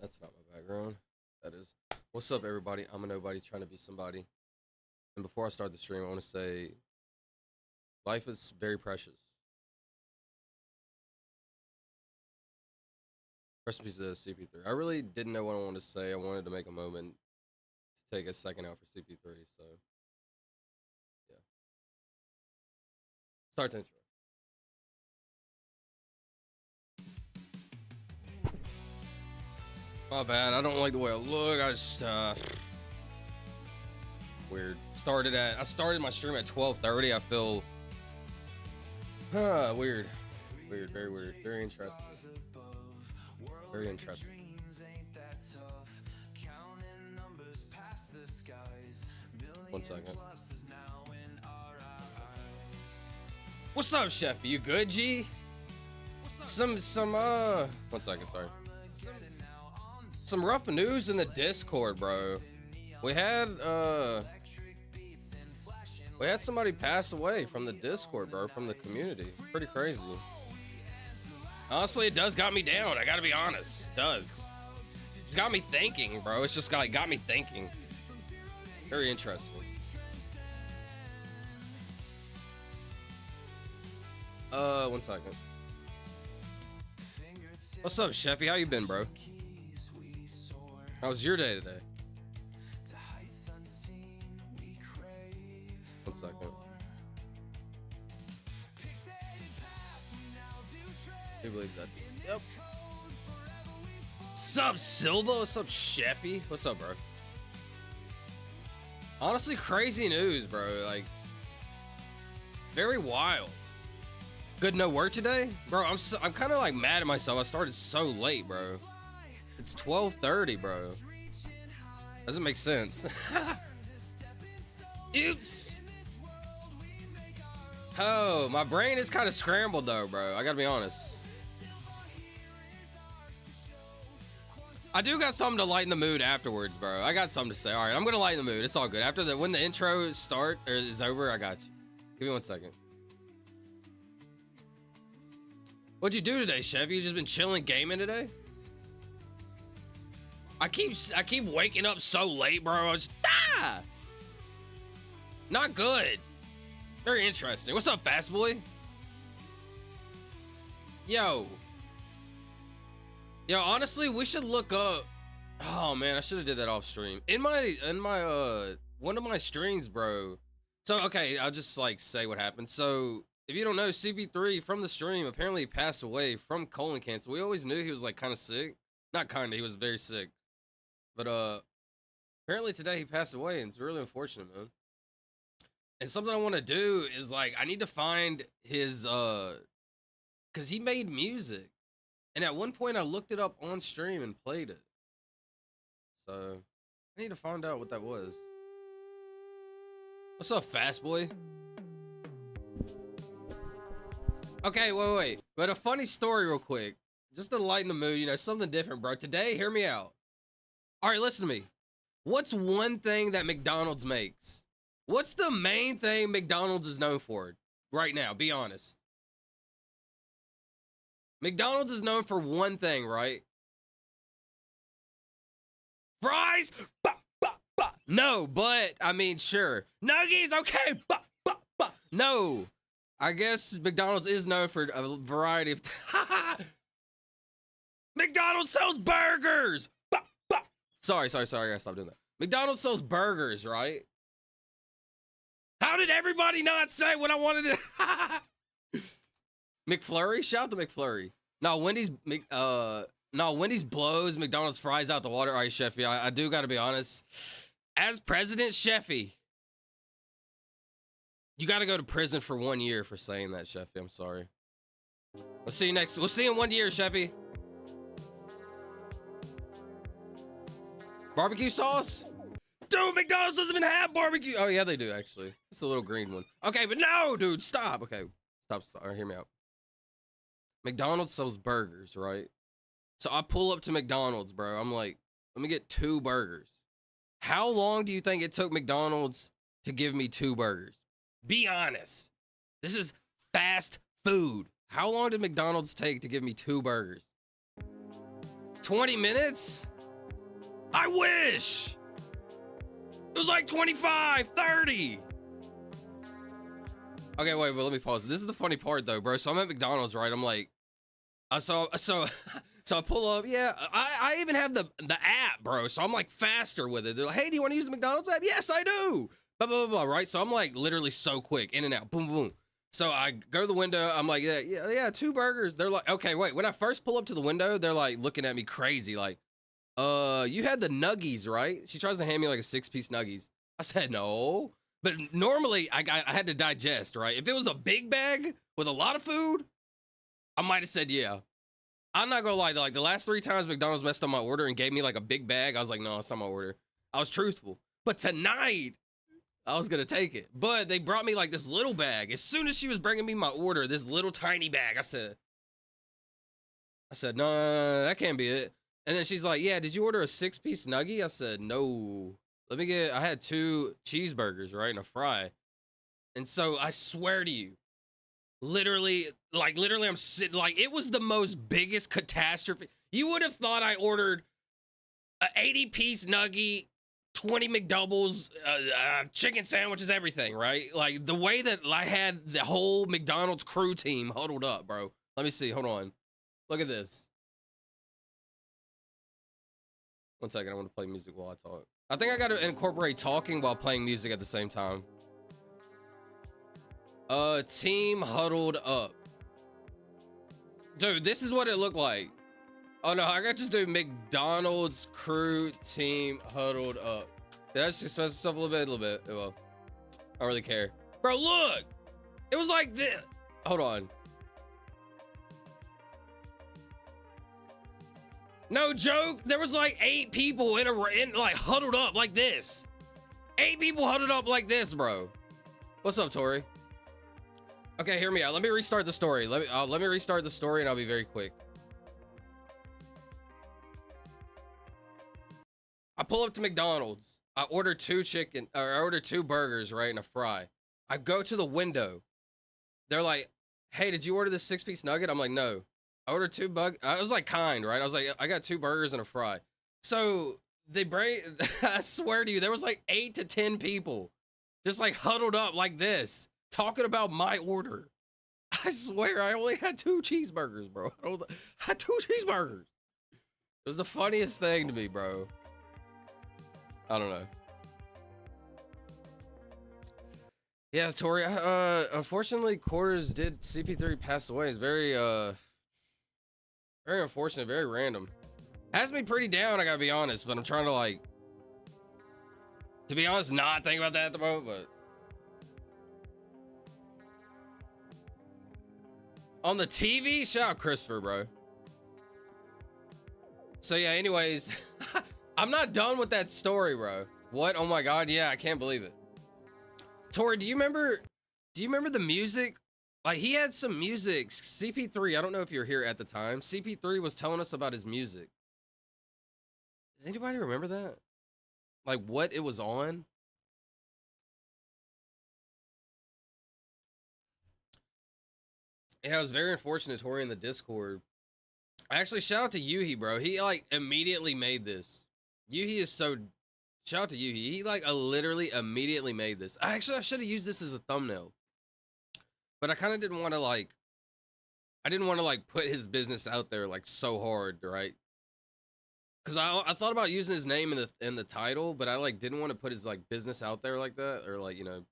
That's not my background. That is. What's up, everybody? I'm a nobody trying to be somebody. And before I start the stream, I want to say life is very precious. Rest in peace to CP3. I really didn't know what I wanted to say. I wanted to make a moment to take a second out for CP3. So, yeah. Start the intro. My bad. I don't like the way I look. I just weird. I started my stream at 12:30. I feel weird. Weird, very weird. Very interesting. Very interesting. One second. What's up, Chef? You good, G? One second, sorry. Some rough news in the Discord, bro. We had somebody pass away from the Discord, bro, from the community. Pretty crazy. Honestly, it does got me down. I gotta be honest. It does. It's got me thinking, bro. It's just got me thinking. Very interesting. One second. What's up, Sheffy? How you been, bro? How was your day today? One second. I believe that. Yep. What's up, Silva? What's up, Sheffy? What's up, bro? Honestly, crazy news, bro. Like, very wild. Good, no work today, bro. I'm kind of like mad at myself. I started so late, bro. It's 12:30, bro. Doesn't make sense. Oops. Oh, my brain is kind of scrambled though, bro. I gotta be honest. I do got something to lighten the mood afterwards, bro. I got something to say. All right, I'm gonna lighten the mood. It's all good. After when the intro is over, I got you. Give me 1 second. What'd you do today, Chevy? You just been chilling, gaming today? I keep waking up so late, bro. I just not good. Very interesting. What's up, fast boy? Yo, honestly, we should look up. Oh man, I should have did that off stream. In my one of my streams, bro. So okay, I'll just like say what happened. So if you don't know, CP3 from the stream apparently passed away from colon cancer. We always knew he was like kind of sick. Not kind of, he was very sick. But apparently today he passed away, and it's really unfortunate, man. And something I want to do is like I need to find his cuz he made music. And at one point I looked it up on stream and played it. So I need to find out what that was. What's up, fast boy? Okay, wait. But a funny story real quick. Just to lighten the mood, something different, bro. Today, hear me out. All right, listen to me. What's one thing that McDonald's makes? What's the main thing McDonald's is known for right now? Be honest. McDonald's is known for one thing, right? Fries? Bah, bah, bah. No, but, I mean, sure. Nuggies? Okay. Bah, bah, bah. No. I guess McDonald's is known for a variety of... McDonald's sells burgers! Bah, bah. Sorry, I gotta stop doing that. McDonald's sells burgers, right? How did everybody not say what I wanted to... McFlurry? Shout out to McFlurry. No, Wendy's blows McDonald's fries out the water. All right, Sheffy, I do gotta be honest. As President Sheffy, you gotta go to prison for 1 year for saying that, Sheffy. I'm sorry. We'll see you in 1 year, Sheffy. Barbecue sauce? Dude, McDonald's doesn't even have barbecue. Oh, yeah, they do, actually. It's the little green one. Okay, but no, dude, stop. Okay, stop. All right, hear me out. McDonald's sells burgers, right? So I pull up to McDonald's, bro. I'm like, let me get 2 burgers. How long do you think it took McDonald's to give me 2 burgers? Be honest. This is fast food. How long did McDonald's take to give me 2 burgers? 20 minutes? I wish. It was like 25, 30. Okay, wait, but let me pause. This is the funny part though, bro. So I'm at McDonald's, right? I'm like, so I pull up. Yeah, I even have the app, bro. So I'm like faster with it. They're like, hey, do you want to use the McDonald's app? Yes, I do. Blah, blah, blah, blah, right? So I'm like literally so quick, in and out, boom, boom. So I go to the window. I'm like, yeah, 2 burgers. They're like, okay, wait. When I first pull up to the window, they're like looking at me crazy, like, you had the nuggies, right? She tries to hand me like a 6-piece nuggies. I said no, but normally I had to digest, right? If it was a big bag with a lot of food, I might have said yeah. I'm not gonna lie, like the last 3 times McDonald's messed up my order and gave me like a big bag, I was like, no, it's not my order. I was truthful. But tonight, I was gonna take it. But they brought me like this little bag. As soon as she was bringing me my order, this little tiny bag, I said, no, that can't be it. And then she's like, yeah, did you order a 6-piece nuggie? I said, no. I had 2 cheeseburgers, right, and a fry. And so I swear to you, literally, I'm sitting, like, it was the most biggest catastrophe. You would have thought I ordered a 80-piece nuggie, 20 McDoubles, chicken sandwiches, everything, right? Like, the way that I had the whole McDonald's crew team huddled up, bro. Let me see, hold on. Look at this. One second, I want to play music while I talk. I think I got to incorporate talking while playing music at the same time. Team huddled up. Dude, this is what it looked like. Oh no, I got to just do McDonald's crew team huddled up. Did I just express myself a little bit? Well, I don't really care. Bro, look! It was like this. Hold on. No joke, there was like 8 people in like huddled up like this. 8 people huddled up like this, bro. What's up, Tori? Okay, hear me out. Let me restart the story. Let me restart the story, and I'll be very quick. I pull up to McDonald's. I order 2 burgers, right, and a fry. I go to the window. They're like, "Hey, did you order this 6-piece nugget?" I'm like, "No." I ordered 2 I was like kind, right? I was like, I got 2 burgers and a fry. So they I swear to you, there was like 8 to 10 people just like huddled up like this, talking about my order. I swear I only had 2 cheeseburgers, bro. I had 2 cheeseburgers. It was the funniest thing to me, bro. I don't know. Yeah, Tori, unfortunately, Quarters did CP3 pass away. It's very unfortunate, very random. Has me pretty down, I gotta be honest, but I'm trying to, like, to be honest, not think about that at the moment, but on the TV, shout out Christopher, bro. So yeah, anyways, I'm not done with that story, bro. What? Oh my God, yeah, I can't believe it. Tori, do you remember the music? Like, he had some music, CP3, I don't know if you were here at the time. CP3 was telling us about his music. Does anybody remember that? Like, what it was on? Yeah, it was very unfortunate, Tori, in the Discord. Actually, shout out to Yuhi, bro. He, like, immediately made this. Yuhi is so... Shout out to Yuhi. He, like, literally immediately made this. I should have used this as a thumbnail. But I kind of didn't want to, like... I didn't want to, like, put his business out there, like, so hard, right? Because I thought about using his name in the title, but I, like, didn't want to put his, like, business out there like that. Or, like, you know...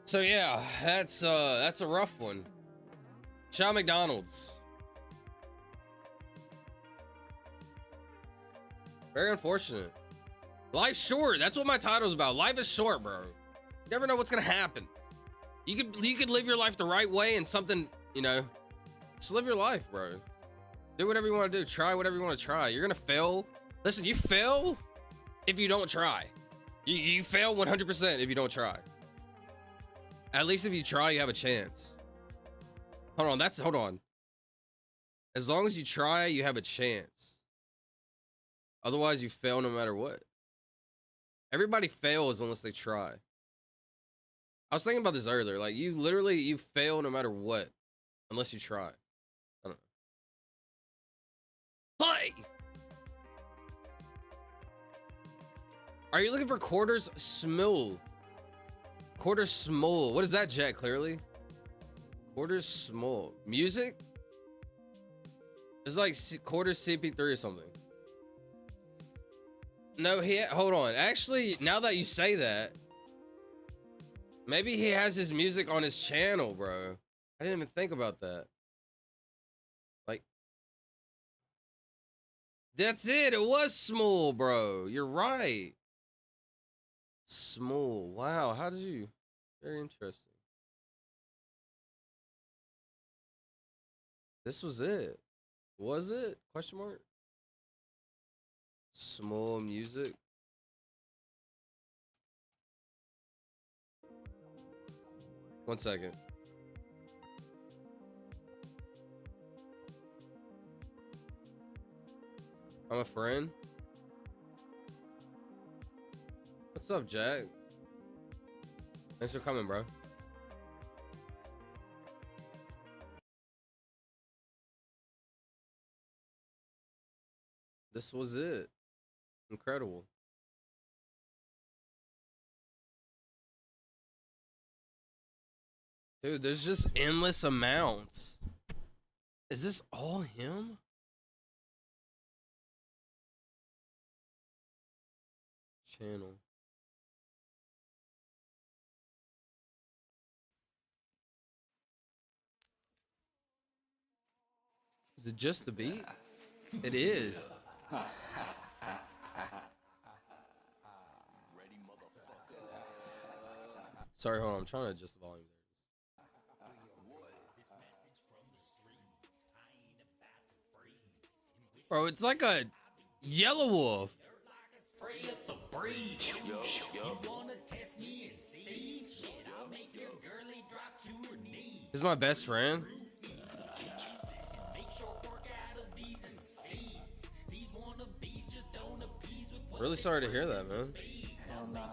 So yeah, that's a rough one. Shout out McDonald's. Very unfortunate. Life's short. That's what my title's about. Life is short, bro. You never know what's gonna happen. You could live your life the right way and something, you know, just live your life, bro. Do whatever you want to do. Try whatever you want to try. You're gonna fail. Listen, you fail if you don't try. You fail 100% if you don't try. At least if you try, you have a chance. Hold on. As long as you try, you have a chance. Otherwise, you fail no matter what. Everybody fails unless they try. I was thinking about this earlier. Like, you fail no matter what, unless you try. I don't know. Are you looking for quarters small? Quarters small. What is that, Jack? Clearly. Quarters small. Music? It's like quarters CP3 or something. No, hold on. Actually, now that you say that, maybe he has his music on his channel, bro. I didn't even think about that. Like, that's it. It was small, bro. You're right. Small. Wow. How did you? Very interesting. This was it. Was it? Question mark. Small music. One second. I'm a friend. What's up, Jack? Thanks for coming, bro. This was it. Incredible. Dude, there's just endless amounts. Is this all him? Channel. Is it just the beat? It is. Sorry, hold on. I'm trying to adjust the volume there. Bro, it's like a yellow wolf. This is my best friend. Really sorry to hear that, man. Hell nah.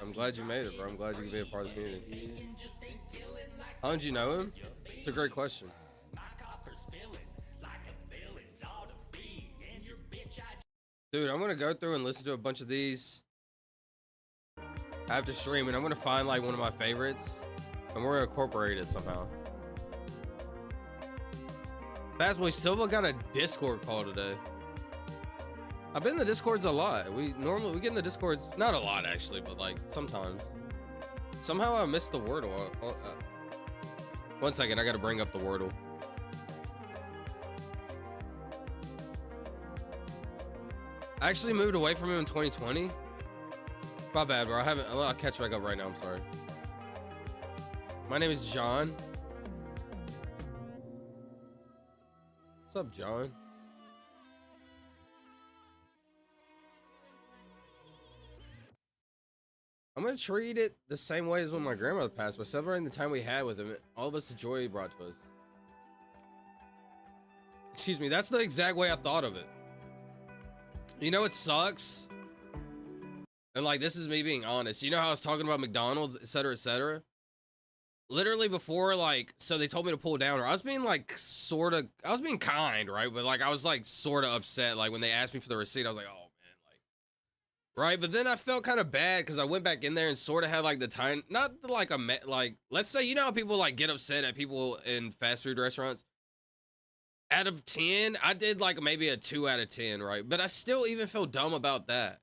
I'm glad you made it, bro. I'm glad you could be a part of the community. How did you know him? It's a great question. Dude, I'm gonna go through and listen to a bunch of these after stream, and I'm gonna find like one of my favorites, and we're gonna incorporate it somehow. Fast Boy Silva got a Discord call today. I've been in the Discords a lot. We get in the Discords, not a lot actually, but like sometimes. Somehow I missed the Wordle. One second, I gotta bring up the Wordle. I actually moved away from him in 2020. My bad, bro. I'll catch back up right now. I'm sorry. My name is John. What's up, John? I'm gonna treat it the same way as when my grandmother passed, by celebrating the time we had with him, all of us, the joy he brought to us. Excuse me, that's the exact way I thought of it. You know, it sucks. And like, this is me being honest. You know how I was talking about McDonald's, etc., etc.? Literally before, like, so they told me to pull down, or I was being like, I was being kind, right? But like, I was like, sort of upset. Like when they asked me for the receipt, I was like, oh man, like, right? But then I felt kind of bad because I went back in there and sort of had like the time, not like like, let's say, you know how people like get upset at people in fast food restaurants? Out of 10, I did like maybe a 2 out of 10, right? But I still even feel dumb about that.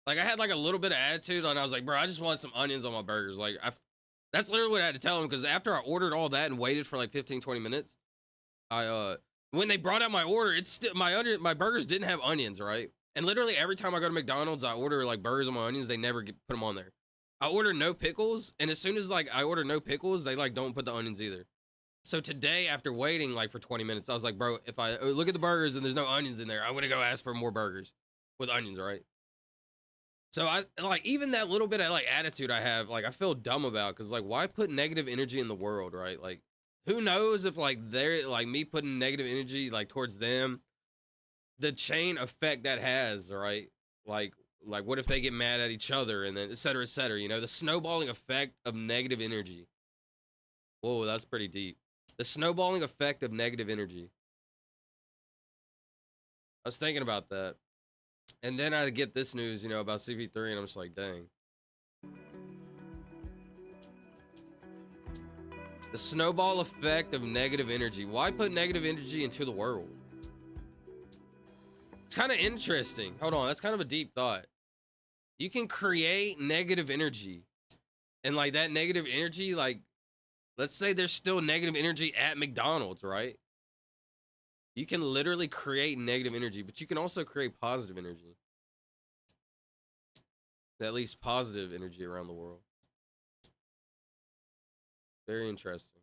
Like I had like a little bit of attitude and I was like, bro, I just want some onions on my burgers. Like that's literally what I had to tell him, because after I ordered all that and waited for like 15, 20 minutes, when they brought out my order, it's still my burgers didn't have onions, right? And literally every time I go to McDonald's, I order like burgers on my onions, they never put them on there. I order no pickles, and as soon as like I order no pickles, they like don't put the onions either. So today, after waiting like for 20 minutes, I was like, bro, if I look at the burgers and there's no onions in there, I'm gonna go ask for more burgers with onions, right? So I like, even that little bit of like attitude I have, like I feel dumb about, because like, why put negative energy in the world, right? Like, who knows if like they're like me putting negative energy like towards them, the chain effect that has, right? Like what if they get mad at each other, and then et cetera, you know, the snowballing effect of negative energy. Whoa, that's pretty deep. The snowballing effect of negative energy. I was thinking about that. And then I get this news, you know, about CP3, and I'm just like, dang. The snowball effect of negative energy. Why put negative energy into the world? It's kind of interesting. Hold on, that's kind of a deep thought. You can create negative energy. And like that negative energy, like, let's say there's still negative energy at McDonald's, right? You can literally create negative energy, but you can also create positive energy. At least positive energy around the world. Very interesting.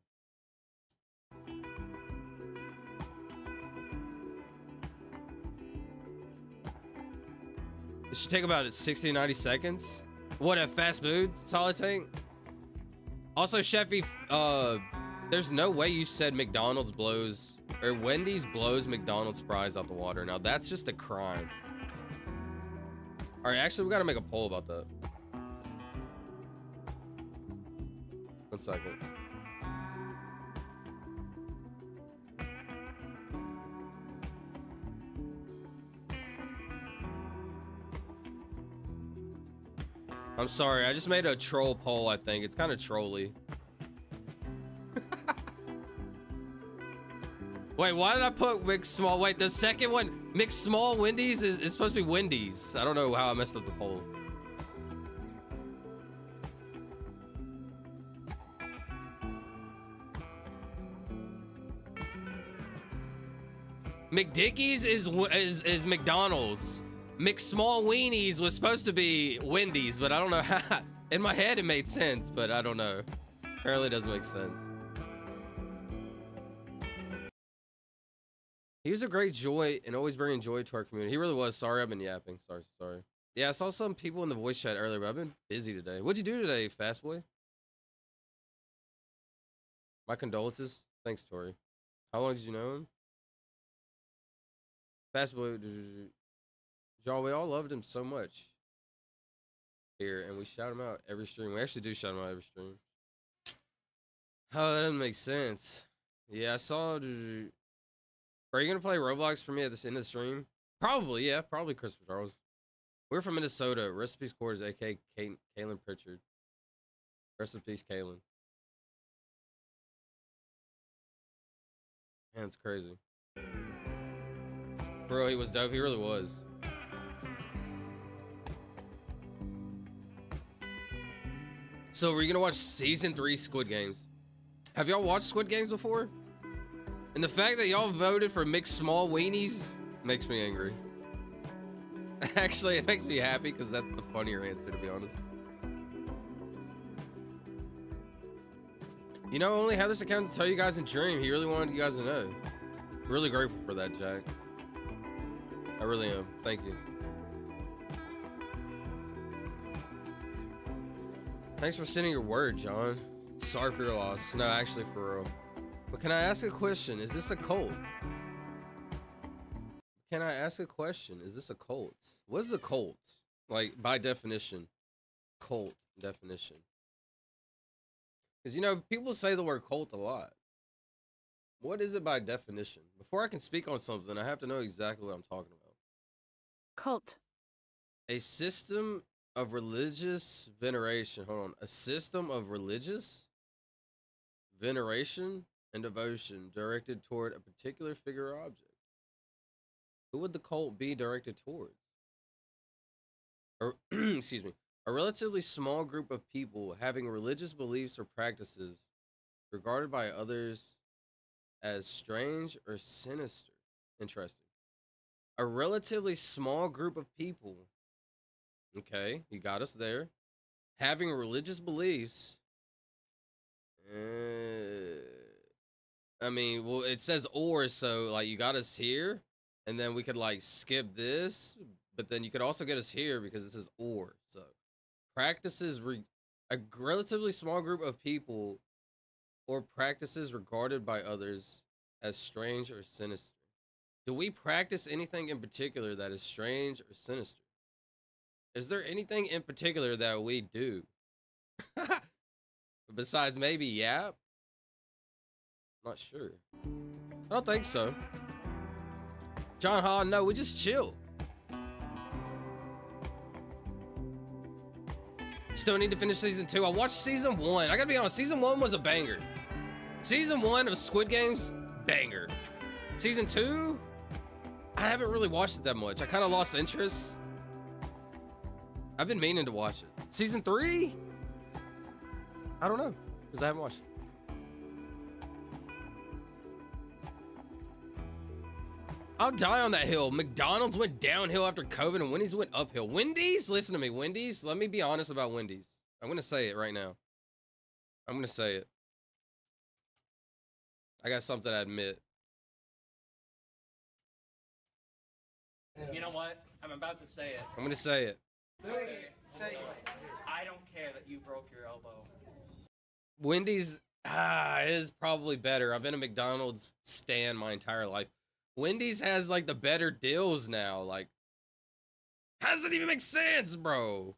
It should take about 60 to 90 seconds. What, at fast food? That's all it take? Also, Sheffy, there's no way you said McDonald's blows, or Wendy's blows McDonald's fries out the water. Now, that's just a crime. All right, actually, we got to make a poll about that. 1 second. I'm sorry, I just made a troll poll, I think. It's kind of trolly. Wait, why did I put McSmall? Wait, the second one, McSmall Wendy's is supposed to be Wendy's. I don't know how I messed up the poll. McDickies is McDonald's. McSmall Weenies was supposed to be Wendy's, but I don't know how. In my head, it made sense, but I don't know. Apparently, it doesn't make sense. He was a great joy and always bringing joy to our community. He really was. Sorry, I've been yapping. Sorry. Yeah, I saw some people in the voice chat earlier, but I've been busy today. What'd you do today, Fast Boy? My condolences. Thanks, Tori. How long did you know him? Fast Boy. Y'all, we all loved him so much here, and we shout him out every stream. We actually do shout him out every stream. Oh, that doesn't make sense. Yeah, I saw. Are you gonna play Roblox for me at this end of the stream? Probably, yeah, probably Christmas Charles. We're from Minnesota. Rest in peace, Quarters, aka Kaylin Pritchard. Rest in peace, Kaylin. Man, it's crazy. Bro, he was dope. He really was. So we're gonna watch season 3 Squid Games. Have y'all watched Squid Games before? And the fact that y'all voted for McSmall Weenies makes me angry. Actually, it makes me happy because that's the funnier answer, to be honest. You know, I only have this account to tell you guys in dream. He really wanted you guys to know. Really grateful for that, Jack. I really am. Thank you. Thanks for sending your word, John. Sorry for your loss. No, actually, for real. But can I ask a question? Is this a cult? Can I ask a question? Is this a cult? What is a cult? Like, by definition. Cult definition. Because, you know, people say the word cult a lot. What is it by definition? Before I can speak on something, I have to know exactly what I'm talking about. Cult. A system of religious veneration. Hold on. A system of religious veneration and devotion directed toward a particular figure or object. Who would the cult be directed towards? Or, excuse me. A relatively small group of people having religious beliefs or practices regarded by others as strange or sinister. Interesting. A relatively small group of people. Okay, you got us there. Having religious beliefs. I mean, well, it says or, so like you got us here, and then we could like skip this, but then you could also get us here because it says or. So practices a relatively small group of people or practices regarded by others as strange or sinister. Do we practice anything in particular that is strange or sinister? Is there anything in particular that we do? Besides maybe yap? Not sure. I don't think so. John Hall, no, we just chill. Still need to finish season 2. I watched season 1. I gotta be honest, season 1 was a banger. Season 1 of Squid Games, banger. Season 2, I haven't really watched it that much. I kind of lost interest. I've been meaning to watch it. Season 3, I don't know, because I haven't watched it. I'll die on that hill. McDonald's went downhill after COVID and Wendy's went uphill. Wendy's? Listen to me, Wendy's. Let me be honest about Wendy's. I'm going to say it right now. I'm going to say it. I got something to admit. You know what? I'm about to say it. I'm going to say it. Say it. I don't care that you broke your elbow. Wendy's is probably better. I've been a McDonald's stan my entire life. Wendy's has like the better deals now. Like, how does it even make sense, bro?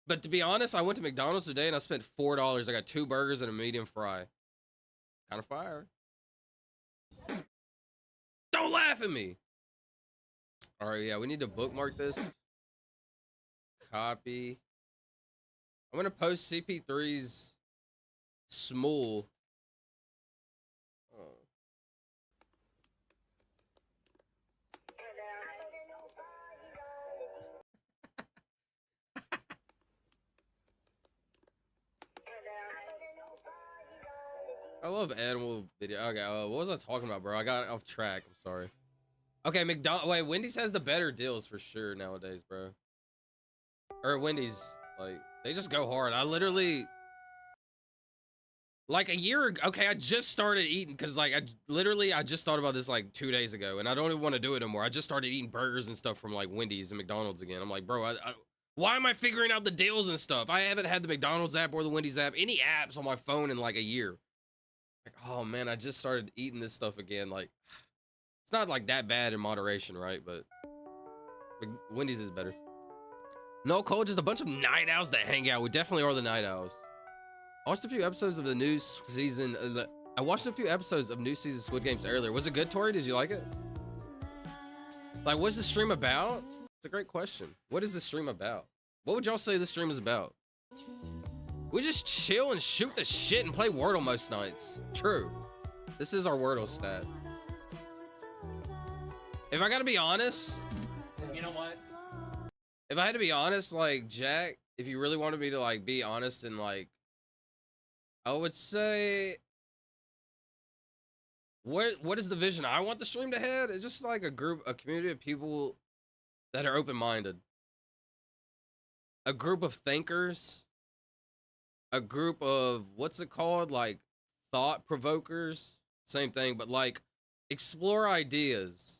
But to be honest, I went to McDonald's today and I spent $4. I got 2 burgers and a medium fry. Kind of fire. Don't laugh at me. All right, yeah, we need to bookmark this. Copy. I'm gonna post CP3's Smule. Oh. I love animal video. Okay, what was I talking about, bro? I got off track. I'm sorry. Okay, wait, Wendy's has the better deals for sure nowadays, bro. Or Wendy's, like, they just go hard. I literally, like a year ago, okay, I just started eating because, like, I just thought about this like 2 days ago, and I don't even want to do it anymore. I just started eating burgers and stuff from like Wendy's and McDonald's again. I'm like, bro, why am I figuring out the deals and stuff? I haven't had the McDonald's app or the Wendy's app, any apps on my phone in like a year. Like, oh man, I just started eating this stuff again. Like, it's not like that bad in moderation, right? But Wendy's is better. No, Cole, just a bunch of night owls that hang out. We definitely are the night owls. I watched a few episodes of the new season. I watched a few episodes of new season Squid Games earlier. Was it good, Tori? Did you like it? Like, what's the stream about? It's a great question. What is the stream about? What would y'all say the stream is about? We just chill and shoot the shit and play Wordle most nights. True. This is our Wordle stat. If I gotta be honest, You know what? if I had to be honest, like, Jack, if you really wanted me to, like, be honest and, like, I would say, what is the vision I want the stream to head? It's just like a community of people that are open-minded. A group of thinkers. A group of, what's it called? Like, thought provokers. Same thing, but like, explore ideas.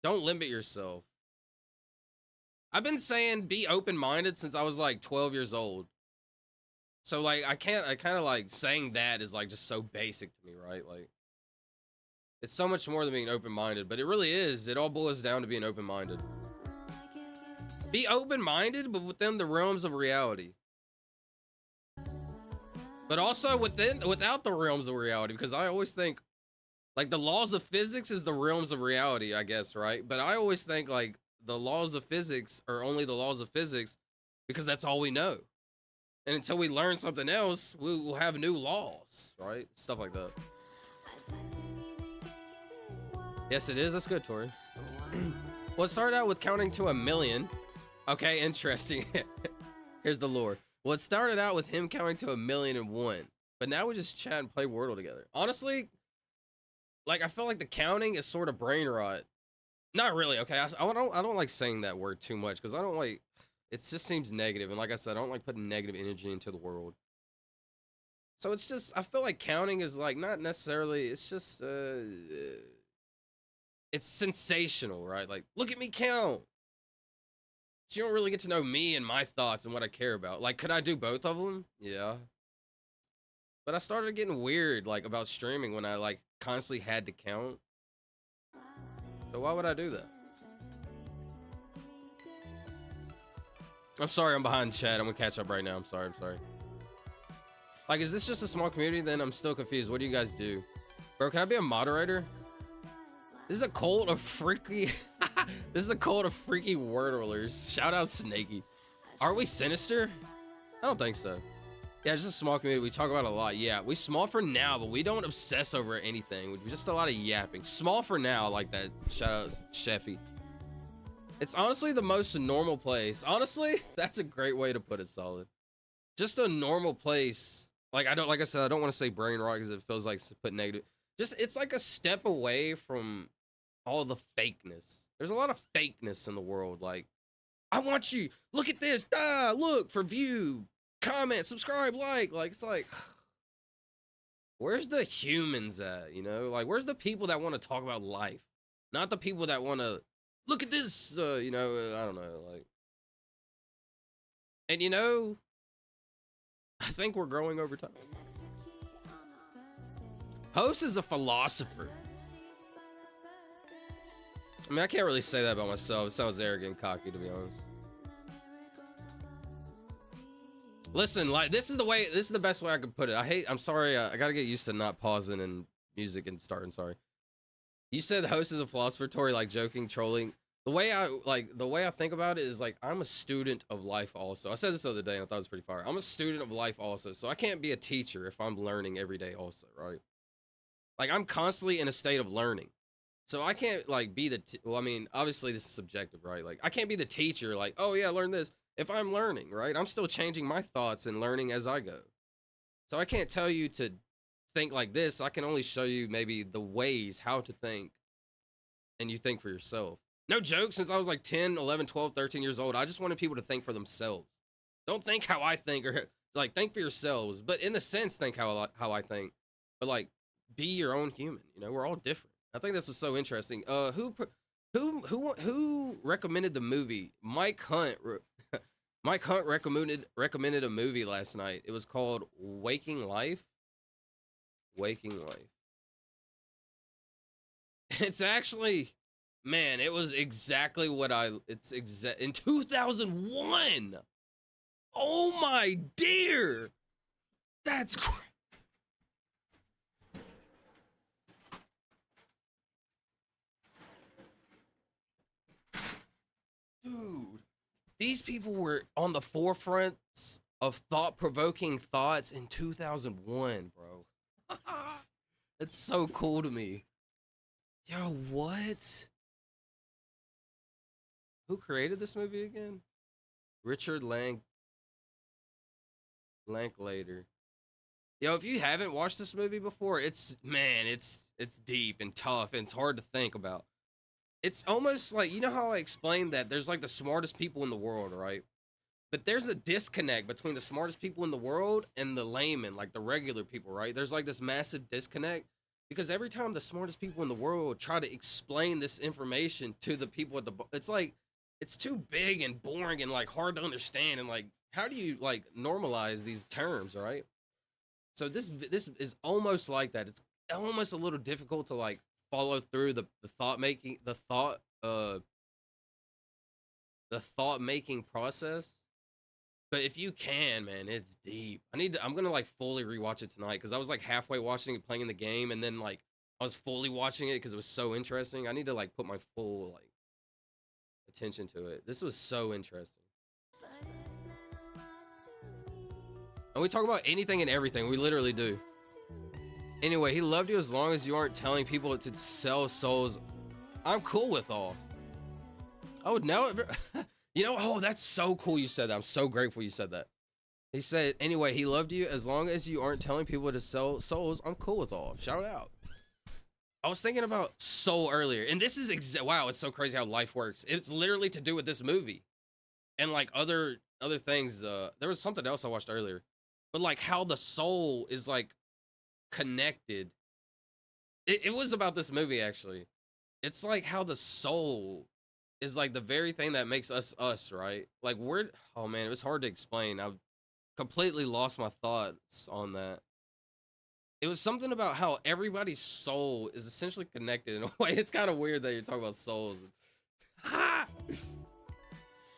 Don't limit yourself. I've been saying be open-minded since I was like 12 years old. So like, I kind of like saying that is like just so basic to me, right? Like, it's so much more than being open-minded, but it really is. It all boils down to being open-minded. Be open-minded, but within the realms of reality. But also without the realms of reality, because I always think, like, the laws of physics is the realms of reality, I guess, right? But I always think, like, the laws of physics are only the laws of physics because that's all we know. And until we learn something else, we will have new laws, right? Stuff like that. Yes, it is. That's good, Tori. Well, it started out with counting to 1,000,000. Okay, interesting. Here's the lore. Well, it started out with him counting to 1,000,001, but now we just chat and play Wordle together. Honestly, like, I feel like the counting is sort of brain rot. Not really, okay? I don't like saying that word too much because I don't like, it just seems negative. And like I said, I don't like putting negative energy into the world. So it's just, I feel like counting is like, not necessarily, it's just, it's sensational, right? Like, look at me count. You don't really get to know me and my thoughts and what I care about. Like, could I do both of them? Yeah. But I started getting weird, like, about streaming when I, like, constantly had to count. So why would I do that? I'm sorry I'm behind chat. I'm gonna catch up right now. I'm sorry. Like, is this just a small community? Then I'm still confused. What do you guys do? Bro, can I be a moderator? This is a cult of freaky... This is a cult of freaky wordlers. Shout out Snakey. Are we sinister? I don't think so. Yeah, just a small community. We talk about a lot. Yeah, we small for now, but we don't obsess over anything. We're just a lot of yapping. Small for now, like that. Shout out Sheffy. It's honestly the most normal place. Honestly, that's a great way to put it, Solid. Just a normal place. Like I said, I don't want to say brain rot because it feels like put negative. Just it's like a step away from all the fakeness. There's a lot of fakeness in the world. Like, I want you. Look at this. Look for view, comment, subscribe, like it's like, where's the humans at? You know, like where's the people that want to talk about life, not the people that want to look at this. You know, I don't know, like, and you know, I think we're growing over time. Host is a philosopher. I mean, I can't really say that about myself. It sounds arrogant and cocky, to be honest. Listen, like, this is the best way I could put it. I'm sorry, I gotta get used to not pausing in music and starting, sorry. You said the host is a philosopher, Tori, like joking, trolling. The way I think about it is like, I'm a student of life also. I said this the other day and I thought it was pretty fire. I'm a student of life also, so I can't be a teacher if I'm learning every day also, right? Like, I'm constantly in a state of learning. So I can't like be well, I mean, obviously this is subjective, right? Like, I can't be the teacher like, oh yeah, learn this. If I'm learning, right? I'm still changing my thoughts and learning as I go. So I can't tell you to think like this. I can only show you maybe the ways how to think, and you think for yourself. No joke, since I was like 10, 11, 12, 13 years old, I just wanted people to think for themselves. Don't think how I think, or like think for yourselves, but in the sense, think how I think. But like, be your own human. You know, we're all different. I think this was so interesting. Who recommended the movie? Mike Hunt. Mike Hunt recommended a movie last night. It was called Waking Life. Waking Life. It's actually, man, it was exactly what in 2001. Oh my dear. That's crazy. Dude, these people were on the forefronts of thought-provoking thoughts in 2001, bro. That's so cool to me. Yo, what? Who created this movie again? Richard Linklater. Yo, if you haven't watched this movie before, it's deep and tough and it's hard to think about. It's almost like, you know how I explained that there's like the smartest people in the world, right? But there's a disconnect between the smartest people in the world and the layman, like the regular people, right? There's like this massive disconnect because every time the smartest people in the world try to explain this information to the people at it's like, it's too big and boring and like hard to understand. And like, how do you like normalize these terms, right? So this is almost like that. It's almost a little difficult to like follow through the thought making process, but if you can, man, it's deep. I'm gonna like fully rewatch it tonight because I was like halfway watching it, playing the game, and then like I was fully watching it because it was so interesting. I need to like put my full like attention to it. This was so interesting, and we talk about anything and everything. We literally do. Anyway, he loved you as long as you aren't telling people to sell souls. I'm cool with all. I would never, you know, oh, that's so cool you said that. I'm so grateful you said that. He said, anyway, he loved you as long as you aren't telling people to sell souls. I'm cool with all. Shout out. I was thinking about soul earlier, and this is wow, it's so crazy how life works. It's literally to do with this movie and like other things. There was something else I watched earlier, but like how the soul is like connected. It was about this movie actually. It's like how the soul is like the very thing that makes us us, right? Like oh man, it was hard to explain. I completely lost my thoughts on that. It was something about how everybody's soul is essentially connected in a way. It's kind of weird that you're talking about souls.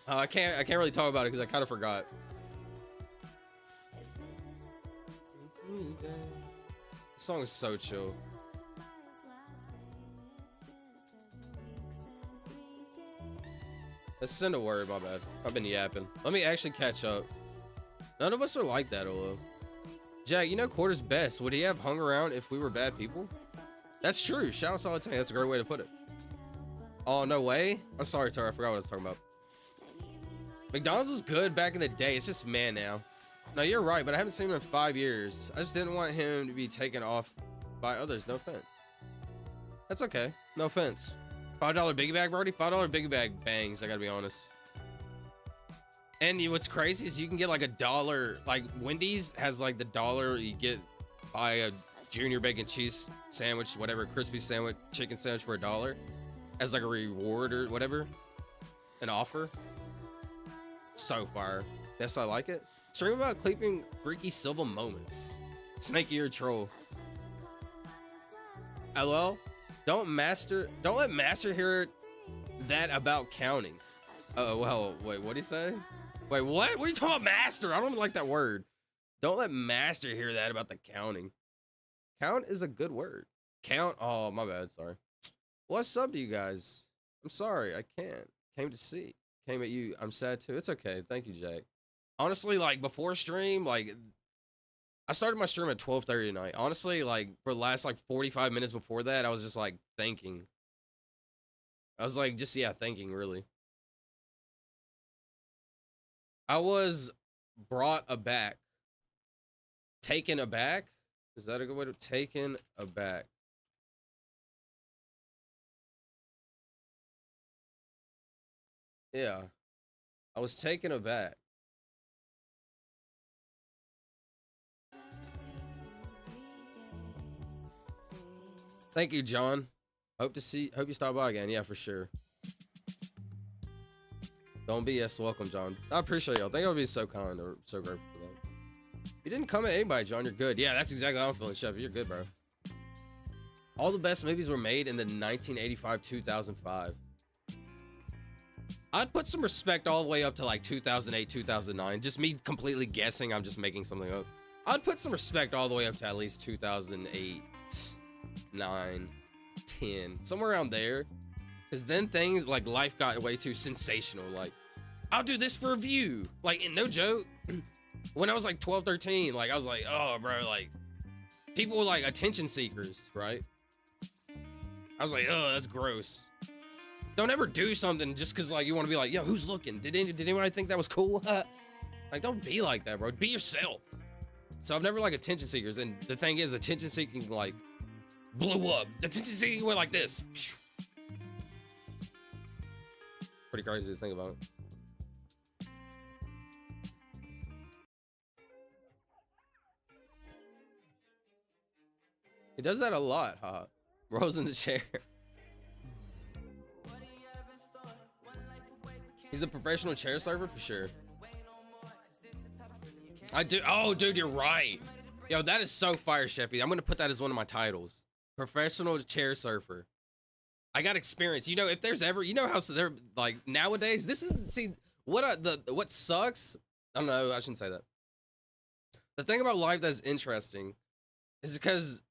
I can't really talk about it because I kind of forgot. This song is so chill. Let's send a word, my bad. I've been yapping. Let me actually catch up. None of us are like that, Olo. Jack, you know Quarter's best. Would he have hung around if we were bad people? That's true. Shout out Solid Tank. That's a great way to put it. Oh, no way? I'm sorry, Tara. I forgot what I was talking about. McDonald's was good back in the day. It's just man now. No, you're right, but I haven't seen him in 5 years. I just didn't want him to be taken off by others. No offense. That's okay. No offense. $5 Biggie Bag, Brody? $5 Biggie Bag bangs, I gotta be honest. And what's crazy is you can get like $1, like Wendy's has like the $1 you get buy a junior bacon cheese sandwich, whatever, crispy sandwich, chicken sandwich for $1 as like a reward or whatever, an offer. So fire. Yes, I like it. Stream about clipping freaky Silva moments. Snakey or troll. LOL. Don't let Master hear that about counting. Oh, well, wait, what'd he say? Wait, what? What are you talking about, Master? I don't even like that word. Don't let Master hear that about the counting. Count is a good word. Count. Oh, my bad. Sorry. What's up to you guys? I'm sorry. I can't. Came to see. Came at you. I'm sad too. It's okay. Thank you, Jack. Honestly, like before stream, like I started my stream at 12:30 tonight. Honestly, like for the last like 45 minutes before that, I was just like thinking. I was like, just, yeah, thinking really. I was brought aback. Taken aback? Is that a good way to taken aback? Yeah. I was taken aback. Thank you, John. Hope you stop by again. Yeah, for sure. Don't BS. Welcome, John. I appreciate y'all. Think I'll be so kind or so grateful for that. You didn't come at anybody, John. You're good. Yeah, that's exactly how I'm feeling, Chef. You're good, bro. All the best movies were made in the 1985-2005. I'd put some respect all the way up to like 2008, 2009. Just me completely guessing. I'm just making something up. I'd put some respect all the way up to at least 2008, 9, 10, somewhere around there. Because then things like life got way too sensational. Like, I'll do this for a view. Like, and no joke, when I was like 12, 13, like I was like, oh, bro, like people were like attention seekers, right? I was like, oh, that's gross. Don't ever do something just because like you want to be like, yo, who's looking? Did anyone think that was cool? Like, don't be like that, bro. Be yourself. So I've never like attention seekers. And the thing is, attention seeking like blew up. Attention seeking went like this. Pretty crazy to think about. He does that a lot, haha. Rolls in the chair. He's a professional chair server for sure. I do. Oh, dude, you're right. Yo, that is so fire, Sheffy. I'm gonna put that as one of my titles. Professional chair surfer. I got experience. You know, if there's ever, you know how they're like nowadays. This is what sucks. I don't know. I shouldn't say that. The thing about life that's interesting is because,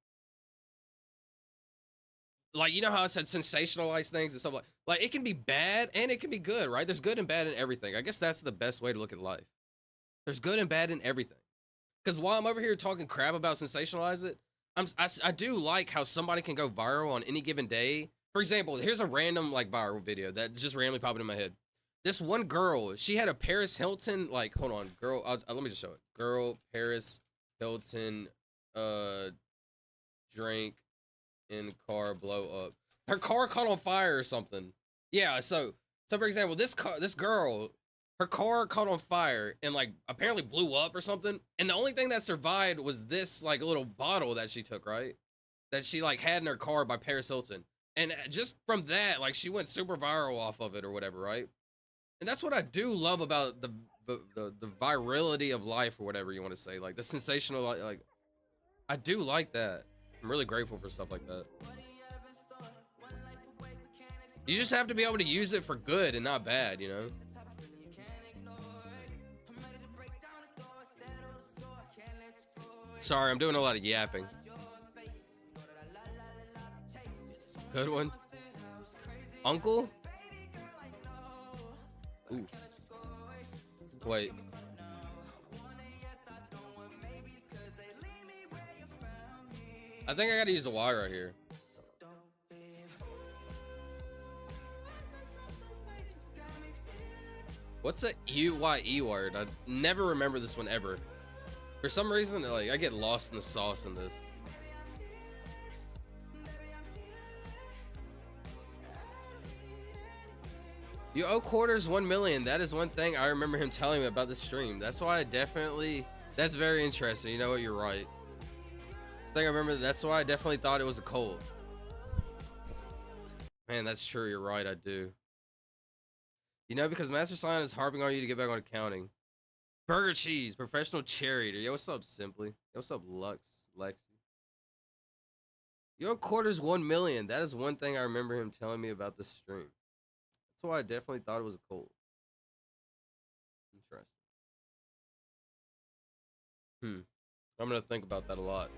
like, you know how I said sensationalize things and stuff like it can be bad and it can be good, right? There's good and bad in everything. I guess that's the best way to look at life. There's good and bad in everything. Because while I'm over here talking crap about sensationalize it, I do like how somebody can go viral on any given day. For example, here's a random like viral video that's just randomly popping in my head. This one girl, she had a Paris Hilton, like, hold on, girl, let me just show it. Girl, Paris Hilton, drink in car blow up. Her car caught on fire or something. Yeah, so for example, this girl, her car caught on fire and like apparently blew up or something. And the only thing that survived was this like little bottle that she took, right? That she like had in her car by Paris Hilton. And just from that, like she went super viral off of it or whatever, right? And that's what I do love about the virality of life or whatever you want to say. Like the sensational, like I do like that. I'm really grateful for stuff like that. You just have to be able to use it for good and not bad, you know? Sorry, I'm doing a lot of yapping. Good one. Uncle? Ooh. Wait. I think I gotta use the Y right here. What's a UYE word? I never remember this one ever. For some reason, like I get lost in the sauce in this. You owe quarters 1 million. That is one thing I remember him telling me about the stream. That's why I definitely. That's very interesting. You know what? You're right. I think I remember. That's why I definitely thought it was a cult. Man, that's true. You're right. I do. You know, because Master Sign is harping on you to get back on accounting. Burger Cheese, professional cheerleader. Yo, what's up, Simply? Yo, what's up, Lexi? Your quarters 1 million. That is one thing I remember him telling me about this stream. That's why I definitely thought it was a cult. Interesting. I'm gonna think about that a lot.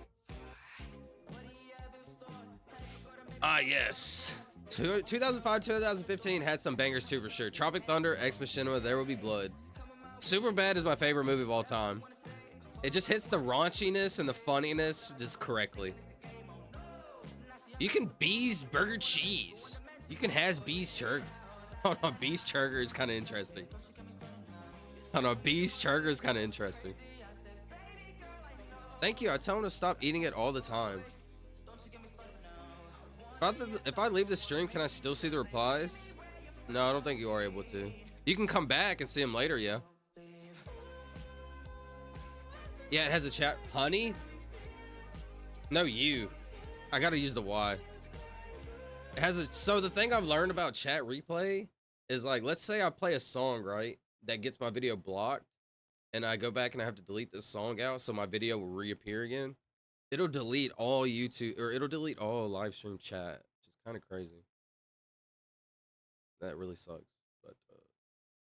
Ah, yes. 2005, 2015 had some bangers too, for sure. Tropic Thunder, Ex Machina, There Will Be Blood. Superbad is my favorite movie of all time. It just hits the raunchiness and the funniness just correctly. You can Bees Burger Cheese. You can has Bees Churger. Hold on, Bees Churger is kind of interesting. Hold on, Bees Churger is kind of interesting. Thank you. I tell him to stop eating it all the time. If I leave the stream, can I still see the replies? No, I don't think you are able to. You can come back and see them later, yeah. Yeah, it has a chat. Honey? No, you. I gotta use the Y. It has a. So the thing I've learned about chat replay is like, let's say I play a song, right? That gets my video blocked. And I go back and I have to delete this song out so my video will reappear again. It'll delete all YouTube, or it'll delete all live stream chat, which is kind of crazy. That really sucks. But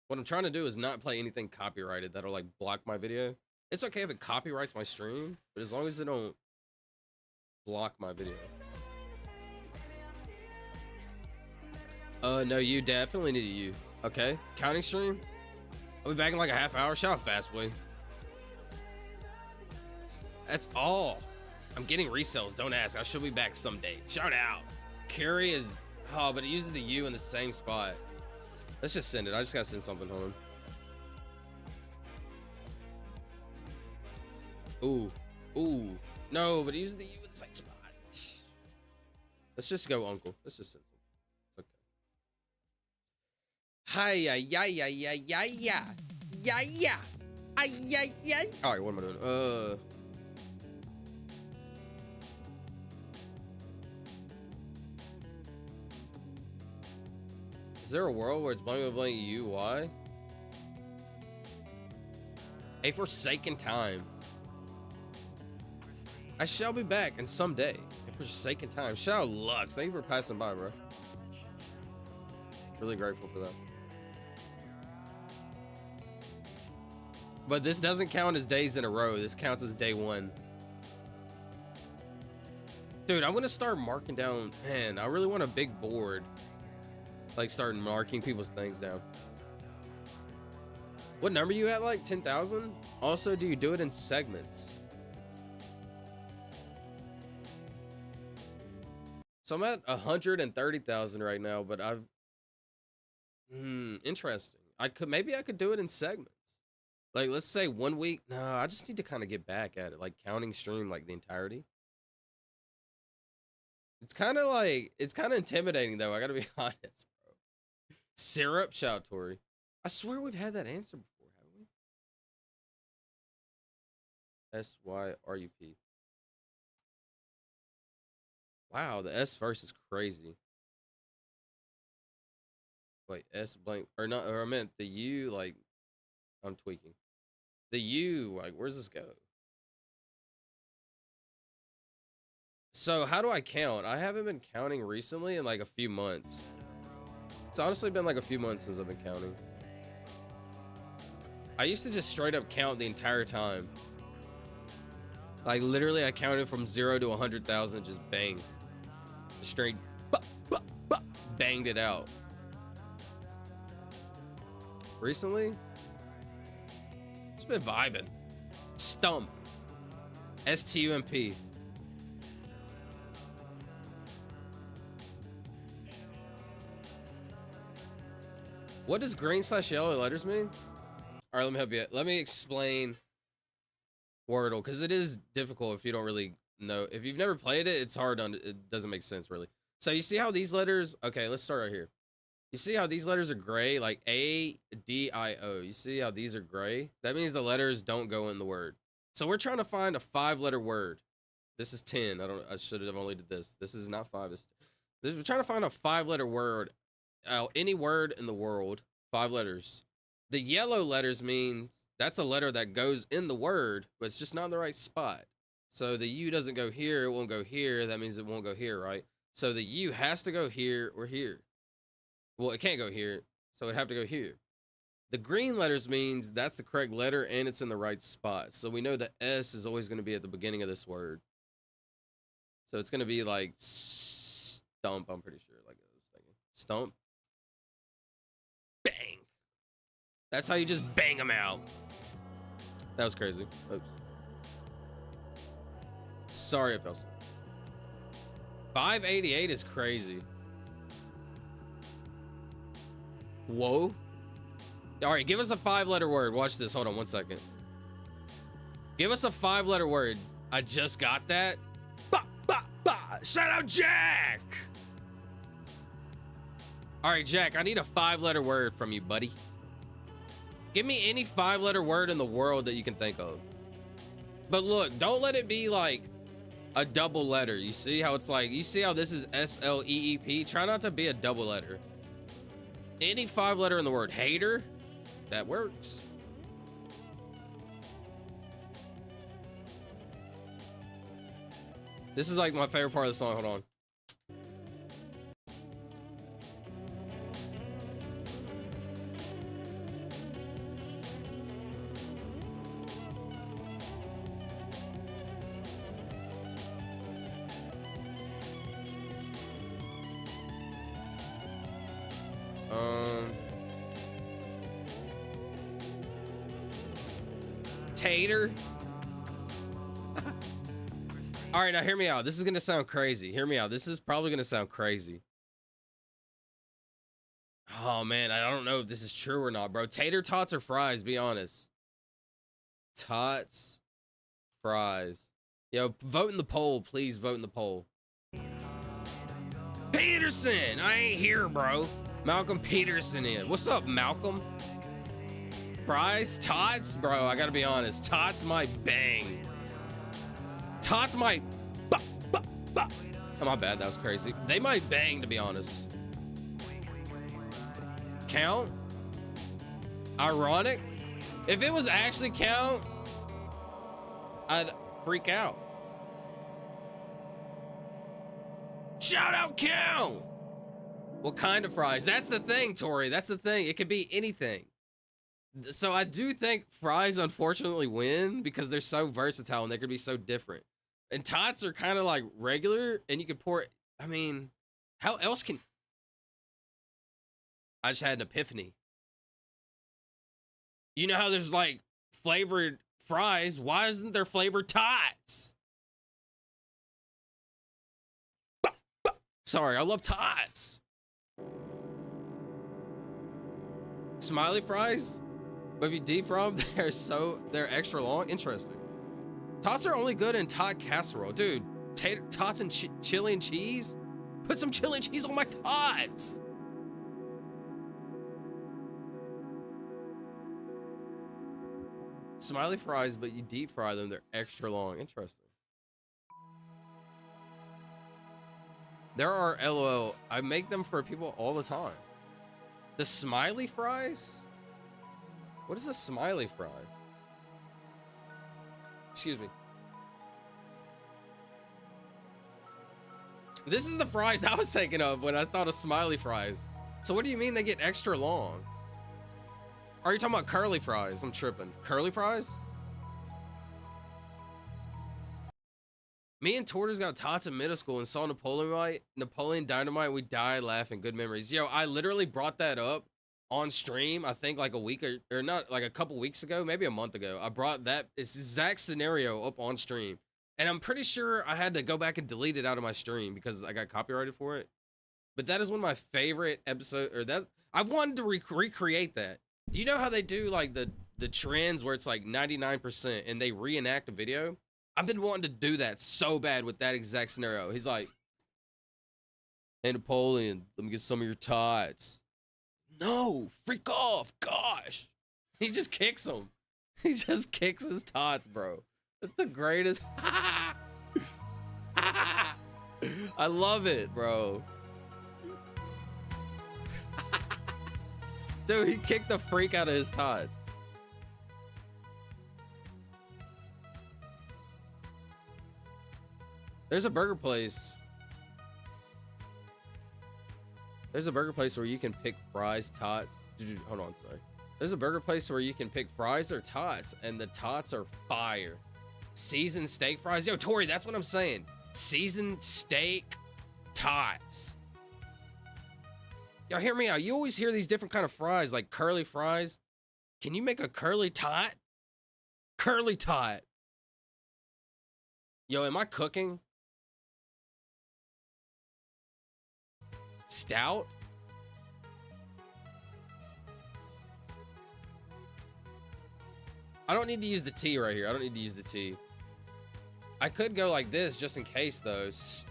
what I'm trying to do is not play anything copyrighted that'll like block my video. It's okay if it copyrights my stream, but as long as it don't block my video. No, you definitely need you. Okay, counting stream. I'll be back in like a half hour. Shout out Fast Boy. That's all. I'm getting resells. Don't ask. I should be back someday. Shout out. Curry is. Oh, but it uses the U in the same spot. Let's just send it. I just gotta send something home. Ooh. Ooh. No, but it uses the U in the same spot. Let's just go, Uncle. Let's just send something. It's okay. Hi, yeah, yeah, yeah, yeah, yeah. Yeah, yeah. Yeah, yeah. All right, what am I doing? Is there a world where it's blank you? Why? A forsaken time. I shall be back, and someday. A forsaken time. Shout out Lux. Thank you for passing by, bro. Really grateful for that. But this doesn't count as days in a row. This counts as day one. Dude, I'm gonna start marking down. Man, I really want a big board. Like starting marking people's things down. What number you at? Like 10,000? Also, do you do it in segments? So I'm at 130,000 right now, but I've interesting. Maybe I could do it in segments. Like let's say 1 week. No, I just need to kind of get back at it, like counting stream like the entirety. It's kind of intimidating though. I gotta be honest. Syrup, shout Tori. I swear we've had that answer before, haven't we? SYRUP. Wow, the S verse is crazy. Wait, S blank or not? Or I meant the U. Like, I'm tweaking. The U. Like, where's this go? So how do I count? I haven't been counting recently in like a few months. It's honestly been like a few months since I've been counting. I used to just straight up count the entire time. Like literally I counted from 0 to 100,000, just bang. Just straight banged it out. recently? Just been vibing. Stump. S-T-U-M-P. What does green/yellow letters mean? All right, let me help you. Let me explain Wordle, because it is difficult if you don't really know. If you've never played it, it's hard. It doesn't make sense, really. So you see how these letters... Okay, let's start right here. You see how these letters are gray? Like A, D, I, O. You see how these are gray? That means the letters don't go in the word. So we're trying to find a 5-letter word. This is 10. I should have only did this. This is not 5. We're trying to find a 5-letter word. Any word in the world, 5 letters. The yellow letters means that's a letter that goes in the word, but it's just not in the right spot. So the U doesn't go here, it won't go here. That means it won't go here, right? So the U has to go here or here. Well, it can't go here, so it'd have to go here. The green letters means that's the correct letter and it's in the right spot. So we know the S is always going to be at the beginning of this word. So it's going to be like stump, I'm pretty sure. Like I was thinking. Stump. Bang. That's how you just bang them out. That was crazy. Oops. Sorry if I was... 588 is crazy. Whoa. All right, give us a 5-letter word. Watch this. Hold on 1 second. Give us a 5-letter word. I just got that. Bah, bah, bah. Shout out Jack. All right, Jack, I need a 5-letter word from you, buddy. Give me any 5-letter word in the world that you can think of. But look, don't let it be like a double letter. You see how it's like, you see how this is S-L-E-E-P? Try not to be a double letter. Any 5-letter in the word. Hater, that works. This is like my favorite part of the song. Hold on. Tater. All right, now hear me out. This is gonna sound crazy. Hear me out. This is probably gonna sound crazy. Oh man, I don't know if this is true or not, bro. Tater tots or fries? Be honest. Tots, fries. Yo, vote in the poll, please. Vote in the poll. Peterson, I ain't here, bro. Malcolm Peterson in. What's up, Malcolm? Fries, tots, bro. I gotta be honest. Tots might bang. Tots might. Bah, bah, bah. Oh, my bad. That was crazy. They might bang, to be honest. Count. Ironic. If it was actually count, I'd freak out. Shout out count. What kind of fries? That's the thing, Tori. That's the thing. It could be anything. So I do think fries unfortunately win because they're so versatile and they could be so different. And tots are kind of like regular and you can pour it. I mean, how else can... I just had an epiphany. You know how there's like flavored fries? Why isn't there flavored tots? Sorry, I love tots. Smiley fries? But if you deep fry them, they're extra long. Interesting. Tots are only good in tot casserole. Dude, tots and chili and cheese? Put some chili and cheese on my tots. Smiley fries, but you deep fry them, they're extra long. Interesting. There are LOL. I make them for people all the time. The smiley fries? What is a smiley fry? Excuse me. This is the fries I was thinking of when I thought of smiley fries. So what do you mean they get extra long? Are you talking about curly fries? I'm tripping. Curly fries? Me and Tortoise got tots in middle school and saw Napoleon Dynamite. We died laughing. Good memories. Yo, I literally brought that up on stream, I think like a week or not, like a couple weeks ago, maybe a month ago. I brought that exact scenario up on stream. And I'm pretty sure I had to go back and delete it out of my stream because I got copyrighted for it. But that is one of my favorite episodes, or that's, I've wanted to recreate that. Do you know how they do like the trends where it's like 99% and they reenact a video? I've been wanting to do that so bad with that exact scenario. He's like, hey, Napoleon, let me get some of your tights. No, freak off, gosh. He just kicks him. He just kicks his tots, bro. It's the greatest. I love it, bro. Dude, he kicked the freak out of his tots. There's a burger place. There's a burger place where you can pick fries, tots. Hold on, sorry. There's a burger place where you can pick fries or tots, and the tots are fire. Seasoned steak fries. Yo, Tori, that's what I'm saying. Seasoned steak tots. Y'all hear me out. You always hear these different kind of fries, like curly fries. Can you make a curly tot? Curly tot. Yo, am I cooking? Stout? I don't need to use the T right here. I don't need to use the T. I could go like this just in case though. Stowed?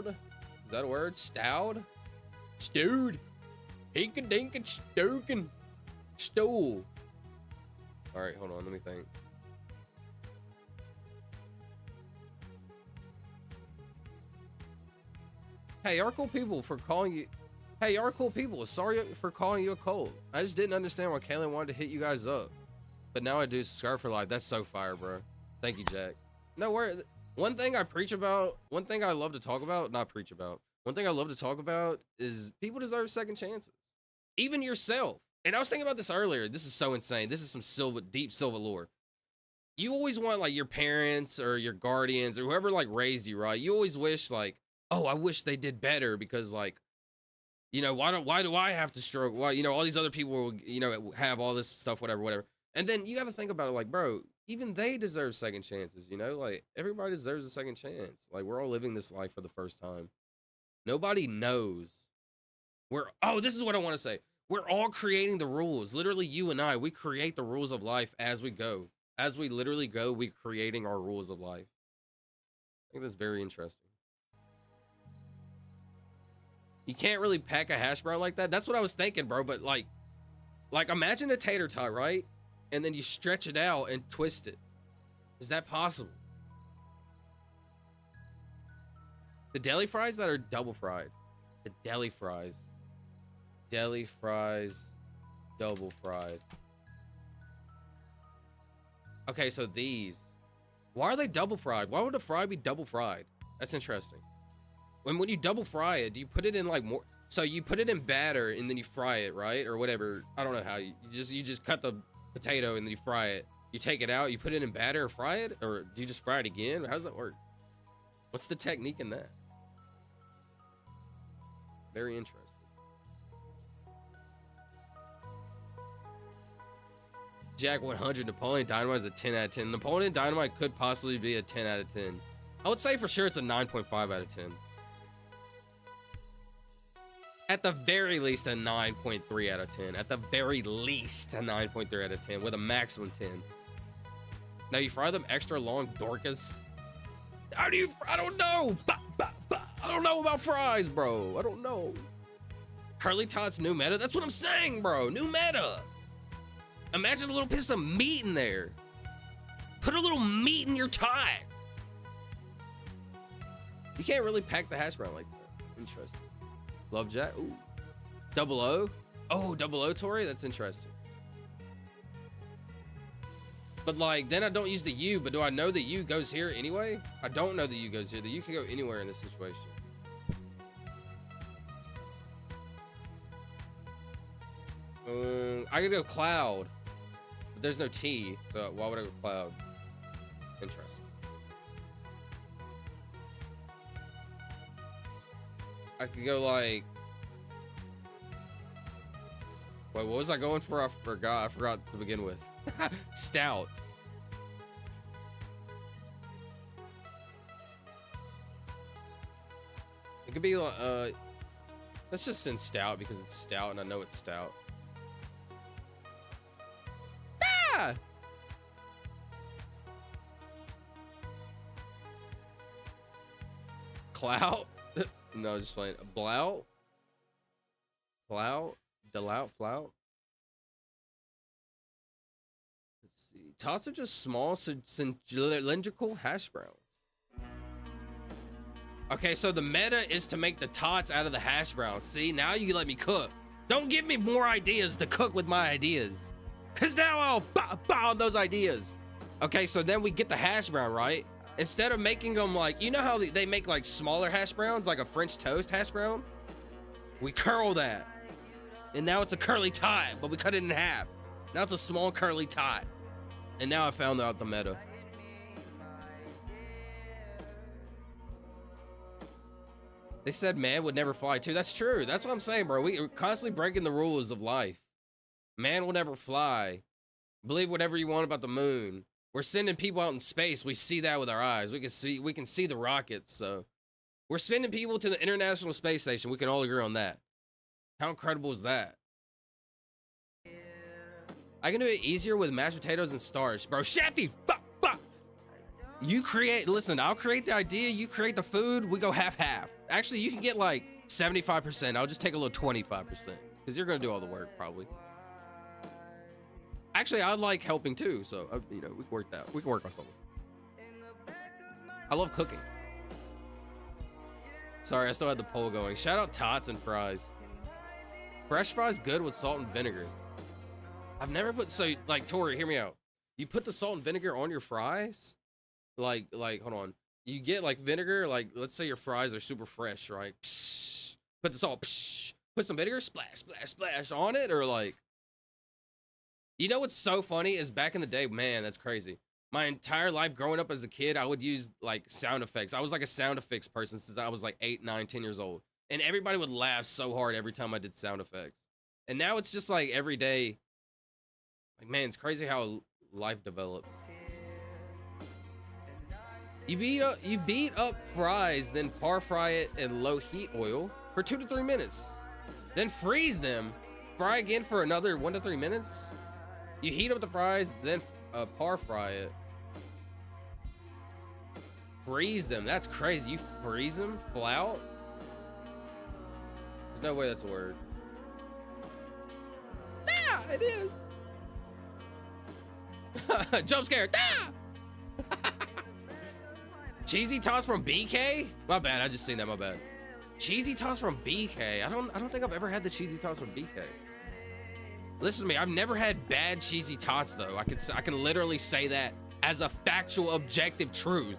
Is that a word? Stowed? Stewed? Hinkin dinkin stokin. Stool. Alright, hold on, let me think. Hey, y'all cool people for calling you. Hey, y'all cool people. Sorry for calling you a cold. I just didn't understand why Kaylin wanted to hit you guys up. But now I do. Subscribe for life. That's so fire, bro. Thank you, Jack. No, one thing I preach about, one thing I love to talk about, not preach about. One thing I love to talk about is people deserve second chances. Even yourself. And I was thinking about this earlier. This is so insane. This is some deep silver lore. You always want like your parents or your guardians or whoever like raised you, right? You always wish like, oh, I wish they did better because like, you know, why do I have to struggle? Why, you know, all these other people will, you know, have all this stuff, whatever. And then you got to think about it like, bro, even they deserve second chances, you know? Like, everybody deserves a second chance. Like, we're all living this life for the first time. Nobody knows. Oh, this is what I want to say. We're all creating the rules. Literally, you and I, we create the rules of life as we go. As we literally go, we're creating our rules of life. I think that's very interesting. You can't really pack a hash brown like that. That's what I was thinking, bro. But like imagine a tater tot, right? And then you stretch it out and twist it. Is that possible? The deli fries that are double fried. The deli fries. Deli fries, double fried. Okay, so these. Why are they double fried? Why would a fry be double fried? That's interesting. When you double fry it, do you put it in like more? So you put it in batter and then you fry it, right? Or whatever. I don't know how you just cut the potato and then you fry it. You take it out, you put it in batter and fry it, or do you just fry it again? How does that work? What's the technique in that? Very interesting. Jack 100, Napoleon Dynamite is a 10 out of 10. Napoleon Dynamite could possibly be a 10 out of 10. I would say for sure it's a 9.5 out of 10. At the very least, a 9.3 out of 10. At the very least, a 9.3 out of 10 with a maximum 10. Now, you fry them extra long, Dorcas. How do you? I don't know. I don't know about fries, bro. I don't know. Curly Tots new meta. That's what I'm saying, bro. New meta. Imagine a little piece of meat in there. Put a little meat in your tie. You can't really pack the hash brown like that. Interesting. Love Jack. Ooh. Double O. Oh, double O, Tori. That's interesting. But like, then I don't use the U, but do I know the U goes here anyway? I don't know the U goes here. The U can go anywhere in this situation. I could go cloud, but there's no T, so why would I go cloud? Interesting. I could go like Wait, what was I going for? I forgot. I forgot to begin with. Stout. It could be let's just send stout because it's stout and I know it's stout. Ah! Clout? No, just playing. Blout? Flout? Delout? Flout? Let's see. Tots are just small cylindrical hash browns. Okay, so the meta is to make the tots out of the hash browns. See, now you let me cook. Don't give me more ideas to cook with my ideas. Cause now I'll bow those ideas. Okay, so then we get the hash brown, right? Instead of making them like, you know how they make like smaller hash browns, like a French toast hash brown? We curl that. And now it's a curly tot, but we cut it in half. Now it's a small curly tot. And now I found out the meta. They said man would never fly too. That's true. That's what I'm saying, bro. We're constantly breaking the rules of life. Man will never fly. Believe whatever you want about the moon. We're sending people out in space. We see that with our eyes. We can see the rockets. So we're sending people to the International Space Station. We can all agree on that. How incredible is that? I can do it easier with mashed potatoes and starch, bro. Chefy, you create. Listen, I'll create the idea. You create the food. We go half-half. Actually, you can get like 75%. I'll just take a little 25% because you're gonna do all the work probably. Actually, I like helping too, so you know we can work that. We can work on something. I love cooking. Sorry, I still had the poll going. Shout out tots and fries. Fresh fries good with salt and vinegar. I've never put like Tori, hear me out. You put the salt and vinegar on your fries, like hold on. You get like vinegar, like let's say your fries are super fresh, right? Psh, put the salt, psh, put some vinegar, splash, splash, splash on it, or like. You know what's so funny is back in the day, man, that's crazy. My entire life growing up as a kid, I would use like sound effects. I was like a sound effects person since I was like 8, 9, 10 years old. And everybody would laugh so hard every time I did sound effects. And now it's just like every day. Like, man, it's crazy how life develops. You beat up fries, then par fry it in low heat oil for 2 to 3 minutes. Then freeze them. Fry again for another 1 to 3 minutes. You heat up the fries, then par fry it. Freeze them. That's crazy. You freeze them? Flout? There's no way that's a word. Ah, it is. Jump scare. Ah! Cheesy toss from BK? My bad. I just seen that. My bad. Cheesy toss from BK. I don't think I've ever had the cheesy toss from BK. Listen to me, I've never had bad cheesy tots though. I can literally say that as a factual, objective truth.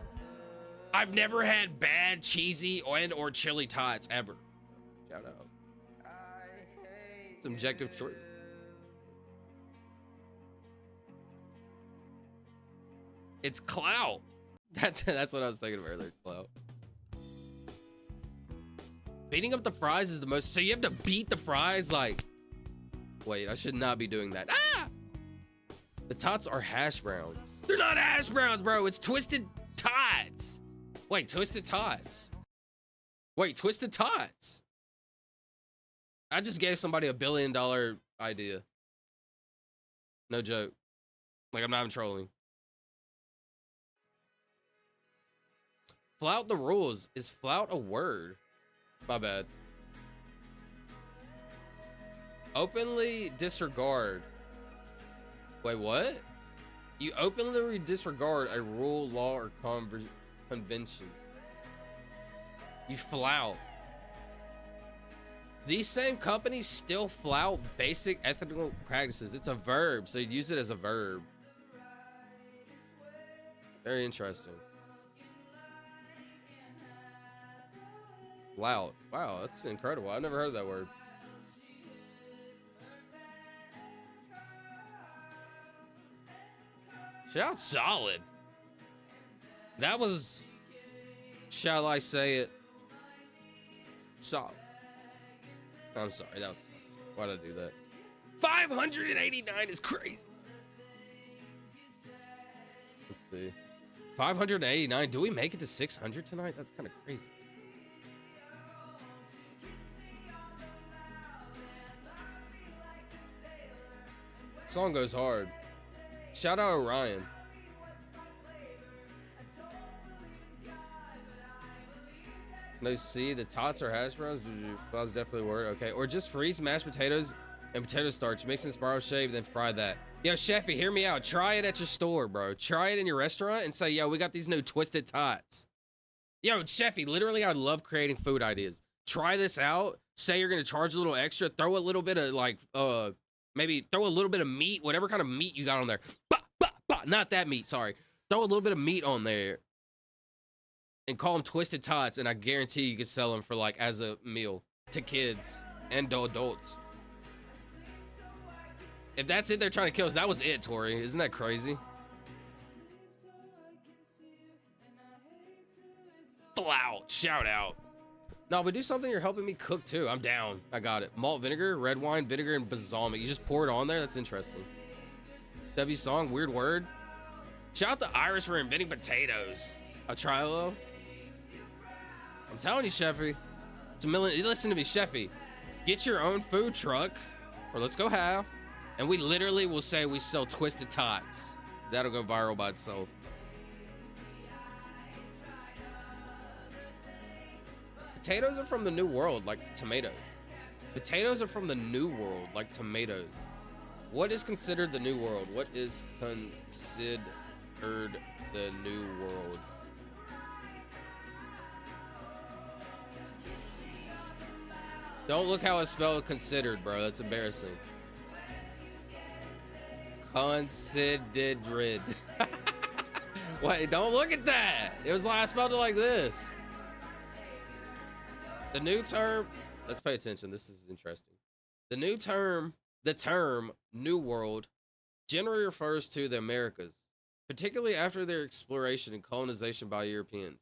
I've never had bad cheesy or chili tots ever. Shout out. It's objective truth. It's clout. That's what I was thinking of earlier. Clout. Beating up the fries is the most. So you have to beat the fries like. Wait, I should not be doing that. Ah! The tots are hash browns. They're not hash browns, bro. It's twisted tots. Wait, twisted tots. Wait, twisted tots. I just gave somebody $1 billion idea. No joke. Like, I'm not even trolling. Flout the rules. Is flout a word? My bad. Openly disregard. Wait, what? You openly disregard a rule, law, or convention. You flout. These same companies still flout basic ethical practices. It's a verb, so you use it as a verb. Very interesting. Flout. Wow, that's incredible. I've never heard that word. Shout solid. That was, shall I say it, solid. I'm sorry, that was, why'd I do that? 589 is crazy. Let's see. 589. Do we make it to 600 tonight? That's kind of crazy. Song goes hard. Shout out Orion. No C, the tots are hash browns. That was definitely a word. Okay, or just freeze mashed potatoes and potato starch, mix in spiral shape, then fry that. Yo, Chefy, hear me out. Try it at your store, bro. Try it in your restaurant and say, yo, we got these new twisted tots. Yo, Chefy, literally, I love creating food ideas. Try this out. Say you're gonna charge a little extra. Throw a little bit of like, maybe throw a little bit of meat, whatever kind of meat you got on there. Bah, bah, bah. Not that meat, sorry. Throw a little bit of meat on there. And call them twisted tots, and I guarantee you can sell them for like as a meal to kids and adults. If that's it, they're trying to kill us. That was it, Tori. Isn't that crazy? Flout, shout out. No, but do something. You're helping me cook too. I'm down. I got it. Malt vinegar, red wine, vinegar, and balsamic. You just pour it on there. That's interesting. W song, weird word. Shout out to Iris for inventing potatoes. I'll try a little. I'm telling you, Chefy. It's a million. Listen to me, Chefy. Get your own food truck, or let's go half, and we literally will say we sell twisted tots. That'll go viral by itself. Potatoes are from the new world, like tomatoes. Potatoes are from the new world, like tomatoes. What is considered the new world? What is considered the new world? Don't look how it's spelled considered, bro. That's embarrassing. Considered. Wait, don't look at that. It was like I spelled it like this. The new term, let's pay attention. This is interesting. The term New World generally refers to the Americas, particularly after their exploration and colonization by Europeans.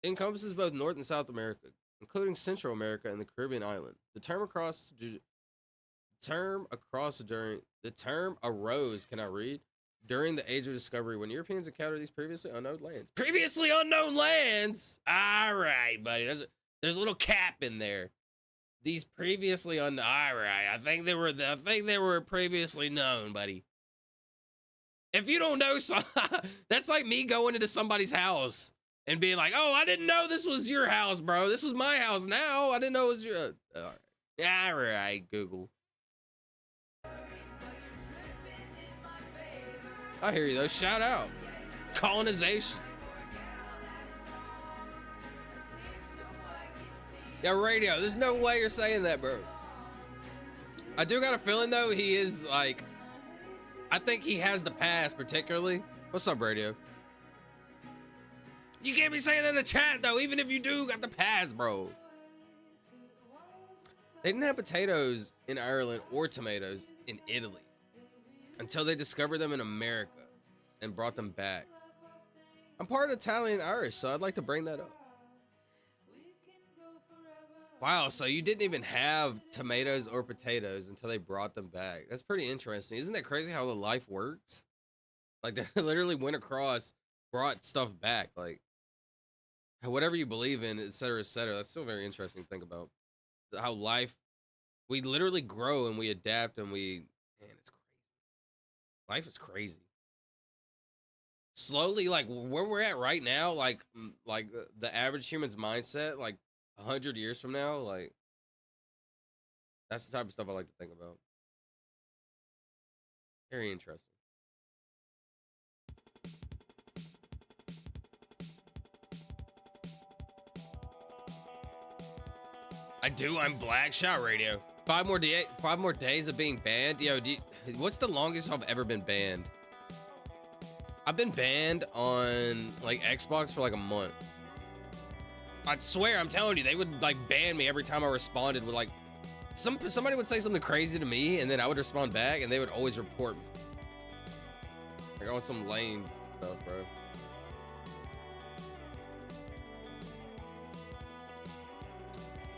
It encompasses both North and South America, including Central America and the Caribbean island. The term arose, can I read? During the Age of Discovery, when Europeans encountered these previously unknown lands. Previously unknown lands. All right, buddy. There's a little cap in there. These previously all right. I think they were previously known, buddy. If you don't know, that's like me going into somebody's house and being like, "Oh, I didn't know this was your house, bro. This was my house now. I didn't know it was your." All right, Google. I hear you though. Shout out, colonization. Yeah, radio. There's no way you're saying that, bro. I do got a feeling though he is like, I think he has the pass particularly. What's up, radio? You can't be saying that in the chat though, even if you do got the pass, bro. They didn't have potatoes in Ireland or tomatoes in Italy until they discovered them in America and brought them back. I'm part Italian Irish, so I'd like to bring that up. Wow, so you didn't even have tomatoes or potatoes until they brought them back. That's pretty interesting. Isn't that crazy how the life works? Like they literally went across, brought stuff back. Like whatever you believe in, et cetera, et cetera. That's still very interesting to think about. How life, we literally grow and we adapt and man, it's crazy. Life is crazy. Slowly, like where we're at right now, like the average human's mindset, like 100 years from now, like that's the type of stuff I like to think about. Very interesting. I do. I'm Black. Shout radio. 5 more days of being banned. Yo, what's the longest I've ever been banned? I've been banned on like Xbox for like a month. I swear, I'm telling you, they would like ban me every time I responded with like somebody would say something crazy to me, and then I would respond back, and they would always report me. Like on some lame stuff, bro.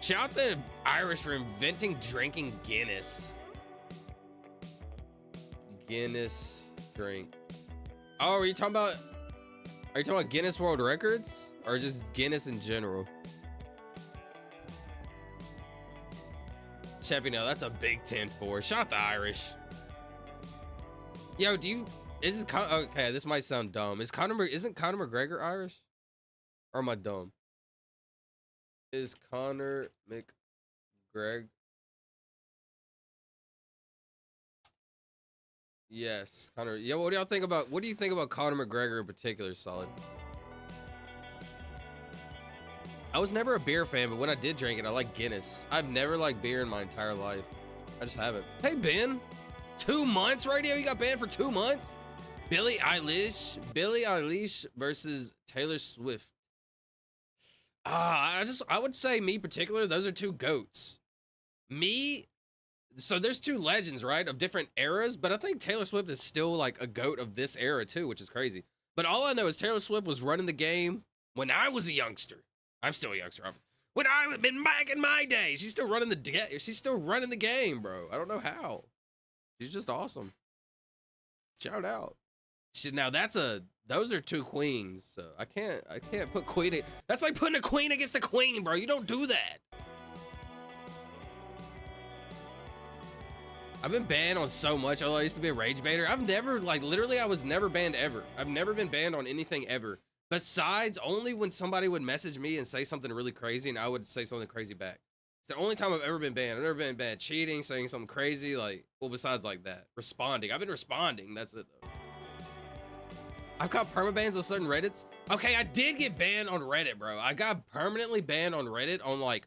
Shout out to Irish for inventing drinking Guinness. Guinness drink. Oh, are you talking about Guinness World Records or just Guinness in general? Chef, you know, that's a Big 10-4. Shout out the Irish. Yo, okay, this might sound dumb. Isn't Conor McGregor Irish? Or am I dumb? Is Conor McGregor? Yes, Conor. Yeah, what do you think about Conor McGregor in particular, Solid? I was never a beer fan, but when I did drink it, I like Guinness. I've never liked beer in my entire life. I just haven't. Hey, Ben. 2 months, radio? You got banned for 2 months? Billie Eilish versus Taylor Swift. I would say me particular, those are two goats. So there's two legends, right, of different eras, but I think Taylor Swift is still like a goat of this era too, which is crazy. But all I know is Taylor Swift was running the game when I was a youngster. I'm still a youngster. When I've been back in my day, she's still running the game, bro. I don't know how. She's just awesome. Shout out. Now those are two queens. So I can't put queen. That's like putting a queen against the queen, bro. You don't do that. I've been banned on so much. Although I used to be a rage baiter. I've never, like, literally, I was never banned ever. I've never been banned on anything ever. Besides only when somebody would message me and say something really crazy and I would say something crazy back. It's the only time I've ever been banned. I've never been banned cheating, saying something crazy, like, well, besides like that. Responding. I've been responding. That's it, though. I've caught permabans on certain Reddits. Okay, I did get banned on Reddit, bro. I got permanently banned on Reddit on, like,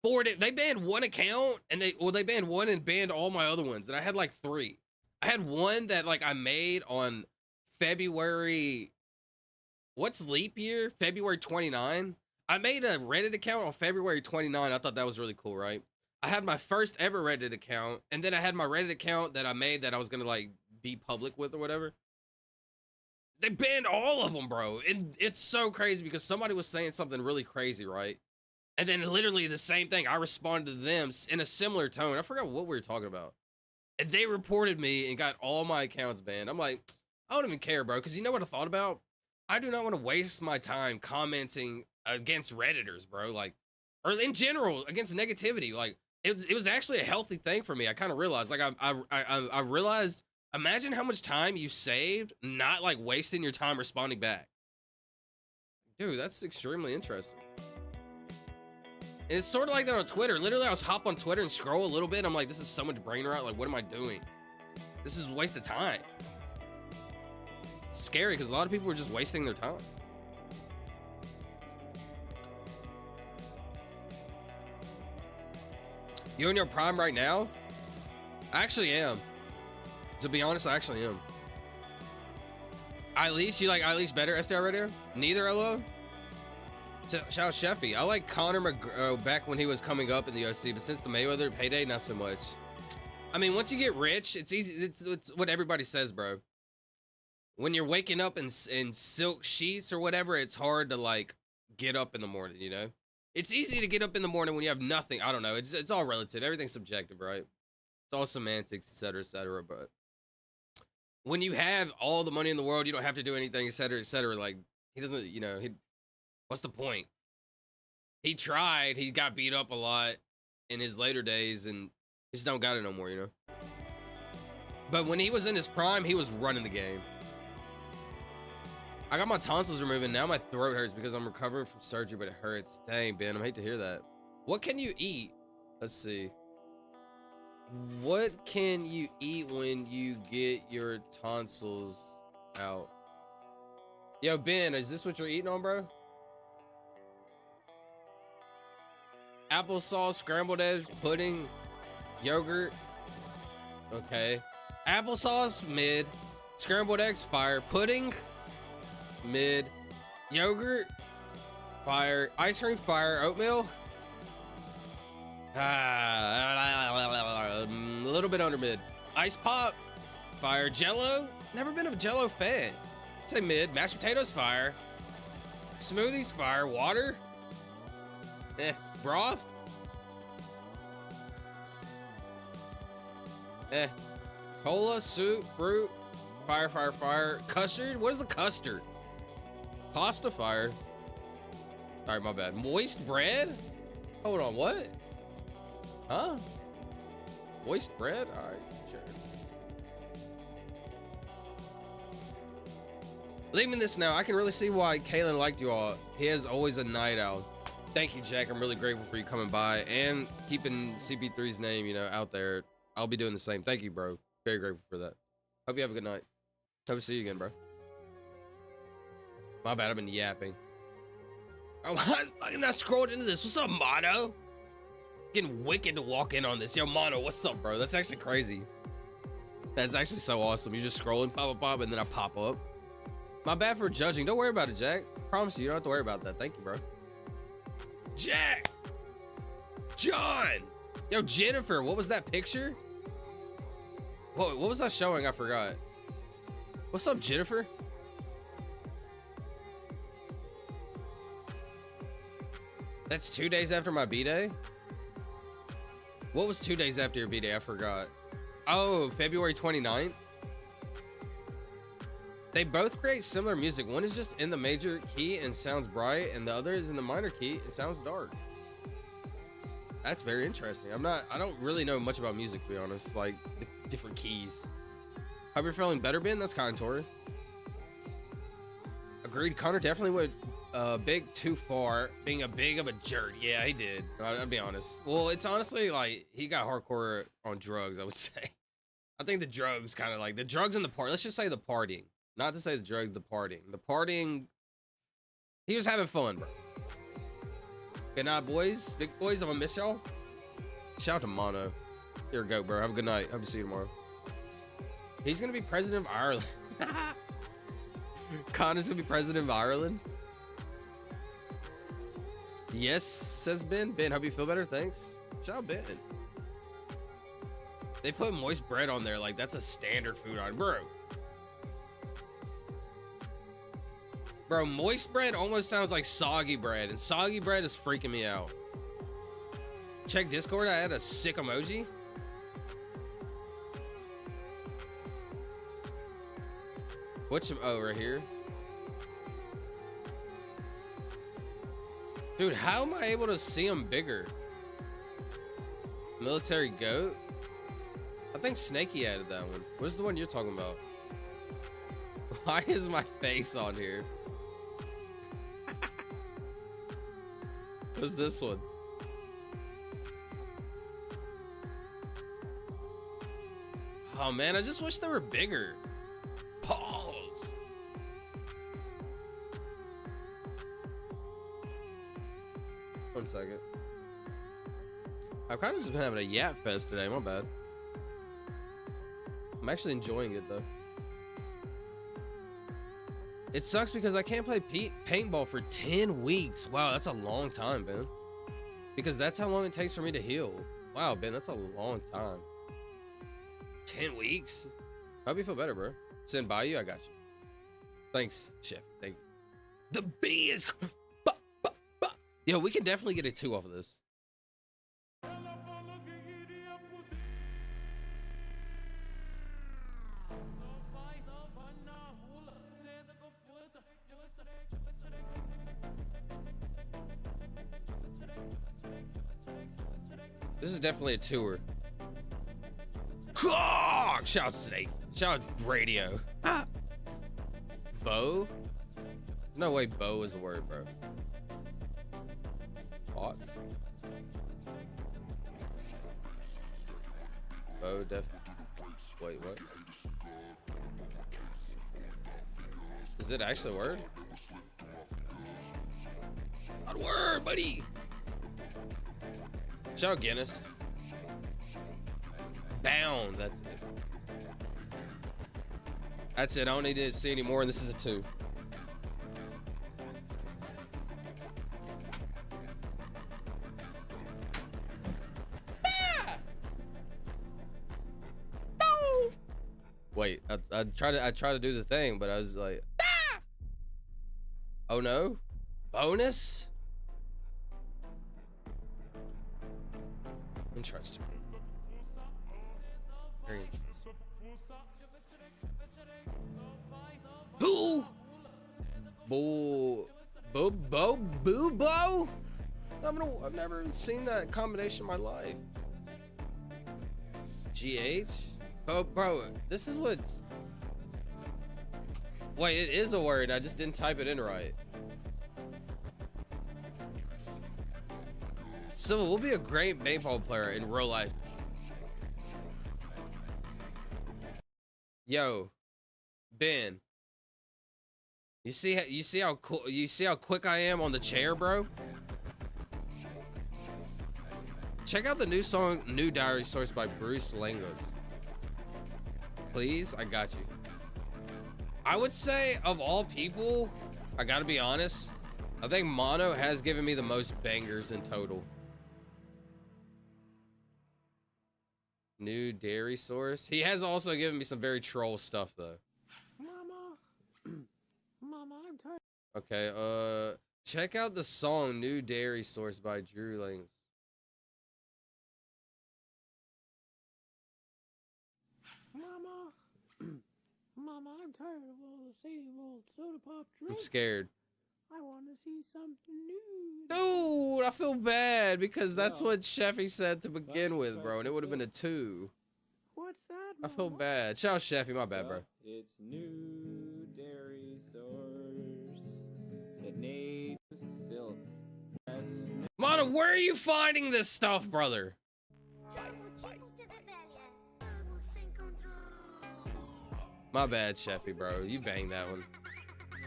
4 days. They banned one account, and they banned one and banned all my other ones. And I had, like, 3. I had one that, like, I made on February... What's leap year? February 29. I made a Reddit account on February 29. I thought that was really cool, right? I had my first ever Reddit account, and then I had my Reddit account that I made that I was gonna like be public with or whatever. They banned all of them, bro. And it's so crazy because somebody was saying something really crazy, right? And then literally the same thing. I responded to them in a similar tone. I forgot what we were talking about. And they reported me and got all my accounts banned. I'm like, I don't even care, bro. Because you know what I thought about? I do not want to waste my time commenting against Redditors, bro. Like, or in general, against negativity. Like, it was actually a healthy thing for me. I kind of realized, like, I realized, imagine how much time you saved not, like, wasting your time responding back. Dude, that's extremely interesting. And it's sort of like that on Twitter. Literally, I was hop on Twitter and scroll a little bit. I'm like, this is so much brain rot. Like, what am I doing? This is a waste of time. It's scary because a lot of people are just wasting their time. You in your prime right now? I actually am. To be honest, I actually am. Eilish, you like Eilish better, SDR Radio? Neither, LO? Shout out Sheffy. I like Conor McGregor back when he was coming up in the UFC, but since the Mayweather payday, not so much. I mean, once you get rich, it's easy. It's what everybody says, bro. When you're waking up in silk sheets or whatever, it's hard to, like, get up in the morning, you know? It's easy to get up in the morning when you have nothing. I don't know. It's all relative. Everything's subjective, right? It's all semantics, etc., etc. But when you have all the money in the world, you don't have to do anything, etc., etc. Like, he doesn't, you know, what's the point? He tried. He got beat up a lot in his later days, and he just don't got it no more, you know? But when he was in his prime, he was running the game. I got my tonsils removed, and now my throat hurts because I'm recovering from surgery, but it hurts. Dang, Ben, I hate to hear that. What can you eat? Let's see. What can you eat when you get your tonsils out? Yo, Ben, is this what you're eating on, bro? Applesauce, scrambled eggs, pudding, yogurt. Okay. Applesauce, mid. Scrambled eggs, fire. Pudding, mid. Yogurt, fire. Ice cream, fire. Oatmeal, a little bit under mid. Ice pop, fire. Jello, never been a Jello fan. I'd say mid. Mashed potatoes, fire. Smoothies, fire. Water, broth, Cola, soup, fruit, fire, fire, fire. Custard? What is the custard? Pasta, fire. All right, my bad. Moist bread? Hold on, what? Huh? Moist bread? All right, sure. Leaving this now, I can really see why Kalen liked you all. He has always a night out. Thank you, Jack. I'm really grateful for you coming by and keeping CP3's name, you know, out there. I'll be doing the same. Thank you, bro. Very grateful for that. Hope you have a good night. Hope to see you again, bro. My bad, I've been yapping. Oh, I not scrolled into this. What's up, Mono? Getting wicked to walk in on this. Yo, Mono, what's up, bro? That's actually crazy. That's actually so awesome. You're just scrolling, pop, pop, pop, and then I pop up. My bad for judging. Don't worry about it, Jack. Promise you don't have to worry about that. Thank you, bro. Jack! John! Yo, Jennifer, what was that picture? What was I showing? I forgot. What's up, Jennifer? That's 2 days after my B-Day? What was 2 days after your B-Day? I forgot. Oh, February 29th? They both create similar music. One is just in the major key and sounds bright, and the other is in the minor key and sounds dark. That's very interesting. I don't really know much about music, to be honest. Like, the different keys. Hope you're feeling better, Ben. That's kind, Tori. Agreed. Connor definitely went big too far, being a big of a jerk. Yeah, he did. I'll be honest. Well, it's honestly like he got hardcore on drugs, I would say. I think the drugs kind of like the drugs and the party. Let's just say the partying. Not to say the drugs, the partying. The partying, he was having fun, bro. Good night, boys. Big boys, I'm gonna miss y'all. Shout out to Mono. Here we go, bro. Have a good night. Hope to see you tomorrow. He's gonna be president of Ireland. Connor's gonna be president of Ireland. Yes, says Ben. Ben, hope you feel better. Thanks. Shout out Ben. They put moist bread on there like that's a standard food item, bro. Bro, moist bread almost sounds like soggy bread, and soggy bread is freaking me out. Check Discord, I had a sick emoji. Oh, right here. Dude, how am I able to see him bigger? Military goat? I think Snakey added that one. What's the one you're talking about? Why is my face on here? What's this one? Oh man, I just wish they were bigger. Pause. One second. I've kind of just been having a yap fest today, my bad. I'm actually enjoying it though. It sucks because I can't play paintball for 10 weeks. Wow, that's a long time, Ben. Because that's how long it takes for me to heal. Wow, Ben, that's a long time. 10 weeks? Hope you feel better, bro. Send by you, I got you. Thanks, Chef. Thank you. The bee is... Yo, we can definitely get a 2 off of this. This is definitely a tour. Shout out Snake. Shout out Radio. Bow? No way bow is the word, bro. Bots? Bow wait, what? Is it actually a word? Not a word, buddy! Shout out Guinness. Bound, that's it. That's it, I don't need to see any more, and this is a 2. Ah! No! Wait, I try to do the thing, but I was like, ah! Oh no? Bonus? Interesting. Very interesting. Who? Boo-bo? I've never seen that combination in my life. GH? Oh, bro, this is what's... Wait, it is a word. I just didn't type it in right. Civil will be a great baseball player in real life. Yo, Ben. You see how cool, you see how quick I am on the chair, bro? Check out the new song, New Diary Source by Bruce Langos. Please, I got you. I would say of all people, I gotta be honest, I think Mono has given me the most bangers in total. New dairy source. He has also given me some very troll stuff though. Mama, I'm tired. Okay, check out the song New Dairy Source by Drew Langs. Mama, I'm tired of all the same old soda pop drinks. I'm scared. I want to see something new. Dude, I feel bad because that's what Sheffy said to begin with, bro, and it would have been a 2. What's that, I feel Mama? bad. Shout out Sheffy, my bad, bro. It's new dairy source. It needs silk. Mono, where are you finding this stuff, brother? My bad, Sheffy, bro. You banged that one.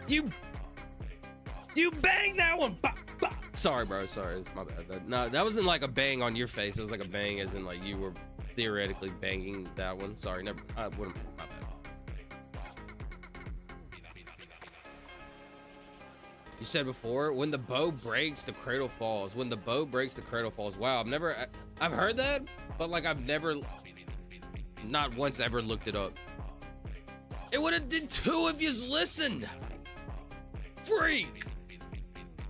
You banged that one. Bah, bah. Sorry, bro. Sorry, it's my bad. No, that wasn't like a bang on your face. It was like a bang, as in like you were theoretically banging that one. Sorry, never. I wouldn't. My bad. You said before, when the bow breaks, the cradle falls. When the bow breaks, the cradle falls. Wow, I've heard that, but like I've never, not once ever looked it up. It would have did 2 if you listened. Freak.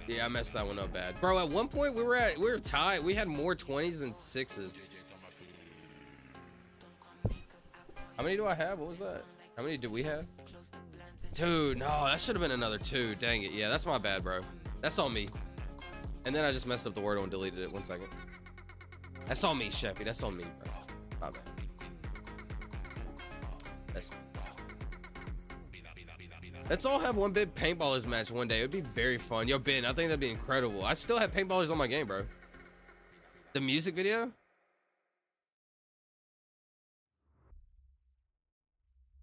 Yeah, I messed that one up bad. Bro, at one point we were tied. We had more 20s than 6s. How many do I have? What was that? How many do we have? Dude, no, that should have been another 2. Dang it. Yeah, that's my bad, bro. That's on me. And then I just messed up the word and deleted it. 1 second. That's on me, Sheffy. That's on me, bro. My bad. Let's all have one big paintballers match one day. It would be very fun. Yo, Ben, I think that'd be incredible. I still have paintballers on my game, bro. The music video?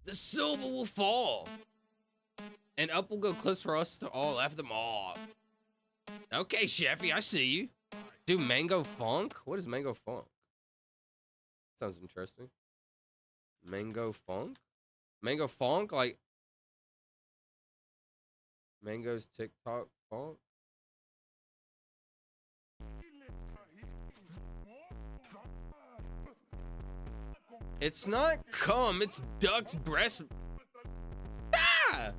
The silver will fall. And up will go clips for us to all laugh them off. Okay, Sheffy, I see you. Do Mango Funk? What is Mango Funk? Sounds interesting. Mango Funk? Mango Funk? Like... Mango's TikTok font. It's not cum, it's duck's breast. Ah!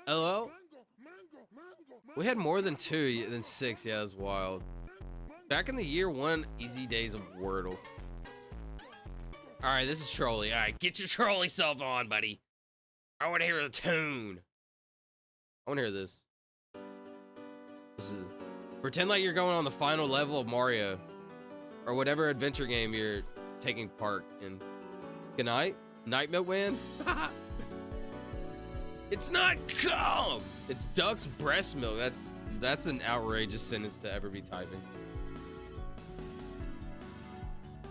Hello? We had more than 2 than 6. Yeah, it was wild. Back in the year 1 easy days of Wordle. Alright, this is Trolley. Alright, get your Trolley self on, buddy. I want to hear the tune. I want to hear this. This is... Pretend like you're going on the final level of Mario. Or whatever adventure game you're taking part in. Good night? Night Milk Man? It's not cum! It's duck's breast milk. That's an outrageous sentence to ever be typing.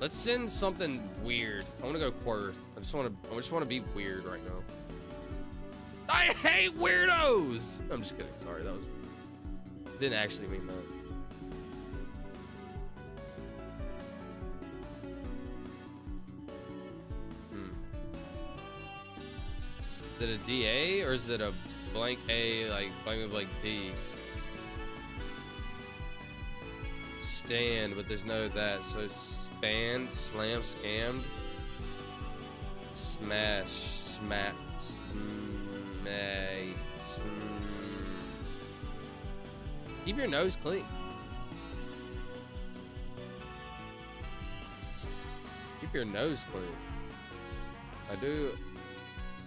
Let's send something weird. I want to go Quirth. I just want to be weird right now. I hate weirdos! I'm just kidding. Sorry, that was... Didn't actually mean that. Is it a DA or is it a blank A, like blank with like D? Stand, but there's no that. So span, slam, scammed, smash, smack, keep your nose clean. Keep your nose clean. I do.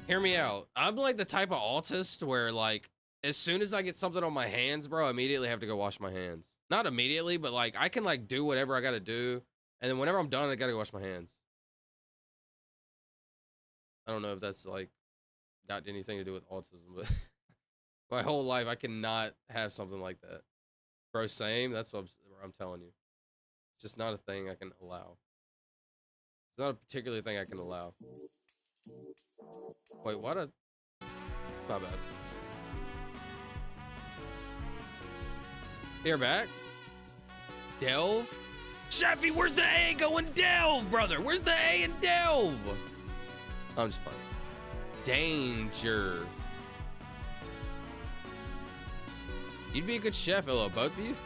Hear me out. I'm like the type of autist where like as soon as I get something on my hands, bro, I immediately have to go wash my hands. Not immediately, but like I can like do whatever I gotta do, and then whenever I'm done, I gotta go wash my hands. I don't know if that's like got anything to do with autism, but my whole life I cannot have something like that. Bro, same. That's what I'm telling you. It's just not a thing I can allow. It's not a particular thing I can allow. Wait, what a... My bad. You're back? Delve? Sheffy, where's the A going delve, brother? Where's the A in delve? I'm just playing. Danger. You'd be a good chef, hello, both of you.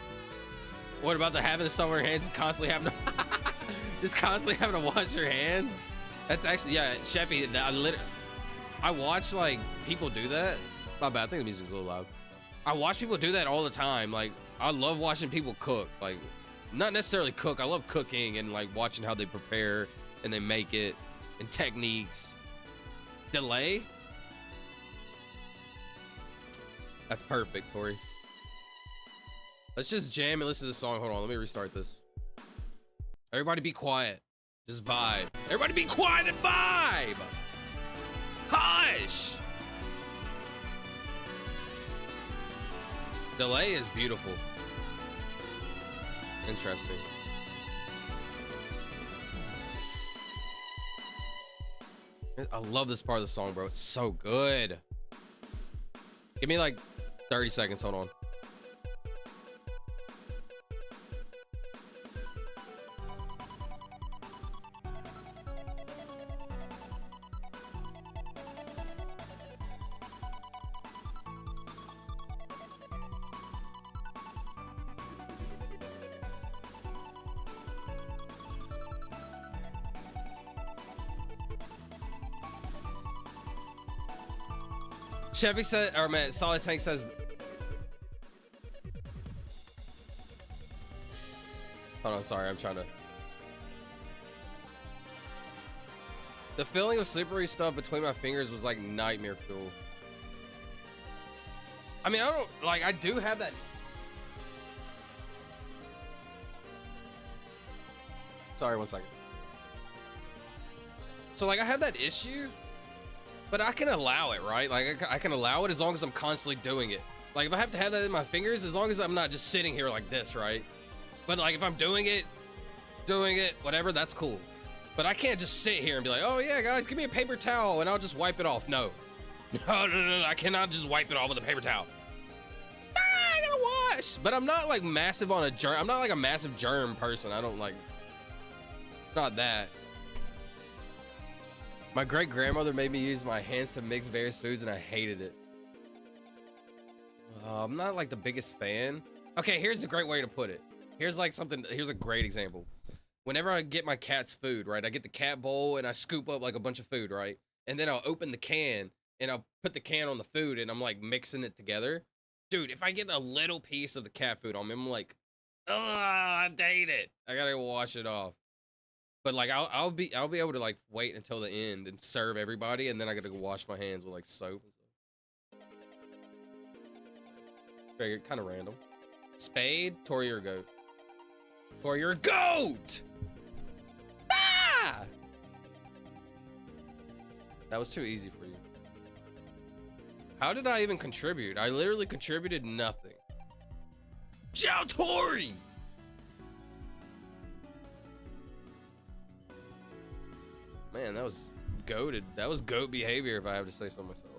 What about the having the stuff on your hands and constantly having to just constantly having to wash your hands? That's actually, yeah, Sheffy, I watch like people do that. My bad, I think the music's a little loud. I watch people do that all the time. Like, I love watching people cook. Like, not necessarily cook. I love cooking and like watching how they prepare and they make it and techniques. Delay? That's perfect, Tori. Let's just jam and listen to this song. Hold on, let me restart this. Everybody be quiet. Just vibe. Everybody be quiet and vibe! Hush! Delay is beautiful. Interesting. I love this part of the song, bro. It's so good. Give me like 30 seconds. Hold on. Chevy said, or man, Solid Tank says. Hold on, sorry, I'm trying to. The feeling of slippery stuff between my fingers was like nightmare fuel. I mean, I don't, like, I do have that. Sorry, 1 second. So, like, I have that issue. But I can allow it, right? Like, I can allow it as long as I'm constantly doing it. Like, if I have to have that in my fingers, as long as I'm not just sitting here like this, right? But, like, if I'm doing it, whatever, that's cool. But I can't just sit here and be like, oh, yeah, guys, give me a paper towel, and I'll just wipe it off. No. No. I cannot just wipe it off with a paper towel. I gotta wash. But I'm not, like, massive on a germ. I'm not, like, a massive germ person. I don't, like, not that. My great-grandmother made me use my hands to mix various foods, and I hated it. I'm not, like, the biggest fan. Okay, here's a great way to put it. Here's a great example. Whenever I get my cat's food, right, I get the cat bowl, and I scoop up, like, a bunch of food, right? And then I'll open the can, and I'll put the can on the food, and I'm, like, mixing it together. Dude, if I get a little piece of the cat food on me, I'm like, ugh, I hate it. I gotta go wash it off. But like I'll be able to like wait until the end and serve everybody, and then I gotta go wash my hands with like soap and stuff. Very kind of random. Spade, Tori, or a goat? Tori, you're a goat! Ah! That was too easy for you. How did I even contribute? I literally contributed nothing. Ciao, Tori! Man, that was goated. That was goat behavior, if I have to say so myself.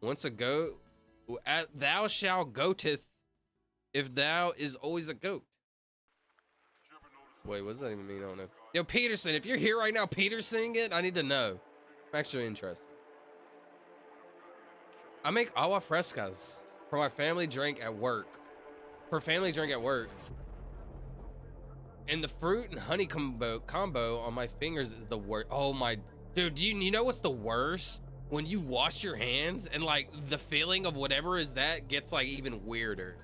Once a goat, thou shalt goateth, if thou is always a goat. Wait, what does that even mean? I don't know. Yo, Peterson, if you're here right now, Peterson it, I need to know. I'm actually interested. I make agua frescas for my family drink at work. For family drink at work. And the fruit and honey combo on my fingers is the worst. Oh my, dude, you know what's the worst? When you wash your hands and like the feeling of whatever is that gets like even weirder.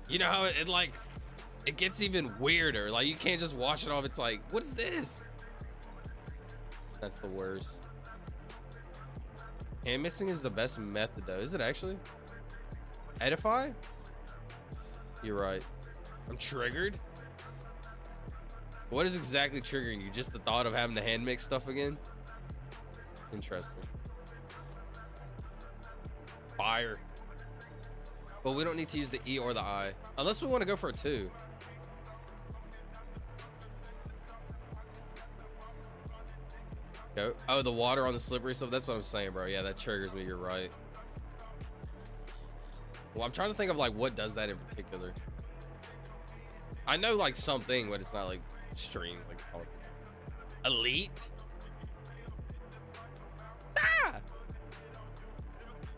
You know how it gets even weirder. Like you can't just wash it off. It's like, what is this? That's the worst. Hand mixing is the best method though. Is it actually? Edify? You're right. I'm triggered. What is exactly triggering you? Just the thought of having to hand mix stuff again? Interesting. Fire. But we don't need to use the E or the I. Unless we want to go for a 2. Go. Oh, the water on the slippery stuff. That's what I'm saying, bro. Yeah, that triggers me. You're right. Well, I'm trying to think of like what does that in particular. I know like something, but it's not like extreme. Like elite. Ah!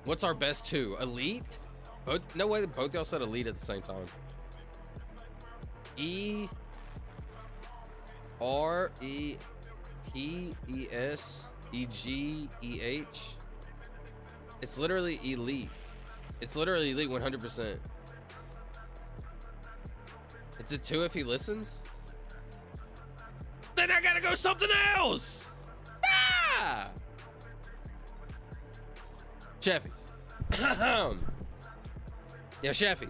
What's our best 2? Elite? Both? No way. Both y'all said elite at the same time. E R E P E S E G E H. It's literally elite. It's literally elite 100%. It's a 2 if he listens. Then I gotta go something else. Ah! Cheffy. Yeah, Cheffy.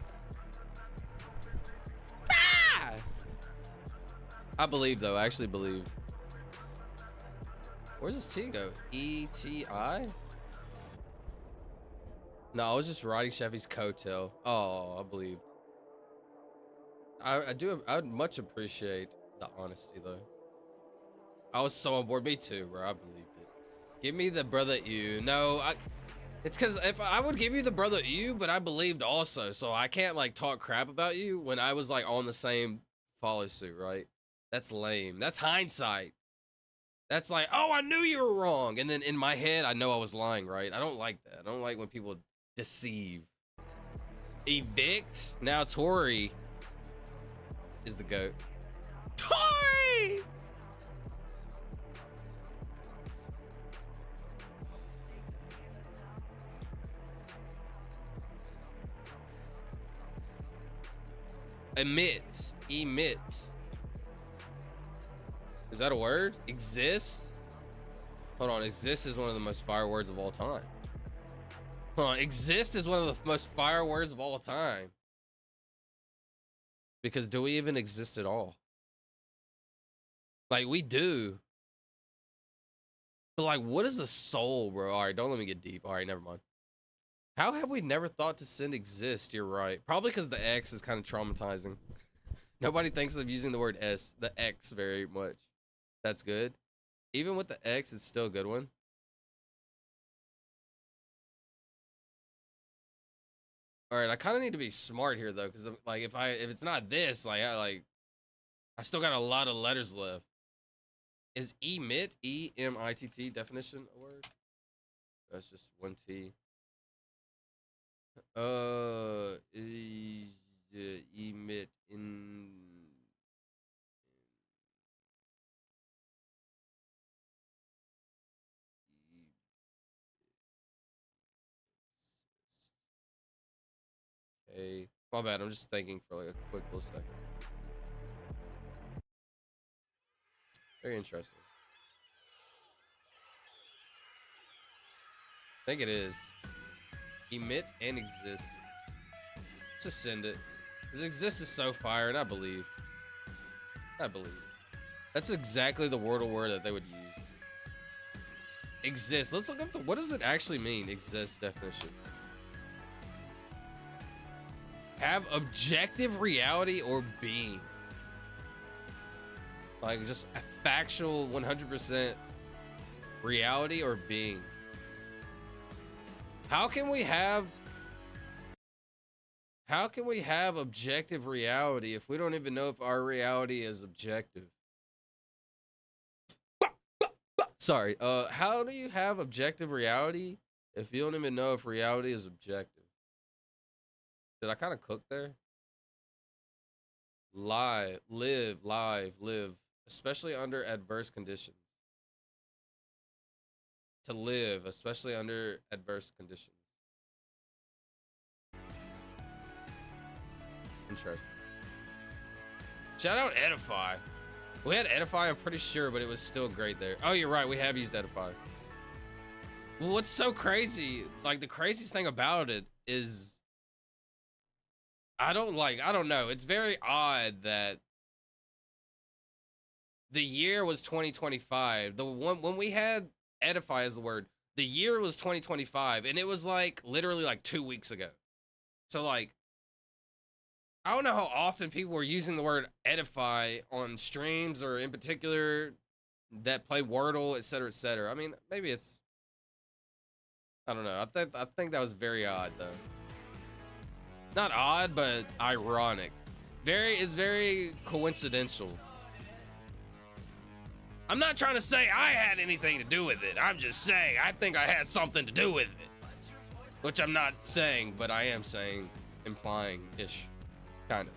Ah! I believe though. I actually believed. Where's this T go? E-T-I? No, I was just riding Cheffy's coattail. Oh, I believe. I would much appreciate the honesty though. I was so on board. Me too, bro. I believed it. Give me the brother you. No, it's because if I would give you the brother you, but I believed also, so I can't like talk crap about you when I was like on the same follow suit, right? That's lame. That's hindsight. That's like, oh, I knew you were wrong, and then in my head, I know I was lying, right? I don't like that. I don't like when people deceive. Evict. Now Tori is the GOAT. Tori! Emit. Emit. Is that a word? Exist? Hold on. Exist is one of the most fire words of all time. Hold on. Exist is one of the most fire words of all time. Because do we even exist at all? Like, we do. But, like, what is a soul, bro? All right, don't let me get deep. All right, never mind. How have we never thought to send exist? You're right. Probably because the X is kind of traumatizing. Nobody thinks of using the word S, the X, very much. That's good. Even with the X, it's still a good one. All right, I kind of need to be smart here though, because like if it's not this, I still got a lot of letters left. Is emit, E-M-I-T-T definition a word? That's just one T. Emit in. Hey, my bad. I'm just thinking for like a quick little second. Very interesting. I think it is. Emit and exist. Let's just send it. Because exist is so fire, and I believe. I believe. That's exactly the Wordle word that they would use. Exist. Let's look up what does it actually mean? Exist definition. Have objective reality or being. Like just a factual 100% reality or being. How can we have objective reality if we don't even know if our reality is objective? Sorry. How do you have objective reality if you don't even know if reality is objective? Did I kind of cook there? Live, especially under adverse conditions. To live, especially under adverse conditions. Interesting. Shout out Edify. We had Edify, I'm pretty sure, but it was still great there. Oh, you're right. We have used Edify. Well, what's so crazy, like the craziest thing about it is I don't know. It's very odd that the year was 2025. The one when we had edify as the word, the year was 2025 and it was like literally like 2 weeks ago. So like I don't know how often people were using the word edify on streams or in particular that play Wordle, etc., etc. I mean, maybe it's I don't know. I think that was very odd though. Not odd, but ironic. It's very coincidental. I'm not trying to say I had anything to do with it. I'm just saying I think I had something to do with it. Which I'm not saying, but I am saying, implying-ish. Kind of.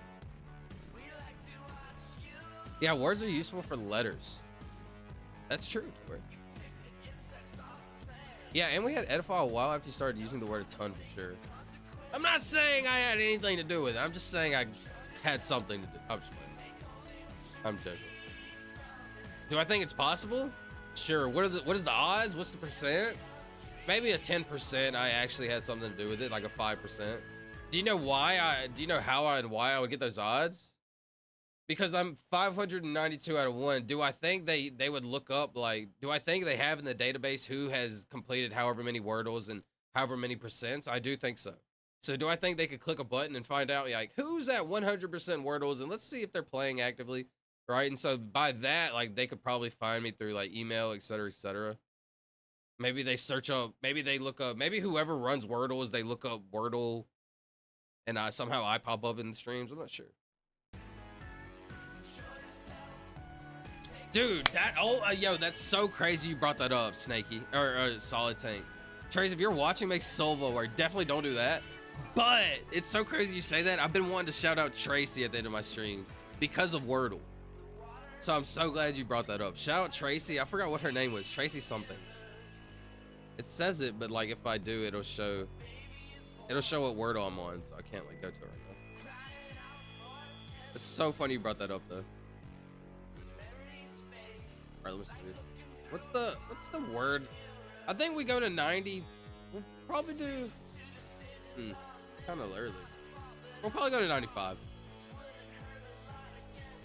Yeah, words are useful for letters. That's true. Yeah, and we had edify a while after you started using the word a ton for sure. I'm not saying I had anything to do with it. I'm just saying I had something to do. I'm just playing. I'm joking. Do I think it's possible? Sure. What is the odds? What's the percent? Maybe a 10% I actually had something to do with it, like a 5%. Do you know how and why I would get those odds? Because I'm 592 out of 1. Do I think they would look up, like, do I think they have in the database who has completed however many Wordles and however many percents? I do think so. So do I think they could click a button and find out, like, who's at 100% Wordles, and let's see if they're playing actively, right? And so by that, like, they could probably find me through, like, email, etc., etc. Maybe they search up, maybe they look up, maybe whoever runs Wordles, they look up Wordle, and somehow I pop up in the streams. I'm not sure. Dude, yo, that's so crazy you brought that up, Snakey, or Solid Tank. Trace, if you're watching, make Silva work. Definitely don't do that. But it's so crazy you say that. I've been wanting to shout out Tracy at the end of my streams because of Wordle. So I'm so glad you brought that up. Shout out Tracy. I forgot what her name was. Tracy something. It says it, but like if I do, it'll show what Wordle I'm on, so I can't like go to it right now. It's so funny you brought that up though. Alright, let me see. What's the word? I think we go to 90. We'll probably do kind of early. We'll probably go to 95.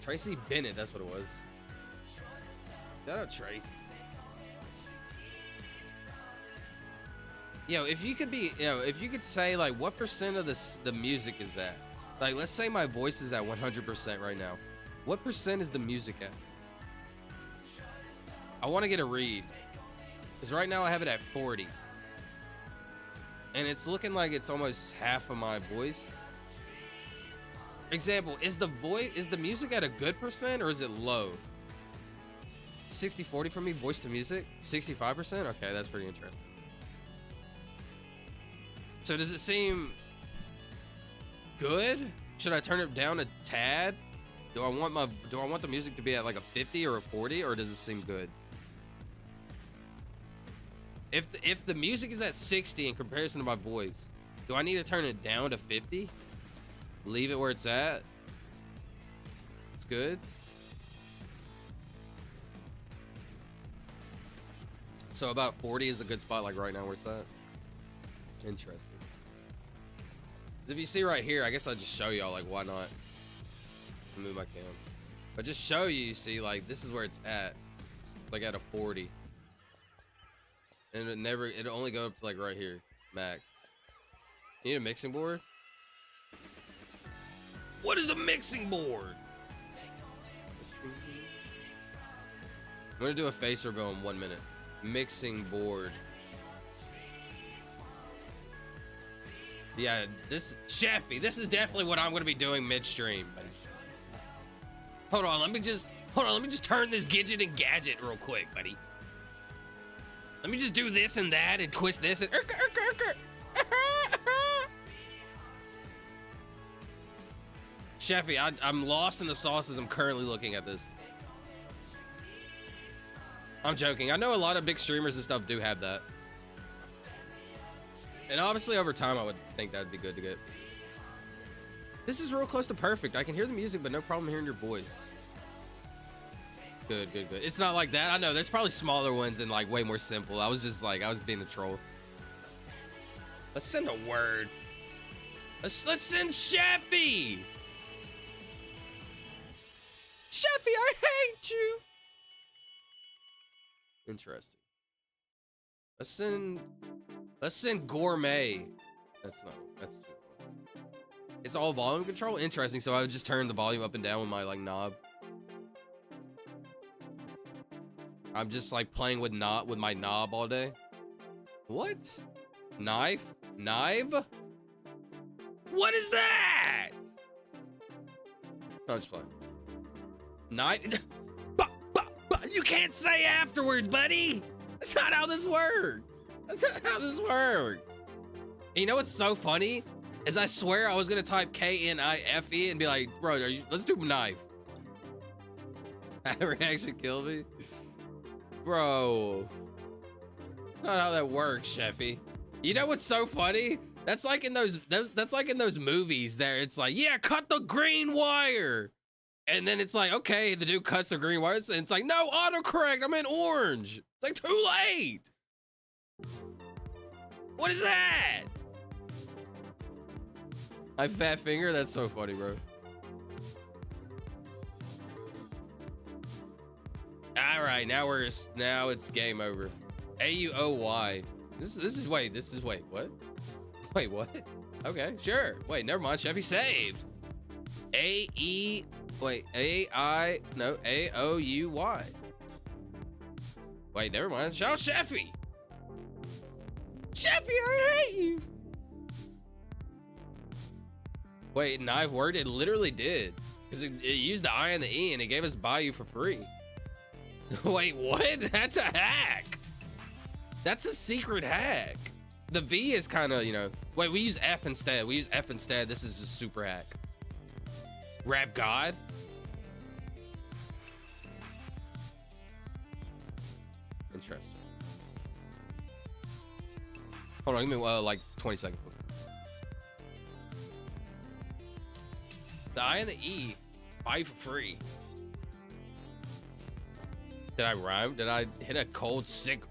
Tracy Bennett, that's what it was. Shout out Tracy. If you could say like what percent of the music is that? Like let's say my voice is at 100% right now. What percent is the music at? I want to get a read. Because right now I have it at 40. And it's looking like it's almost half of my voice. Example, is the music at a good percent or is it low? 60-40 for me, voice to music? 65%? Okay, that's pretty interesting. So does it seem good? Should I turn it down a tad? Do I want the music to be at like a 50 or a 40, or does it seem good? If the music is at 60 in comparison to my voice, do I need to turn it down to 50? Leave it where it's at? It's good. So about 40 is a good spot, like right now where it's at. Interesting. If you see right here, I guess I'll just show y'all, like, why not? Move my cam. But just show you, see, like, this is where it's at. Like, at a 40. And it'll only go up to, like, right here. Max. You need a mixing board? What is a mixing board? I'm gonna do a face reveal in 1 minute. Mixing board. Yeah, this is definitely what I'm gonna be doing midstream. Hold on, let me just turn this Gidget and Gadget real quick, buddy. Let me just do this and that and twist this and Sheffy, I'm lost in the sauce as I'm currently looking at this. I'm joking. I know a lot of big streamers and stuff do have that. And obviously over time I would think that would be good to get. This is real close to perfect. I can hear the music, but no problem hearing your voice. Good, good, good. It's not like that. I know there's probably smaller ones and like way more simple. I was just like, I was being a troll. Let's send a word. Let's send Sheffy. Sheffy, I hate you. Interesting. Let's send Gourmet. That's too. It's all volume control. Interesting. So I would just turn the volume up and down with my like knob. I'm just like playing with my knob all day. What? Knife? What is that? No, just playing. Knife? You can't say afterwards, buddy. That's not how this works. That's not how this works. And you know what's so funny? Is I swear I was gonna type K-N-I-F-E and be like, bro, let's do knife. That reaction killed me. Bro. That's not how that works, Sheffy. You know what's so funny? That's like in those movies there. It's like, yeah, cut the green wire. And then it's like, okay, the dude cuts the green wires, and it's like, no, autocorrect, I'm in orange. It's like too late. What is that? My fat finger? That's so funny, bro. All right, now it's game over. A-U-O-Y. This is wait, what? Wait, what? Okay, sure. Wait, never mind. Sheffy saved. A-O-U-Y. Wait, never mind. Shout Sheffy. Sheffy, I hate you. Wait, knife worked? It literally did. Because it used the I and the E and it gave us Bayou for free. Wait, what? That's a hack. That's a secret hack. The V is kind of, you know. Wait, we use F instead. This is a super hack. Rap God. Interesting. Hold on, give me like 20 seconds. The I and the E, buy for free. Did I rhyme? Did I hit a cold, sick,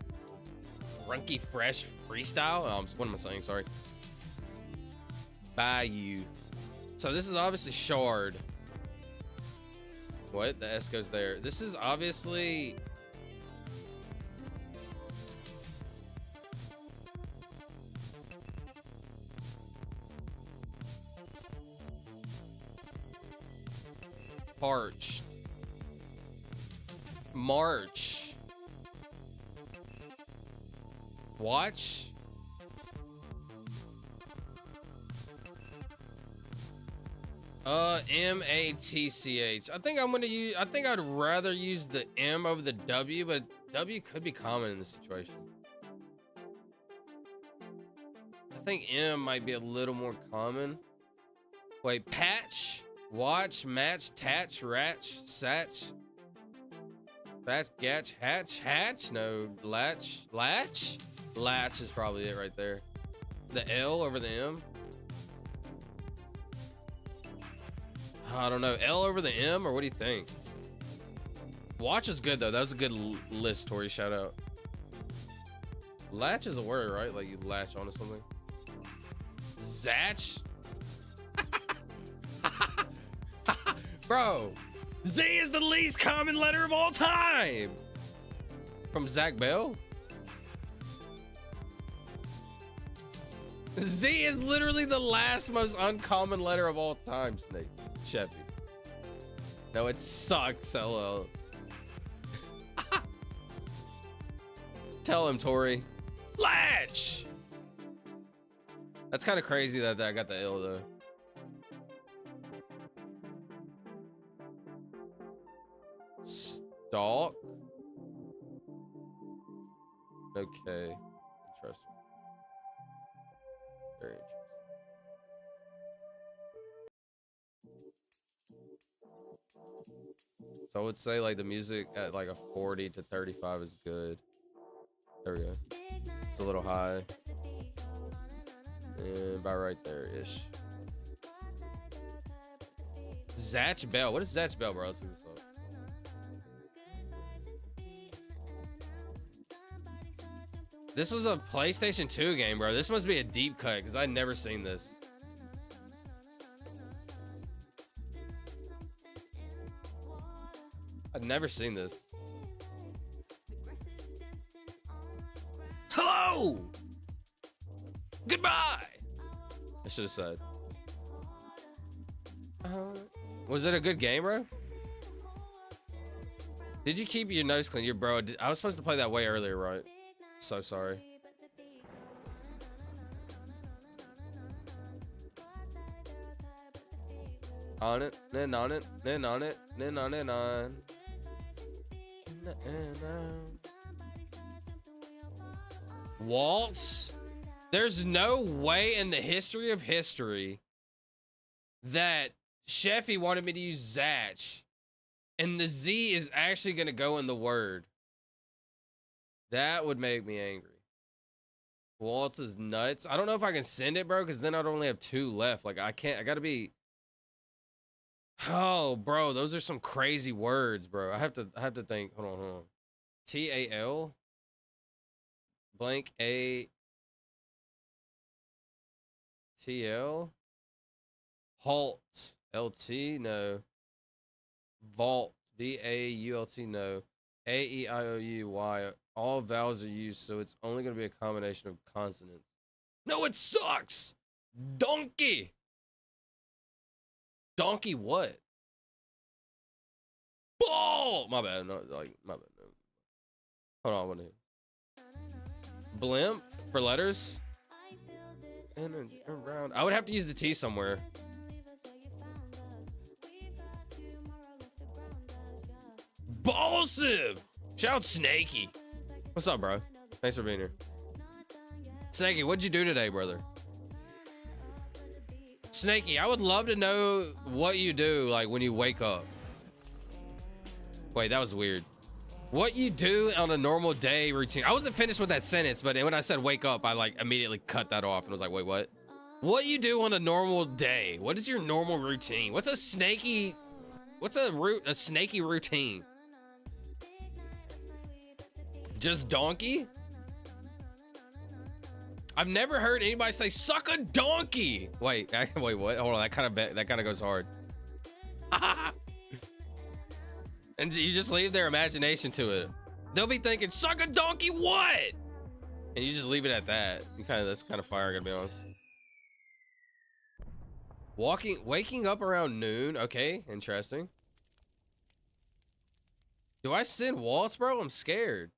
runky, fresh freestyle? What am I saying? Sorry. Bayou. So this is obviously shard. What? The S goes there. This is obviously... parched. March. Watch. M-A-T-C-H. I think I'd rather use the M over the W, but W could be common in this situation. I think M might be a little more common. Wait, patch, watch, match, tatch, ratch, satch. Thatch, gatch, hatch, no, latch. Latch is probably it right there. The L over the M. I don't know, L over the M, or what do you think? Watch is good though. That was a good list, Tori. Shout out. Latch is a word, right? Like you latch onto something. Zatch. Bro, Z is the least common letter of all time. From Zach Bell. Z is literally the last most uncommon letter of all time, Snake. Sheffy. No, it sucks, LL. Tell him, Tori. Latch! That's kind of crazy that I got the L, though. Stalk? Okay. Interesting. Very interesting. So I would say like the music at like a 40 to 35 is good. There we go. It's a little high. And about right there-ish. Zatch Bell. What is Zatch Bell, bro? Let's look this up. This was a PlayStation 2 game, bro. This must be a deep cut because I'd never seen this. I'd never seen this. Hello! Goodbye! I should have said. Was it a good game, bro? Did you keep your nose clean? Your bro, I was supposed to play that way earlier, right? So sorry. On it, then on it, then on it, then on it, on. Waltz? There's no way in the history of history that Sheffy wanted me to use Zatch and the Z is actually gonna go in the word. That would make me angry. Waltz is nuts. I don't know if I can send it, bro, because then I'd only have 2 left. Like, I can't. I gotta be. Oh, bro, those are some crazy words, bro. I have to think. Hold on. TAL blank A TL halt LT no vault VAULT no AEIOUY. All vowels are used, so it's only going to be a combination of consonants. No, it sucks! Donkey! Donkey what? Ball! My bad. No, like, my bad. No. Hold on, one here. Blimp for letters? In and around. I would have to use the T somewhere. Ball sieve! Shout out Snaky. What's up, bro? Thanks for being here. Snaky, what'd you do today, brother? Snaky, I would love to know what you do, like, when you wake up. Wait, that was weird. What you do on a normal day routine. I wasn't finished with that sentence, but when I said wake up, I, like, immediately cut that off and was like, wait, what? What you do on a normal day? What is your normal routine? What's a snaky routine? Just donkey? I've never heard anybody say suck a donkey. Wait, wait, what? Hold on, that kind of goes hard. And you just leave their imagination to it. They'll be thinking, suck a donkey what? And you just leave it at that. That's kind of fire, I gotta be honest. Waking up around noon. Okay, interesting. Do I send Waltz, bro? I'm scared.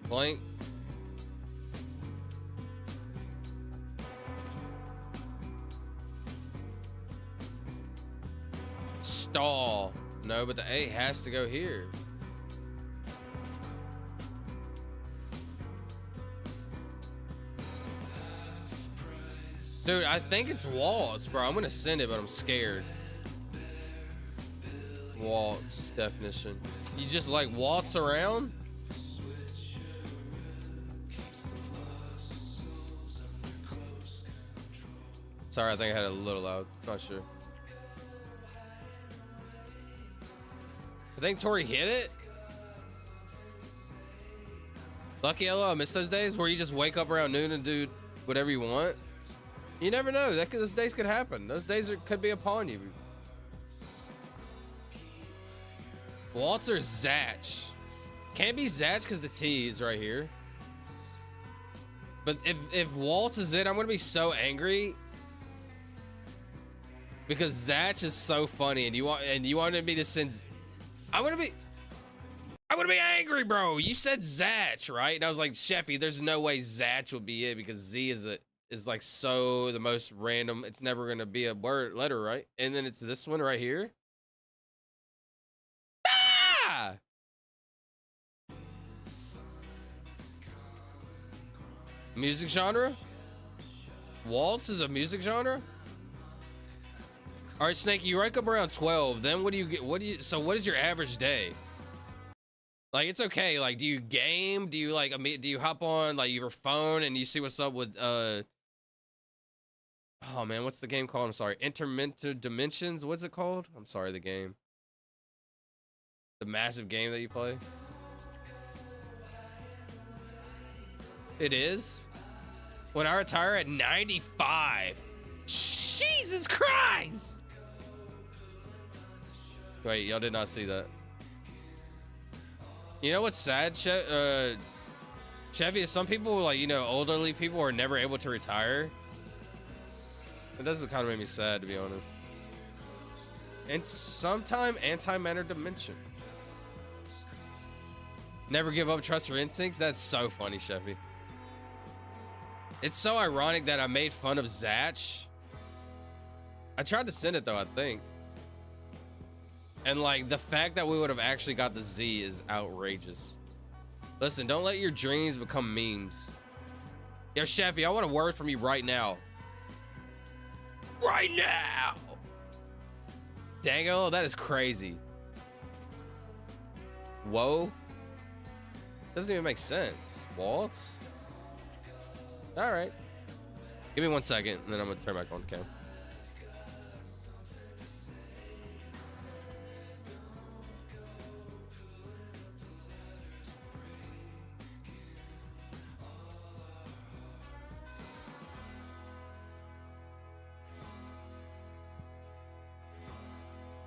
Blank. Stall. No, but the A has to go here. Dude, I think it's Waltz, bro. I'm gonna send it, but I'm scared. Waltz definition. You just like waltz around? Sorry, I think I had it a little loud. Not sure. I think Tori hit it. Lucky Yellow, I miss those days where you just wake up around noon and do whatever you want. You never know. Those days could happen. Those days could be upon you. Waltz or Zatch? Can't be Zatch because the T is right here. But if Waltz is it, I'm gonna be so angry. Because Zatch is so funny, and you wanted me to send. I'm gonna be angry, bro. You said Zatch, right? And I was like, Sheffy, there's no way Zatch will be it because Z is like so the most random. It's never gonna be a letter, right? And then it's this one right here. Ah! Music genre? Waltz is a music genre? All right, Snakey, you wake up around 12. Then what do you get? So what is your average day? Like, it's okay. Like, do you game? Do you like, do you hop on like your phone and you see what's up with, Oh man, what's the game called? I'm sorry. Intermental Dimensions. What's it called? I'm sorry, the game. The massive game that you play. It is. When I retire at 95. Jesus Christ! Wait, y'all did not see that. You know what's sad, Chevy? Is some people, like, you know, elderly people are never able to retire. It does kind of make me sad, to be honest. And sometime anti-matter dimension. Never give up, trust your instincts. That's so funny, Chevy. It's so ironic that I made fun of Zatch. I tried to send it though, I think. And like the fact that we would have actually got the Z is outrageous. Listen, don't let your dreams become memes. Yo, Chevy, I want a word from you right now. Right now! Dango, that is crazy. Whoa. Doesn't even make sense. Waltz? All right. Give me 1 second, and then I'm gonna turn back on the cam.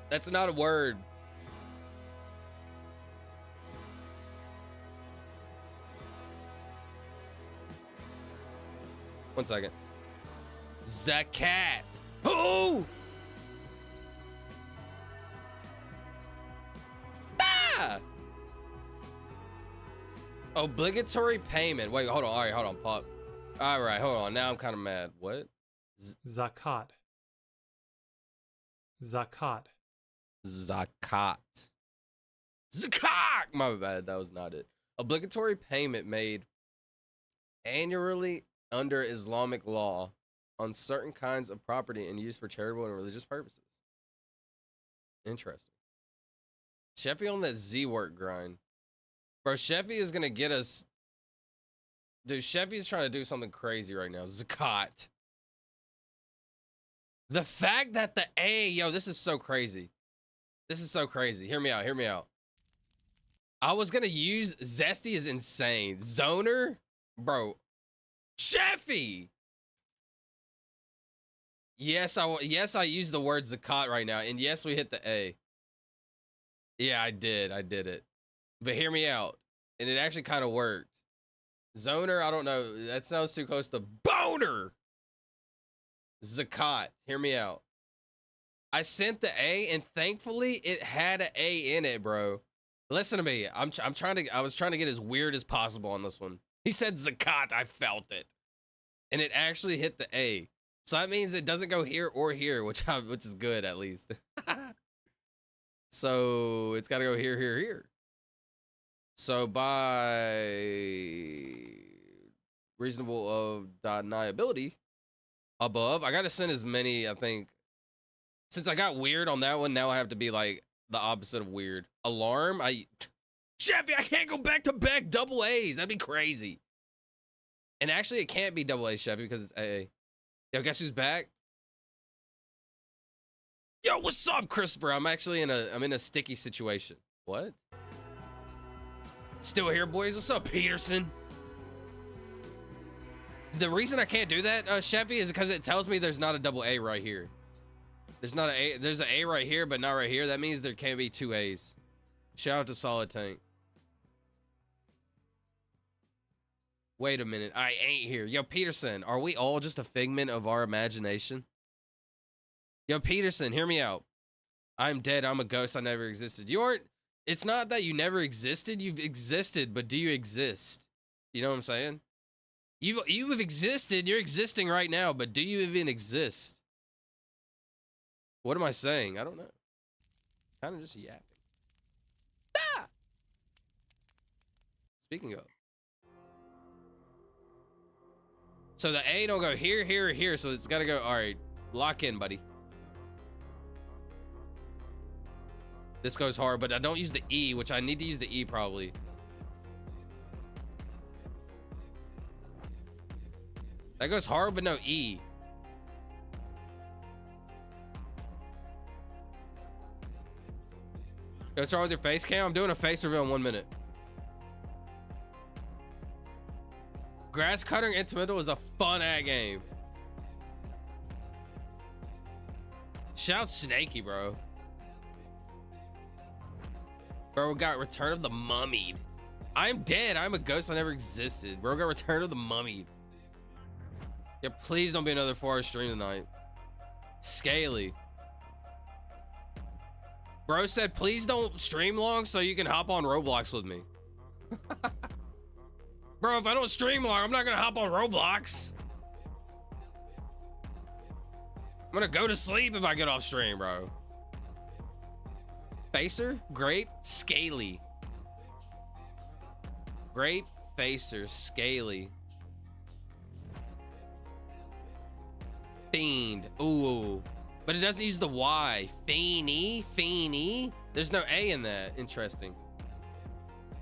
That's not a word. One second. Zakat. Who? Ah! Obligatory payment. Wait, hold on. All right, hold on. Pop. All right, hold on. Now I'm kind of mad. What? Zakat. Zakat. Zakat. Zakat! My bad, that was not it. Obligatory payment made annually under Islamic law on certain kinds of property and used for charitable and religious purposes. Interesting. Sheffy on that Z work grind. Bro, Sheffy is gonna get us. Dude, Sheffy is trying to do something crazy right now. Zakat. The fact that the A, yo, this is so crazy. This is so crazy. Hear me out. Hear me out. I was gonna use Zesty is insane. Zoner, bro. Sheffy. Yes, I used the word zakat right now, and yes, we hit the A. Yeah, I did it. But hear me out, and it actually kind of worked. Zoner, I don't know. That sounds too close to boner. Zakat. Hear me out. I sent the A, and thankfully it had an A in it, bro. Listen to me. I was trying to get as weird as possible on this one. He said zakat. I felt it, and it actually hit the A. So that means it doesn't go here or here, which is good at least. So it's got to go here, here, here. So by reasonable of deniability above, I got to send as many, I think. Since I got weird on that one, now I have to be like the opposite of weird. Alarm, Chevy, I can't go back to back double A's. That'd be crazy. And actually, it can't be double A, Chevy, because it's AA. Yo, guess who's back? Yo, what's up, Christopher? I'm actually in a sticky situation. What? Still here, boys? What's up, Peterson? The reason I can't do that, Chevy, is because it tells me there's not a double A right here. There's not a. There's an A right here, but not right here. That means there can't be two A's. Shout out to Solid Tank. Wait a minute. I ain't here. Yo, Peterson, are we all just a figment of our imagination? Yo, Peterson, hear me out. I'm dead. I'm a ghost. I never existed. You aren't. It's not that you never existed. You've existed, but do you exist? You know what I'm saying? You've existed. You're existing right now, but do you even exist? What am I saying? I don't know. Kind of just yapping. Ah! Speaking of. So the A don't go here, here, or here, so it's got to go. All right, lock in, buddy. This goes hard, but I don't use the E, which I need to use the E probably. That goes hard, but no E. Go start with your face cam. I'm doing a face reveal in 1 minute. Grass cutting instrumental is a fun ad game. Shout Snaky, bro. Bro, we got Return of the Mummied. I'm dead. I'm a ghost. I never existed. Bro, we got Return of the Mummied. Yeah, please don't be another 4-hour stream tonight. Scaly. Bro said, please don't stream long so you can hop on Roblox with me. Bro, if I don't stream long, I'm not gonna hop on Roblox. I'm gonna go to sleep if I get off stream, bro. Facer, Grape, Scaly. Grape, Facer, Scaly. Fiend, ooh. But it doesn't use the Y. Feeny, Feeny. There's no A in that, interesting.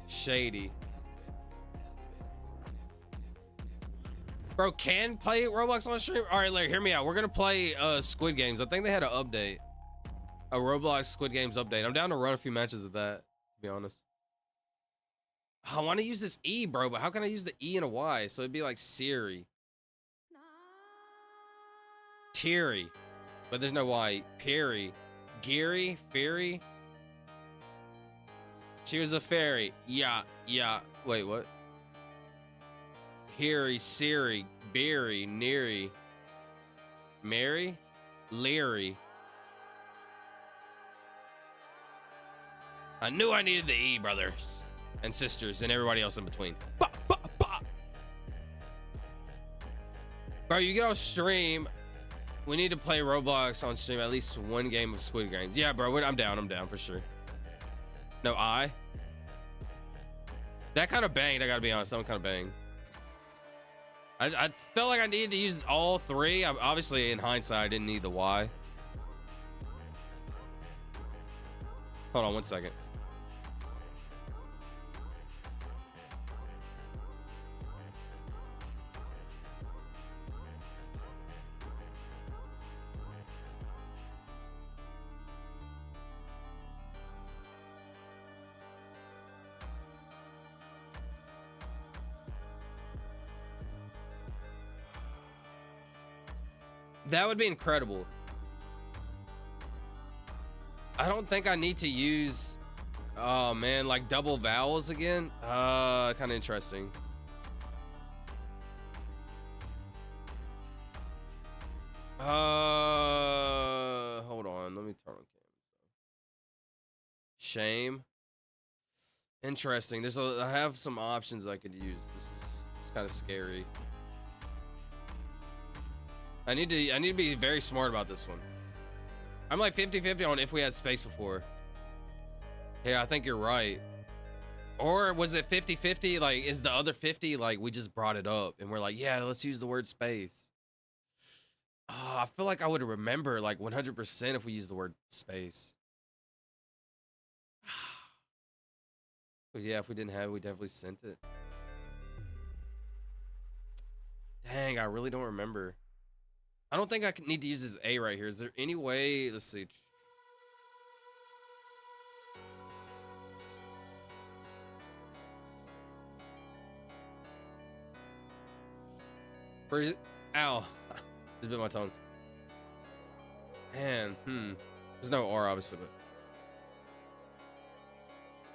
Shady. Bro, can play Roblox on stream? All right, Larry, hear me out. We're gonna play Squid Games. I think they had an update. A Roblox Squid Games update. I'm down to run a few matches of that, to be honest. I want to use this E, bro, but how can I use the E and a Y? So it'd be like Siri. Teary. But there's no Y. Perry. Geary. Fairy. She was a fairy. Yeah. Wait, what? Harry, Siri, Beery, Neary, Mary, Leary. I knew I needed the E, brothers and sisters and everybody else in between. Bah, bah, bah. Bro, you get off stream. We need to play Roblox on stream, at least one game of Squid Games. Yeah, bro, I'm down for sure. No I. That kind of banged, I gotta be honest. That one kind of banged. I felt like I needed to use all three. Obviously, in hindsight, I didn't need the Y. Hold on 1 second. That would be incredible. I don't think I need to use, oh man, like double vowels again. Kind of interesting. Hold on, let me turn on camera. Shame. Interesting. I have some options I could use. It's kind of scary. I need to be very smart about this one. I'm like 50-50 on if we had space before. Yeah, I think you're right. Or was it 50-50? Like, is the other 50 like we just brought it up and we're like, yeah, let's use the word space. I feel like I would remember like 100% if we use the word space. But yeah, if we didn't have it, we definitely sent it. Dang, I really don't remember. I don't think I need to use this A right here. Is there any way? Let's see. Where is it? Ow. Just bit my tongue. Man, There's no R, obviously, but.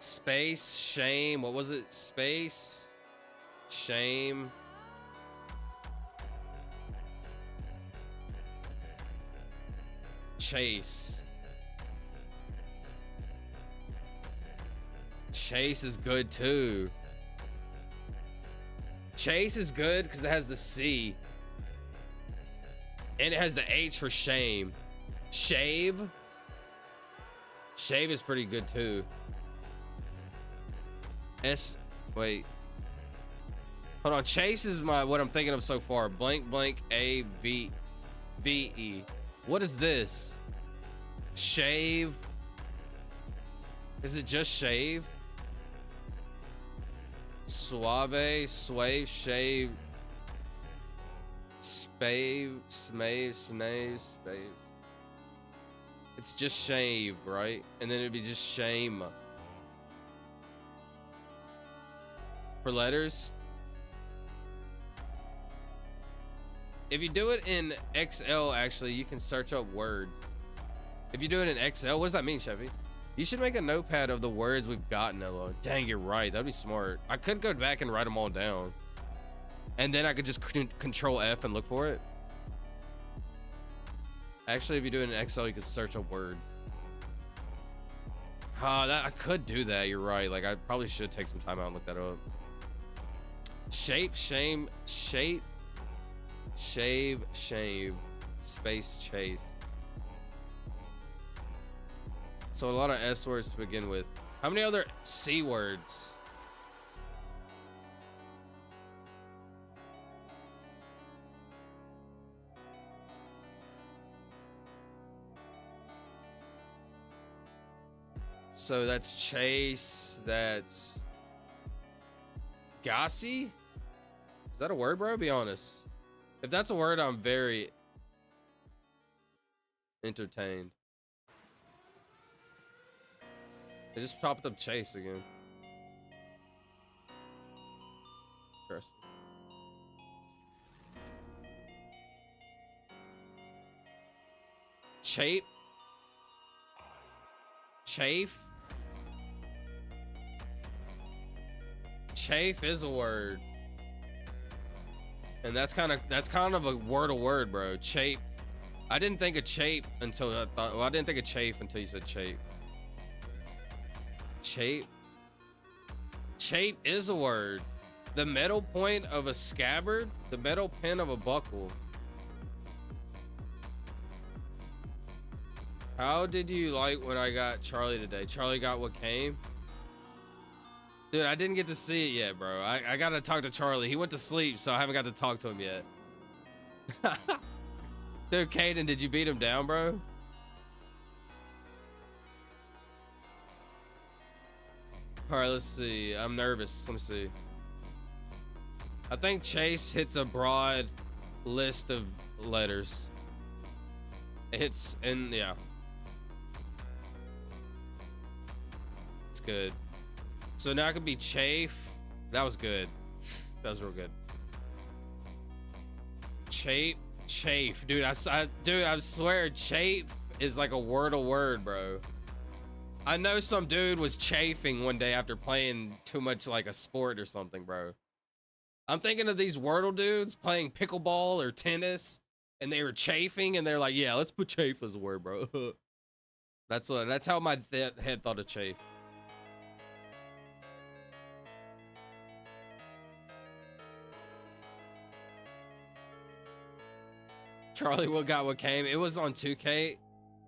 Space, shame. What was it? Space, shame. Chase. Chase is good too. Chase is good because it has the C. And it has the H for shame. Shave. Shave is pretty good too. Wait. Hold on. Chase is what I'm thinking of so far. Blank, blank, A, V, V, E. What is this? Shave. Is it just shave? Suave, swave, shave. Spave, smave, snave, spave. It's just shave, right? And then it'd be just shame. For letters. If you do it in XL, actually, you can search up words. If you do it in XL, what does that mean, Chevy? You should make a notepad of the words we've gotten, Ella. Dang, you're right. That'd be smart. I could go back and write them all down. And then I could just control F and look for it. Actually, if you do it in XL, you can search up words. I could do that. You're right. Like, I probably should take some time out and look that up. Shape, shame, shape, shave, shave, space, chase. So a lot of S words to begin with. How many other C words? So that's chase, that's gossy? Is that a word, bro? Be honest. If that's a word, I'm very entertained. It just popped up chase again. Interesting. Chafe. Chafe. Chafe is a word. And that's kind of a word, bro. Chafe. I didn't think of chafe until I thought, well, I didn't think of chafe until you said chafe. Chafe. Chafe is a word. The metal point of a scabbard, the metal pin of a buckle. How did you like when I got Charlie today? Charlie got what came? Dude, I didn't get to see it yet, bro. I gotta talk to Charlie. He went to sleep, so I haven't got to talk to him yet. Dude, Caden, did you beat him down, bro? All right, let's see. I'm nervous. Let me see. I think Chase hits a broad list of letters. It hits, and yeah. It's good. So now it could be chafe. That was good. That was real good. Chafe, chafe, dude. Dude, I swear, chafe is like a word, bro. I know some dude was chafing one day after playing too much like a sport or something, bro. I'm thinking of these Wordle dudes playing pickleball or tennis, and they were chafing, and they're like, "Yeah, let's put chafe as a word, bro." That's how my head thought of chafe. Charlie, what got what came? It was on 2K.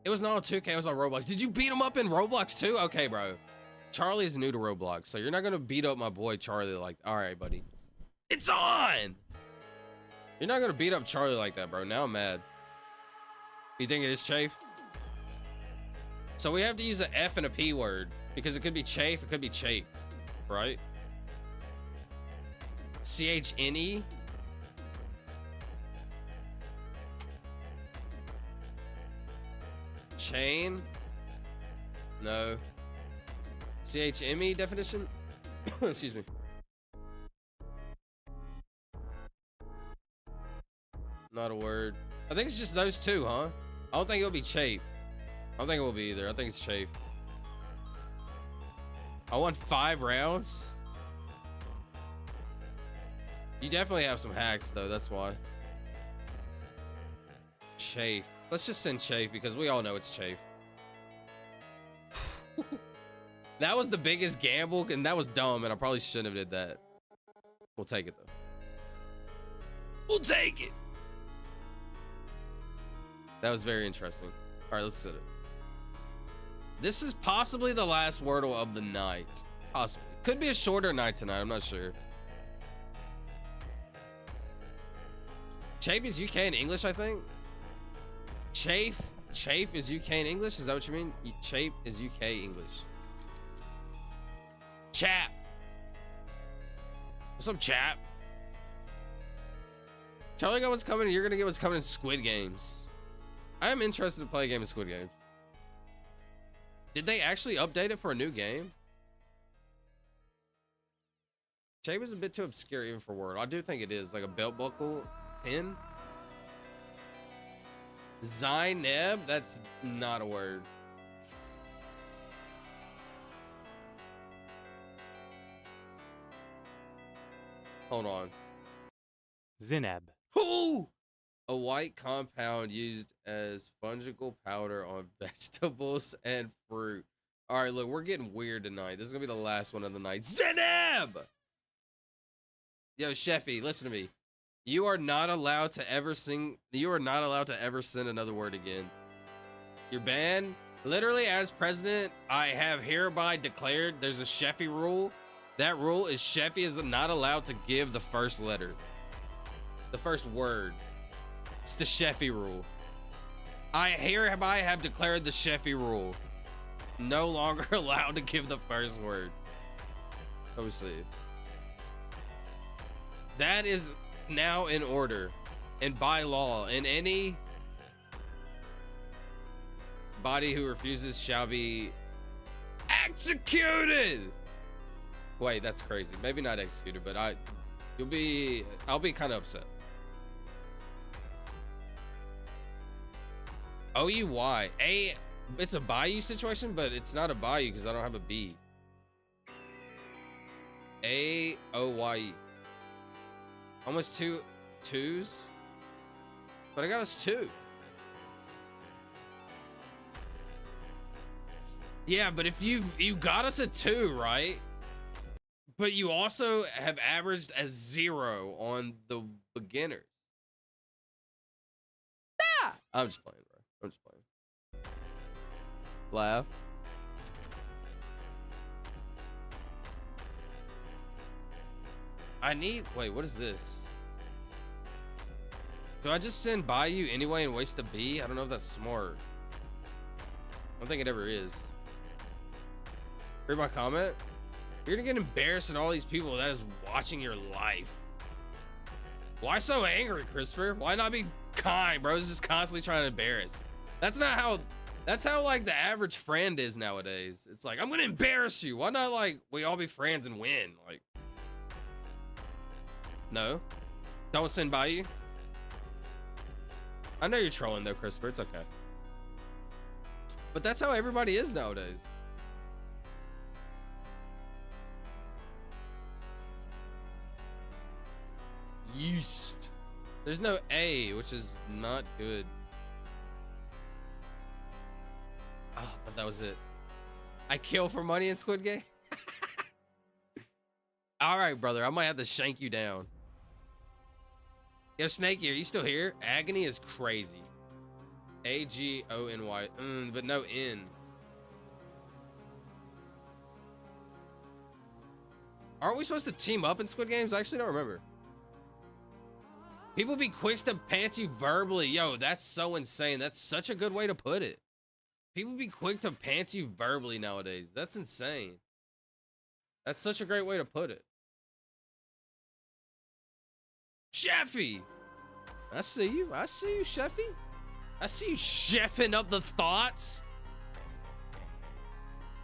It was not on 2K, it was on Roblox. Did you beat him up in Roblox too? Okay, bro. Charlie is new to Roblox, so you're not gonna beat up my boy Charlie like, all right, buddy. It's on! You're not gonna beat up Charlie like that, bro. Now I'm mad. You think it is chafe? So we have to use an F and a P word, because it could be chafe, it could be chafe, right? C-H-N-E? Chain? No. C-H-M-E definition? Excuse me. Not a word. I think it's just those two, huh? I don't think it'll be chafe. I don't think it will be either. I think it's chafe. I won 5 rounds. You definitely have some hacks though, that's why. Chafe. Let's just send chafe because we all know it's chafe. That was the biggest gamble and that was dumb and I probably shouldn't have did that. We'll take it though. We'll take it. That was very interesting. All right, let's sit it. This is possibly the last Wordle of the night. Possibly. Could be a shorter night tonight, I'm not sure. Chafe is UK and English, I think. Chafe is UK and English? Is that what you mean? Chafe is UK English. Chap. What's up, chap? Charlie got what's coming, and you're gonna get what's coming in Squid Games. I am interested to play a game of Squid Games. Did they actually update it for a new game? Shape is a bit too obscure even for word. I do think it is, like a belt buckle pin. Zainab? That's not a word. Hold on. Zineb. Ooh! A white compound used as fungible powder on vegetables and fruit. All right, look, we're getting weird tonight. This is gonna be the last one of the night. Zineb! Yo, Sheffy, listen to me. You are not allowed to ever sing. You are not allowed to ever send another word again. You're banned. Literally, as president, I have hereby declared there's a Sheffy rule. That rule is Sheffy is not allowed to give the first letter, the first word. It's the Sheffy rule. I hereby have declared the Sheffy rule. No longer allowed to give the first word. Let me see. That is now in order and by law, and any body who refuses shall be executed. Wait, that's crazy. Maybe not executed, but I'll be kind of upset. OUY. It's a Bayou situation, but it's not a Bayou because I don't have a B. AOYE. Almost two twos. But I got us 2. Yeah, but if you got us a 2, right? But you also have averaged a 0 on the beginners. Ah! I'm just playing, bro. I'm just playing. Laugh. Wait, what is this? Do I just send Bayou anyway and waste the B? I don't know if that's smart. I don't think it ever is. Read my comment. You're gonna get embarrassed in all these people that is watching your life. Why so angry, Christopher? Why not be kind, bro? It's just constantly trying to embarrass. That's how like the average friend is nowadays. It's like, I'm gonna embarrass you. Why not like we all be friends and win? Like, no, don't send by you. I know you're trolling though, Christopher. It's okay. But that's how everybody is nowadays. Yeast. There's no A, which is not good. Oh, but that was it. I kill for money in Squid Game? All right, brother. I might have to shank you down. Yo, Snakey, are you still here? Agony is crazy. AGONY. But no N. Aren't we supposed to team up in Squid Games? I actually don't remember. People be quick to pants you verbally. Yo, that's so insane. That's such a good way to put it. People be quick to pants you verbally nowadays. That's insane. That's such a great way to put it. Sheffy! I see you. I see you, Sheffy. I see you chefing up the thoughts.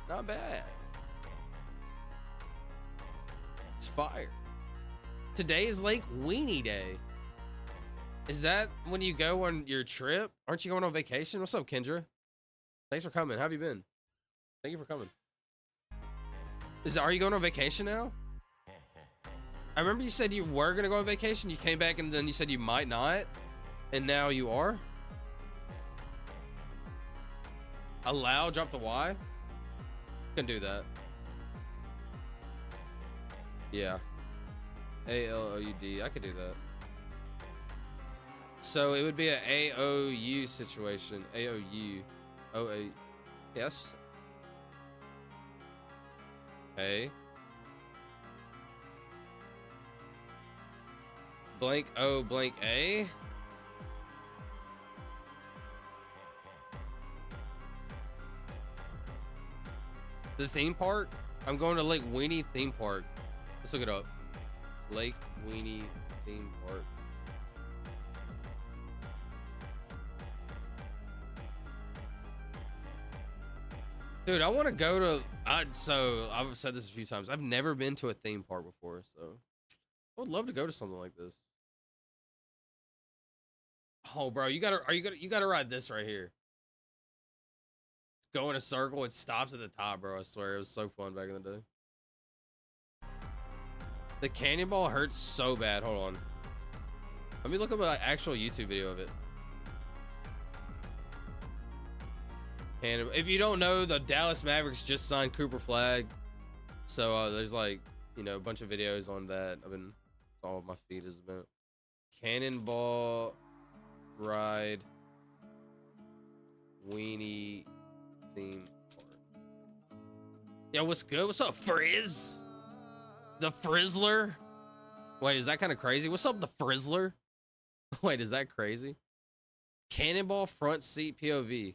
Not bad. It's fire. Today is Lake Weenie Day. Is that when you go on your trip? Aren't you going on vacation? What's up, Kendra? Thanks for coming. How have you been? Thank you for coming. Are you going on vacation now? I remember you said you were going to go on vacation. You came back and then you said you might not. And now you are? Allow, drop the Y? Can do that. Yeah. ALOUD. I could do that. So it would be an AOU situation. AOU. OA. Yes. Okay. Blank O blank A. The theme park? I'm going to Lake Weenie theme park. Let's look it up. Lake Weenie theme park. Dude, I want to go to. So I've said this a few times. I've never been to a theme park before, so I would love to go to something like this. Oh, bro, you gotta ride this right here. Go in a circle. It stops at the top, bro. I swear, it was so fun back in the day. The cannonball hurts so bad. Hold on. Let me look up an actual YouTube video of it. And if you don't know, the Dallas Mavericks just signed Cooper Flag. So there's like, you know, a bunch of videos on that. It's all my feed has been. Cannonball ride weenie theme park. Yo, what's good? What's up, Frizz? The Frizzler? Wait, is that kind of crazy? What's up, the Frizzler? Wait, is that crazy? Cannonball front seat POV.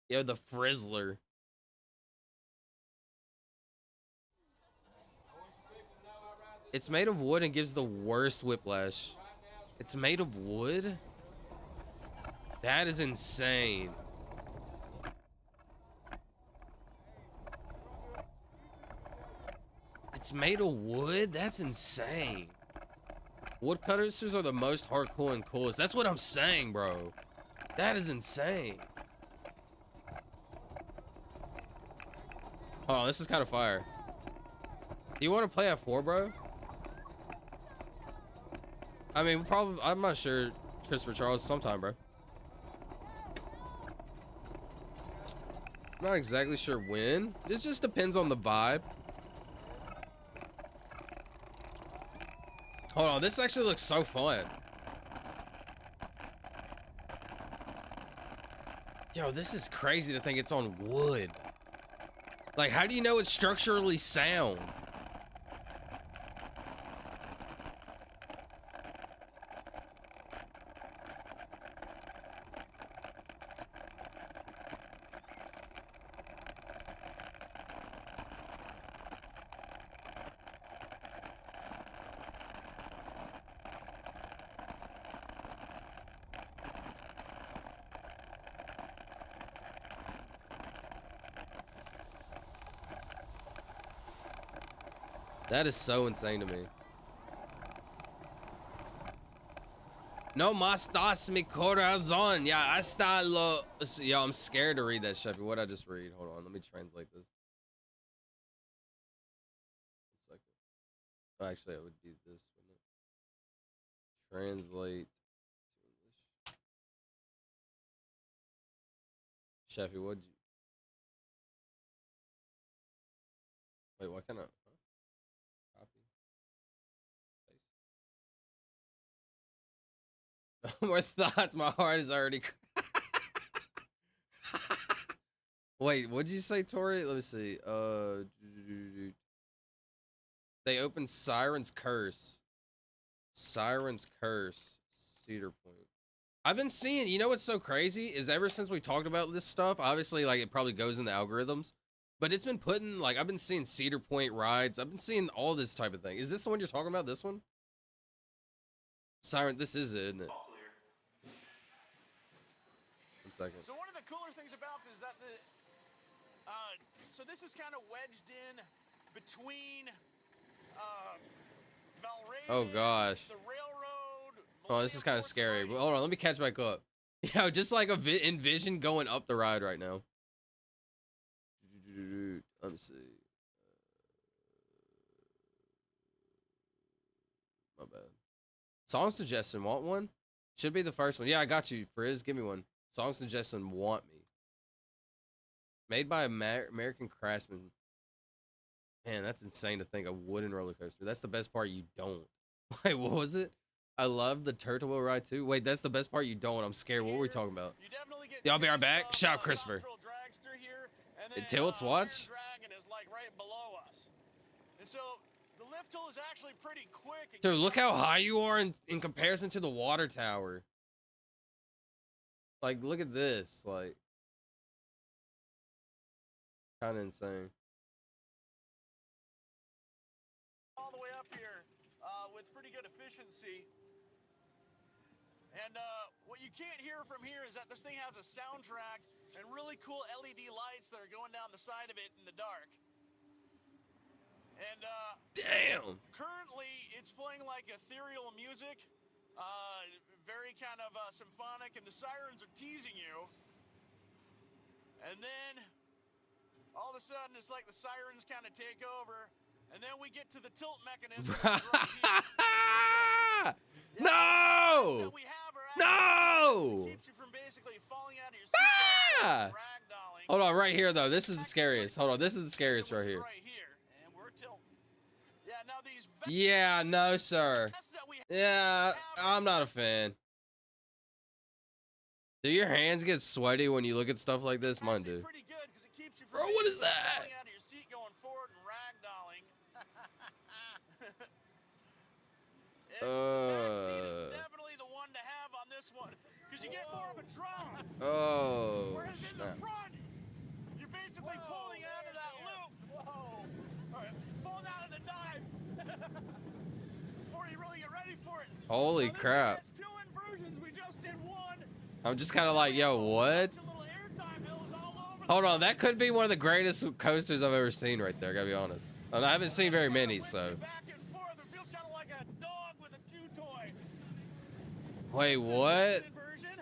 Yo, the Frizzler. It's made of wood and gives the worst whiplash. It's made of wood? That is insane. It's made of wood? That's insane. Woodcutters are the most hardcore and coolest. That's what I'm saying, bro. That is insane. Oh, this is kind of fire. Do you want to play at 4, bro? I mean, probably. I'm not sure. Christopher Charles, sometime, bro. I'm not exactly sure when. This just depends on the vibe. Hold on, this actually looks so fun. Yo, this is crazy to think it's on wood. Like, how do you know it's structurally sound? That is so insane to me. No más das mi corazón. Yeah, hasta lo. Yo, I'm scared to read that, Sheffy. What'd I just read? Hold on, let me translate this. 1 second. Oh, actually, I would do this, wouldn't it? Translate to English. Sheffy, what'd you. Wait, what kind of. More thoughts. My heart is already. Wait, what did you say, Tori? Let me see. They opened Siren's Curse. Siren's Curse. Cedar Point. I've been seeing. You know what's so crazy is ever since we talked about this stuff. Obviously, like it probably goes in the algorithms, but it's been putting like I've been seeing Cedar Point rides. I've been seeing all this type of thing. Is this the one you're talking about? This one? Siren. This is it, isn't it? 1 second. So one of the cooler things about this is that so this is kind of wedged in between Valraven, Oh gosh. the railroad. Oh, this is kind of scary. But hold on, let me catch back up. Yeah, just like envision going up the ride right now. Let me see. My bad. Song suggestion, want one? Should be the first one. Yeah, I got you, Frizz. Give me one. Song suggestion, want me. Made by American craftsman. Man, that's insane to think. A wooden roller coaster. That's the best part you don't. Wait, what was it? I love the turtle wheel ride too. Wait, that's the best part you don't. I'm scared. What were we talking about? Yeah, I'll be right back. Shout out Christopher. It tilts, watch. Dragon is like right below us. And so the lift hill is actually pretty quick. Dude, look how high you are in comparison to the water tower. Like, look at this. Like, kind of insane. All the way up here with pretty good efficiency. And what you can't hear from here is that this thing has a soundtrack and really cool LED lights that are going down the side of it in the dark. And damn. currently it's playing like ethereal music, very kind of symphonic, and the sirens are teasing you. And then all of a sudden it's like the sirens kind of take over, and then we get to the tilt mechanism. Right here. No! No! Keeps you from basically falling out of your seat, ragdolling. Hold on, right here though. This is the scariest. Hold on, this is the scariest right here. Right here, and we're tilting. Yeah, now these. Yeah, no, sir. Yeah, I'm not a fan. Do your hands get sweaty when you look at stuff like this? Mine do. Pretty good, 'cause it keeps you from Bro, what is that? falling out of your seat, going forward and ragdolling. Backseat is definitely the one to have on this one, because you get more of a drop. Oh, Whereas in the snap. front, you're basically pulling out of that loop. Whoa! All right, pulling out of the dive before you really get ready for it. Holy crap. There's two inversions. We just did one. I'm just kind of like, yo, what? Hold on, that could be one of the greatest coasters I've ever seen right there, I gotta be honest. And I haven't seen very many, so. Back and forth. It feels kind of like a dog with a chew toy. Wait, what? Inversion.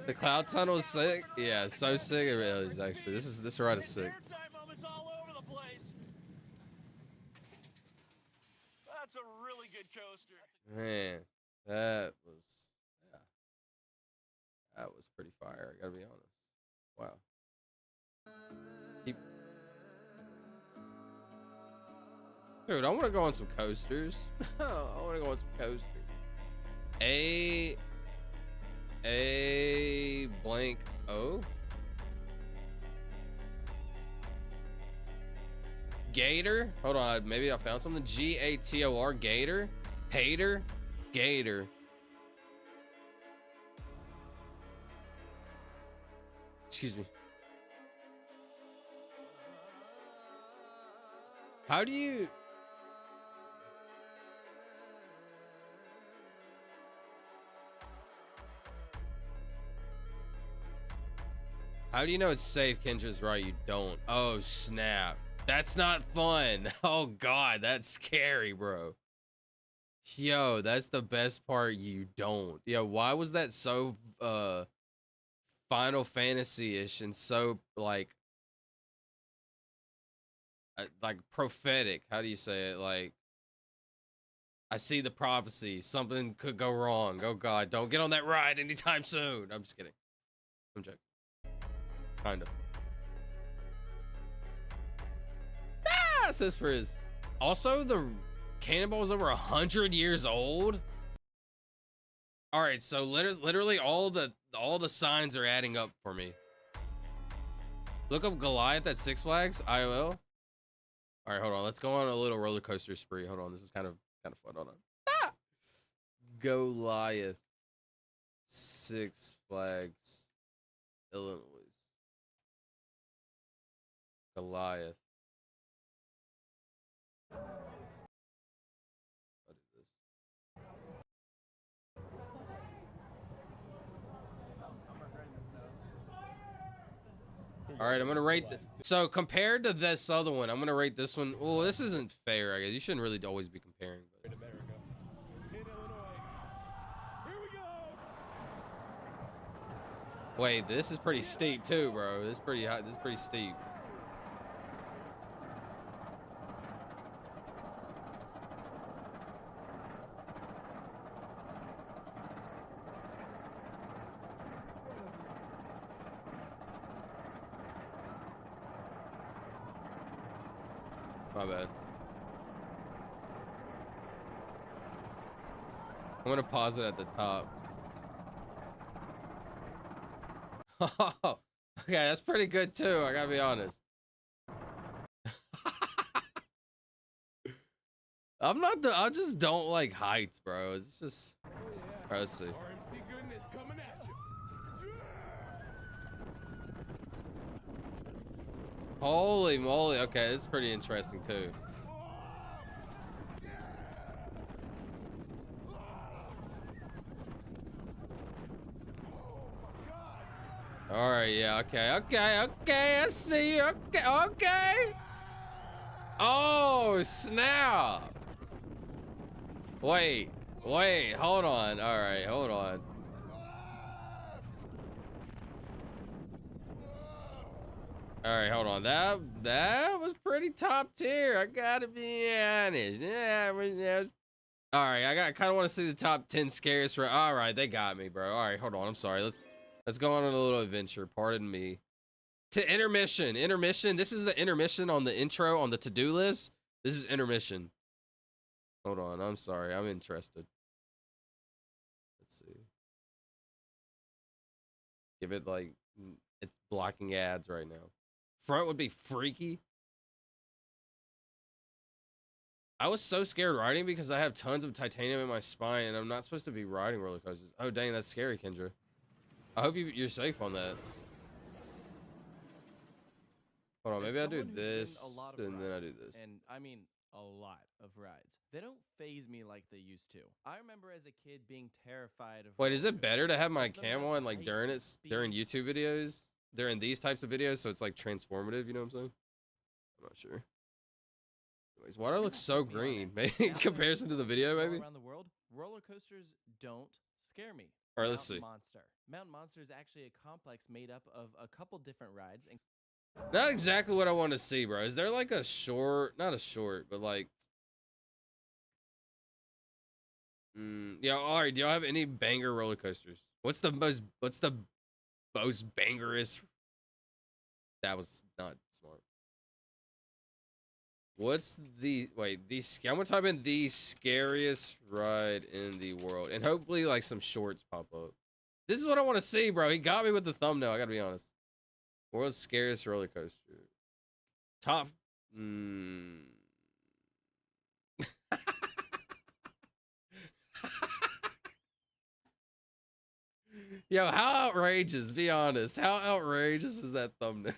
The cloud tunnel is sick? Yeah, it's so sick it really is actually. This ride is sick. Airtime moments all over the place. That's a really good coaster. Man, that was, yeah. That was pretty fire, I gotta be honest. Wow. Dude, I want to go on some coasters. I want to go on some coasters. A blank O. Gator. Hold on, maybe I found something. Gator. Gator. Hater. Gator. Excuse me. How do you? How do you know it's safe? Kendra's right, you don't. Oh, snap. That's not fun. Oh, God, that's scary, bro. Yo, that's the best part, you don't. Yo, why was that so, Final Fantasy-ish and so, like prophetic? How do you say it? Like, I see the prophecy. Something could go wrong. Oh, God, don't get on that ride anytime soon. I'm just kidding. I'm joking. Kind of. Ah, says for his. Also, the cannonball is over 100 years old. All right, so literally all the signs are adding up for me. Look up Goliath at Six Flags IOL. All right, hold on. Let's go on a little roller coaster spree. Hold on, this is kind of fun. Hold on. Ah! Goliath, Six Flags, Illinois. Goliath. What is this? All right, I'm gonna rate so compared to this other one, I'm gonna rate this one. Oh, this isn't fair. I guess you shouldn't really always be comparing. But. In America, in Illinois. Here we go. Wait, this is pretty steep too, bro. This is pretty high. This is pretty steep. My bad. I'm gonna pause it at the top. Oh, okay, that's pretty good too. I gotta be honest. I just don't like heights, bro. It's just. Oh, yeah. All right, let's see. RMC goodness coming at you. Holy moly. Okay, this is pretty interesting too. All right, yeah, okay. I see you. Okay. Oh, snap. Wait, hold on. All right, hold on. All right, hold on. That was pretty top tier. I gotta be honest. Yeah, all right, I kind of want to see the top 10 scariest. All right, they got me, bro. All right, hold on. I'm sorry. Let's go on a little adventure. Pardon me. To intermission. Intermission. This is the intermission on the intro on the to-do list. This is intermission. Hold on. I'm sorry. I'm interested. Let's see. Give it like it's blocking ads right now. Front would be freaky. I was so scared riding because I have tons of titanium in my spine and I'm not supposed to be riding roller coasters. Oh, dang, that's scary, Kendra. I hope you're safe on that. Hold on, maybe I do this and then I do this. And I mean a lot of rides. They don't phase me like they used to. I remember as a kid being terrified of. Wait, is it better to have my cam on like during YouTube videos? During these types of videos, so it's like transformative, you know what I'm saying? I'm not sure. Anyways, why do I look so green? Maybe in comparison to the video, maybe? Around the world, roller coasters don't scare me. All right, let's see. Mountain Monster is actually a complex made up of a couple different rides. And not exactly what I want to see, bro. Is there like a short, not a short, but like, yeah. All right, do y'all have any banger roller coasters? What's the most bangerous? That was not smart. What's the I'm gonna type in the scariest ride in the world, and hopefully like some shorts pop up. This is what I want to see, bro. He got me with the thumbnail. I gotta be honest. World's scariest roller coaster. Top. Yo, how outrageous, be honest. How outrageous is that thumbnail?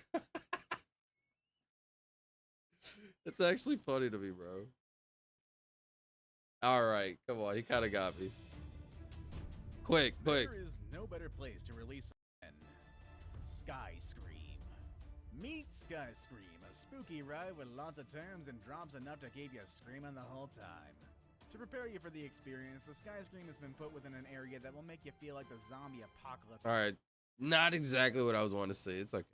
It's actually funny to me, bro. All right, come on. He kind of got me. Quick. There is no better place to release than Sky Scream. Meet Sky Scream, a spooky ride with lots of turns and drops enough to keep you screaming the whole time. To prepare you for the experience, the Sky Scream has been put within an area that will make you feel like the zombie apocalypse. All right, not exactly what I was wanting to see. It's okay.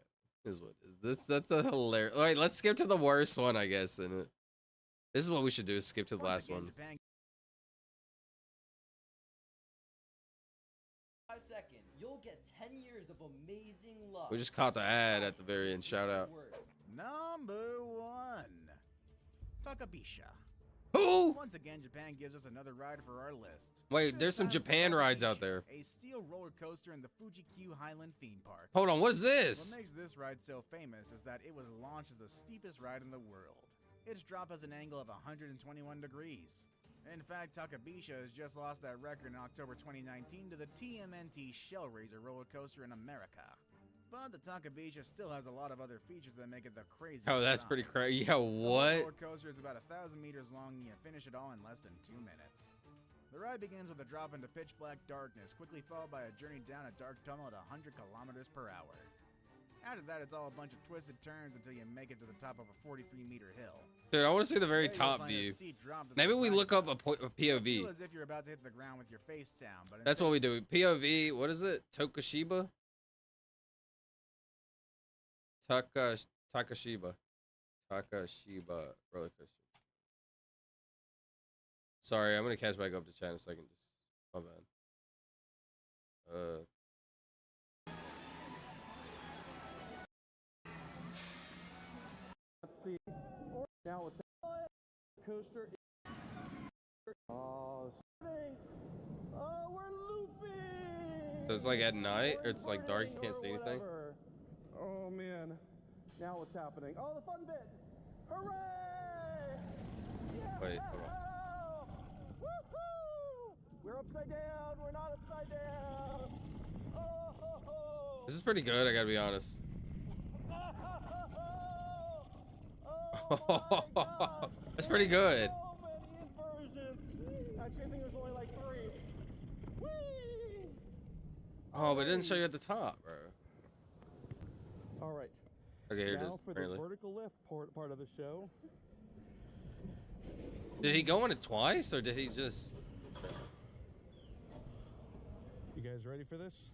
Is what is this? That's a hilarious. All right, let's skip to the worst one, I guess. In it, this is what we should do: is skip to the last one. 5 seconds, you'll get 10 years of amazing luck. We just caught the ad at the very end. Shout out. Number 1, Takabisha. Who? Once again, Japan gives us another ride for our list. Wait, there's some Japan rides out there. A steel roller coaster in the Fuji-Q Highland theme park. Hold on, what is this? What makes this ride so famous is that it was launched as the steepest ride in the world. Its drop has an angle of 121 degrees. In fact, Takabisha has just lost that record in October 2019 to the TMNT Shellraiser roller coaster in America. But the Takabisha still has a lot of other features that make it the craziest. Oh, that's pretty crazy. Yeah, what? The roller coaster is about 1,000 meters long and you finish it all in less than 2 minutes. The ride begins with a drop into pitch black darkness, quickly followed by a journey down a dark tunnel at 100 kilometers per hour. After that, it's all a bunch of twisted turns until you make it to the top of a 43-meter hill. Dude, I want to see the very top view. Maybe we look up a POV. As if you're about to hit the ground with your face down, but that's what we do. POV, what is it? Takashiba roller coaster. Sorry, I'm gonna catch back up to chat in a second. Just my bad. Let's see. Now what's coaster? Oh, we're looping. So it's like at night, or it's like dark. You can't see anything. Oh man. Now what's happening? Oh, the fun bit. Hooray! Yeah! Wait, hold on. Woohoo! We're upside down. We're not upside down. Oh, ho, ho. This is pretty good. I gotta be honest. Oh my God. That's pretty good. So many inversions. Actually, I think there's only like 3. Whee! Oh, but it didn't show you at the top, bro. All right. Okay, here it is. Now for Apparently. the vertical lift part of the show. Did he go on it twice, or did he just? You guys ready for this?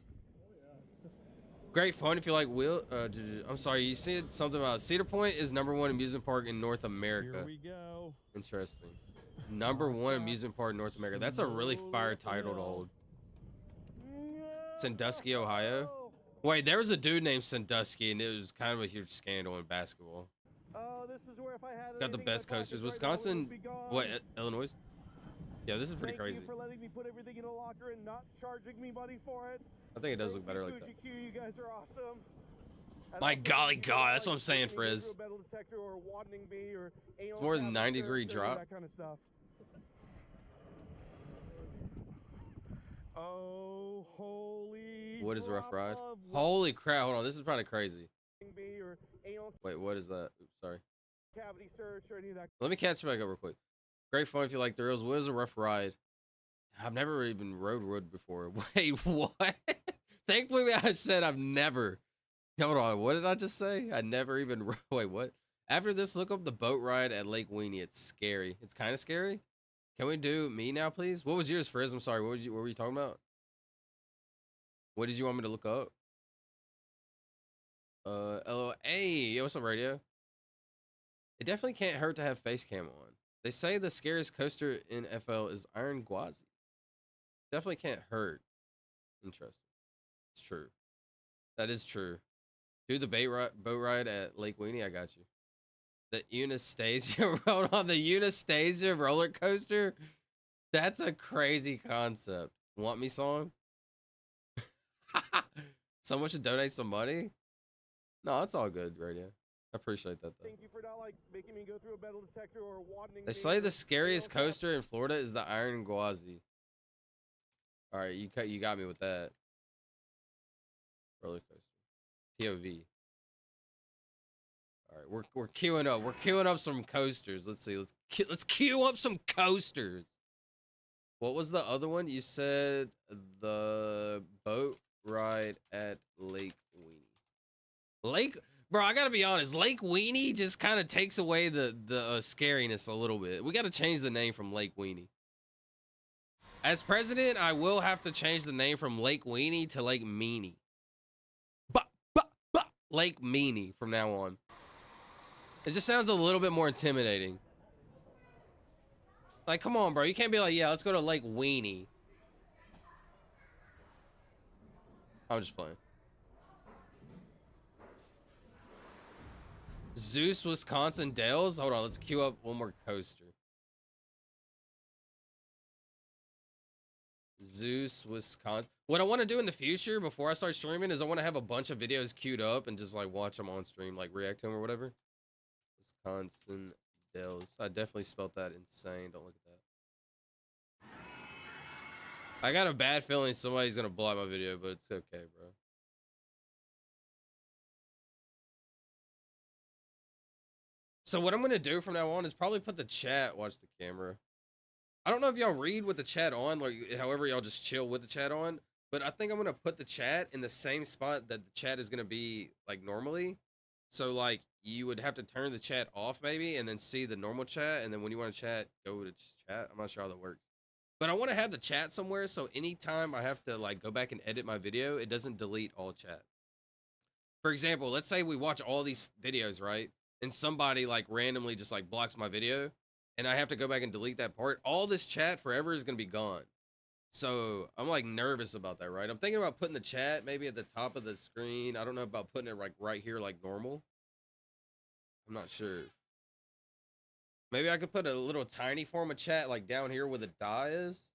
Great fun if you like wheel. I'm sorry, you said something about Cedar Point is #1 amusement park in North America. Here we go. Interesting. #1 amusement park in North America. That's a really fire title to hold. Sandusky, Ohio. Wait, there was a dude named Sandusky, and it was kind of a huge scandal in basketball. Oh, this is where if I had It's got the best coasters. Wisconsin, what? Illinois? Yeah, this is pretty crazy. Thank you for letting me put everything in a locker and not charging me money for it. I think it does look better like that. You guys are awesome. My golly god, that's what I'm saying, Frizz. It's more than 90-degree drop. That kind of stuff. Oh, holy. What is rough ride? Holy crap, hold on, this is probably crazy. Wait, what is that? Oops, sorry. Cavity search or any of that. Let me catch you back up real quick. Great fun if you like thrills. What is a rough ride? I've never even rode wood before. Wait, what? Thankfully, I said I've never. Hold on, what did I just say? I never even. Wait, what? After this, look up the boat ride at Lake Weenie. It's scary. It's kind of scary. Can we do me now, please? What was yours, Frizz? I'm sorry. What were you talking about? What did you want me to look up? Hello. Hey, what's up, radio? It definitely can't hurt to have face cam on. They say the scariest coaster in FL is Iron Gwazi. Definitely can't hurt. Interesting. It's true. That is true. Do the boat ride at Lake Weenie. I got you. The Anastasia rode on the Anastasia roller coaster. That's a crazy concept. Want me song? Someone should donate some money. No, it's all good, radio. I appreciate that though. Thank you for not like making me go through a metal detector or wadding. They say the scariest coaster in Florida is the Iron Gwazi. All right, you got me with that. Roller coaster. POV. All right, we're queuing up. We're queuing up some coasters. Let's see. Let's queue up some coasters. What was the other one? You said the boat ride at Lake Weenie. Bro, I gotta be honest. Lake Weenie just kind of takes away the scariness a little bit. We gotta change the name from Lake Weenie. As president, I will have to change the name from Lake Weenie to Lake Meanie. Lake Meanie from now on. It just sounds a little bit more intimidating. Like, come on, bro. You can't be like, yeah, let's go to Lake Weenie. I'm just playing. Zeus, Wisconsin Dells. Hold on, let's queue up one more coaster. Zeus, Wisconsin. What I want to do in the future before I start streaming is I want to have a bunch of videos queued up and just like watch them on stream, like react to them or whatever. Wisconsin Dells. I definitely spelt that insane. Don't look at that. I got a bad feeling somebody's gonna block my video, but it's okay, bro. So what I'm gonna do from now on is probably put the chat. Watch the camera. I don't know if y'all read with the chat on, like however y'all just chill with the chat on, but I think I'm gonna put the chat in the same spot that the chat is gonna be like normally. So like you would have to turn the chat off maybe and then see the normal chat, and then when you want to chat, go to chat. I'm not sure how that works. But I want to have the chat somewhere so anytime I have to like go back and edit my video, it doesn't delete all chat. For example, let's say we watch all these videos, right? And somebody like randomly just like blocks my video and I have to go back and delete that part. All this chat forever is going to be gone. So I'm like nervous about that, right? I'm thinking about putting the chat maybe at the top of the screen. I don't know about putting it like right here like normal. I'm not sure. Maybe I could put a little tiny form of chat like down here where the die is.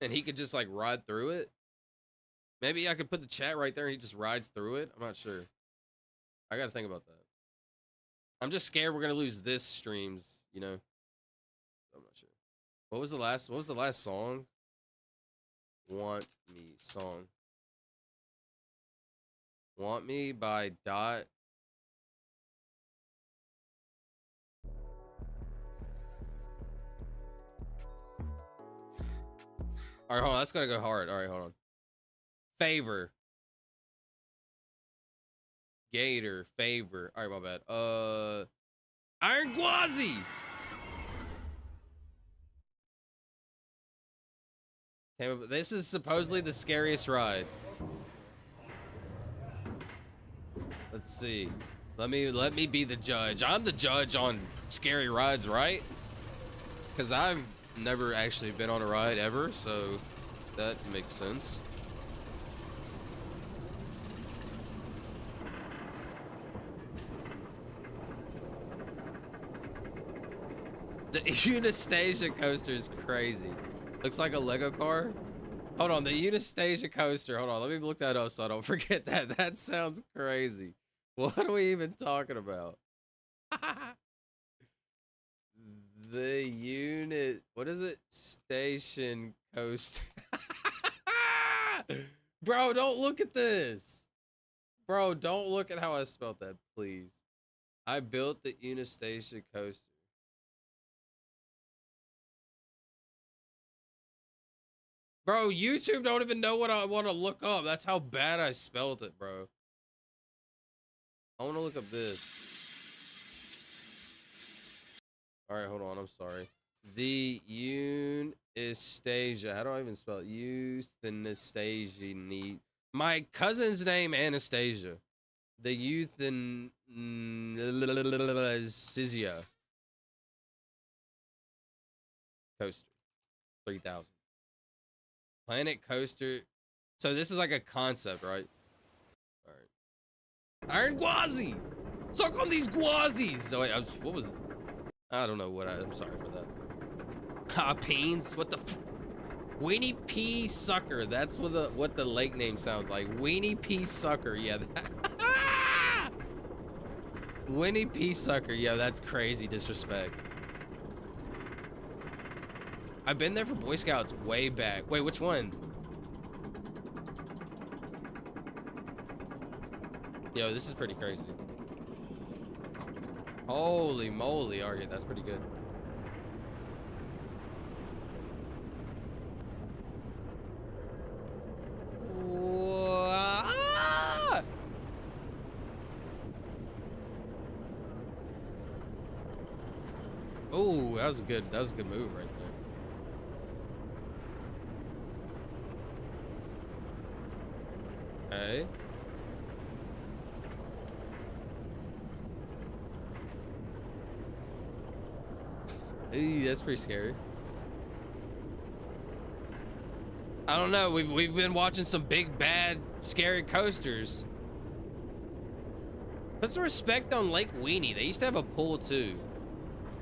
And he could just like ride through it. Maybe I could put the chat right there and he just rides through it. I'm not sure. I got to think about that. I'm just scared we're going to lose this streams, you know. I'm not sure. What was the last song? Want Me song. Want Me by Dot. All right, hold on. That's going to go hard. All right, hold on. Favor. Gator, Favor. All right, my bad. Iron Gwazi. This is supposedly the scariest ride. Let's see. Let me be the judge. I'm the judge on scary rides, right? Because I've never actually been on a ride ever, so that makes sense. The Unistasia coaster is crazy. Looks like a Lego car. Hold on, the Unistasia coaster. Hold on, let me look that up so I don't forget that. That sounds crazy. What are we even talking about? The unit, what is it? Station coaster. Bro, don't look at this. Bro, don't look at how I spelled that, please. I built the Unistasia coaster. Bro, YouTube don't even know what I want to look up. That's how bad I spelled it, bro. I want to look up this. All right, hold on. I'm sorry. The Unistasia. How do I even spell it? Euthanasia. My cousin's name, Anastasia. The Euthanasia coaster. 3,000. Planet Coaster. So this is like a concept, right? All right. Iron Gwazi! Suck on these Gwazis! Oh wait, what was... I don't know what I'm sorry for that. Peens? What the Weenie Pea Sucker. That's what the lake name sounds like. Weenie Pea Sucker. Yeah. Winnie Pea Sucker. Yeah, that's crazy disrespect. I've been there for Boy Scouts way back. Wait, which one? Yo, this is pretty crazy. Holy moly. All right, that's pretty good. Ah! Oh, that was a good move right there. Okay. Ooh, that's pretty scary. I don't know. We've been watching some big bad scary coasters. Put some respect on Lake Weenie. They used to have a pool too.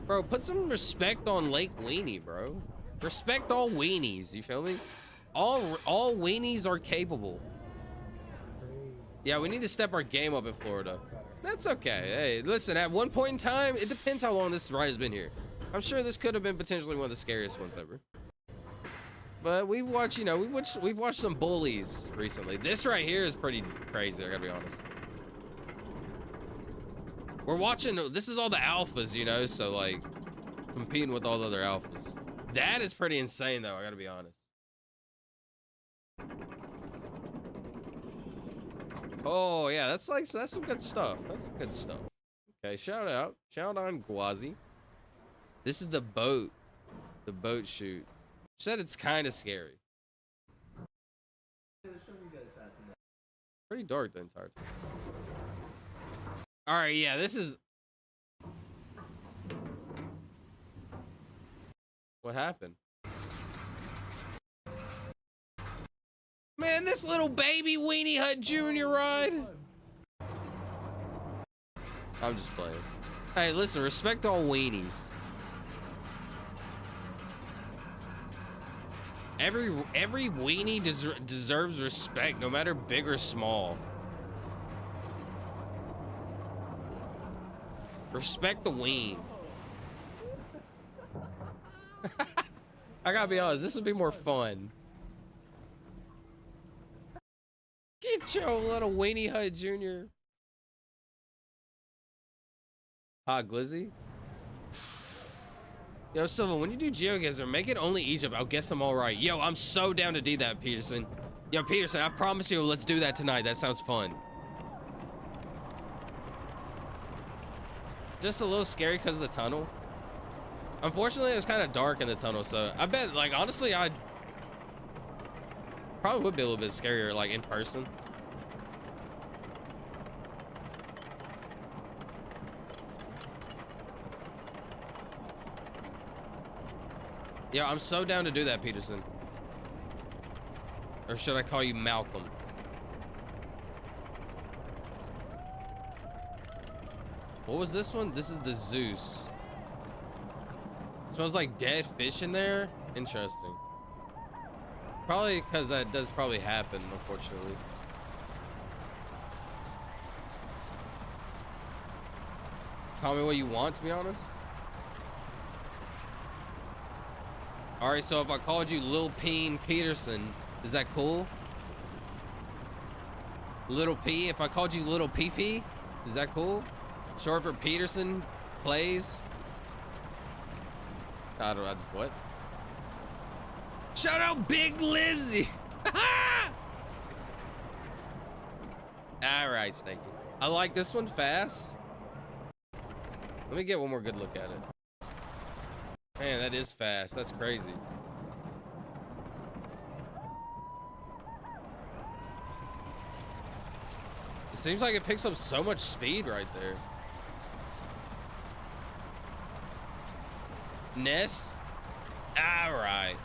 Bro, put some respect on Lake Weenie, bro. Respect all weenies, you feel me? All weenies are capable. Yeah, we need to step our game up in Florida. That's okay. Hey, listen, at one point in time, it depends how long this ride has been here. I'm sure this could have been potentially one of the scariest ones ever. But we've watched, you know, we've watched some bullies recently. This right here is pretty crazy, I gotta be honest. We're watching, this is all the alphas, you know, so like competing with all the other alphas. That is pretty insane though, I gotta be honest. Oh yeah, that's some good stuff. That's some good stuff. Okay, shout out Gwazi. This is the boat shoot. Said it's kind of scary. Pretty dark the entire time. All right, yeah, this is. What happened? Man, this little baby Weenie Hut Jr. ride. I'm just playing. Hey, listen, respect all weenies. Every weenie deserves respect, no matter big or small. Respect the ween. I gotta be honest, this would be more fun. Get your little Weenie Hut Jr. Hot Glizzy. Yo, Silva, when you do GeoGuessr, make it only Egypt. I'll guess them all right. Yo, I'm so down to do that, Peterson. Yo, Peterson, I promise you, let's do that tonight. That sounds fun. Just a little scary because of the tunnel. Unfortunately, it was kind of dark in the tunnel, so I bet, like, honestly, I probably would be a little bit scarier, like, in person. Yeah, I'm so down to do that, Peterson. Or should I call you Malcolm? What was this one? This is the Zeus. It smells like dead fish in there. Interesting. Probably because that does probably happen, unfortunately. Call me what you want, to be honest. All right, so if I called you Lil Peen Peterson, is that cool? Little P, if I called you Little PP, is that cool? Short for Peterson plays. I don't know, what? Shout out Big Lizzy. All right, Snakey. I like this one fast. Let me get one more good look at it. Man, that is fast. That's crazy. It seems like it picks up so much speed right there. Ness? Alright.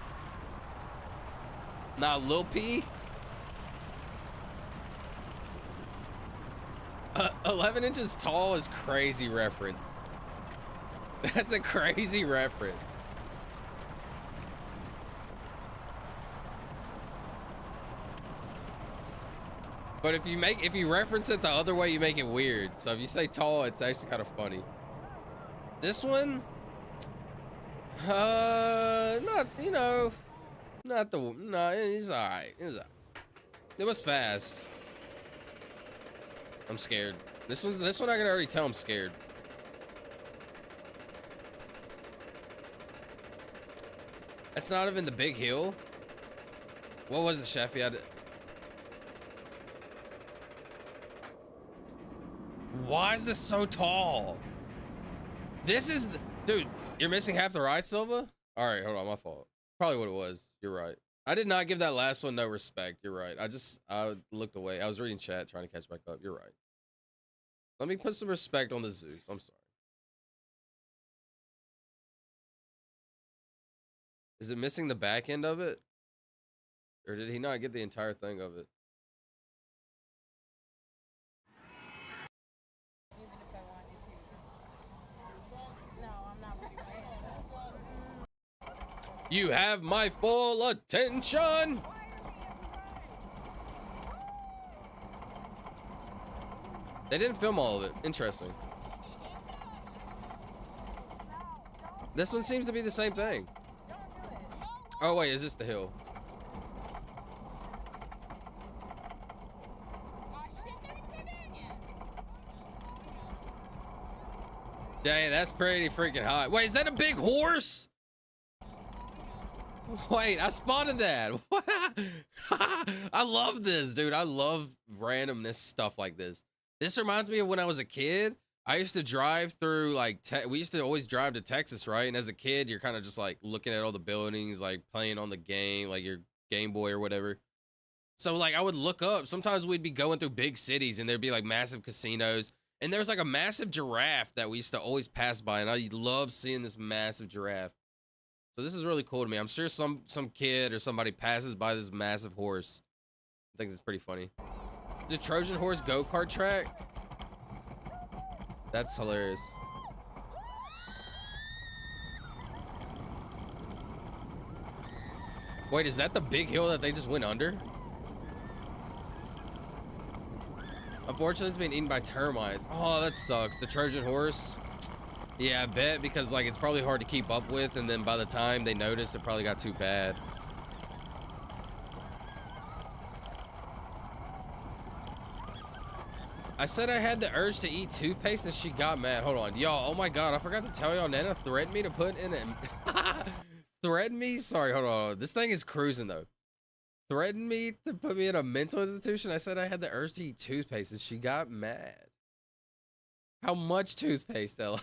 Now Lil P? 11 inches tall is crazy reference. That's a crazy reference. But if you reference it the other way, you make it weird. So if you say tall, it's actually kind of funny. This one, not, you know, not the, no, it's all right. It was fast. I'm scared. This one I can already tell I'm scared. That's not even the big hill. What was it, Sheffy? Why is this so tall? This is dude, you're missing half the ride, Silva? All right, hold on, my fault. Probably what it was. You're right. I did not give that last one no respect. You're right. I looked away. I was reading chat trying to catch back up. You're right. Let me put some respect on the Zeus. I'm sorry. Is it missing the back end of it? Or did he not get the entire thing of it? Even if I wanted to. No, I'm not putting my hands up. You have my full attention. They didn't film all of it. Interesting. This one seems to be the same thing. Oh wait, is this the hill? Dang, that's pretty freaking high. Wait, is that a big horse? Wait, I spotted that. I love this, dude. I love randomness stuff like this. This reminds me of when I was a kid. I used to drive through, like, we used to always drive to Texas, right? And as a kid, you're kind of just, like, looking at all the buildings, like, playing on the game, like your Game Boy or whatever. So, like, I would look up. Sometimes we'd be going through big cities, and there'd be, like, massive casinos. And there's, like, a massive giraffe that we used to always pass by, and I love seeing this massive giraffe. So this is really cool to me. I'm sure some kid or somebody passes by this massive horse. I think it's pretty funny. The Trojan horse go-kart track? That's hilarious. Wait, is that the big hill that they just went under? Unfortunately, it's being eaten by termites. Oh, that sucks. The Trojan horse. Yeah, I bet, because like it's probably hard to keep up with, and then by the time they noticed, it probably got too bad. I said I had the urge to eat toothpaste and she got mad. Hold on, y'all. Oh my god, I forgot to tell y'all. Nana threatened me to put in it. Threatened me? Sorry, hold on. This thing is cruising though. Threatened me to put me in a mental institution. I said I had the urge to eat toothpaste and she got mad. How much toothpaste, Ella?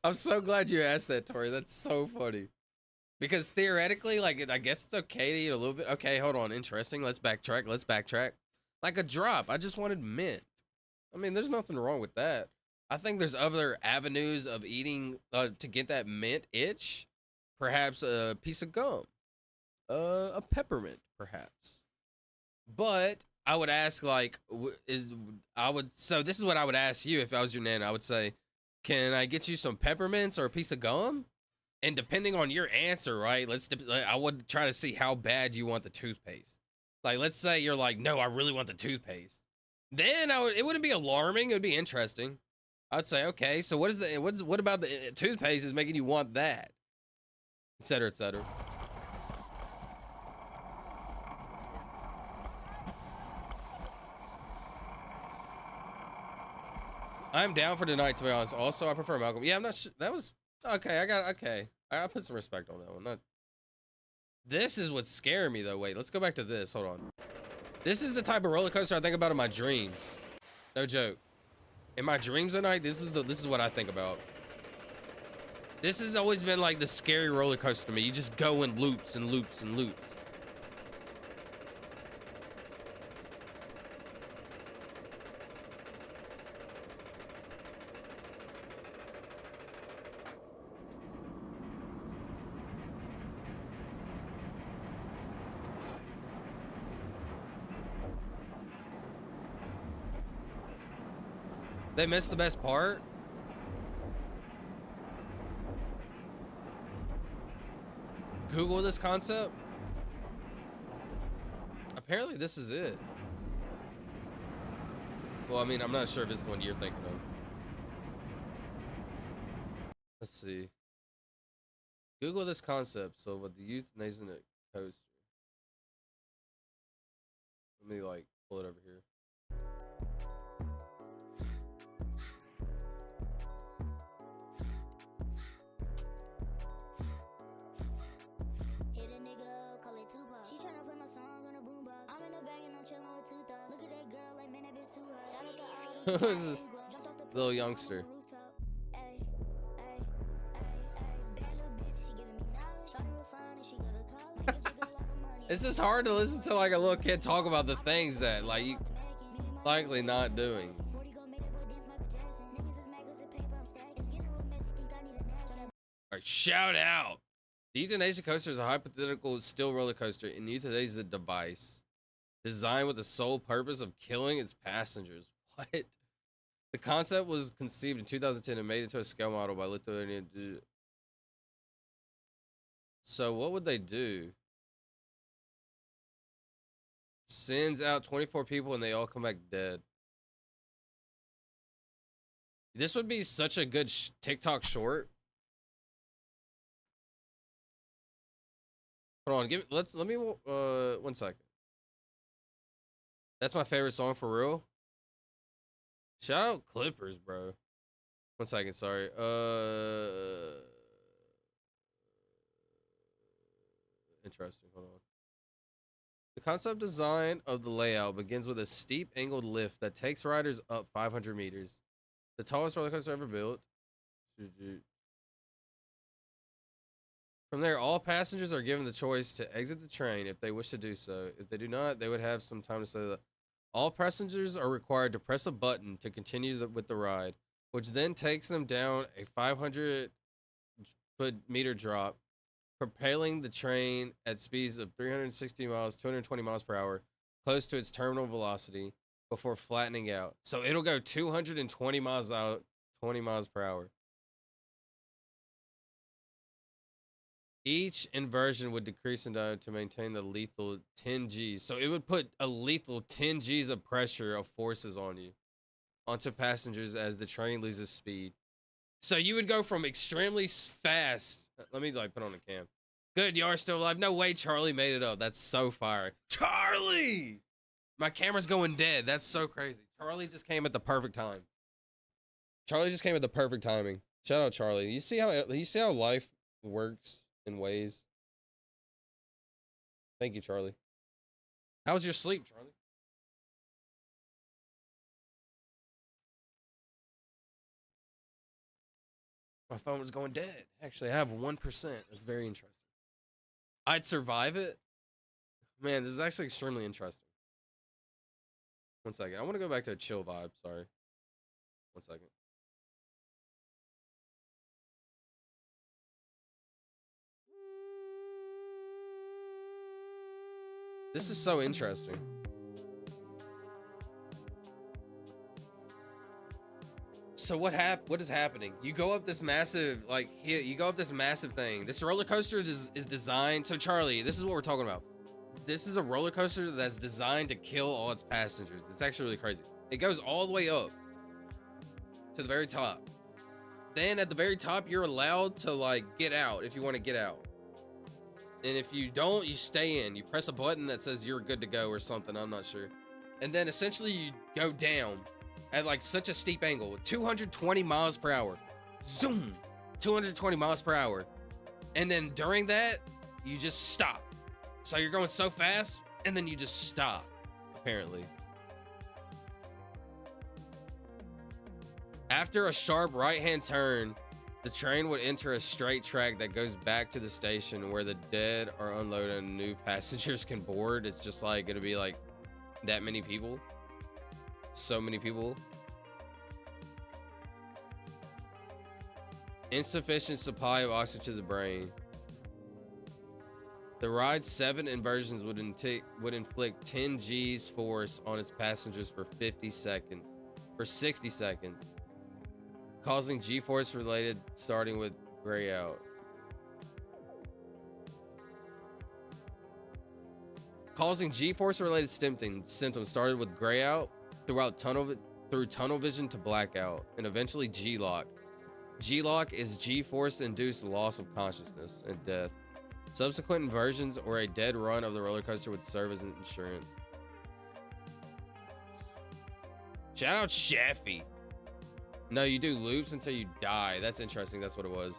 I'm so glad you asked that, Tori. That's so funny. Because theoretically, like, I guess it's okay to eat a little bit. Okay, hold on. Interesting. Let's backtrack. Let's backtrack. Like a drop. I just wanted mint. I mean, there's nothing wrong with that. I think there's other avenues of eating to get that mint itch. Perhaps a piece of gum. A peppermint, perhaps. But I would ask, like, so this is what I would ask you if I was your nana. I would say, can I get you some peppermints or a piece of gum? And depending on your answer, right, I would try to see how bad you want the toothpaste. Like, let's say you're like, no, I really want the toothpaste. Then it wouldn't be alarming. It would be interesting. I'd say, okay, so what about the toothpaste is making you want that? Et cetera, et cetera. I'm down for tonight, to be honest. Also, I prefer Malcolm. Yeah, I'm not sure. That was okay. I put some respect on that one. This is what's scaring me, though. Wait, let's go back to this. Hold on. This is the type of roller coaster I think about in my dreams. No joke. In my dreams at night, this is what I think about. This has always been like the scary roller coaster to me. You just go in loops and loops and loops. They missed the best part? Google this concept? Apparently this is it. Well, I mean, I'm not sure if it's the one you're thinking of. Let's see. Google this concept. So with the euthanasia coaster. Let me like pull it over here. Who is this little youngster? It's just hard to listen to like a little kid talk about the things that like you likely not doing. Alright, shout out. The euthanasia coaster is a hypothetical still roller coaster, and euthanasia is a device designed with the sole purpose of killing its passengers. What? The concept was conceived in 2010 and made into a scale model by Lithuanian. So what would they do? Sends out 24 people and they all come back dead. This would be such a good TikTok short. Hold on, let me 1 second. That's my favorite song for real. Shout out Clippers, bro. 1 second, sorry. Interesting. Hold on. The concept design of the layout begins with a steep angled lift that takes riders up 500 meters. The tallest roller coaster ever built. From there, all passengers are given the choice to exit the train if they wish to do so. If they do not, they would have some time to say that. All passengers are required to press a button to continue with the ride, which then takes them down a 500-meter drop, propelling the train at speeds of 360 miles, 220 miles per hour, close to its terminal velocity before flattening out. So it'll go 220 miles out, 20 miles per hour. Each inversion would decrease in time to maintain the lethal 10 Gs. So it would put a lethal 10 Gs of pressure of forces on you, onto passengers as the train loses speed. So you would go from extremely fast. Let me like put on the cam. Good, you are still alive. No way, Charlie made it up. That's so fire. Charlie! My camera's going dead. That's so crazy. Charlie just came at the perfect time. Charlie just came at the perfect timing. Shout out Charlie. You see how life works in ways. Thank you, Charlie. How was your sleep, Charlie? My phone was going dead. Actually, I have 1%. That's very interesting. I'd survive it. Man, this is actually extremely interesting. 1 second. I want to go back to a chill vibe. Sorry. 1 second. This is so interesting. So what is happening? You go up this massive, like, here, you go up this massive thing. This roller coaster is designed. So Charlie, this is what we're talking about. This is a roller coaster that's designed to kill all its passengers. It's actually really crazy. It goes all the way up to the very top. Then at the very top, you're allowed to like get out if you want to get out. And if you don't, you stay in. You press a button that says you're good to go or something. I'm not sure. And then essentially you go down at like such a steep angle, 220 miles per hour. Zoom, 220 miles per hour. And then during that, you just stop. So you're going so fast, and then you just stop, apparently. After a sharp right-hand turn, the train would enter a straight track that goes back to the station where the dead are unloaded and new passengers can board. It's just like gonna be like that many people. So many people. Insufficient supply of oxygen to the brain. The ride's 7 inversions would inflict 10 G's force on its passengers for 60 seconds, causing G-force related starting with gray out. Causing G-force related symptoms started with gray out through tunnel vision to blackout, and eventually G-lock. G-lock is G-force induced loss of consciousness and death. Subsequent inversions or a dead run of the roller coaster would serve as insurance. Shout out Shaffy. No, you do loops until you die. That's interesting. That's what it was.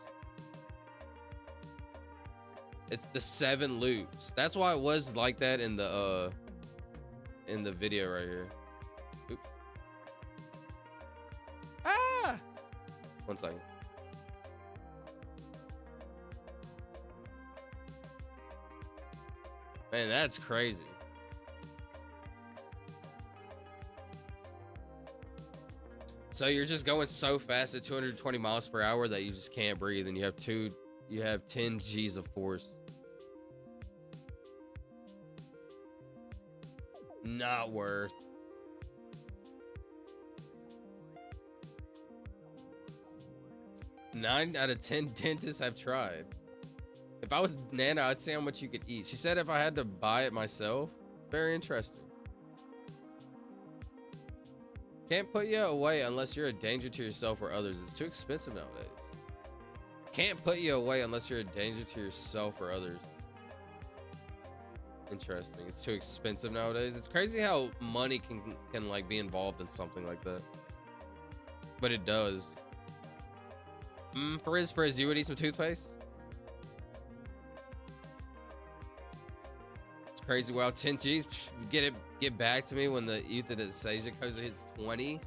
It's the 7 loops. That's why it was like that in the video right here. Oops. Ah! 1 second. Man, that's crazy. So you're just going so fast at 220 miles per hour that you just can't breathe, and you have 10 G's of force. Not worth. Nine out of 10 dentists have tried. If I was Nana, I'd say how much you could eat. She said if I had to buy it myself. Very interesting. Can't put you away unless you're a danger to yourself or others. It's too expensive nowadays. Can't put you away unless you're a danger to yourself or others. Interesting. It's too expensive nowadays. It's crazy how money can like be involved in something like that. But it does. Frizz, you would eat some toothpaste? Crazy. Wow, 10 G's. Get back to me when the euthanasia goes to hits 20.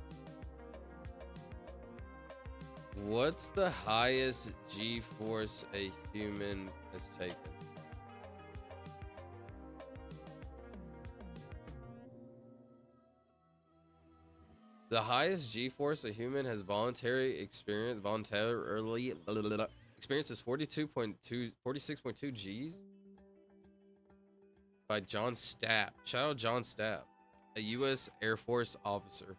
What's the highest G force a human has taken? The highest G force a human has voluntarily experienced is 46.2 G's. By John Stapp. Shout out John Stapp, a U.S. Air Force officer.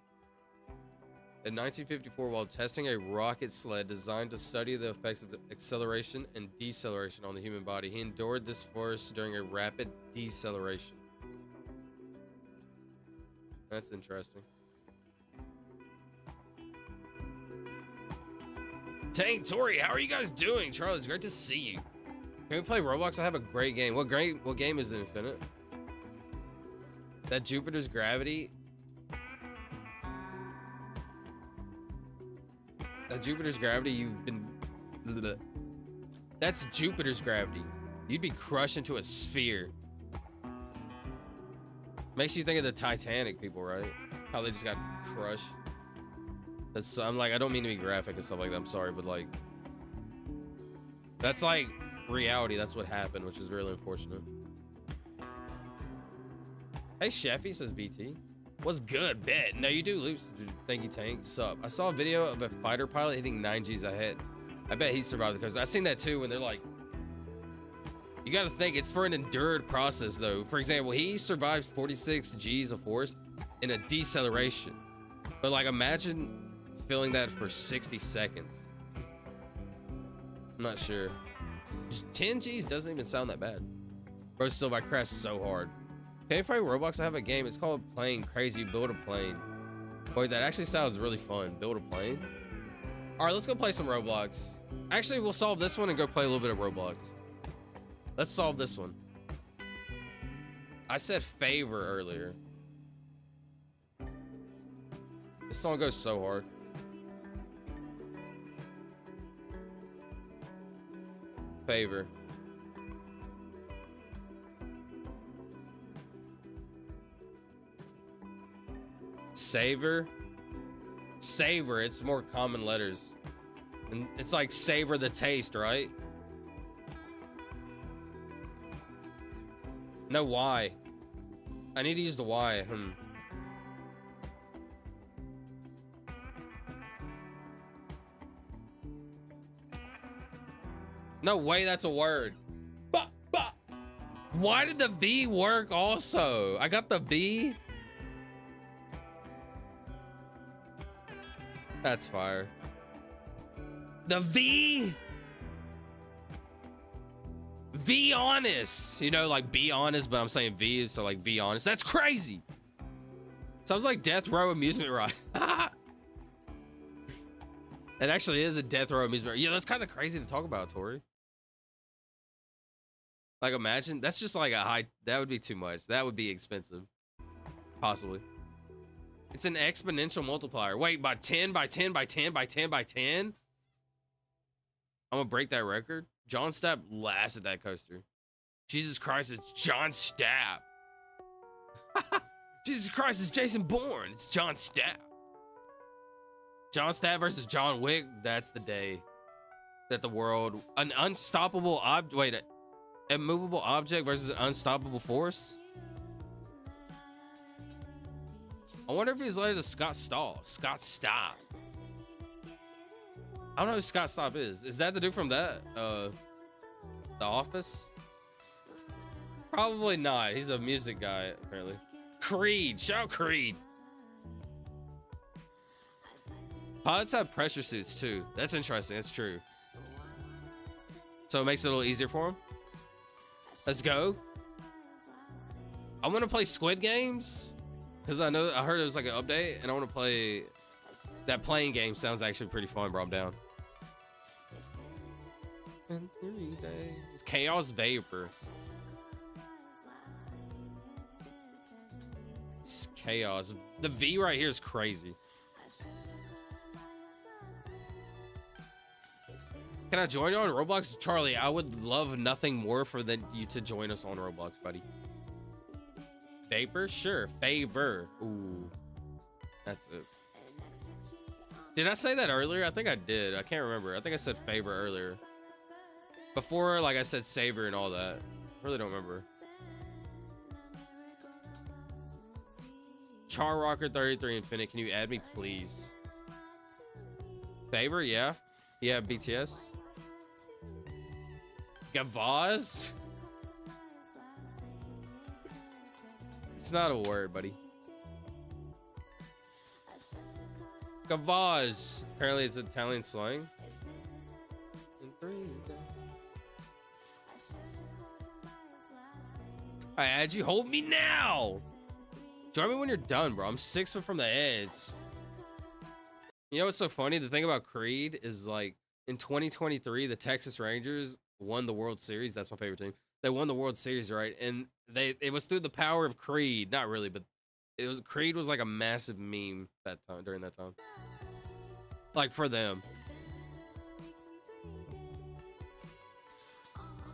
In 1954, while testing a rocket sled designed to study the effects of acceleration and deceleration on the human body, he endured this force during a rapid deceleration. That's interesting. Tank, Tori, how are you guys doing? Charlie, it's great to see you. Can we play Roblox? I have a great game. What game is Infinite? That Jupiter's gravity. That Jupiter's gravity, you've been. That's Jupiter's gravity. You'd be crushed into a sphere. Makes you think of the Titanic people, right? How they just got crushed. I'm like, I don't mean to be graphic and stuff like that. I'm sorry, but like, That's like reality. That's what happened, which is really unfortunate. Hey, Sheffy, says BT. What's good, bet? No, you do lose. Thank you, Tank. Sup? I saw a video of a fighter pilot hitting 9 Gs a hit. I bet he survived the coast. I seen that too when they're like, you got to think it's for an endured process though. For example, he survived 46 Gs of force in a deceleration. But like, imagine feeling that for 60 seconds. I'm not sure. Just 10 Gs doesn't even sound that bad. Bro, still, I crashed so hard. Can you play Roblox? I have a game. It's called Plane Crazy. You build a plane. Boy, that actually sounds really fun. Build a plane. All right, let's go play some Roblox. Actually, we'll solve this one and go play a little bit of Roblox. Let's solve this one. I said favor earlier. This song goes so hard. Favor. Savor. Savor, it's more common letters. And it's like savor the taste, right? No, Y. I need to use the Y. No way that's a word. Why did the V work also? I got the V. That's fire. The V. V honest. You know, like be honest, but I'm saying V, so like V honest. That's crazy. Sounds like Death Row amusement ride. It actually is a Death Row amusement ride. Yeah, that's kind of crazy to talk about, Tori. Like, imagine that's just like a high. That would be too much. That would be expensive. Possibly. It's an exponential multiplier. Wait, by 10, by 10, by 10, by 10, by 10? I'm gonna break that record. John Stapp lasted that coaster. Jesus Christ, it's John Stapp. Jesus Christ, it's Jason Bourne. It's John Stapp. John Stapp versus John Wick. That's the day that the world, an unstoppable object. Wait, a immovable object versus an unstoppable force. I wonder if he's related to Scott Stahl. Scott Stapp. I don't know who Scott Stapp is. Is that the dude from that? The Office? Probably not. He's a music guy, apparently. Creed. Shout out Creed. Pilots have pressure suits too. That's interesting. That's true. So it makes it a little easier for him. Let's go. I want to play Squid Games. Because I heard it was like an update, and I want to play that playing game. Sounds actually pretty fun, bro. I'm down. In 3 days. It's Chaos Vapor. It's chaos. The V right here is crazy. Can I join you on Roblox? Charlie, I would love nothing more for you to join us on Roblox, buddy. Vapor? Sure. Favor. Ooh. That's it. Did I say that earlier? I think I did. I can't remember. I think I said favor earlier. Before, like I said savor and all that. Really don't remember. Char Rocker 33 Infinite. Can you add me, please? Favor? Yeah. Yeah, BTS. Gavaz? It's not a word, buddy. Gavaz. Apparently it's Italian slang. I add you. Hold me now. Join me when you're done, bro. I'm 6 foot from the edge. You know what's so funny? The thing about Creed is, like, in 2023, the Texas Rangers won the World Series. That's my favorite team. They won the World Series, right? And it was through the power of Creed. Not really, but Creed was like a massive meme that time, during that time. Like, for them.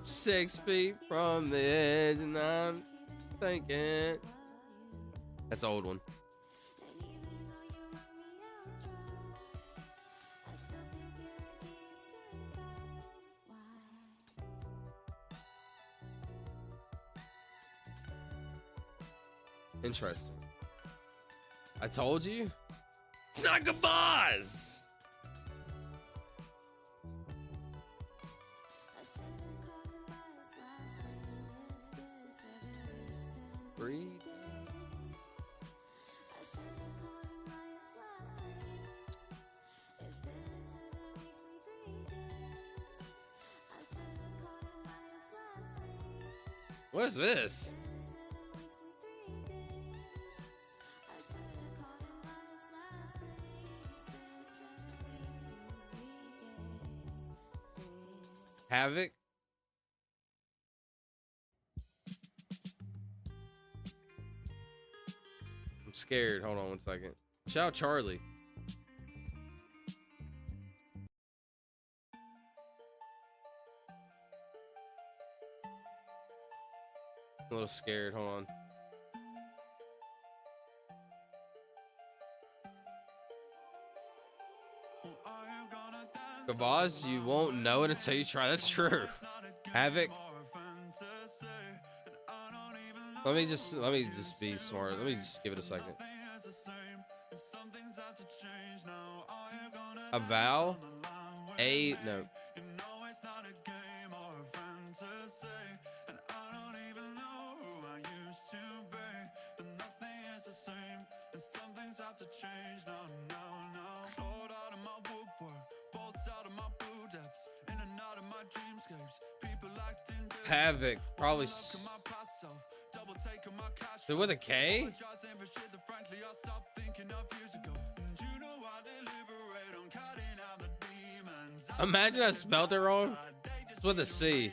6 feet from the edge, and I'm thinking. That's an old one. Interesting. I told you. It's not Gavaz! Breathe. What is this? Havoc. I'm scared. Hold on one second. Shout out Charlie. I'm a little scared. Hold on. Gavaz, you won't know it until you try. That's true. Havoc. Let me just be smart. Let me just give it a second. A vow. No. Havoc, probably. Dude, with a K? Imagine I spelled it wrong. It's with a C.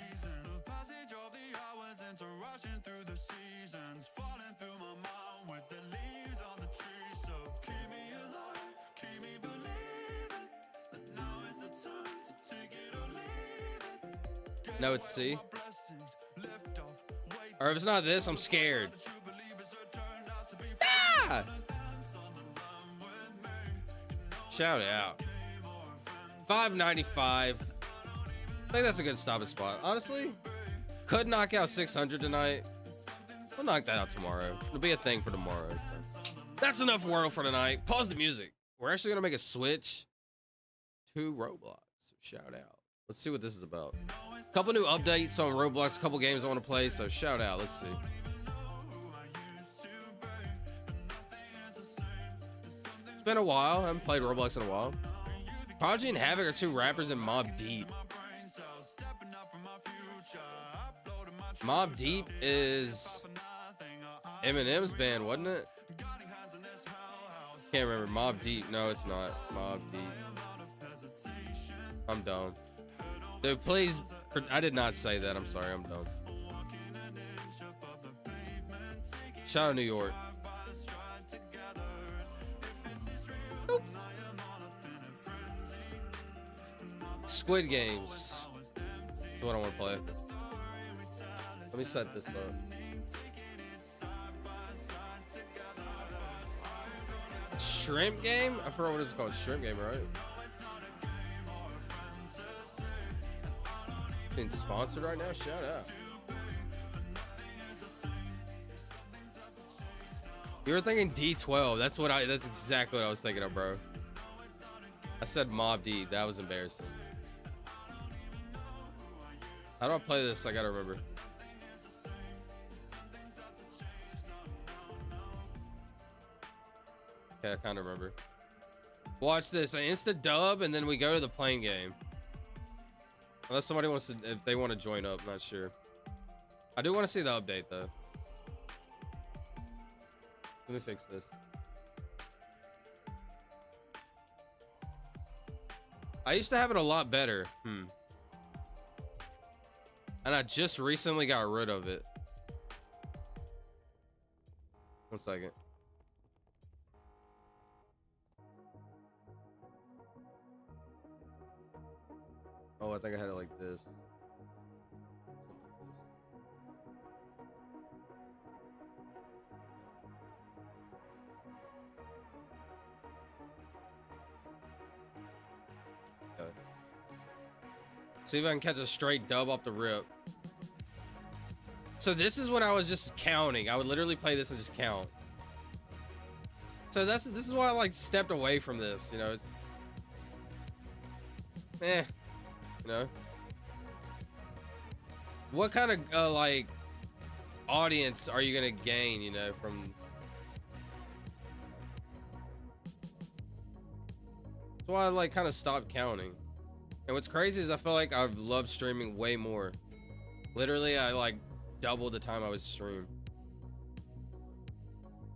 No, it's C. Or if it's not this, I'm scared. Ah! Shout out. 595. I think that's a good stopping spot. Honestly, could knock out 600 tonight. We'll knock that out tomorrow. It'll be a thing for tomorrow. That's enough Wordle for tonight. Pause the music. We're actually gonna make a switch to Roblox. So shout out. Let's see what this is about. A couple new updates on Roblox, a couple games I want to play, so shout out. Let's see. It's been a while. I haven't played Roblox in a while. Prodigy and Havoc are two rappers in Mobb Deep. Mobb Deep is Eminem's band, wasn't it? Can't remember. Mobb Deep. No, it's not. Mobb Deep. I'm dumb. Dude, please. I did not say that. I'm sorry. I'm dumb. Shout out New York. Oops. Squid Games. That's what I want to play. Let me set this up. Shrimp game? I forgot what it's called. Shrimp game, right? Being sponsored right now. Shout out. You were thinking D12. That's exactly what I was thinking of, bro. I said Mobb Deep. That was embarrassing. How do I play this? I gotta remember. Okay, I kind of remember. Watch this. I insta dub and then we go to the playing game. Unless somebody wants to, if they want to join up, not sure. I do want to see the update though. Let me fix this. I used to have it a lot better. And I just recently got rid of it. One second. Oh, I think I had it like this. Okay. See if I can catch a straight dub off the rip. So this is when I was just counting. I would literally play this and just count. So this is why I like stepped away from this, you know. It's, you know. What kind of like audience are you gonna gain, you know, from? That's why I like kind of stopped counting. And what's crazy is I feel like I've loved streaming way more. Literally, I like doubled the time I was stream.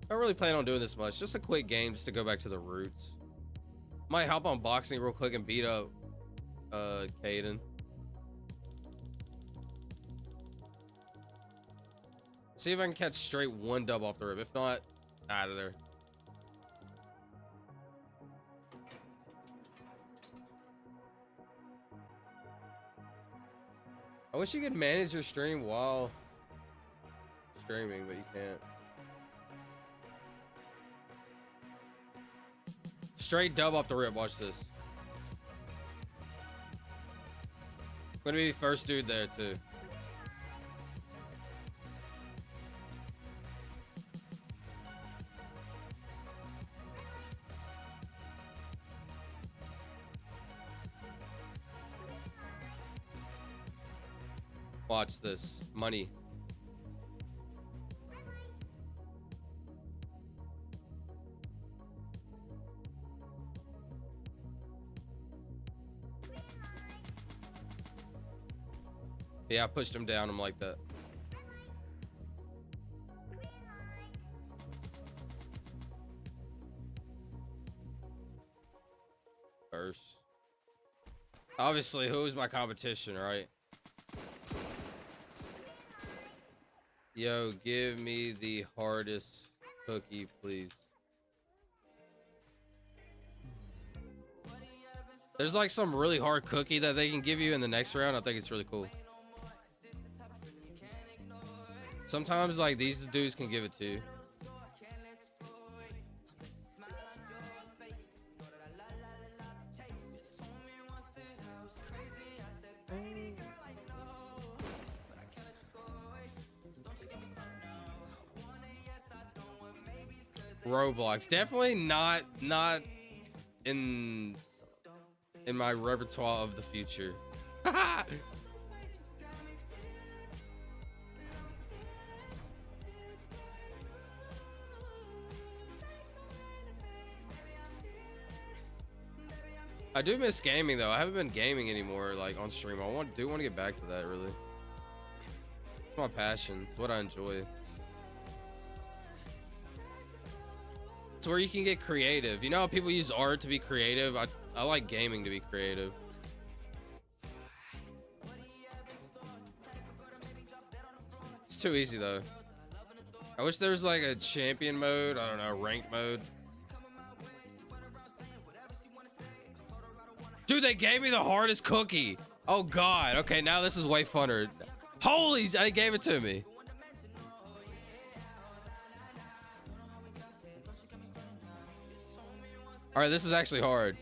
I don't really plan on doing this much. Just a quick game, just to go back to the roots. Might hop on boxing real quick and beat up Caden. See if I can catch straight one dub off the rip. If not, out of there. I wish you could manage your stream while streaming, but you can't. Straight dub off the rip. Watch this. I'm gonna be the first dude there too. Watch this. Money. Yeah, I pushed him down. I'm like that. First. Obviously, who's my competition, right? Yo, give me the hardest cookie, please. There's like some really hard cookie that they can give you in the next round. I think it's really cool. Sometimes like these dudes can give it to you. Roblox, definitely not in my repertoire of the future. I do miss gaming though. I haven't been gaming anymore, like on stream. I do want to get back to that. Really, it's my passion. It's what I enjoy. It's where you can get creative. You know how people use art to be creative? I like gaming to be creative. It's too easy though. I wish there was like a champion mode. I don't know, ranked mode. Dude, they gave me the hardest cookie. Oh god. Okay, now this is way funner. Holy, they gave it to me. All right, this is actually hard.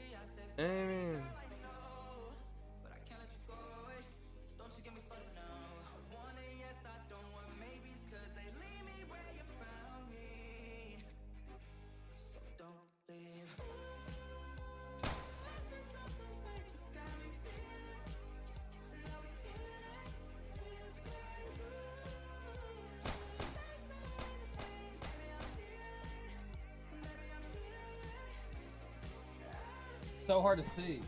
So hard to see.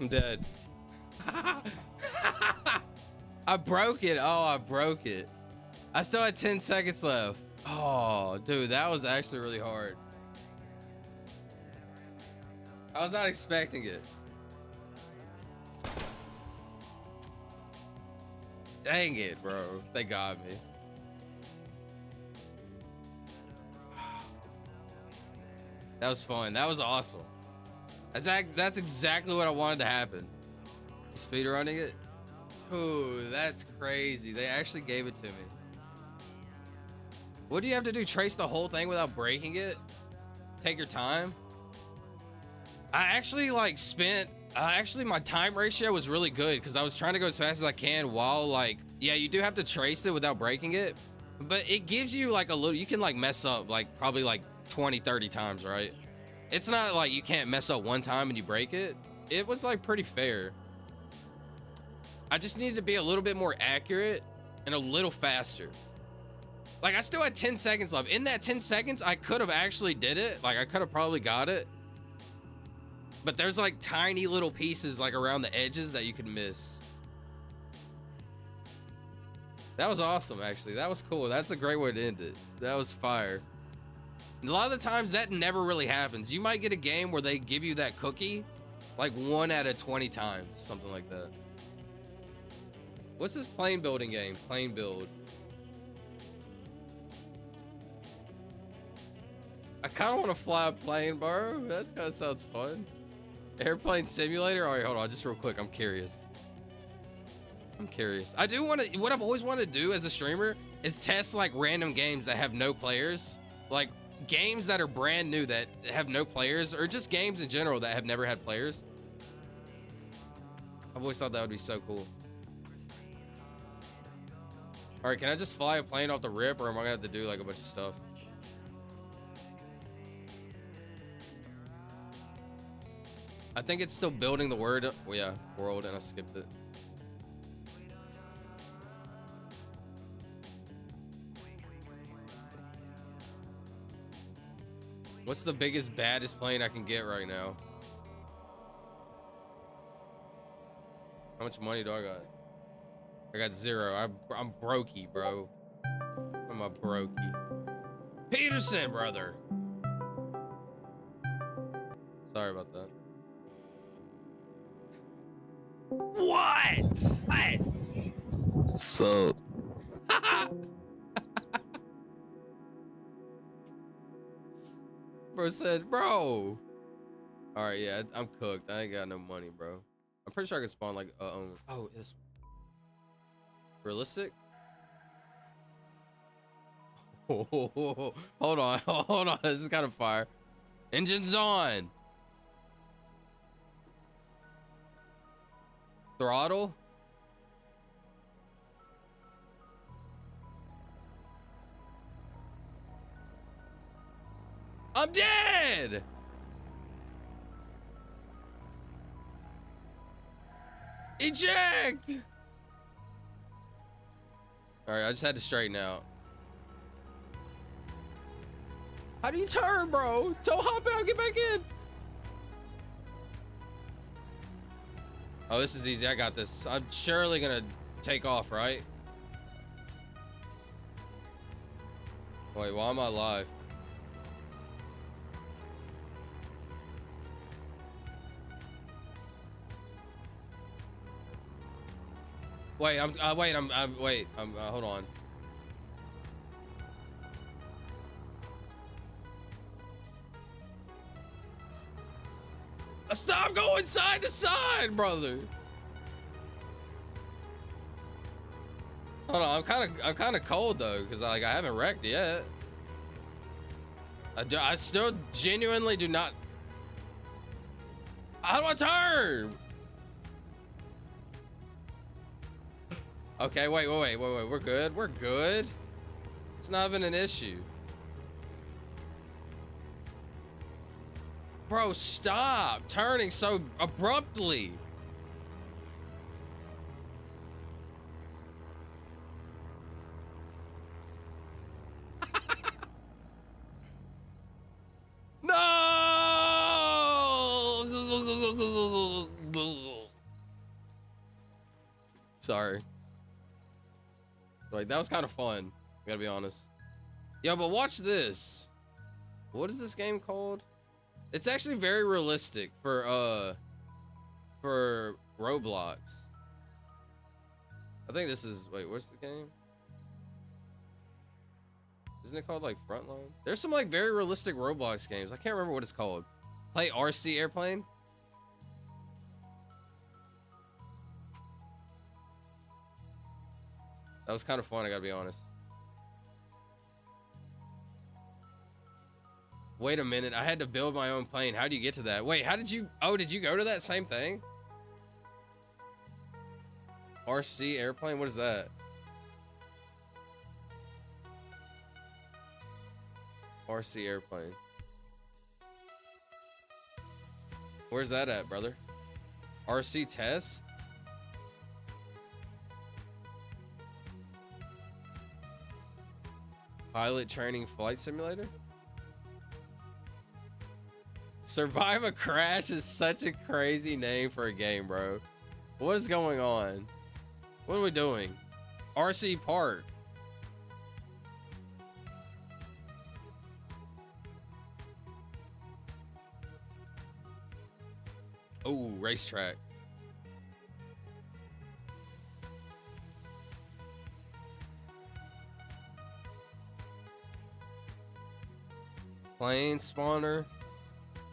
I'm dead. I broke it. Oh, I broke it. I still had 10 seconds left. Oh, dude, that was actually really hard. I was not expecting it. Dang it, bro. They got me. That was fun. That was awesome. That's exactly what I wanted to happen. Speedrunning it? Ooh, that's crazy. They actually gave it to me. What do you have to do? Trace the whole thing without breaking it? Take your time? I actually like spent, actually my time ratio was really good because I was trying to go as fast as I can while like, yeah, you do have to trace it without breaking it, but it gives you like a little, you can like mess up like probably like 20, 30 times, right? It's not like you can't mess up one time and you break it. It was like pretty fair. I just needed to be a little bit more accurate and a little faster. Like I still had 10 seconds left. In that 10 seconds, I could have actually did it. Like I could have probably got it. But there's like tiny little pieces like around the edges that you could miss. That was awesome, actually. That was cool. That's a great way to end it. That was fire. And a lot of the times that never really happens. You might get a game where they give you that cookie like 1 out of 20 times, something like that. What's this plane building game? Plane build. I kind of want to fly a plane, bro. That kind of sounds fun. Airplane simulator? All right, hold on, just real quick. I'm curious. I do want to, what I've always wanted to do as a streamer is test like random games that have no players. Like games that are brand new that have no players, or just games in general that have never had players. I've always thought that would be so cool. All right, can I just fly a plane off the rip, or am I gonna have to do like a bunch of stuff? I think it's still building the word. Well, yeah, world, and I skipped it. What's the biggest, baddest plane I can get right now? How much money do I got? I got 0. I'm brokey, bro. I'm a brokey. Peterson, brother. Sorry about that. What? So. Bro said, bro. All right, yeah, I'm cooked. I ain't got no money, bro. I'm pretty sure I can spawn like oh, this realistic. Oh, hold on. This is kind of fire. Engines on. Throttle. I'm dead. Eject. All right, I just had to straighten out. How do you turn, bro? Don't hop out, get back in. Oh, this is easy. I got this. I'm surely gonna take off, right? Wait, why am I alive? Wait, hold on. Stop going side to side, brother. Hold on, I'm kind of cold though, because like I haven't wrecked yet. I still genuinely do not. How do I turn? Okay, wait. We're good. It's not even an issue. Bro, stop turning so abruptly. No! Sorry. Like, that was kind of fun. I gotta be honest. Yo, but watch this. What is this game called? It's actually very realistic for Roblox. I think this is, wait, what's the game? Isn't it called like Frontline? There's some like very realistic Roblox games. I can't remember what it's called. Play RC Airplane. That was kind of fun, I gotta be honest. Wait a minute, I had to build my own plane. How do you get to that? Wait, how did you, oh, did you go to that same thing? RC Airplane, what is that? RC Airplane. Where's that at, brother? RC Test? Pilot Training Flight Simulator? Survive a Crash is such a crazy name for a game, bro. What is going on? What are we doing? RC Park. Oh, racetrack. Plane spawner.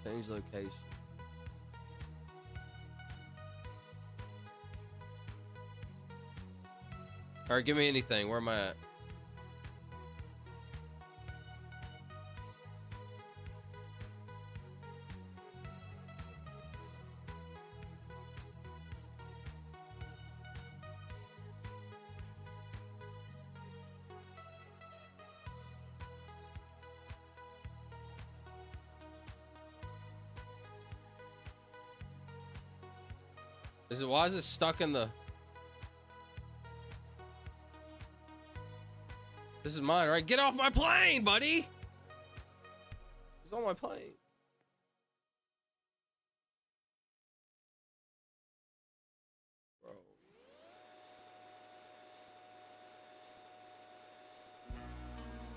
Change location. All right, give me anything. Where am I at? Is it, why is it stuck in the... This is mine, right? Get off my plane, buddy! It's on my plane. Bro.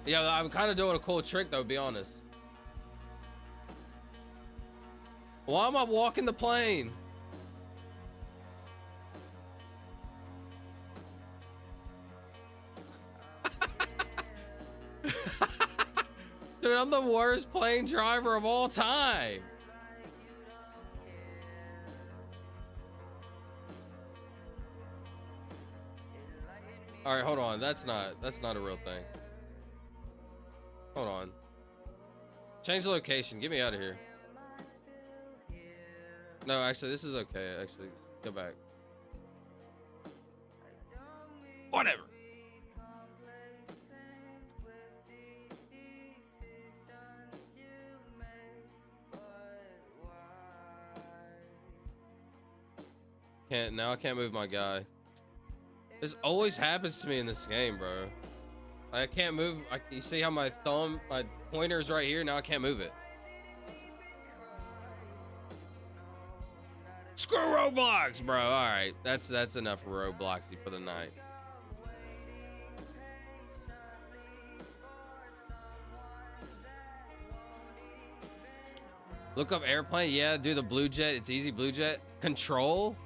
Yeah, I'm kind of doing a cool trick, though, to be honest. Why am I walking the plane? Dude, I'm the worst plane driver of all time. All right, hold on. That's not a real thing. Hold on. Change the location. Get me out of here. No, actually, this is okay. Actually, go back. Whatever. Now I can't move my guy. This always happens to me in this game, bro. I can't move. You see how my pointer's right here? Now I can't move it. Screw Roblox, bro. All right, that's enough of Robloxy for the night. Look up airplane. Yeah, do the blue jet. It's easy. Blue jet. Control.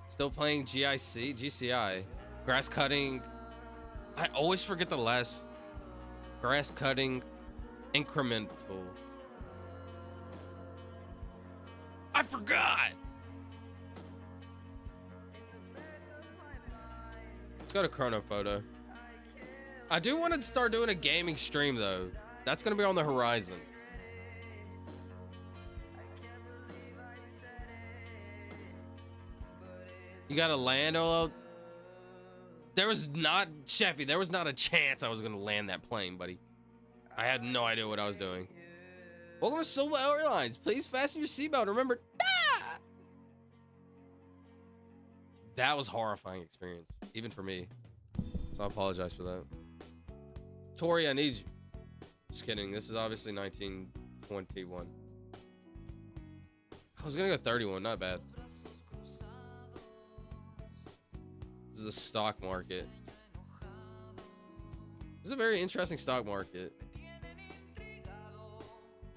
Still playing GCI. Grass cutting. I always forget the last. Grass cutting. Incremental. I forgot. Let's go to Chrono Photo. I do want to start doing a gaming stream though. That's gonna be on the horizon. You gotta land, Olo. There was not, Sheffy, there was not a chance I was gonna land that plane, buddy. I had no idea what I was doing. Welcome to Silva Airlines. Please fasten your seatbelt. Remember, that was a horrifying experience, even for me. So I apologize for that. Tori, I need you. Just kidding. This is obviously 1921. I was gonna go 31, not bad. This is a stock market. This is a very interesting stock market.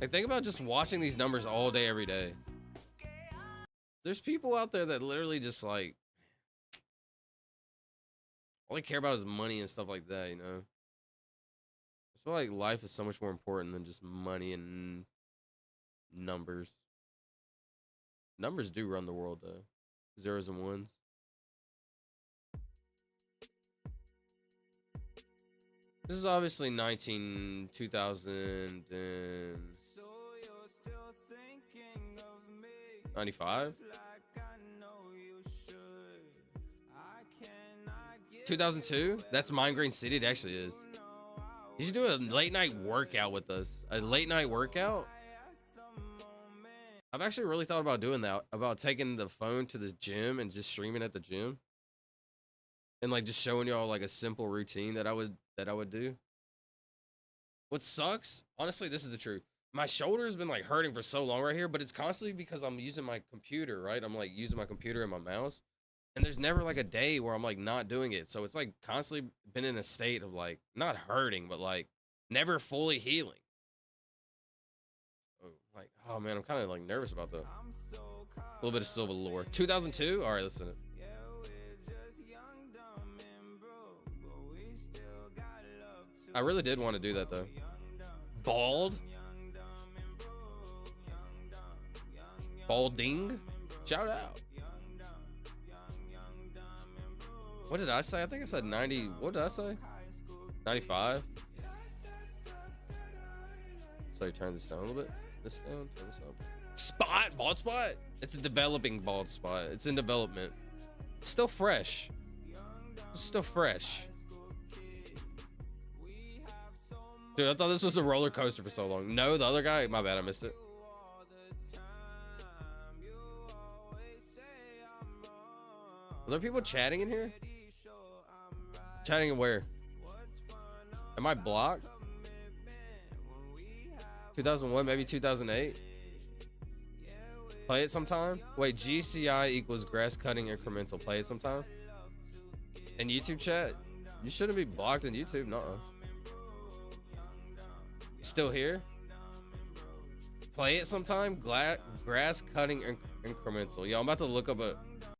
Like, think about just watching these numbers all day, every day. There's people out there that literally just like all they care about is money and stuff like that, you know? I feel like life is so much more important than just money and numbers. Numbers do run the world, though. Zeros and ones. This is obviously 2095? 2002? That's Mine Green City. It actually is. You should do a late night workout with us. A late night workout? I've actually really thought about doing that. About taking the phone to the gym and just streaming at the gym. And like just showing y'all like a simple routine that I would do. What sucks? Honestly, this is the truth. My shoulder's been like hurting for so long right here, but it's constantly because I'm using my computer, right? I'm like using my computer and my mouse. And there's never like a day where I'm like not doing it. So it's like constantly been in a state of like not hurting, but like never fully healing. Like, oh man, I'm kind of like nervous about that. A little bit of Silver lore. 2002? All right, listen to it. I really did want to do that though. Bald? Balding? Shout out. What did I say? I think I said 90. What did I say? 95? So you turn this down a little bit. This down, turn this up. Spot? Bald spot? It's a developing bald spot. It's in development. Still fresh. Still fresh. Dude, I thought this was a roller coaster for so long. No, the other guy, my bad, I missed it. Are there people chatting in here? Chatting where? Am I blocked? 2001, maybe 2008. Play it sometime. Wait, GCI equals grass cutting incremental. Play it sometime. In YouTube chat, you shouldn't be blocked in YouTube. Nuh-uh. Still here? Play it sometime. Grass cutting incremental. Yo, I'm about to look up a.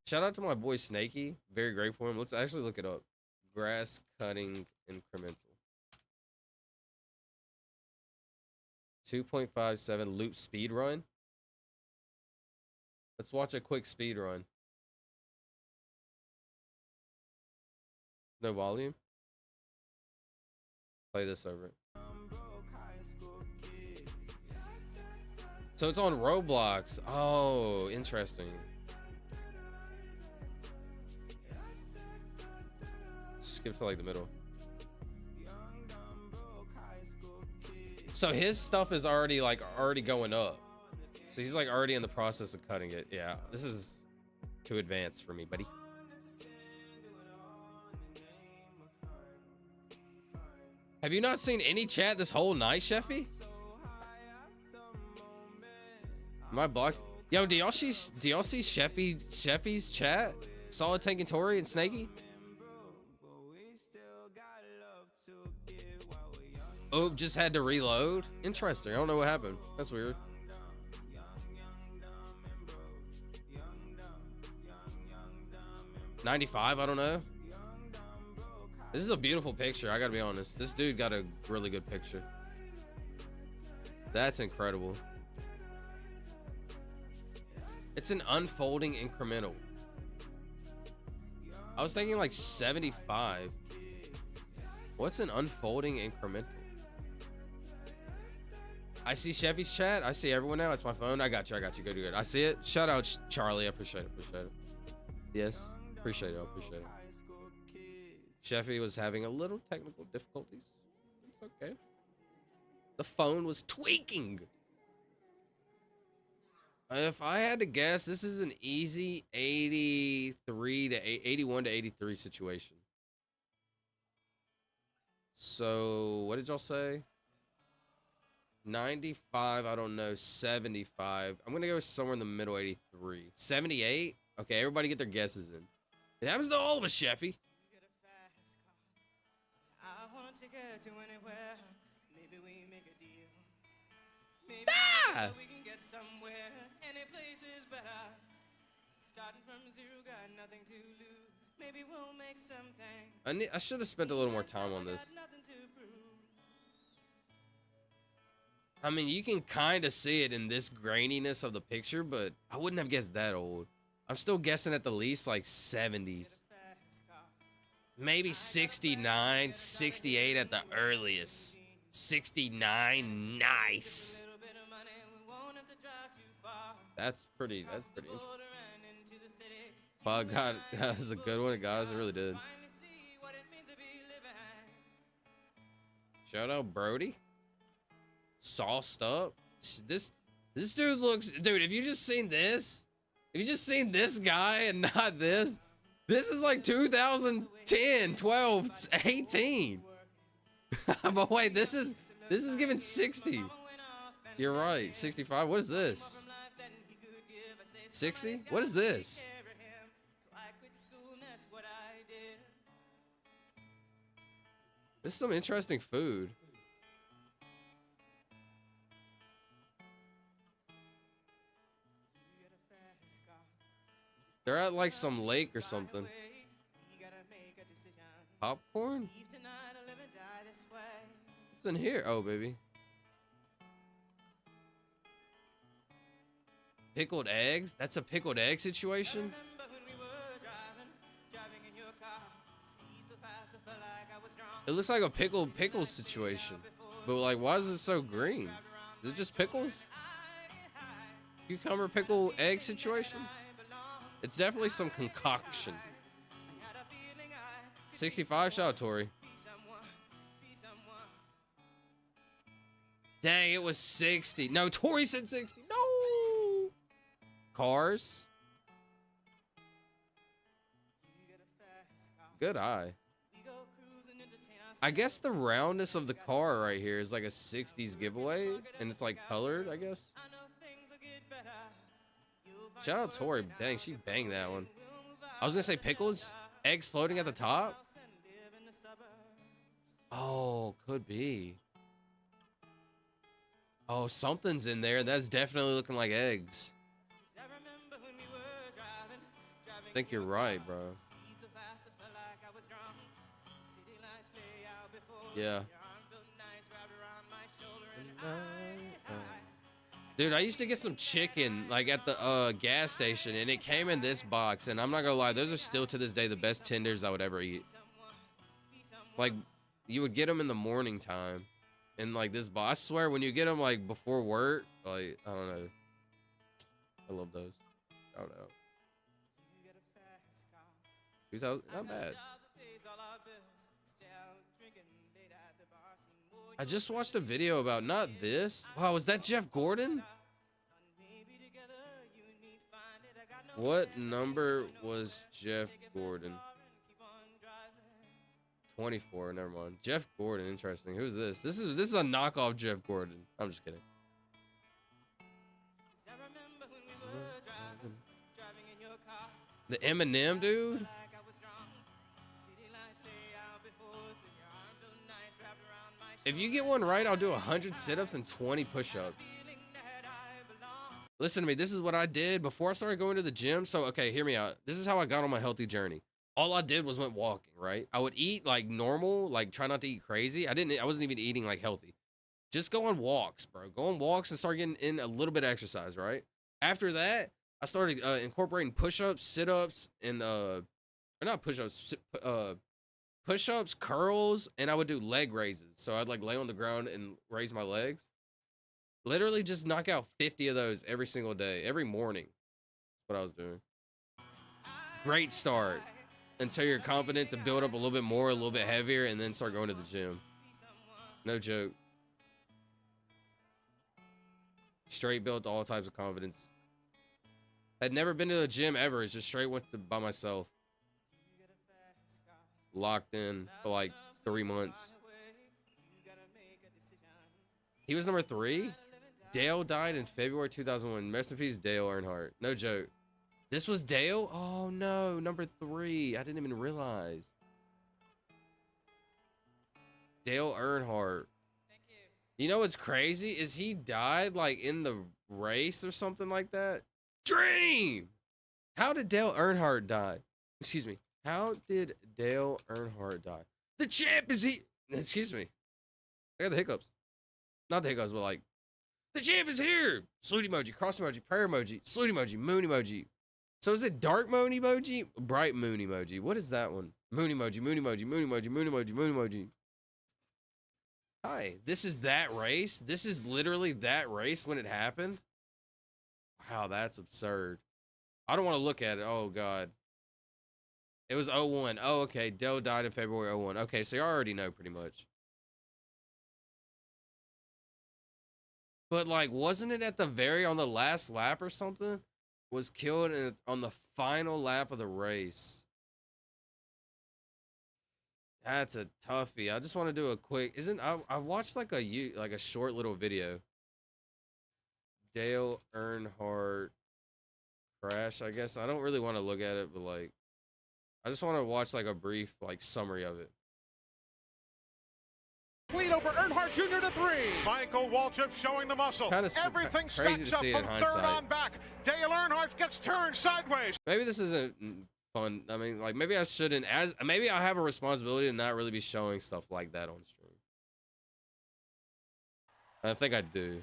Shout out to my boy Snaky. Very grateful for him. Let's actually look it up. Grass cutting incremental. 2.57 loop speed run. Let's watch a quick speed run. No volume. Play this over it. So it's on Roblox. Oh, interesting. Skip to like the middle. So his stuff is already going up. So he's like already in the process of cutting it. Yeah, this is too advanced for me, buddy. Have you not seen any chat this whole night, Sheffy? Am I blocked? Yo, do y'all see Sheffy's chat? Solid Tank and Tori and Snaky? Oh, just had to reload? Interesting. I don't know what happened. That's weird. $95, I don't know. This is a beautiful picture, I gotta be honest. This dude got a really good picture. That's incredible. It's an unfolding incremental. I was thinking like 75. What's an unfolding incremental? I see Chevy's chat. I see everyone now. It's my phone. I got you. Go do it. I see it. Shout out Charlie. I appreciate it. Yes. Appreciate it. Sheffy was having a little technical difficulties. It's okay. The phone was tweaking. If I had to guess, this is an easy 81 to 83 situation. So, what did y'all say? 95, I don't know. 75. I'm gonna go somewhere in the middle, 83. 78? Okay, everybody get their guesses in. It happens to all of us, Sheffy. Ah! We can get somewhere. Any place is better. Starting from zero, got nothing to lose. Maybe we'll make something. I should have spent a little more time on this. I mean, you can kind of see it in this graininess of the picture, but I wouldn't have guessed that old. I'm still guessing at the least like 70s. Maybe 69, 68 at the earliest. 69, nice. That's pretty interesting. Wow, God, that was a good one, guys. It really did. Shout out Brody. Sauced up. This dude looks, dude, if you just seen this guy and not this is like 2010, 12, 18. But wait, this is giving 60. You're right, 65. What is this? 60? What is this? This is some interesting food. They're at like some lake or something. Popcorn? What's in here? Oh, baby. Pickled eggs? That's a pickled egg situation? It looks like a pickle situation. But like, why is it so green? Is it just pickles? Cucumber pickle egg situation? It's definitely some concoction. 65, shout out Tori. Dang, it was 60. No, Tori said 60. No! Cars? Good eye. I guess the roundness of the car right here is like a 60s giveaway, and it's like colored, I guess. Shout out Tori. Dang, she banged that one. I was gonna say pickles, eggs floating at the top. Oh, could be. Oh, something's in there. That's definitely looking like eggs. I think you're right, bro. Yeah. Dude, I used to get some chicken like at the gas station, and it came in this box, and I'm not gonna lie, those are still to this day the best tenders I would ever eat. Like, you would get them in the morning time, and like this box, I swear, when you get them like before work, like, I don't know. I love those. I don't know. 2000, not bad. I just watched a video about not this. Wow, was that Jeff Gordon? What number was Jeff Gordon? 24, never mind. Jeff Gordon, interesting. Who's this? This is a knockoff Jeff Gordon. I'm just kidding. The Eminem dude? If you get one right, I'll do 100 sit-ups and 20 push-ups. Listen to me. This is what I did before I started going to the gym. So, okay, hear me out. This is how I got on my healthy journey. All I did was went walking, right? I would eat like normal, like try not to eat crazy. I wasn't even eating like healthy. Just go on walks, bro. Go on walks and start getting in a little bit of exercise, right? After that, I started incorporating push-ups, sit-ups, and or not push-ups, push-ups, curls, and I would do leg raises. So I'd like lay on the ground and raise my legs. Literally just knock out 50 of those every single day, every morning. That's what I was doing. Great start until you're confident to build up a little bit more, a little bit heavier, and then start going to the gym. No joke. Straight built all types of confidence. Had never been to the gym ever. It's just straight went to by myself. Locked in for like 3 months. He was number 3. Dale died in February 2001. Rest in peace, Dale Earnhardt. No joke. This was Dale? Oh no, number 3. I didn't even realize. Dale Earnhardt. You know what's crazy is he died like in the race or something like that. Dream. How did Dale Earnhardt die? Excuse me. How did Dale Earnhardt die? The champ is he. Excuse me. I got the hiccups. Not the hiccups, but like the champ is here. Salute emoji, cross emoji, prayer emoji, salute emoji, moon emoji. So is it dark moon emoji? Bright moon emoji. What is that one? Moon emoji, moon emoji, moon emoji, moon emoji, moon emoji. Hi, this is that race? This is literally that race when it happened? Wow, that's absurd. I don't want to look at it. Oh, God. It was 01. Oh, okay. Dale died in February 01. Okay, so you already know pretty much. But, like, wasn't it at the on the last lap or something? Was killed on the final lap of the race. That's a toughie. I just want to do a quick. I watched like a short little video. Dale Earnhardt crash. I guess I don't really want to look at it, but like, I just want to watch like a brief like summary of it. Lead over Earnhardt Jr. to 3. Michael Waltrip showing the muscle. Everything stacks up from third on back. Dale Earnhardt gets turned sideways. Maybe this isn't fun. I mean, like maybe I shouldn't. Maybe I have a responsibility to not really be showing stuff like that on stream. I think I do.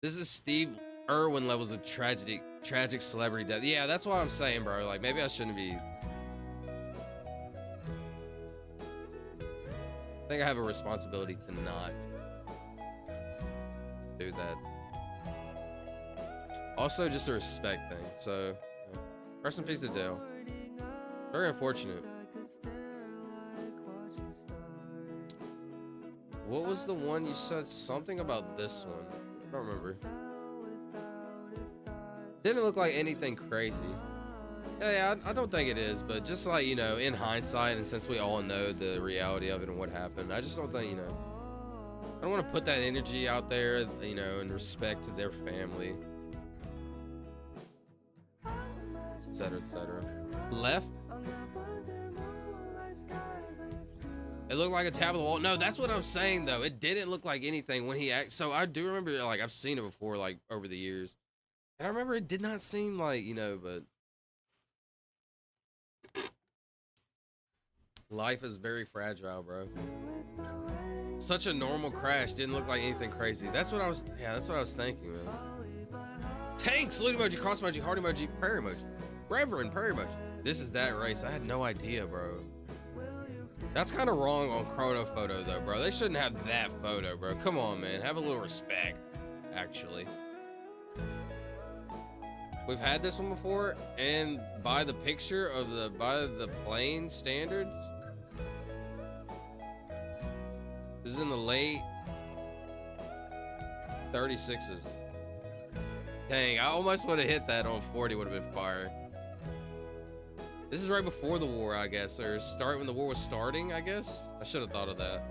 This is Steve Irwin levels of tragic celebrity death. Yeah, that's what I'm saying, bro. Like maybe I shouldn't be. I think I have a responsibility to not do that. Also, just a respect thing. So, rest in peace to Dale. Very unfortunate. What was the one you said something about this one? I don't remember. Didn't look like anything crazy. Yeah, I don't think it is, but just like, you know, in hindsight, and since we all know the reality of it and what happened, I just don't think, you know, I don't want to put that energy out there, you know, in respect to their family, etc., etc. Left. It looked like a tab of the wall. No, that's what I'm saying, though. It didn't look like anything when he so I do remember, like, I've seen it before, like, over the years. And I remember it did not seem like, you know, but life is very fragile, bro. Such a normal crash didn't look like anything crazy. That's what I was, yeah, that's what I was thinking, man. Tank, salute emoji, cross emoji, heart emoji, prayer emoji. Reverend, prayer emoji. This is that race. I had no idea, bro. That's kind of wrong on Chrono Photo, though, bro. They shouldn't have that photo, bro. Come on, man. Have a little respect, actually. We've had this one before, and by the picture of by the plane standards, this is in the late 36s. Dang, I almost would have hit that on 40, would have been fire. This is right before the war, I guess, or when the war was starting, I guess. I should have thought of that.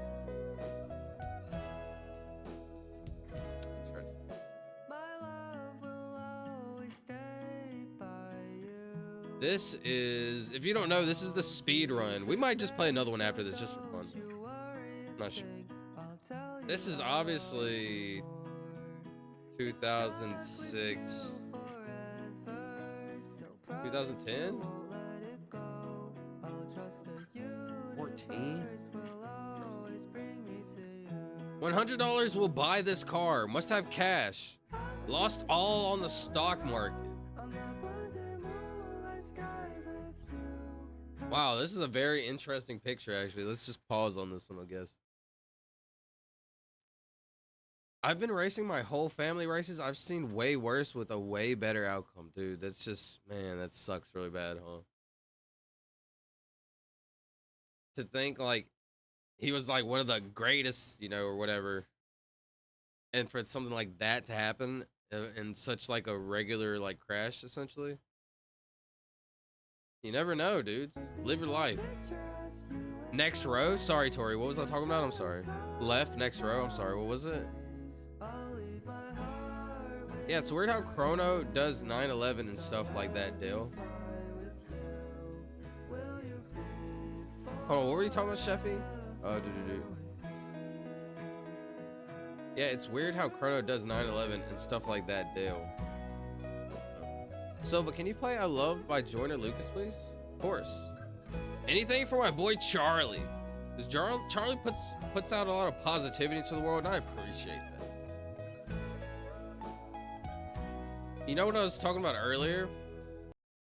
This is, if you don't know, this is the speed run. We might just play another one after this just for fun. I'm not sure. This is obviously 2006, 2010, 14. $100 will buy this car. Must have cash. Lost all on the stock market. Wow, this is a very interesting picture, actually. Let's just pause on this one, I guess. I've been racing my whole family races. I've seen way worse with a way better outcome, dude. That's just, man, that sucks really bad, huh? To think, like, he was, like, one of the greatest, you know, or whatever. And for something like that to happen in such, like, a regular, like, crash, essentially. You never know, dudes. Live your life. Next row. Sorry, Tori. What was I talking about? I'm sorry. Left. Next row. I'm sorry. What was it? Yeah, it's weird how Chrono does 9/11 and stuff like that, Dale. Hold on. What were you talking about, Sheffy? Oh, Yeah, it's weird how Chrono does 9/11 and stuff like that, Dale. Silva, can you play I Love by Joyner Lucas, please? Of course. Anything for my boy Charlie. Because Charlie puts out a lot of positivity into the world, and I appreciate that. You know what I was talking about earlier?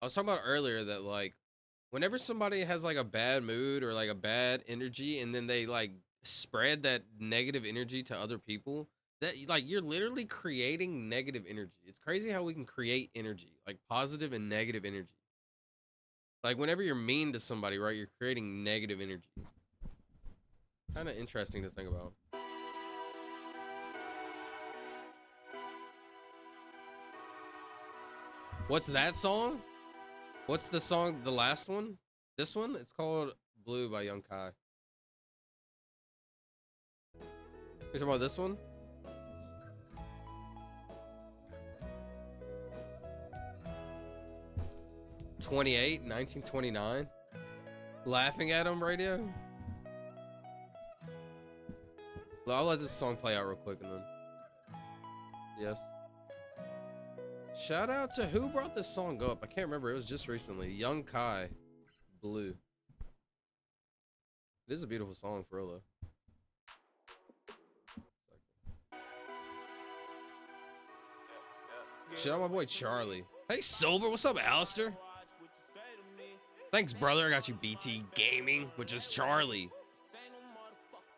I was talking about earlier that, like, whenever somebody has, like, a bad mood or, like, a bad energy, and then they, like, spread that negative energy to other people, that, like, you're literally creating negative energy. It's crazy how we can create energy, like positive and negative energy. Like whenever you're mean to somebody, right, you're creating negative energy. Kind of interesting to think about. What's that song? What's the song, the last one? This one? It's called Blue by Young Kai. You talking about this one? '28, 1929. Laughing at him radio. I'll let this song play out real quick and then. Yes. Shout out to who brought this song up? I can't remember. It was just recently. Young Kai. Blue. It is a beautiful song for real though. Shout out my boy Charlie. Hey Silver, what's up, Alistair? Thanks, brother. I got you BT Gaming, which is Charlie.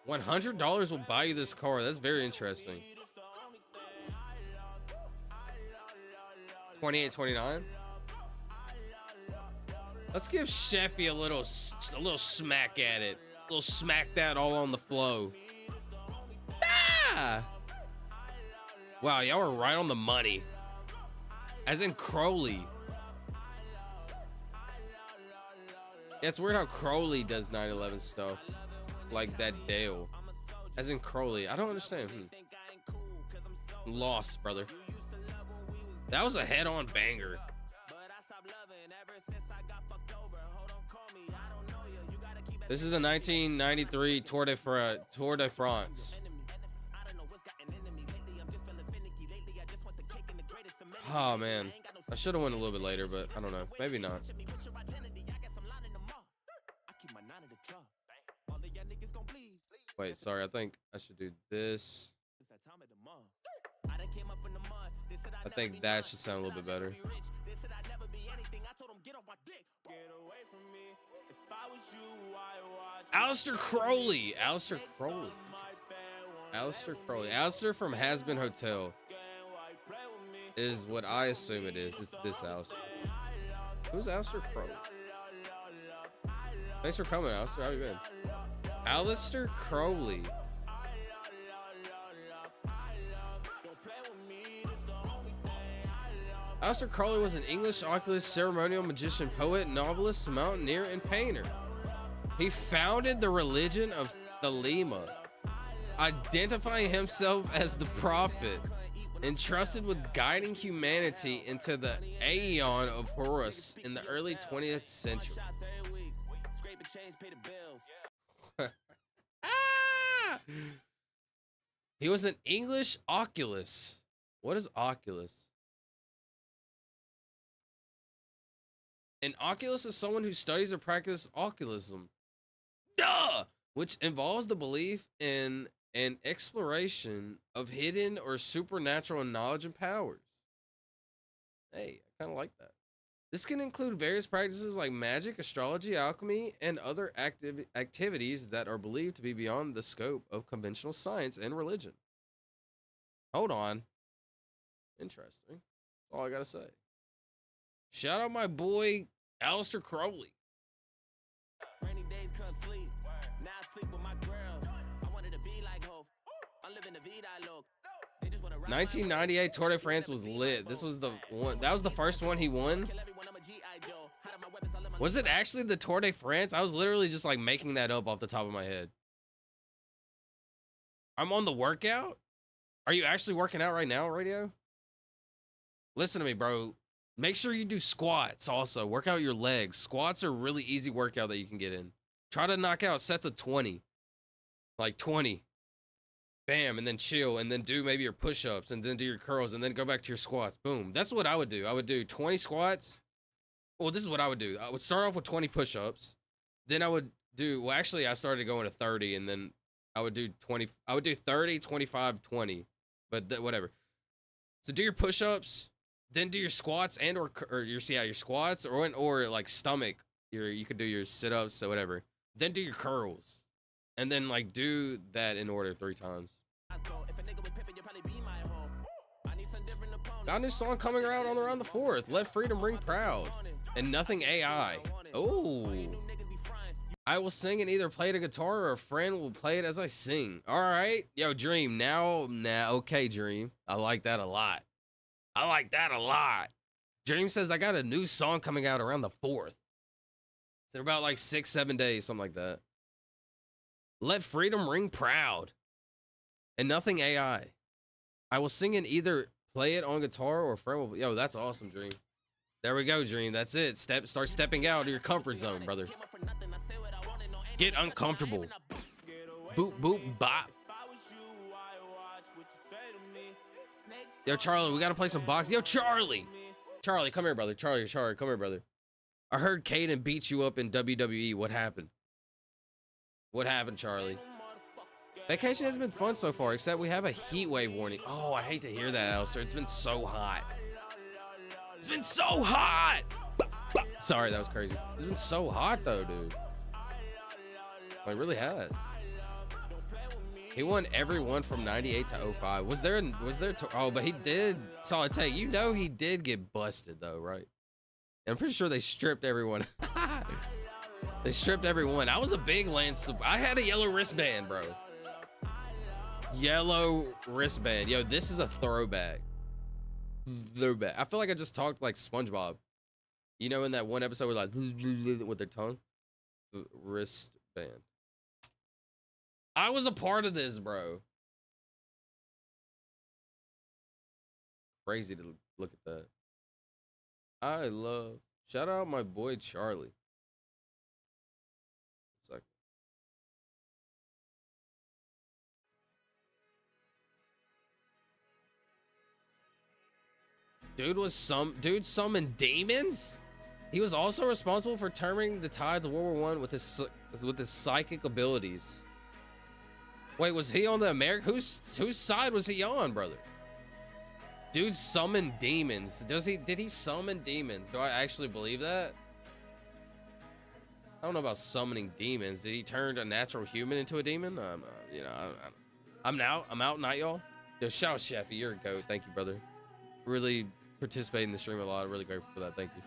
$100 will buy you this car. That's very interesting. 28, 29. Let's give Sheffy a little smack at it. A little smack that all on the flow. Ah! Wow, y'all were right on the money. As in Crowley. Yeah, it's weird how Crowley does 9/11 stuff. Like that Dale. As in Crowley. I don't understand. Lost, brother. That was a head-on banger. This is the 1993 Tour de France. Oh, man. I should have went a little bit later, but I don't know. Maybe not. Wait, sorry. I think I should do this. I think that should sound a little bit better. Alistair Crowley. Alistair Crowley. Alistair Crowley. Alistair from Has Been Hotel is what I assume it is. It's this Alistair. Who's Alistair Crowley? Thanks for coming, Alistair. How you been? Alistair Crowley. Alistair Crowley was an English oculist, ceremonial magician, poet, novelist, mountaineer, and painter. He founded the religion of Thelema, identifying himself as the prophet, entrusted with guiding humanity into the Aeon of Horus in the early 20th century. He was an English oculist. What is oculist? An oculist is someone who studies or practices occultism. Duh! Which involves the belief in an exploration of hidden or supernatural knowledge and powers. Hey, I kind of like that. This can include various practices like magic, astrology, alchemy, and other activities that are believed to be beyond the scope of conventional science and religion. Hold on. Interesting. That's all I gotta say. Shout out my boy, Alistair Crowley. 1998 Tour de France was lit. This was the one. That was the first one he won. Was it actually the Tour de France? I was literally just like making that up off the top of my head. I'm on the workout? Are you actually working out right now, Radio? Listen to me, bro. Make sure you do squats also. Work out your legs. Squats are a really easy workout that you can get in. Try to knock out sets of 20. Like 20. Bam, and then chill, and then do maybe your push-ups, and then do your curls, and then go back to your squats. Boom. That's what I would do. I would do 20 squats. Well, this is what I would do. I would start off with 20 push-ups. Then I would do, well, actually, I started going to 30, and then I would do 20. I would do 30, 25, 20. But whatever. So do your push-ups, then do your squats and or your squats or like stomach. You could do your sit-ups or whatever. Then do your curls. And then like do that in order 3 times. Got a new song coming around on around the 4th. Let freedom ring proud. And nothing AI. Oh. I will sing and either play the guitar or a friend will play it as I sing. All right. Yo, Dream. Now, okay, Dream. I like that a lot. I like that a lot. Dream says I got a new song coming out around the 4th. It's in about like 6-7 days, something like that. Let freedom ring proud. And nothing AI. I will sing and either play it on guitar or a friend will. Yo, that's awesome, Dream. There we go, Dream. That's it. Start stepping out of your comfort zone, brother. Get uncomfortable. Boop, boop, bop. Yo, Charlie, we got to play some boxing. Yo, Charlie. Charlie, come here, brother. Charlie, come here, brother. I heard Caden beat you up in WWE. What happened? What happened, Charlie? Vacation has been fun so far, except we have a heat wave warning. Oh, I hate to hear that, Alistair. It's been so hot. It's been so hot. Sorry, that was crazy. It's been so hot, though, dude. I really had. He won every one from 98 to 05. Was there, oh, but he did, Solid Take. You know he did get busted, though, right? And I'm pretty sure they stripped everyone. They stripped everyone. I was a big Lance. I had a yellow wristband, bro. Yellow wristband. Yo, this is a throwback. Throwback. I feel like I just talked like SpongeBob. You know, in that one episode where like with their tongue? Wristband. I was a part of this, bro. Crazy to look at that. I love. Shout out my boy Charlie. Dude summoned demons? He was also responsible for turning the tides of World War I with his psychic abilities. Wait, was he on the American? Whose side was he on, brother? Dude summoned demons. Did he summon demons? Do I actually believe that? I don't know about summoning demons. Did he turn a natural human into a demon? You know, I'm out night, y'all. Yo, shout out Sheffy, you're a goat. Thank you, brother. Really participate in the stream a lot. I'm really grateful for that. Thank you.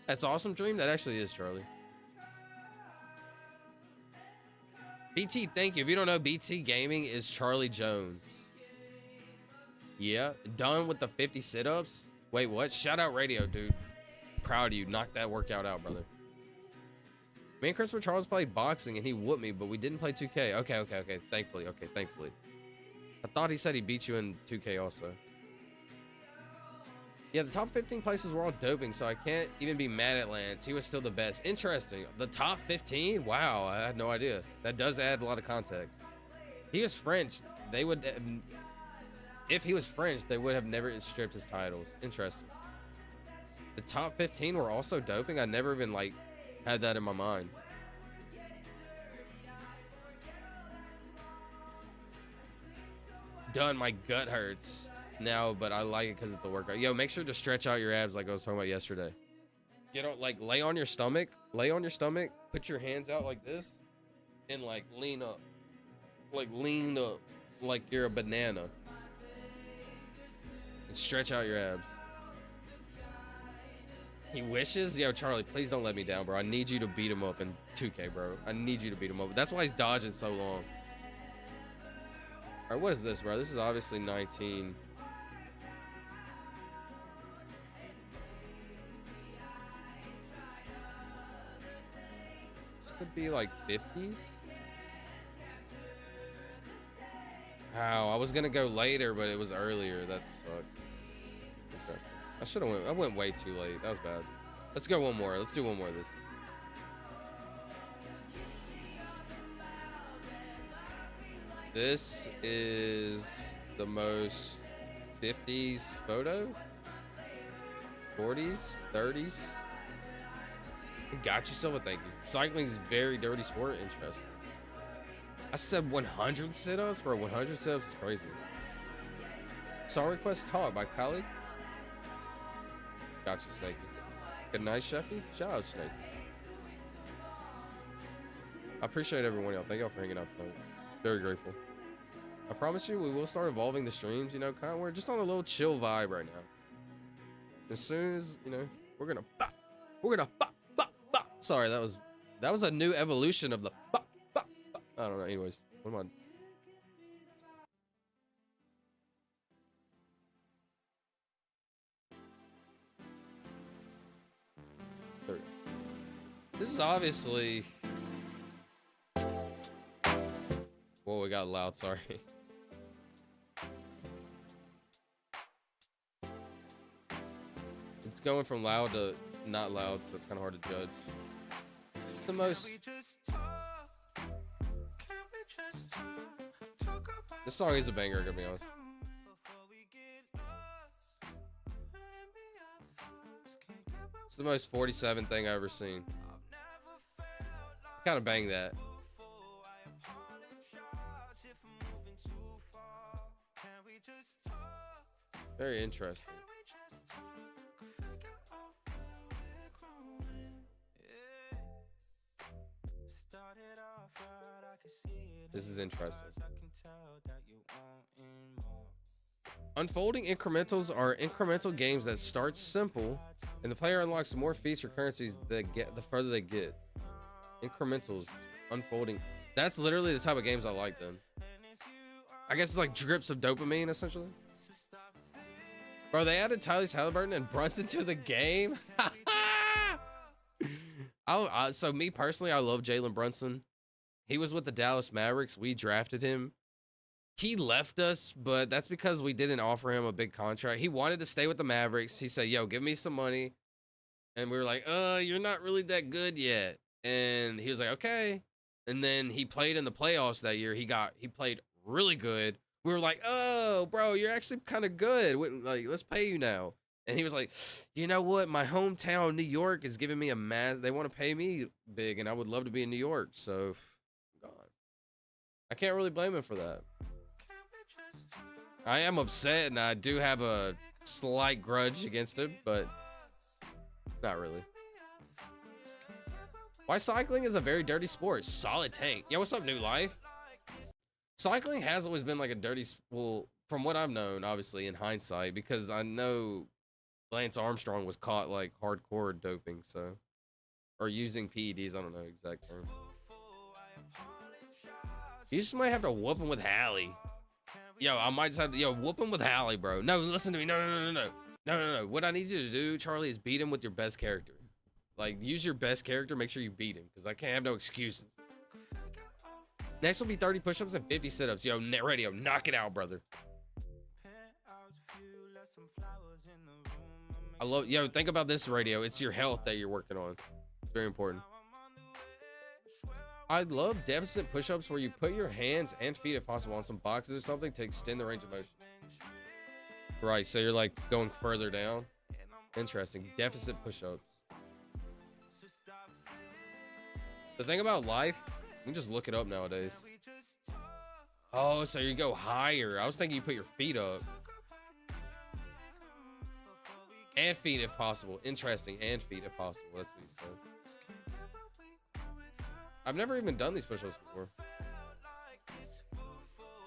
That's awesome, Dream. That actually is, Charlie. BT, thank you. If you don't know, BT Gaming is Charlie Jones. Yeah, done with the 50 sit-ups. Wait, what? Shout out Radio, dude. Proud of you. Knock that workout out, brother. Me and Christopher Charles played boxing and he whooped me, but we didn't play 2K. Okay. Thankfully. I thought he said he beat you in 2K also. Yeah, the top 15 places were all doping, so I can't even be mad at Lance. He was still the best. Interesting. The top 15? Wow, I had no idea. That does add a lot of context. He was French. They would, if he was French, they would have never stripped his titles. Interesting. The top 15 were also doping? I never even, like, had that in my mind. Done. My gut hurts now, but I like it because it's a workout. Yo, make sure to stretch out your abs like I was talking about yesterday. You know, like lay on your stomach, put your hands out like this, and like lean up, like you're a banana, and stretch out your abs. He wishes? Yo, Charlie, please don't let me down, bro. I need you to beat him up in 2K, bro. I need you to beat him up. That's why he's dodging so long. All right, what is this, bro? This is obviously 19. could be like 50s. Wow, I was gonna go later, but it was earlier. That sucked. Interesting. I should have went. I went way too late. That was bad. Let's go one more. Let's do one more of this. This is the most 50s photo. 40s, 30s. Got yourself a thank you. Cycling is very dirty sport. Interesting. I said 100 sit-ups, bro. 100 sit-ups is crazy. Song request taught by colleague. Got you, Snakey. Good night, Sheffy. Shout out, Snake. I appreciate everyone, y'all. Thank y'all for hanging out tonight. Very grateful. I promise you, we will start evolving the streams. You know, kind of we're just on a little chill vibe right now. As soon as you know, we're gonna. Sorry, that was a new evolution of the. I don't know. Anyways, what am I? There we go. This is obviously. Whoa, we got loud. Sorry. It's going from loud to not loud, so it's kind of hard to judge. It's the most. This song is a banger, gonna be honest. It's the most 47 thing I've ever seen. Kind of bang that. Very interesting. This is interesting. Unfolding incrementals are incremental games that start simple, and the player unlocks more feature currencies that get the further they get. Incrementals, unfolding. That's literally the type of games I like then. I guess it's like drips of dopamine, essentially. Bro, they added Tyrese Halliburton and Brunson to the game. So me personally, I love Jalen Brunson. He was with the Dallas Mavericks. We drafted him. He left us, but that's because we didn't offer him a big contract. He wanted to stay with the Mavericks. He said, yo, give me some money. And we were like, you're not really that good yet. And he was like, okay. And then he played in the playoffs that year. He played really good. We were like, oh, bro, you're actually kind of good. Like, let's pay you now. And he was like, you know what? My hometown, New York, is giving me a they want to pay me big, and I would love to be in New York. So, God, I can't really blame him for that. I am upset, and I do have a slight grudge against him, but not really. Why cycling is a very dirty sport? Solid tank. Yeah, what's up, New Life? Cycling has always been like a dirty, well, from what I've known, obviously, in hindsight, because I know Lance Armstrong was caught like hardcore doping, so, or using PEDs, I don't know exact term. You just might have to whoop him with Hallie. Yo, I might just have to, whoop him with Hallie, bro. No, listen to me. No. What I need you to do, Charlie, is beat him with your best character. Like, use your best character, make sure you beat him, because I can't have no excuses. Next will be 30 push-ups and 50 sit-ups. Yo, net radio, knock it out, brother. Think about this, radio. It's your health that you're working on. It's very important. I love deficit push-ups where you put your hands and feet, if possible, on some boxes or something to extend the range of motion. Right, so you're like going further down. Interesting. Deficit push-ups. The thing about life, you can just look it up nowadays. Oh, so you go higher. I was thinking you put your feet up. And feet if possible. Interesting. And feet if possible. That's what you said. I've never even done these push-ups before.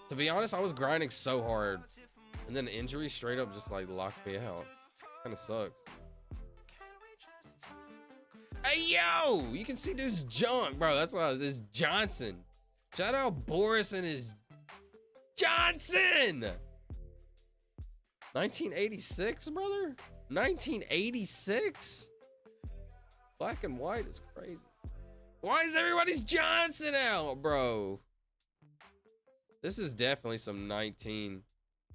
To be honest, I was grinding so hard. And then injury straight up just like locked me out. Kind of sucks. Hey, yo! You can see dude's junk, bro. That's what it's Johnson. Shout out Boris and his Johnson! 1986, brother? 1986? Black and white is crazy. Why is everybody's Johnson out, bro? This is definitely some 19.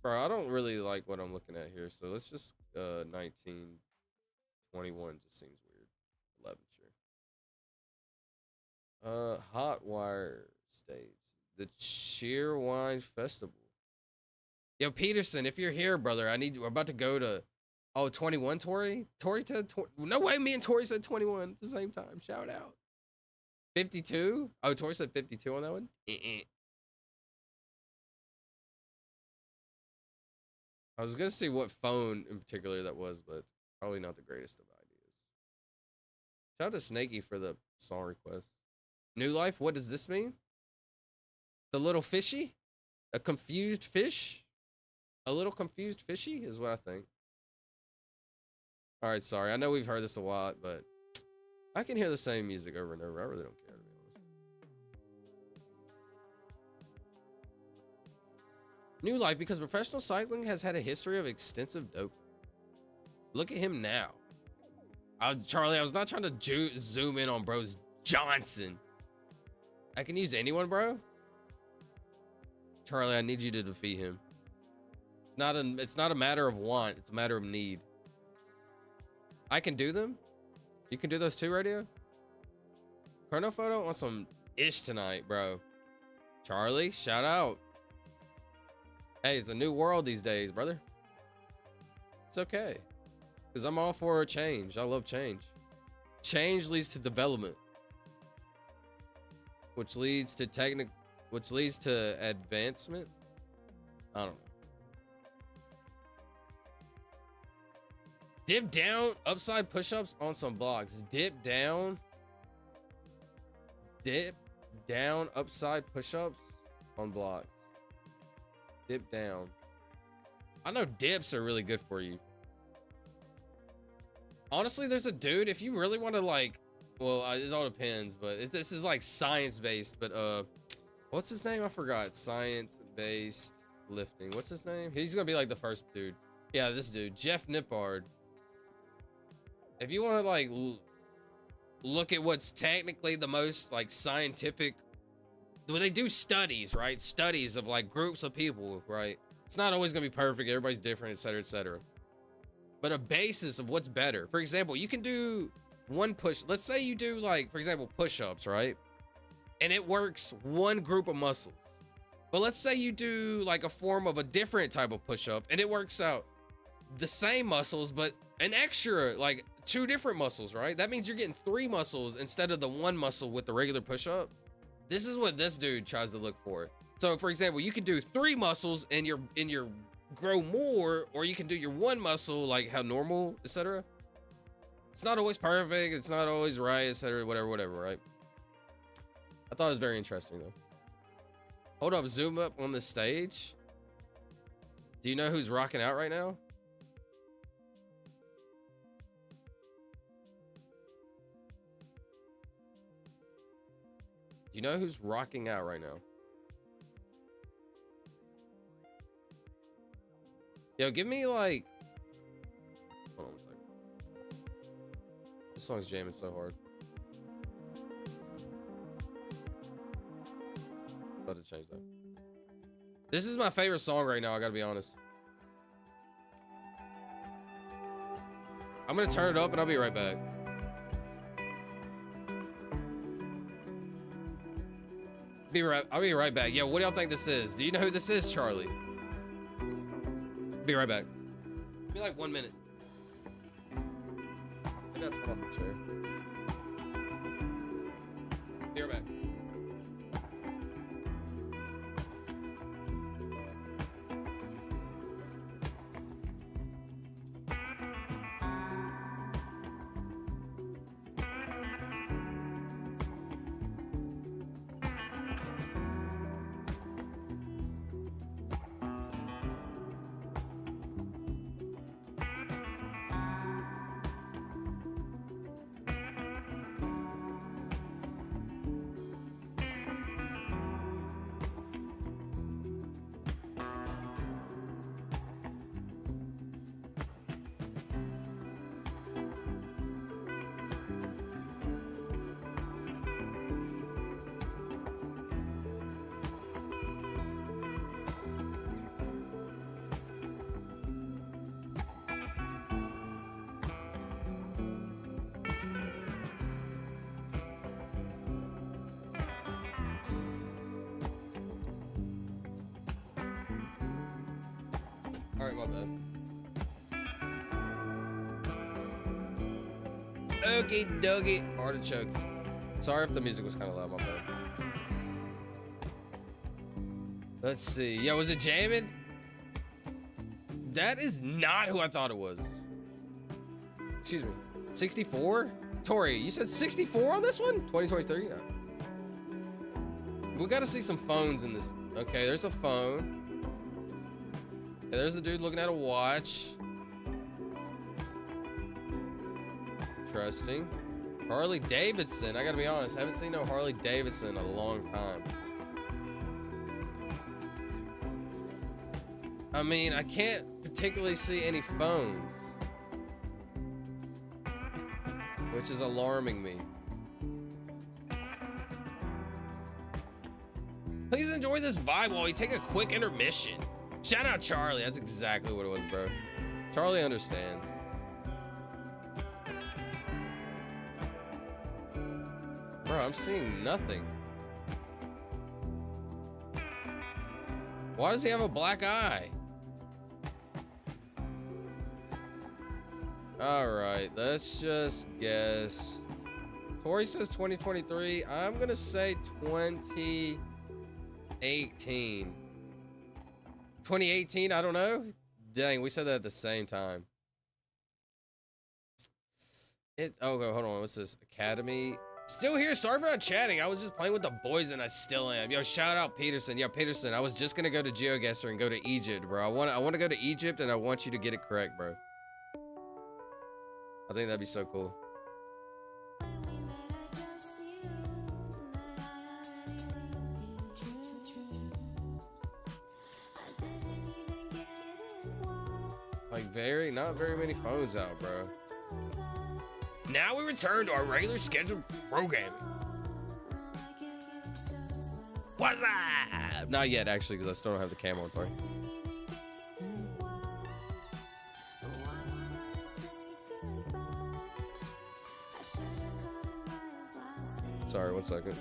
Bro, I don't really like what I'm looking at here, so let's just 1921 just seems weird. 11 sure. Hot Wire stage. The Cheerwine Festival. Yo, Peterson, if you're here, brother, we're about to go to 21, Tori? Tori said no way, me and Tori said 21 at the same time. Shout out. 52? Oh, Tori said 52 on that one? I was gonna see what phone in particular that was, but probably not the greatest of ideas. Shout out to Snaky for the song request. New Life, what does this mean? The little fishy? A confused fish? A little confused fishy is what I think. All right, sorry. I know we've heard this a lot, but I can hear the same music over and over. I really don't care, to be honest. New Life, because professional cycling has had a history of extensive dope. Look at him now. Charlie, I was not trying to zoom in on bro's Johnson. I can use anyone, bro. Charlie, I need you to defeat him. It's not a matter of want, it's a matter of need. I can do them? You can do those too, Radio? Chrono Photo on some ish tonight, bro. Charlie, shout out. Hey, it's a new world these days, brother. It's okay. Because I'm all for a change. I love change. Change leads to development. Which leads to advancement. I don't know. Dip down, upside push-ups on some blocks. Dip down, upside push-ups on blocks. Dip down. I know dips are really good for you. Honestly, there's a dude, if you really want to like, well, it all depends, but this is like science-based, but what's his name? I forgot. Science-based lifting. What's his name? He's gonna be like the first dude. Yeah, this dude, Jeff Nippard. If you want to like look at what's technically the most like scientific, when they do studies, right? Studies of like groups of people, right? It's not always gonna be perfect. Everybody's different, etc., etc. But a basis of what's better. For example, you can do one push. Let's say you do like, for example, push-ups, right? And it works one group of muscles. But let's say you do like a form of a different type of push-up and it works out the same muscles, but an extra, like 2 different muscles, right? That means you're getting 3 muscles instead of the 1 muscle with the regular push-up. This is what this dude tries to look for. So for example, you can do 3 muscles and your grow more, or you can do your 1 muscle like how normal, etc. It's not always perfect, it's not always right, etc., whatever, right? I thought it was very interesting though. Hold up, zoom up on the stage. Do you know who's rocking out right now? Do you know who's rocking out right now? Yo, give me like... Hold on a second. This song's jamming so hard. About to change that. This is my favorite song right now, I gotta be honest. I'm gonna turn it up and I'll be right back. I'll be right back. Yo, what do y'all think this is? Do you know who this is, Charlie? Be right back. Give me like 1 minute. Maybe I'll turn off the chair. Be right back. All right, my bad. Okie dokie. Artichoke. Sorry if the music was kind of loud, my bad. Let's see. Yo, was it jamming? That is not who I thought it was. Excuse me. 64? Tori, you said 64 on this one? 2023? Yeah. We gotta see some phones in this. Okay, there's a phone. Okay, there's a dude looking at a watch. Interesting. Harley Davidson. I gotta be honest, I haven't seen no Harley Davidson in a long time. I mean, I can't particularly see any phones, which is alarming me. Please enjoy this vibe while we take a quick intermission. Shout out Charlie. That's exactly what it was, bro. Charlie understands. Bro, I'm seeing nothing. Why does he have a black eye? All right, let's just guess. Tori says 2023. I'm gonna say 2018. 2018, I don't know. Dang, we said that at the same time. Oh, hold on, what's this? Academy. Still here, sorry for not chatting. I was just playing with the boys and I still am. Yo, shout out Peterson. Yo, Peterson, I was just gonna go to GeoGuessr and go to Egypt, bro. I want to go to Egypt and I want you to get it correct, bro. I think that'd be so cool. Like not very many phones out, bro. Now we return to our regular scheduled programming. What's up? Not yet, actually, because I still don't have the camera on, sorry. Sorry, 1 second.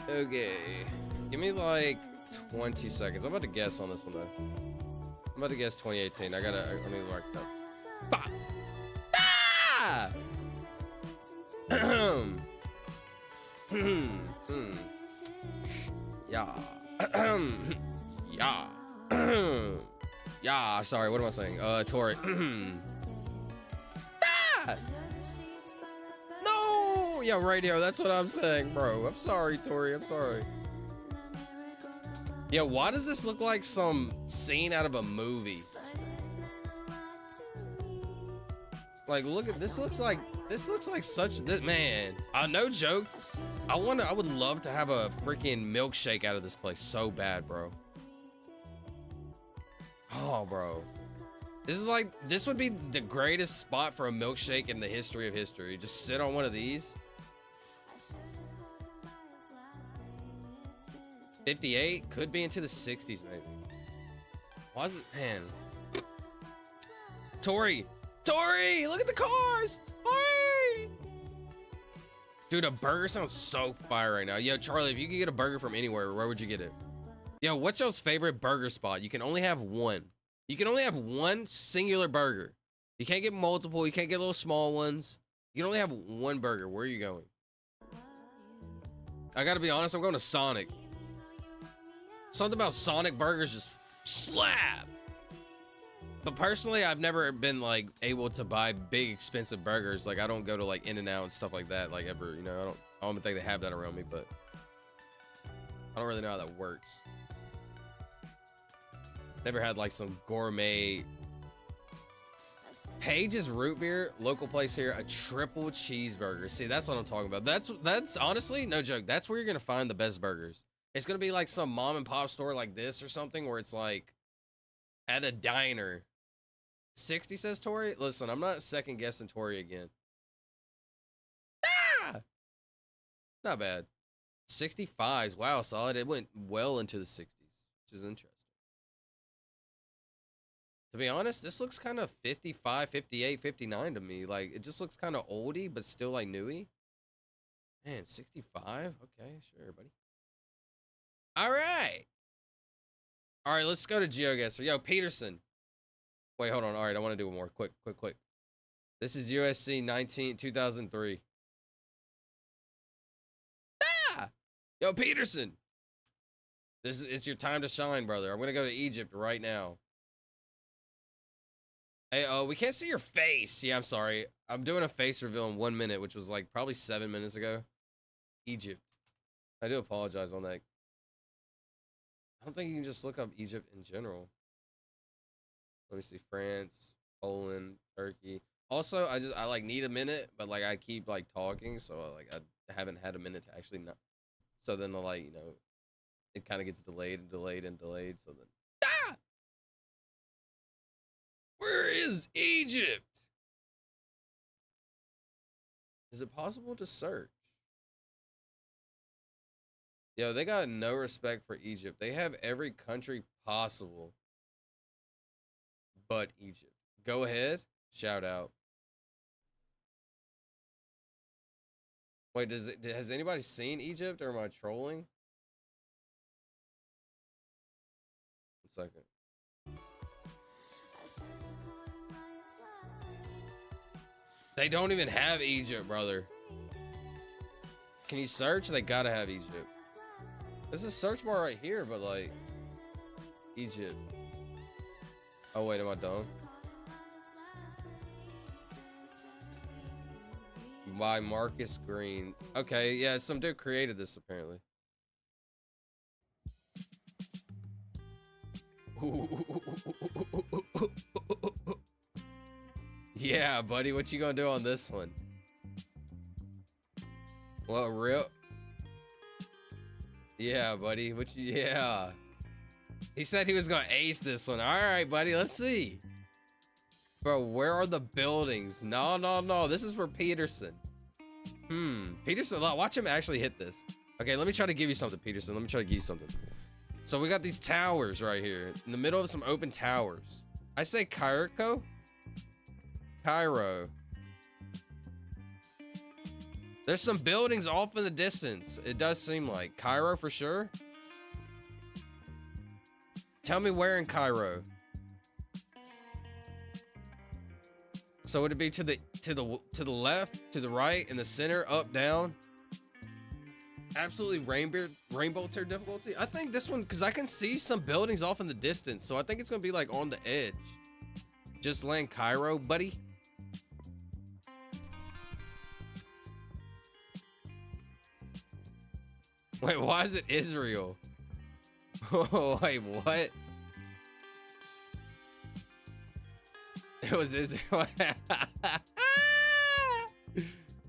Okay, give me like 20 seconds. I'm about to guess on this one though. I'm about to guess 2018. I need to mark it up. Bah! Ah! Yeah. Yeah. Yeah, sorry, what am I saying? Tori. Ah! No! Yeah, radio, that's what I'm saying, bro. I'm sorry, Tori, I'm sorry. Yeah, why does this look like some scene out of a movie? Like, look at this. Looks like such this man. No joke. I would love to have a freaking milkshake out of this place so bad, bro. Oh, bro. This would be the greatest spot for a milkshake in the history of history. Just sit on one of these. 58 could be into the 60s, maybe. Why is it, man? Tori, look at the cars. Tori! Dude, a burger sounds so fire right now. Yo, Charlie, if you could get a burger from anywhere, where would you get it? Yo, what's y'all's favorite burger spot? You can only have one. You can only have one singular burger. You can't get multiple. You can't get little small ones. You can only have one burger. Where are you going? I gotta be honest, I'm going to Sonic. Something about Sonic burgers just slap. But personally, I've never been like able to buy big expensive burgers. Like I don't go to like In-N-Out and stuff like that. Like ever, you know, I don't think they have that around me, but I don't really know how that works. Never had like some gourmet. Page's Root Beer, local place here, a triple cheeseburger. See, that's what I'm talking about. That's honestly, no joke. That's where you're gonna find the best burgers. It's gonna be like some mom and pop store like this or something where it's like at a diner. 60 says Tori. Listen, I'm not second guessing Tori again. Ah! Not bad. 65s. Wow, solid. It went well into the 60s, which is interesting. To be honest, this looks kind of 55, 58, 59 to me. Like, it just looks kind of oldie, but still like newy. Man, 65? Okay, sure, buddy. All right. All right, let's go to GeoGuessr. Yo, Peterson. Wait, hold on. All right, I want to do one more. Quick. This is USC 2003. Ah! Yo, Peterson. It's your time to shine, brother. I'm going to go to Egypt right now. Hey, we can't see your face. Yeah, I'm sorry. I'm doing a face reveal in 1 minute, which was like probably 7 minutes ago. Egypt. I do apologize on that. I don't think you can just look up Egypt in general. Let me see. France, Poland, Turkey. Also, I like need a minute, but like I keep like talking, so like I haven't had a minute to actually know. So then the like, you know, it kind of gets delayed and delayed and delayed. So then, ah! Where is Egypt? Is it possible to search? Yo, they got no respect for Egypt. They have every country possible but Egypt. Go ahead. Shout out. Wait, has anybody seen Egypt, or am I trolling? 1 second. They don't even have Egypt, brother. Can you search? They gotta have Egypt. There's a search bar right here, but like Egypt. Oh wait, am I dumb? By Marcus Green. Okay, yeah, some dude created this apparently. Yeah, buddy, what you gonna do on this one? Well, real. Yeah, buddy, yeah. He said he was gonna ace this one. All right, buddy, let's see. Bro, where are the buildings? No. This is for Peterson. Peterson, watch him actually hit this. Okay, let me try to give you something, Peterson. Let me try to give you something. So we got these towers right here in the middle of some open towers. I say Cairo. There's some buildings off in the distance. It does seem like Cairo for sure. Tell me where in Cairo. So would it be to the left, to the right, in the center, up, down? Absolutely rainbow tier difficulty. I think this one, because I can see some buildings off in the distance, so I think it's gonna be like on the edge. Just land Cairo, buddy. Wait, why is it Israel? Wait, what? It was Israel.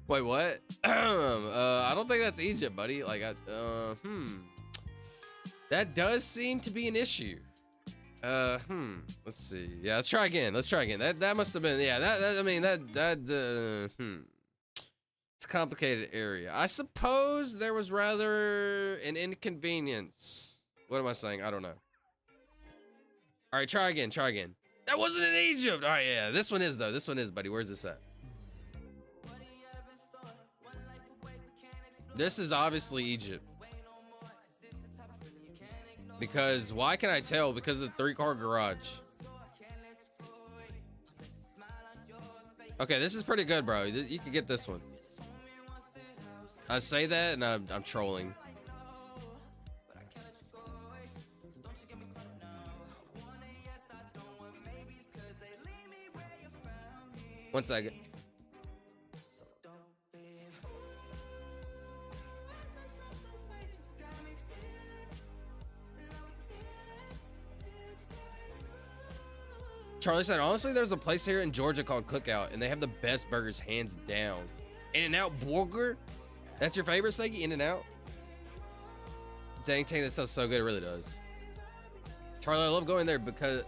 Wait, what? I don't think that's Egypt, buddy. Like, that does seem to be an issue. Let's see. Yeah, let's try again. That must have been, it's a complicated area. I suppose there was rather an inconvenience. What am I saying? I don't know. All right, try again. That wasn't in Egypt. All right, yeah. This one is, though. This one is, buddy. Where's this at? This is obviously Egypt. Because, why can I tell? Because of the 3-car garage. Okay, this is pretty good, bro. You can get this one. I say that, and I'm trolling. One second. Charlie said, honestly, there's a place here in Georgia called Cookout, and they have the best burgers hands down. In-N-Out Burger? That's your favorite, Snakey? In-N-Out? Dang, that sounds so good. It really does. Charlie, I love going there because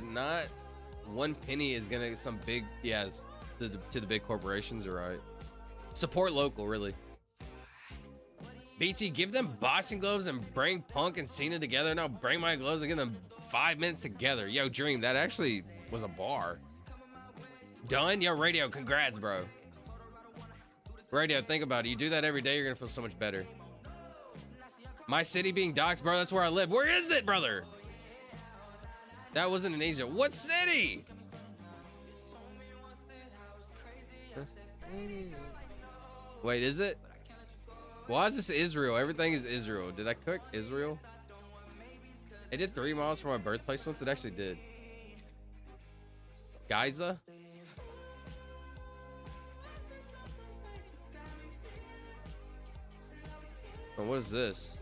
not one penny is gonna some big, to the big corporations, are right. Support local, really. BT, give them boxing gloves and bring Punk and Cena together. Now bring my gloves and give them 5 minutes together. Yo, Dream, that actually was a bar. Done? Yo, Radio, congrats, bro. Radio, think about it. You do that every day, you're gonna feel so much better. My city being doxxed, bro, that's where I live. Where is it, brother? That wasn't in Asia. What city? Wait, is it? Why is this Israel? Everything is Israel. Did I click Israel? It did 3 miles from my birthplace once. It actually did. Giza? Oh, what is this?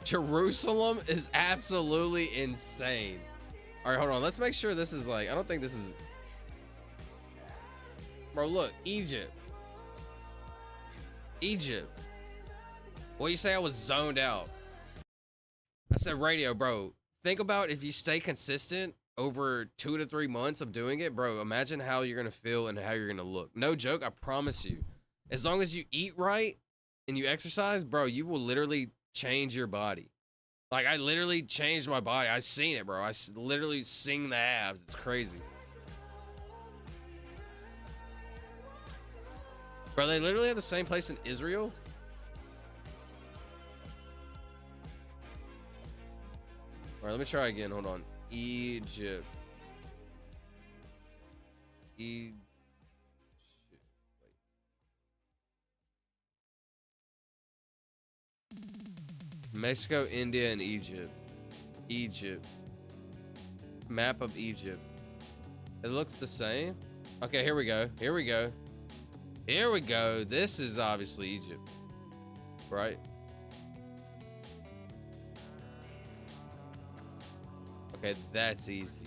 Jerusalem is absolutely insane. All right, hold on. Let's make sure this is like, I don't think this is. Bro, look, Egypt. Egypt. What you say? I was zoned out. I said, Radio, bro. Think about if you stay consistent over 2 to 3 months of doing it, bro. Imagine how you're gonna feel and how you're gonna look. No joke, I promise you. As long as you eat right and you exercise, bro, you will literally change your body. Like, I literally changed my body. I seen it, bro. I literally sing the abs. It's crazy. Bro, they literally have the same place in Israel. All right, let me try again. Hold on. Egypt. Mexico, India, and Egypt. Egypt. Map of Egypt. It looks the same. Okay, here we go. Here we go. Here we go. This is obviously Egypt, right? Okay, that's easy.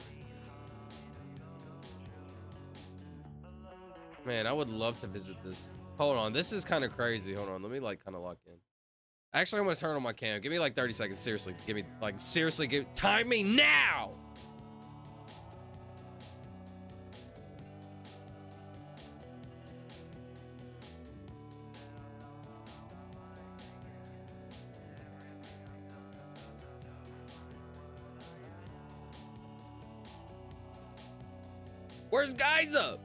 Man, I would love to visit this. Hold on, this is kind of crazy. Hold on, let me like kind of lock in. Actually, I'm gonna turn on my cam. Give me like 30 seconds. Seriously, give me like seriously. Time me now. Where's Giza?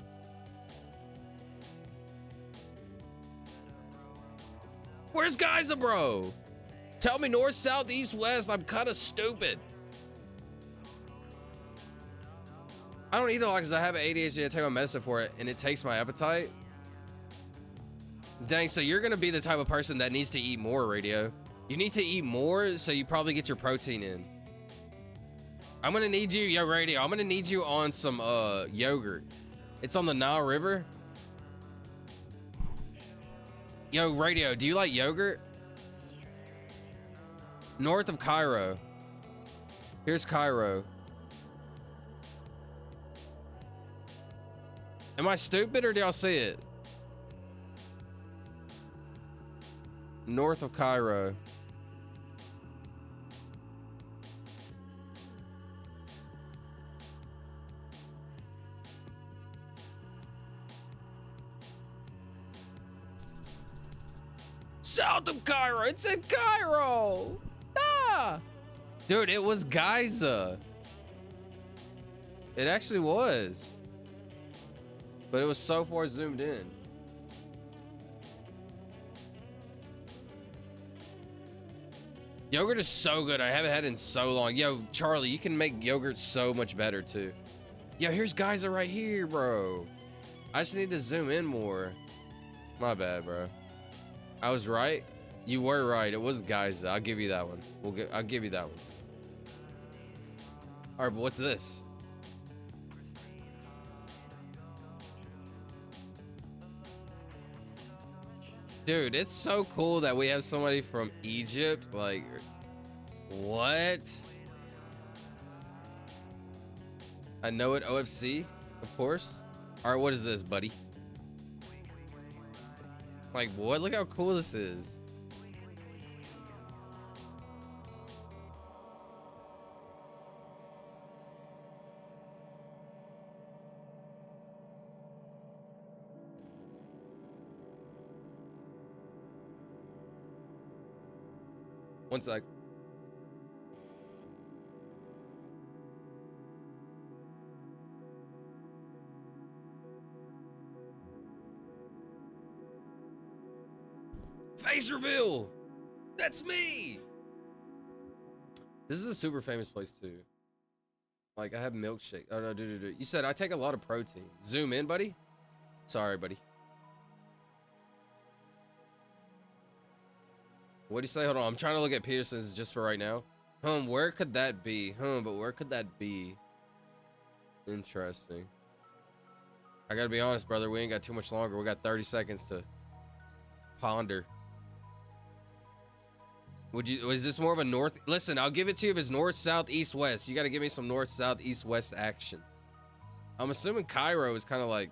Where's Giza, bro? Tell me north, south, east, west. I'm kind of stupid. I don't eat a lot because I have ADHD. I take my medicine for it, and it takes my appetite. Dang, so you're gonna be the type of person that needs to eat more, Radio. You need to eat more, so you probably get your protein in. I'm gonna need you, yo, Radio. I'm gonna need you on some yogurt. It's on the Nile River. Yo, Radio, do you like yogurt? North of Cairo. Here's Cairo. Am I stupid or do y'all see it? North of Cairo. South of Cairo. It's in Cairo. Ah. Dude, it was Giza. It actually was. But it was so far zoomed in. Yogurt is so good. I haven't had it in so long. Yo, Charlie, you can make yogurt so much better too. Yo, here's Giza right here, bro. I just need to zoom in more. My bad, bro. I was right. You were right. It was Giza. I'll give you that one. I'll give you that one. All right, but what's this? Dude, it's so cool that we have somebody from Egypt. Like, what? I know it, OFC, of course. All right, what is this, buddy? Like, what? Look how cool this is. One sec. Face reveal! That's me! This is a super famous place too. Like, I have milkshake. Oh no, dude. You said I take a lot of protein. Zoom in, buddy. Sorry, buddy. What do you say? Hold on, I'm trying to look at Peterson's just for right now. Where could that be? But where could that be? Interesting. I gotta be honest, brother. We ain't got too much longer. We got 30 seconds to ponder. Was this more of a north? Listen, I'll give it to you if it's north, south, east, west. You got to give me some north, south, east, west action. I'm assuming Cairo is kind of like,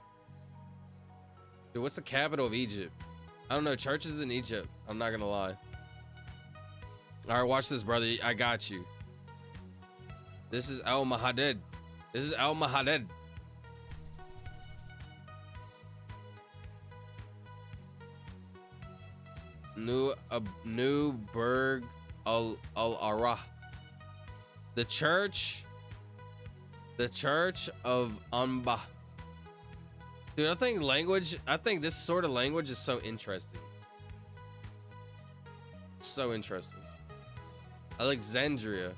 dude, what's the capital of Egypt? I don't know. Churches in Egypt. I'm not going to lie. All right, watch this, brother. I got you. This is Al Mahaded. This is Al Mahaded. New Berg Al Arah. The church of Anba. Dude, I think this sort of language is so interesting. So interesting. Alexandria.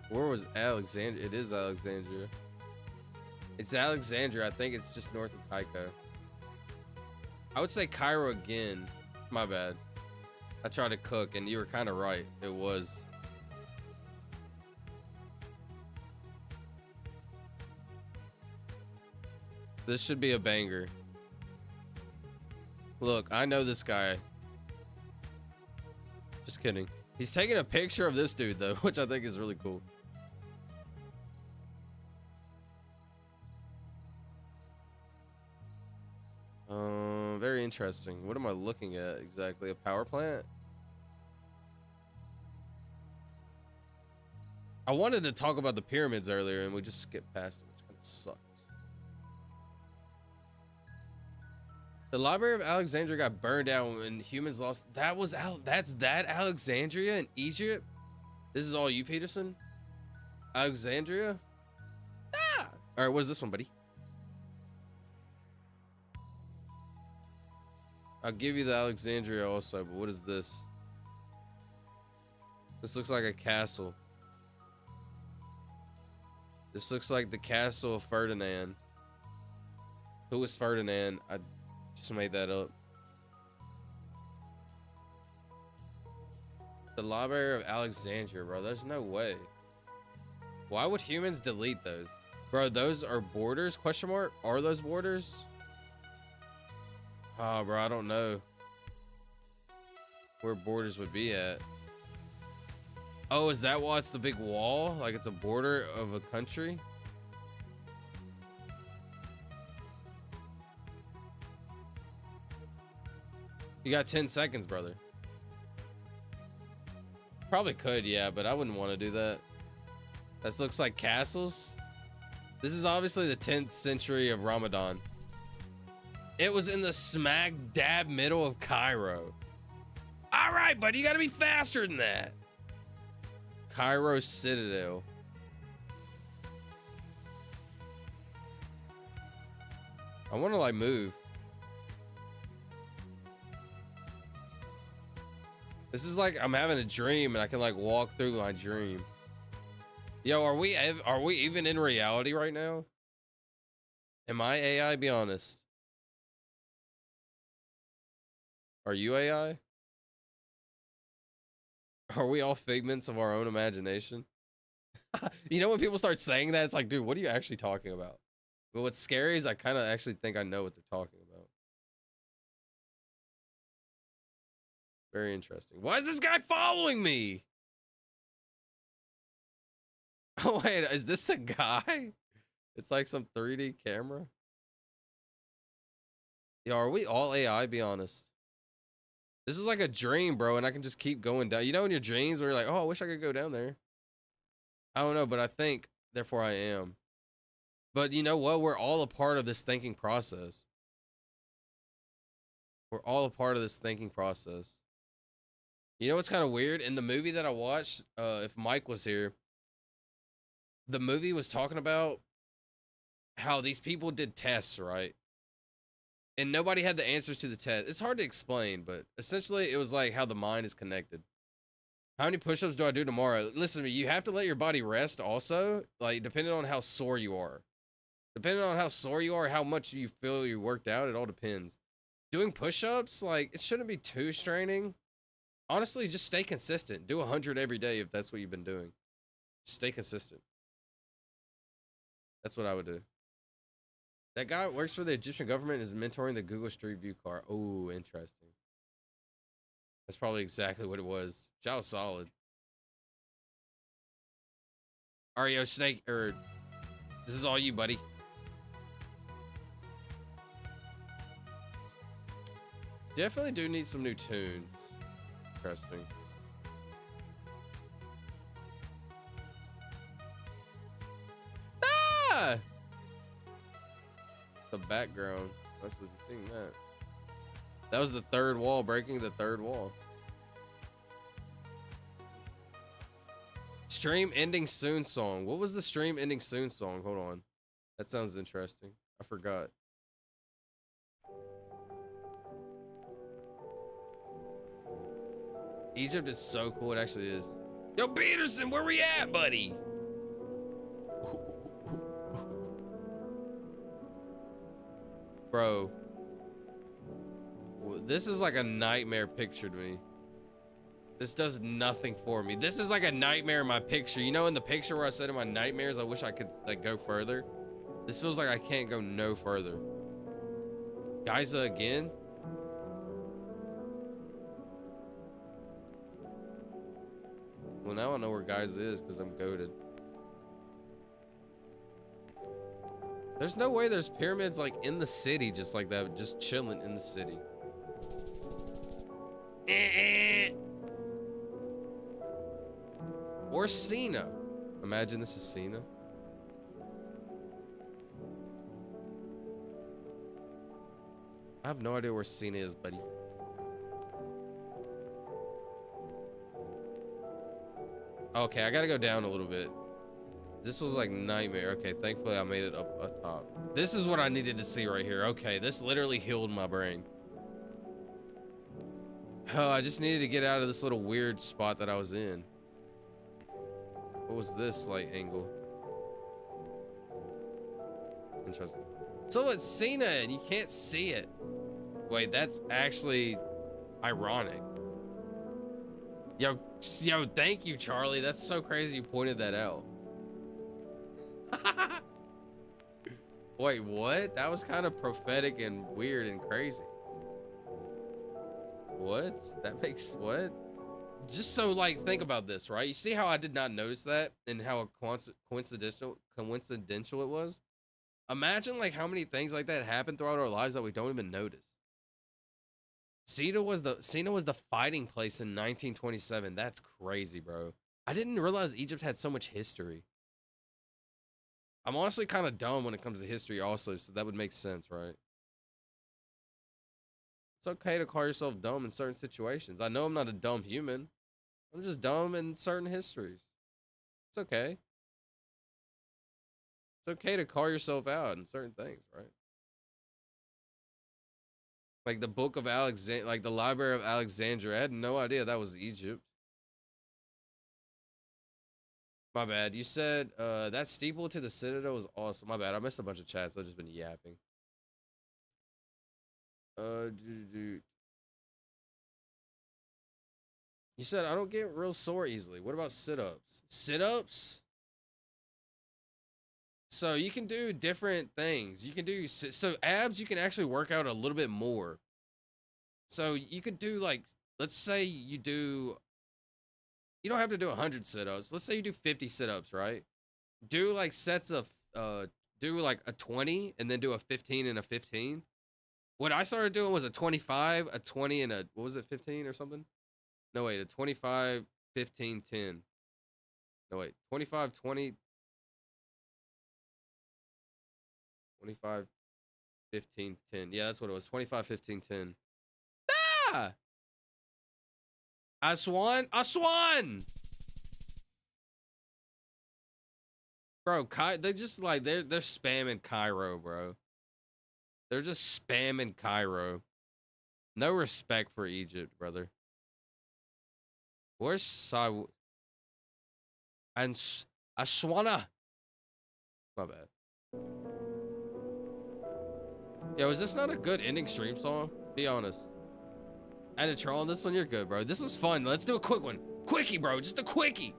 Where was Alexandria? It is Alexandria. It's Alexandria. I think it's just north of Cairo. I would say Cairo again. My bad. I tried to cook and you were kind of right. It was. This should be a banger. Look, I know this guy. Just kidding. He's taking a picture of this dude though, which I think is really cool. Very interesting. What am I looking at exactly? A power plant? I wanted to talk about the pyramids earlier and we just skipped past them, which kind of sucks. The Library of Alexandria got burned down when humans lost. That's Alexandria in Egypt? This is all you, Peterson? Alexandria? Ah! All right, what is this one, buddy? I'll give you the Alexandria also, but what is this? This looks like a castle. This looks like the castle of Ferdinand. Who is Ferdinand? I just made that up. The Library of Alexandria, bro. There's no way. Why would humans delete those? Bro, those are borders? Question mark? Are those borders? Oh, bro, I don't know where borders would be at. Oh, is that why it's the big wall? Like it's a border of a country? You got 10 seconds, brother. Probably could, yeah, but I wouldn't want to do that. That looks like castles. This is obviously the 10th century of Ramadan. It was in the smack dab middle of Cairo. All right, buddy, you gotta be faster than that. Cairo Citadel. I want to like move. This is like I'm having a dream and I can like walk through my dream. Yo, are we even in reality right now? Am I AI? Be honest. Are you AI? Are we all figments of our own imagination? You know when people start saying that, it's like, dude, what are you actually talking about? But what's scary is I kind of actually think I know what they're talking about. Very interesting. Why is this guy following me? Oh, wait, is this the guy? It's like some 3D camera. Yo, are we all AI? Be honest. This is like a dream, bro, and I can just keep going down. You know in your dreams where you're like, oh, I wish I could go down there. I don't know, but I think, therefore I am. But you know what? We're all a part of this thinking process. We're all a part of this thinking process. You know what's kind of weird? In the movie that I watched, if Mike was here, the movie was talking about how these people did tests, right? And nobody had the answers to the test. It's hard to explain, but essentially it was like how the mind is connected. How many push-ups do I do tomorrow? Listen to me, you have to let your body rest also, like depending on how sore you are. Depending on how sore you are, how much you feel you worked out, it all depends. Doing push-ups, like, it shouldn't be too straining. Honestly, just stay consistent. Do 100 every day if that's what you've been doing. Stay consistent. That's what I would do. That guy works for the Egyptian government and is mentoring the Google Street View car. Oh, interesting. That's probably exactly what it was. That was solid. Ario Snake, this is all you, buddy. Definitely do need some new tunes. Interesting. Ah! The background. That's what you're seeing that. That was the third wall, breaking the third wall. Stream ending soon song. What was the stream ending soon song? Hold on. That sounds interesting. I forgot. Egypt is so cool. It actually is. Yo, Peterson, where we at, buddy? Bro. This is like a nightmare picture to me. This does nothing for me. This is like a nightmare in my picture. You know, in the picture where I said in my nightmares, I wish I could like go further. This feels like I can't go no further. Giza again? Well, now I know where Giza is because I'm goated. There's no way there's pyramids like in the city just like that, just chilling in the city. Or Cena. Imagine this is Cena. I have no idea where Cena is, buddy. Okay, I gotta go down a little bit. This was like nightmare. Okay, thankfully I made it up top. This is what I needed to see right here. Okay, this literally healed my brain. Oh, I just needed to get out of this little weird spot that I was in. What was this like angle? Interesting. So it's Cena and you can't see it. Wait, that's actually ironic. Yo, thank you, Charlie. That's so crazy you pointed that out. Wait, what? That was kind of prophetic and weird and crazy. What? That makes what? Just so like think about this, right? You see how I did not notice that and how coincidental it was? Imagine like how many things like that happen throughout our lives that we don't even notice. Cena was the fighting place in 1927. That's crazy, bro. I didn't realize Egypt had so much history. I'm honestly kind of dumb when it comes to history also, so that would make sense, right? It's okay to call yourself dumb in certain situations. I know I'm not a dumb human. I'm just dumb in certain histories. It's okay. It's okay to call yourself out in certain things, right? Like the book of Alexander, like the Library of Alexandria. I had no idea that was Egypt. My bad. You said that steeple to the Citadel was awesome. My bad. I missed a bunch of chats. I've just been yapping. You said I don't get real sore easily. What about sit-ups? Sit-ups? So you can do different things. You can do so abs. You can actually work out a little bit more. So you could do like, let's say you do. You don't have to do 100 sit-ups. Let's say you do 50 sit-ups, right? Do like sets of do like a 20 and then do a 15 and a 15. What I started doing was a 25, a 20, and a, what was it, 15 or something? No, wait, a 25, 15, 10. No, wait, 25, 20, 25, 15, 10. Yeah, that's what it was, 25, 15, 10. Ah! Aswan? Aswan! Bro, they just like, they're spamming Cairo, bro. They're just spamming Cairo. No respect for Egypt, brother. Where's Sai? And Aswana? My bad. Yo, is this not a good ending stream song? Be honest. And a troll on this one, you're good, bro. This is fun. Let's do a quick one. Quickie, bro. Just a quickie.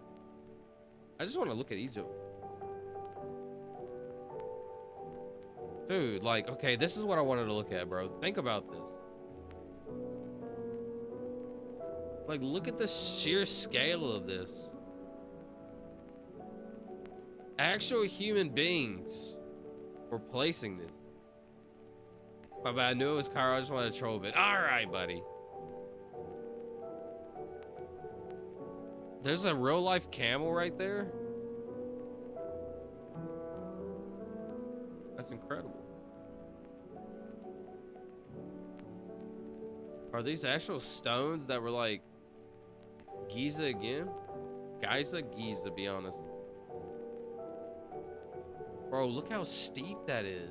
I just want to look at Egypt. Dude, like, okay, this is what I wanted to look at, bro. Think about this. Like, look at the sheer scale of this. Actual human beings were placing this. My bad, I knew it was Cairo. I just wanted to troll a bit. All right, buddy. There's a real life camel right there. That's incredible. Are these actual stones that were like Giza again? Giza, be honest. Bro, look how steep that is.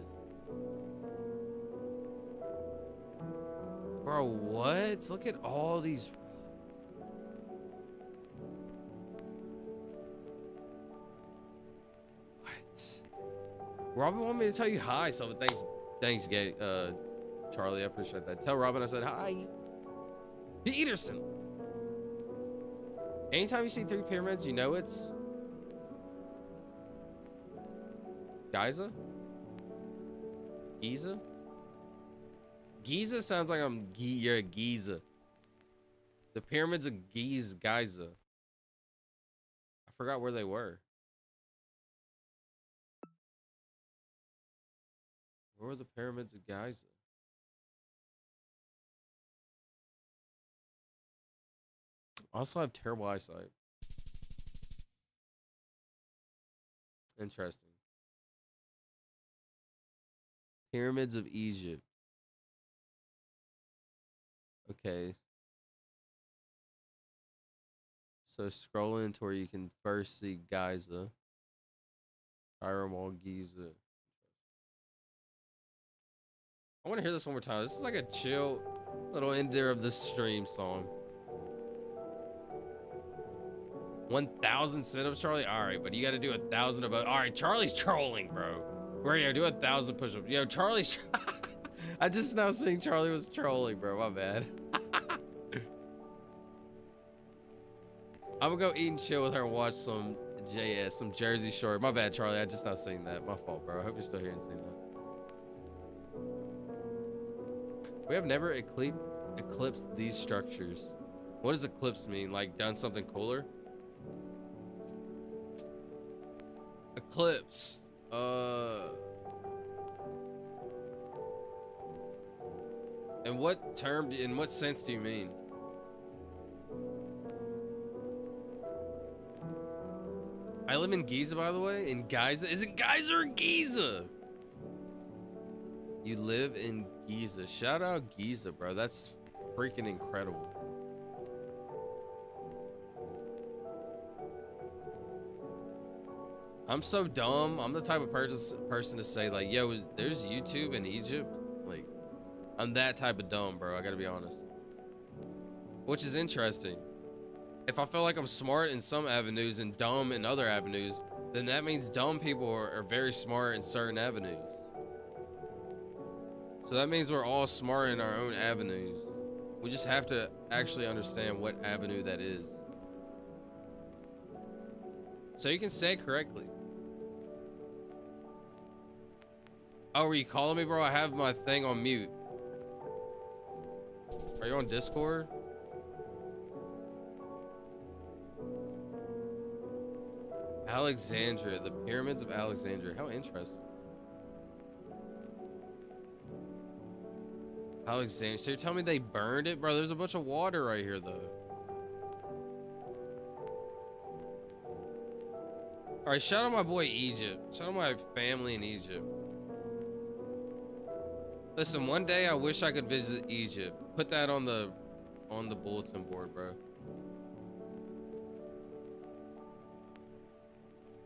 Bro, what? Look at all these. What? Robin wanted me to tell you hi, so thanks, gay, Charlie, I appreciate that. Tell Robin I said hi. Peterson. Anytime you see 3 pyramids, you know it's Giza? Giza? Giza sounds like you're a Giza. The pyramids of Giza. I forgot where they were. Where were the pyramids of Giza? Also, I have terrible eyesight. Interesting. Pyramids of Egypt. Okay. So scrolling to where you can first see Giza. Cairo, Giza. I want to hear this one more time. This is like a chill little ender of the stream song. 1,000 sit-ups, Charlie? All right, but you got to do 1,000 of. All right, Charlie's trolling, bro. We're gonna do 1,000 push-ups. Yo, Charlie's. I just now seeing Charlie was trolling, bro. My bad. I'm gonna go eat and chill with her and watch some JS, some Jersey Shore. My bad, Charlie. I just not seen that. My fault, bro. I hope you're still here and seeing that. We have never eclipsed these structures. What does eclipse mean? Like done something cooler? Eclipse. In what term, in what sense do you mean? I live in Giza, by the way. In Giza? Is it Giza or Giza? You live in Giza. Shout out Giza, bro. That's freaking incredible. I'm so dumb. I'm the type of person to say like, yo, there's YouTube in Egypt. Like, I'm that type of dumb, bro. I gotta be honest. Which is interesting. If I feel like I'm smart in some avenues and dumb in other avenues, then that means dumb people are very smart in certain avenues. So that means we're all smart in our own avenues. We just have to actually understand what avenue that is. So you can say it correctly. Oh, were you calling me, bro? I have my thing on mute. Are you on Discord? Alexandria, the pyramids of Alexandria. How interesting. Alexandria. So you're telling me they burned it? Bro, there's a bunch of water right here, though. All right, shout out my boy Egypt. Shout out my family in Egypt. Listen, one day I wish I could visit Egypt. Put that on the bulletin board, bro.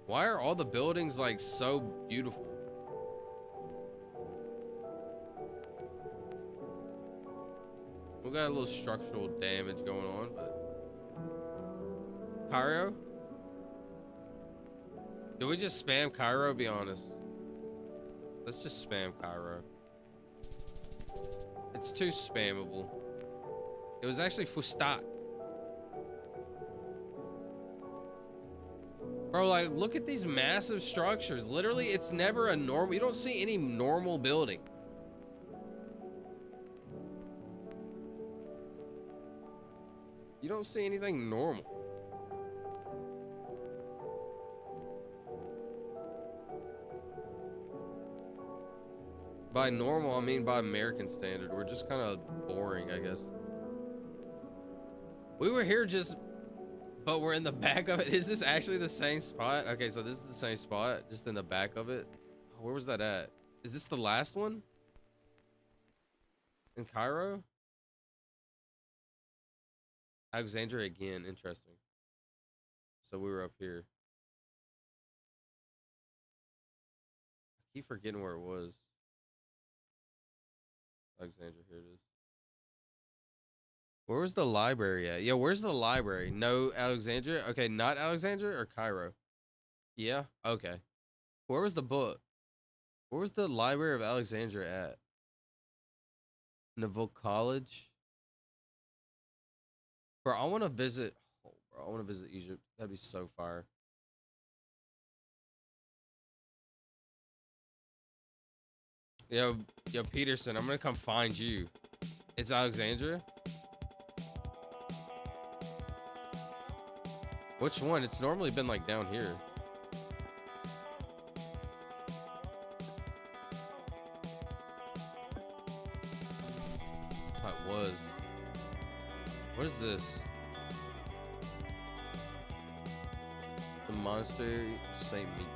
Why are all the buildings like so beautiful? We got a little structural damage going on, but Cairo? Do we just spam Cairo? Be honest. Let's just spam Cairo. It's too spammable. It was actually Fustat. Bro, like, look at these massive structures. Literally, it's never a normal. You don't see any normal building. You don't see anything normal. By normal, I mean by American standard. We're just kind of boring, I guess. We were here just, but we're in the back of it. Is this actually the same spot? Okay, so this is the same spot, just in the back of it. Where was that at? Is this the last one? In Cairo? Alexandria again, interesting. So we were up here. I keep forgetting where it was. Alexandria, here it is. Where was the library at? Yeah, where's the library? No, Alexandria? Okay, not Alexandria or Cairo? Yeah, okay. Where was the book? Where was the Library of Alexandria at? Naval College? Bro, I want to visit. Oh, bro, I want to visit Egypt. That'd be so fire. Yo, Peterson, I'm gonna come find you. It's Alexandria? Which one? It's normally been like down here. Oh, it was. What is this? The monster Saint Meat.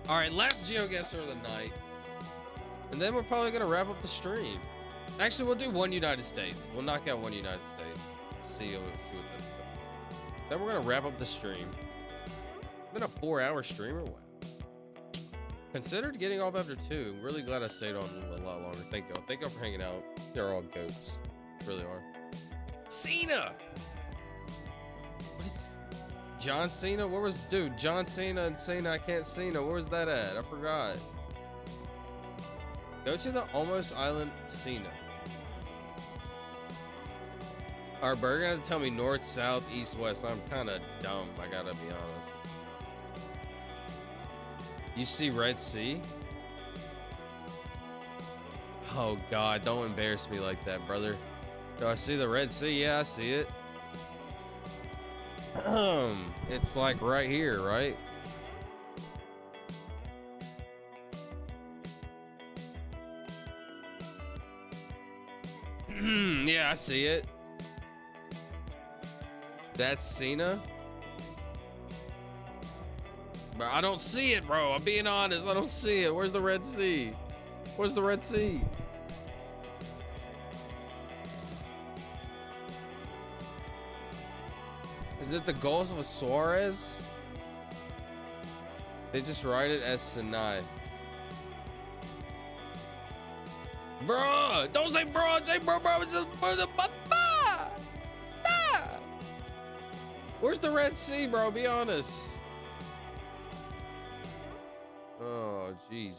All right, last GeoGuessr of the night. And then we're probably gonna wrap up the stream. Actually, we'll do one United States. We'll knock out one United States. See what this is. Then we're gonna wrap up the stream. Been a 4-hour stream or what? Considered getting off after 2. I'm really glad I stayed on a lot longer. Thank y'all. Thank y'all for hanging out. You're all goats. Really are. Cena! What is John Cena? Where was, dude, John Cena and Cena I Can't Cena? Where was that at? I forgot. Go to the Almost Island Cena. Our burger gonna tell me north, south, east, west. I'm kind of dumb, I gotta be honest. You see Red Sea? Oh God, don't embarrass me like that, brother. Do I see the Red Sea? Yeah, I see it. It's like right here, right? Yeah, I see it. That's Cena. Bro, I don't see it, bro. I'm being honest. I don't see it. Where's the Red Sea? Where's the Red Sea? Is it the Gulf of Suarez? They just write it as Sinai. Bruh, don't say bro, say bro. It's just, where's the Red Sea, bro? Be honest. Oh, jeez,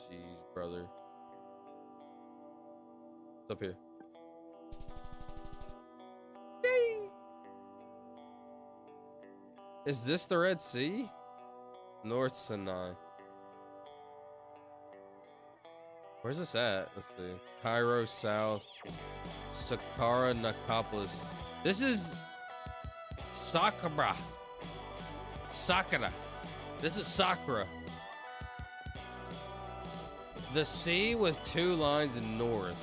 brother. It's up here. Ding. Is this the Red Sea? North Sinai. Where's this at? Let's see. Cairo South. Saqqara, Nicopolis. This is Saqqara. Saqqara. This is Saqqara. The sea with 2 lines in north.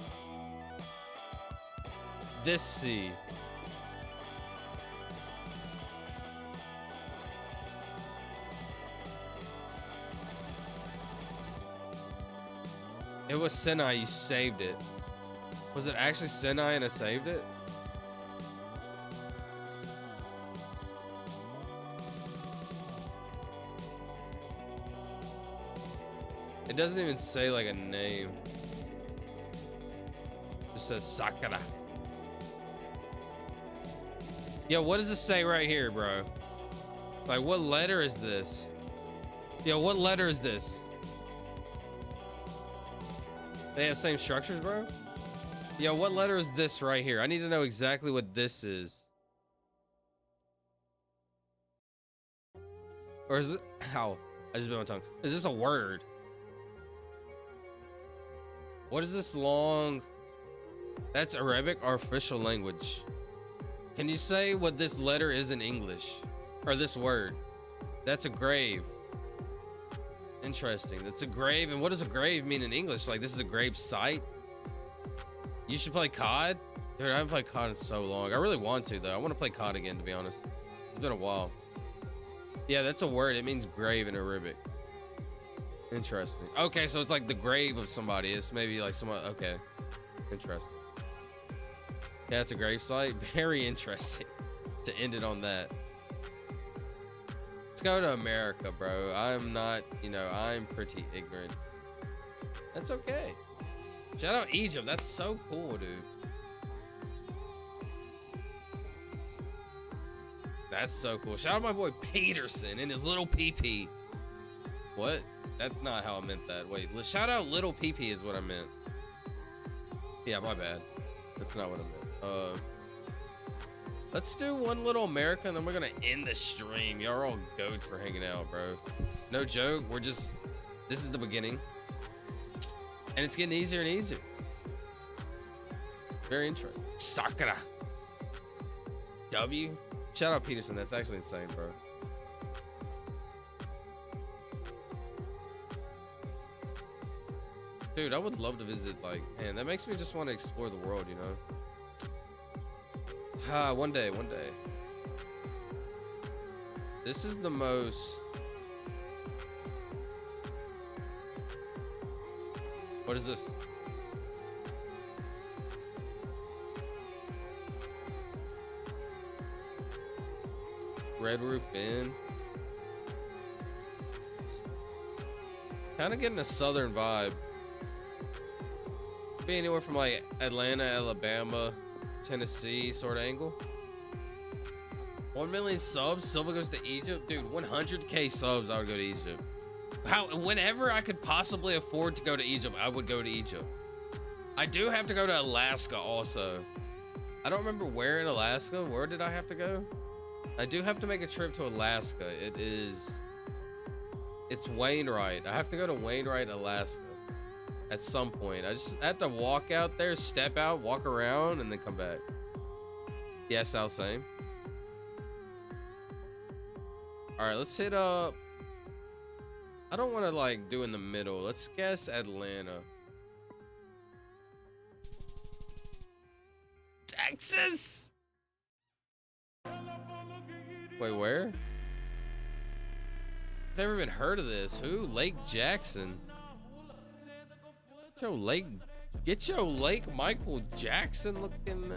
This sea. It was Sinai, you saved it. Was it actually Sinai and I saved it? It doesn't even say like a name. It just says Sakura. Yo, what does this say right here, bro? Like, what letter is this? Yo, what letter is this? They have same structures, bro? Yo, what letter is this right here? I need to know exactly what this is. Or is it? How? I just bit my tongue. Is this a word? What is this long? That's Arabic, our official language. Can you say what this letter is in English? Or this word? That's a grave. Interesting. That's a grave. And what does a grave mean in English? Like, this is a grave site? You should play COD? Dude, I haven't played COD in so long. I really want to, though. I want to play COD again, to be honest. It's been a while. Yeah, that's a word. It means grave in Arabic. Interesting. Okay, so it's like the grave of somebody. It's maybe like someone. Okay. Interesting. Yeah, it's a grave site. Very interesting to end it on that. Let's go to America, bro. I'm not, you know, I'm pretty ignorant. That's okay. Shout out Egypt. That's so cool, dude. That's so cool. Shout out my boy Peterson and his little PP. What? That's not how I meant that. Wait, shout out little PP is what I meant. Yeah, my bad. That's not what I meant. Let's do one little America and then we're gonna end the stream. Y'all are all goats for hanging out, bro. No joke. We're just, this is the beginning. And it's getting easier and easier. Very interesting. Sakura. W. Shout out Peterson. That's actually insane, bro. Dude, I would love to visit, like, man, that makes me just want to explore the world, you know? Ah, one day, one day. This is the most... What is this? Red Roof Inn. Kind of getting a southern vibe. Be anywhere from like Atlanta, Alabama, Tennessee sort of angle. 1 million subs, Silva goes to Egypt. Dude, 100K subs, I would go to Egypt. Whenever I could possibly afford to go to Egypt, I would go to Egypt. I do have to go to Alaska also. I don't remember where in Alaska. Where did I have to go? I do have to make a trip to Alaska. It's Wainwright. I have to go to Wainwright, Alaska at some point. I just have to walk out there, step out, walk around, and then come back. Yeah, South same. All right, let's hit up. I don't want to like do in the middle. Let's guess Atlanta. Texas? Wait, where? Never even heard of this. Who? Lake Jackson. Get your Lake Michael Jackson looking.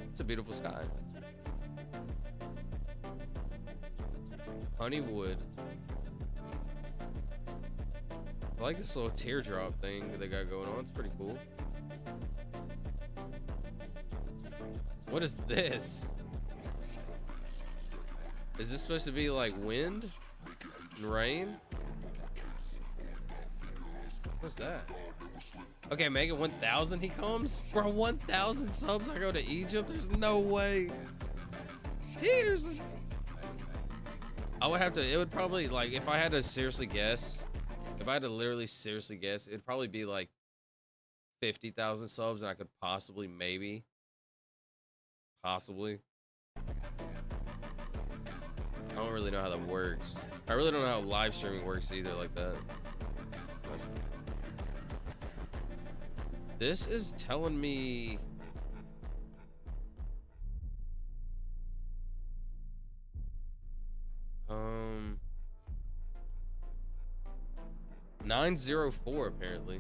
It's a beautiful sky. Honeywood. I like this little teardrop thing that they got going on. It's pretty cool. What is this? Is this supposed to be like wind and rain? What's that? Okay, Mega 1000 he comes? Bro, 1000 subs I go to Egypt? There's no way. Peterson. I would have to, it would probably like, if I had to seriously guess, if I had to literally seriously guess, it'd probably be like 50,000 subs and I could possibly, maybe. Possibly. I don't really know how that works. I really don't know how live streaming works either like that. This is telling me... $904 apparently.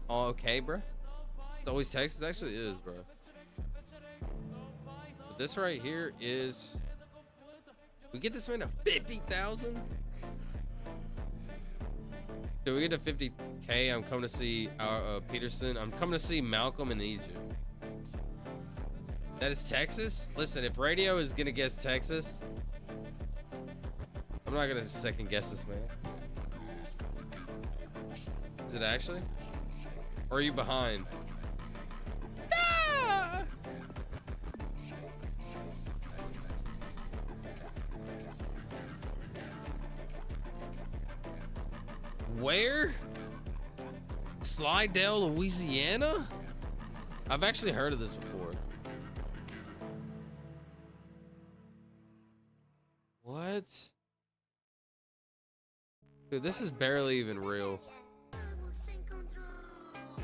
Oh, okay, bro. It's always Texas. Actually, it is, bro. But this right here is... We get this man to 50,000. Do we get to 50K? I'm coming to see Peterson. I'm coming to see Malcolm in Egypt. That is Texas? Listen, if radio is gonna guess Texas, I'm not gonna second guess this, man. Is it actually? Or are you behind? Ah! Where? Slidell, Louisiana? I've actually heard of this before. What? Dude, this is barely even real.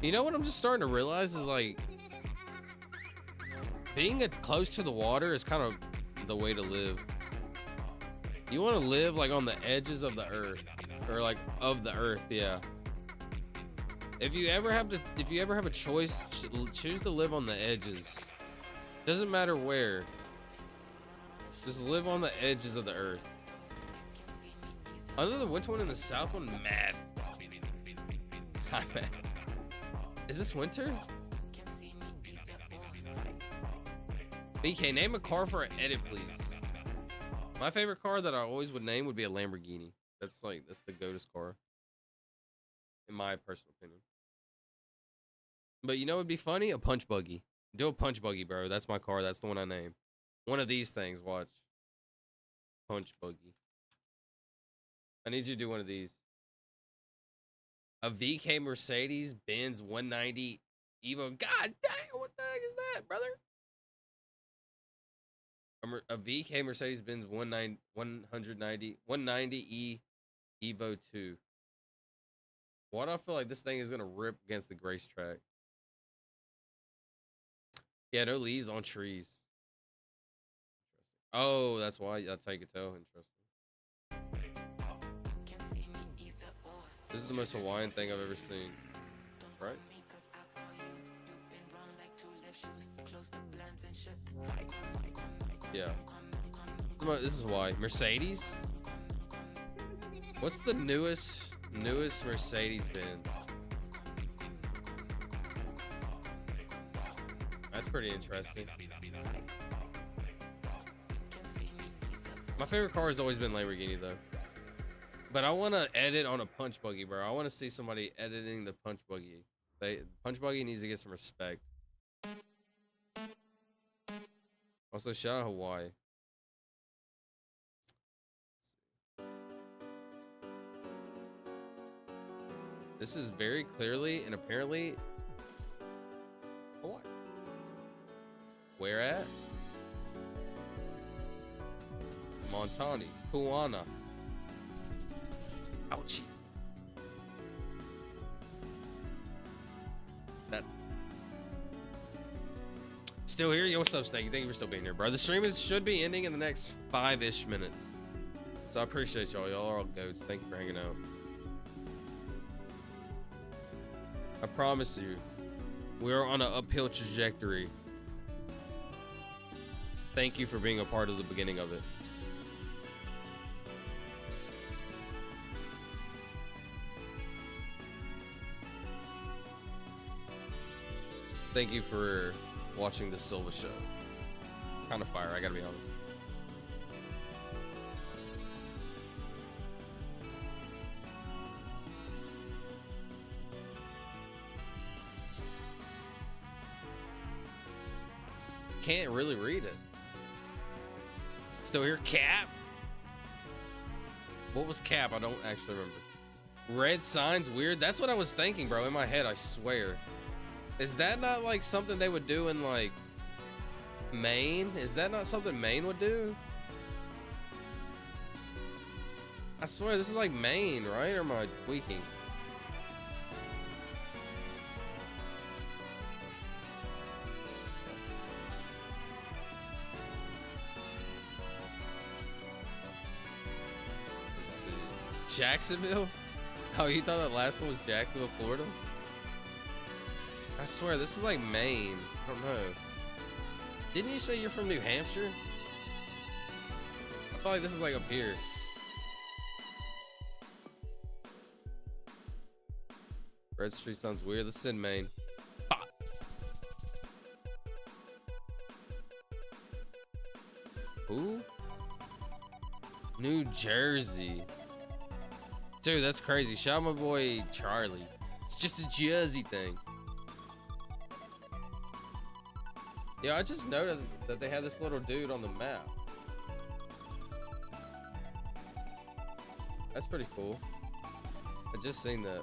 You know what I'm just starting to realize is like being close to the water is kind of the way to live. You want to live like on the edges of the earth, or like of the earth, yeah. If you ever have a choice, choose to live on the edges. Doesn't matter where. Just live on the edges of the earth. Other than winter one and the south one, mad. Hi, man. Is this winter? BK, name a car for an edit, please. My favorite car that I always would name would be a Lamborghini. That's the GOATest car, in my personal opinion. But you know what'd be funny? A punch buggy. Do a punch buggy, bro. That's my car. That's the one I name. One of these things. Watch. Punch buggy. I need you to do one of these. A VK Mercedes Benz 190 Evo. God dang, what the heck is that, brother? A VK Mercedes Benz 190 Evo 2. Why do I feel like this thing is gonna rip against the grace track? Yeah, no leaves on trees. Oh, that's why. That's how you can tell. Interesting. This is the most Hawaiian thing I've ever seen. Right? Yeah. This is why. Mercedes? What's the newest Mercedes Benz? That's pretty interesting. My favorite car has always been Lamborghini though. But I want to edit on a punch buggy, bro. I want to see somebody editing the punch buggy. Punch buggy needs to get some respect. Also, shout out Hawaii. This is very clearly and apparently Hawaii. Where at? Montani, Puana. Ouchie. That's still here. Yo, what's up, Snakey? Thank you for still being here, bro. The stream should be ending in the next 5-ish minutes. So I appreciate y'all. Y'all are all goats. Thank you for hanging out. I promise you, we are on an uphill trajectory. Thank you for being a part of the beginning of it. Thank you for watching the Silva show. Kind of fire, I gotta be honest. Can't really read it. Still here, Cap? What was Cap? I don't actually remember. Red signs, weird. That's what I was thinking, bro, in my head, I swear. Is that not like something they would do in like Maine? Is that not something Maine would do? I swear this is like Maine, right? Or am I tweaking? Let's see. Jacksonville? Oh, you thought that last one was Jacksonville, Florida? I swear, this is like Maine. I don't know. Didn't you say you're from New Hampshire? I feel like this is like up here. Red Street sounds weird. This is in Maine. Ah. Who? New Jersey. Dude, that's crazy. Shout out my boy Charlie. It's just a Jersey thing. Yeah, I just noticed that they have this little dude on the map. That's pretty cool. I just seen that.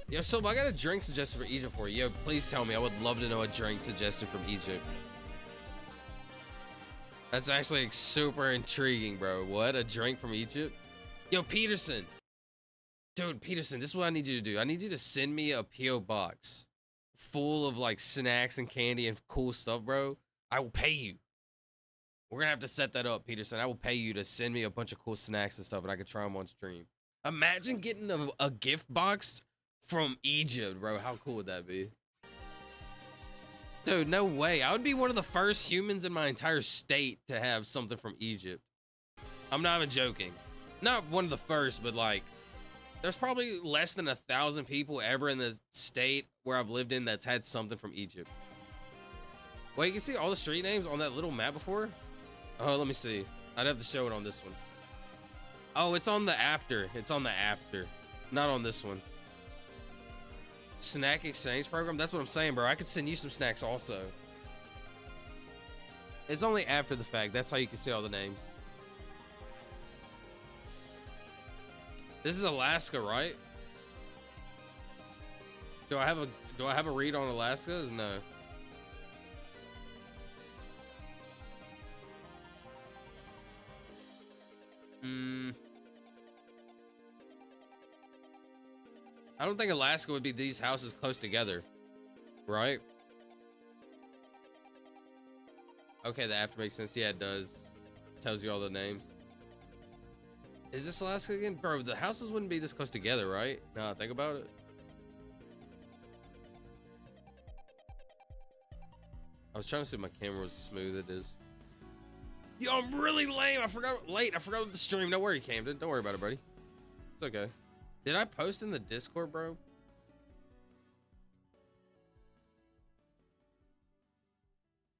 Yo, so I got a drink suggestion for Egypt for you. Yo, please tell me. I would love to know a drink suggestion from Egypt. That's actually like, super intriguing, bro. What? A drink from Egypt? Yo, Peterson. Dude, Peterson, this is what I need you to do. I need you to send me a P.O. box full of like snacks and candy and cool stuff, bro. I will pay you. We're gonna have to set that up, Peterson. I will pay you to send me a bunch of cool snacks and stuff and I can try them on stream. Imagine getting a gift box from Egypt, bro. How cool would that be? Dude, no way. I would be one of the first humans in my entire state to have something from Egypt. I'm not even joking. Not one of the first, but like, there's probably less than 1,000 people ever in the state where I've lived in that's had something from Egypt. Wait, you can see all the street names on that little map before? Oh, let me see. I'd have to show it on this one. Oh, it's on the after. It's on the after. Not on this one. Snack exchange program? That's what I'm saying, bro. I could send you some snacks also. It's only after the fact. That's how you can see all the names. This is Alaska, right? Do I have a read on Alaska? No. I don't think Alaska would be these houses close together, right? Okay, the after makes sense. Yeah, it does. Tells you all the names. Is this Alaska again? Bro, the houses wouldn't be this close together, right? No, think about it. I was trying to see if my camera was smooth. It is. Yo, I'm really lame. I forgot the stream. Don't worry, Camden. Don't worry about it, buddy. It's okay. Did I post in the Discord, bro?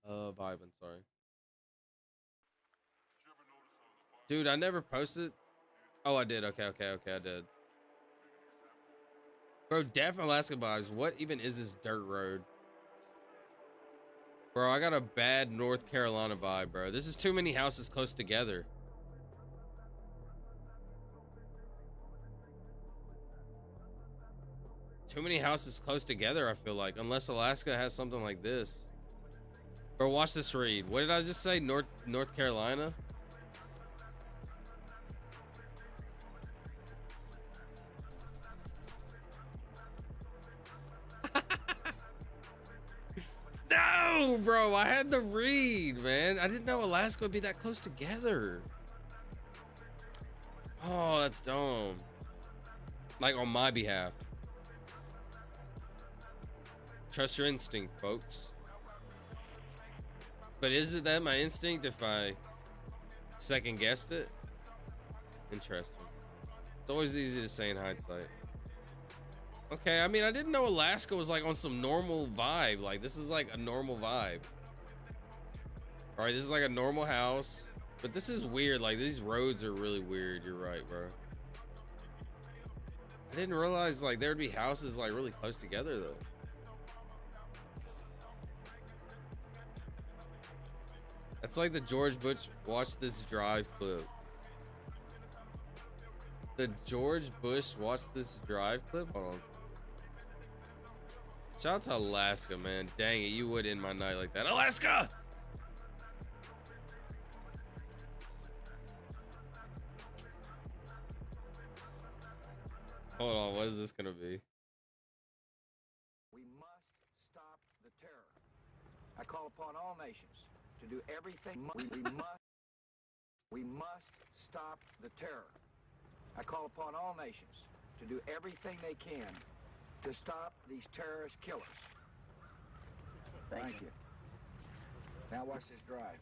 Vibing, sorry. Dude, I never posted. Oh, I did. Okay, I did. Bro, Def Alaska vibes. What even is this dirt road? Bro, I got a bad North Carolina vibe, bro. This is too many houses close together. Too many houses close together, I feel like. Unless Alaska has something like this. Bro, watch this read. What did I just say? North Carolina? No, bro, I had to read, man. I didn't know Alaska would be that close together. Oh, that's dumb. Like on my behalf. Trust your instinct, folks. But is it that my instinct if I second guessed it? Interesting. It's always easy to say in hindsight. Okay, I mean, I didn't know Alaska was like on some normal vibe. Like, this is like a normal vibe. All right, this is like a normal house. But this is weird. Like, these roads are really weird. You're right, bro. I didn't realize like there'd be houses like really close together though. That's like the George Bush watch this drive clip. The George Bush watch this drive clip? Hold on. Shout out to Alaska, man. Dang it, you would end my night like that. Alaska! Hold on, what is this gonna be? We must stop the terror. I call upon all nations to do everything. We must stop the terror. I call upon all nations to do everything they can to stop these terrorist killers. Thank you. Now watch this drive.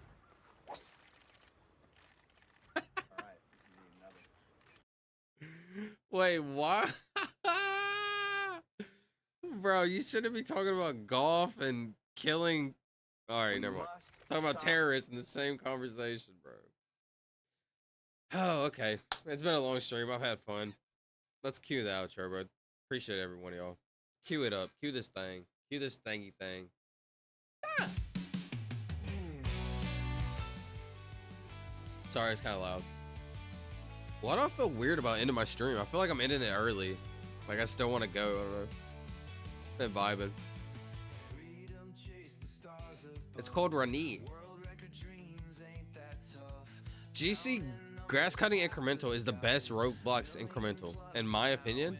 Wait, what? Bro, you shouldn't be talking about golf and killing. All right, never mind. Talking about terrorists in the same conversation, bro. Oh, okay. It's been a long stream. I've had fun. Let's cue the outro, bro. Appreciate every one of y'all. Cue it up. Cue this thing. Cue this thingy thing. Ah! Sorry, it's kind of loud. Why do I feel weird about ending my stream? I feel like I'm ending it early. Like I still want to go. I don't know. Been vibing. It's called Rani. GC Grass Cutting Incremental is the best Roblox incremental, in my opinion.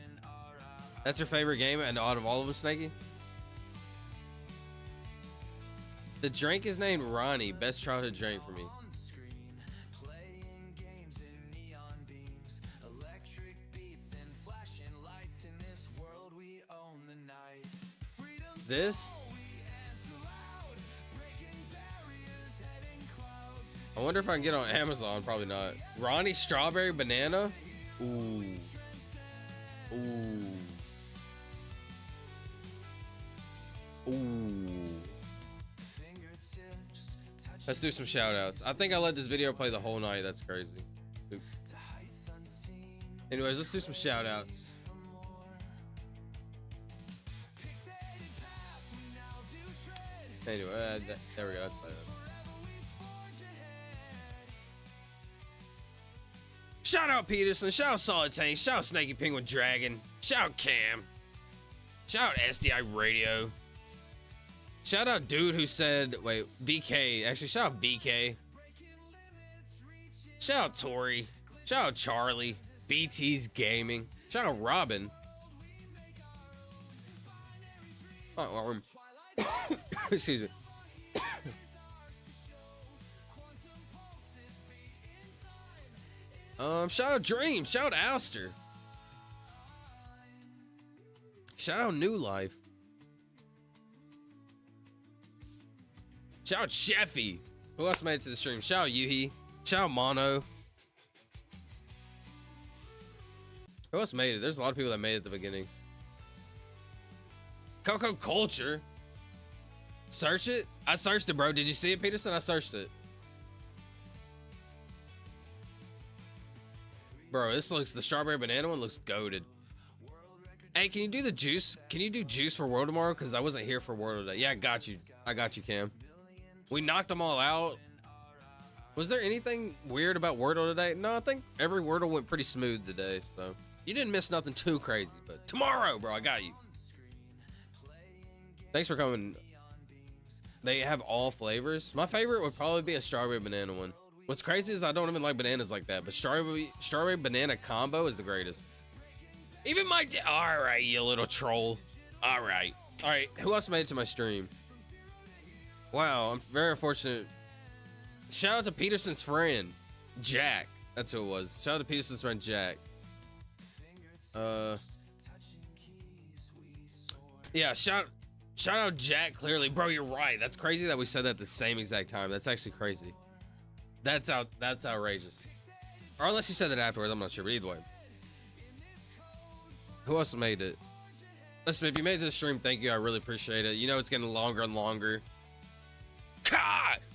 That's your favorite game and out of all of them, Snakey? The drink is named Ronnie. Best childhood drink for me. This? I wonder if I can get on Amazon. Probably not. Ronnie Strawberry Banana? Ooh. Ooh. Ooh. Let's do some shout outs. I think I let this video play the whole night. That's crazy. Oops. Anyways, let's do some shout outs. Anyway, there we go. That's better. Shout out Peterson. Shout out Solid Tank. Shout out Snaky Penguin Dragon. Shout out Cam. Shout out SDI Radio. Shout out dude who said, wait, VK. Actually, shout out VK. Shout out Tori. Shout out Charlie. BT's Gaming. Shout out Robin. Oh, excuse me. Shout out Dream. Shout out Alistair. Shout out New Life. Shout out Sheffy. Who else made it to the stream? Shout out Yuhi. Shout out Mono. Who else made it? There's a lot of people that made it at the beginning. Coco Culture. Search it? I searched it, bro. Did you see it, Peterson? I searched it. Bro, this looks, the strawberry banana one looks goated. Hey, can you do the juice? Can you do juice for World tomorrow? Because I wasn't here for World today. Yeah, I got you. I got you, Cam. We knocked them all out. Was there anything weird about Wordle today? No, I think every Wordle went pretty smooth today. So you didn't miss nothing too crazy. But tomorrow, bro, I got you. Thanks for coming. They have all flavors. My favorite would probably be a strawberry banana one. What's crazy is I don't even like bananas like that, but strawberry banana combo is the greatest. Even my all right, you little troll. All right. Who else made it to my stream? Wow, I'm very unfortunate. Shout out to Peterson's friend, Jack. That's who it was. Shout out to Peterson's friend, Jack. Yeah, shout out Jack. Clearly, bro, you're right. That's crazy that we said that at the same exact time. That's actually crazy. That's outrageous. Or unless you said that afterwards, I'm not sure. But either way, who else made it? Listen, if you made it to the stream, thank you. I really appreciate it. You know it's getting longer and longer.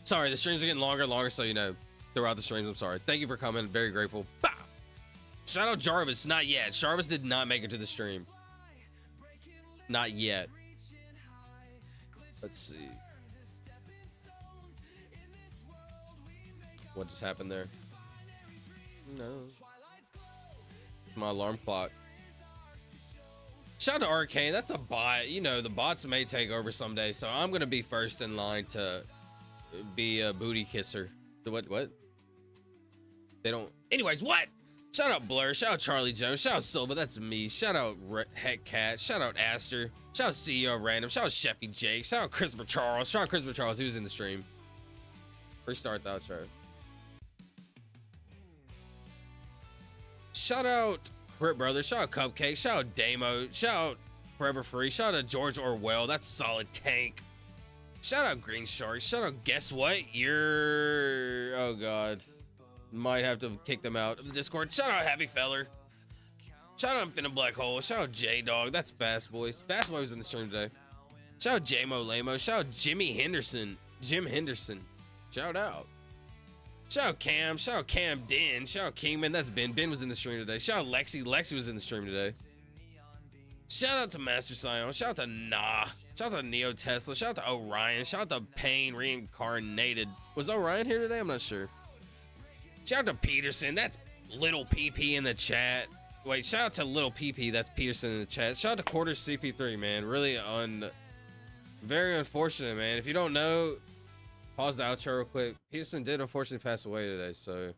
Sorry, the streams are getting longer and longer, so you know throughout the streams. I'm sorry. Thank you for coming. Very grateful. Bow. Shout out Jarvis. Not yet. Jarvis did not make it to the stream. Not yet. Let's see. What just happened there? No. It's my alarm clock. Shout out to Arcane. That's a bot. You know, the bots may take over someday, so I'm going to be first in line to be a booty kisser. What? They don't. Anyways, what? Shout out Blur. Shout out Charlie Jones. Shout out Silva. That's me. Shout out Heck Cat. Shout out Aster. Shout out CEO Random. Shout out Sheffy Jake. Shout out Christopher Charles. Shout out Christopher Charles. He was in the stream. Restart the outro. Shout out Crip Brothers. Shout out Cupcake. Shout out Damo. Shout out Forever Free. Shout out George Orwell. That's Solid Tank. Shout out Green Shark. Shout out Guess What? You're... Oh, God. Might have to kick them out of the Discord. Shout out Happy Feller. Shout out Infinite Black Hole. Shout out J Dog. That's Fast Boys. Fast Boy was in the stream today. Shout out J-Mo Lamo. Shout out Jimmy Henderson. Jim Henderson. Shout out. Shout out Cam. Shout out Cam Den. Shout out Kingman. That's Ben. Ben was in the stream today. Shout out Lexi. Lexi was in the stream today. Shout out to Master Sion. Shout out to Nah. Shout out to Neo Tesla. Shout out to Orion. Shout out to Pain Reincarnated. Was Orion here today? I'm not sure. Shout out to Peterson. That's Little PP in the chat. Wait, shout out to Little PP. That's Peterson in the chat. Shout out to Quarters CP3, man. Really very unfortunate, man. If you don't know, pause the outro real quick. Peterson did unfortunately pass away today, so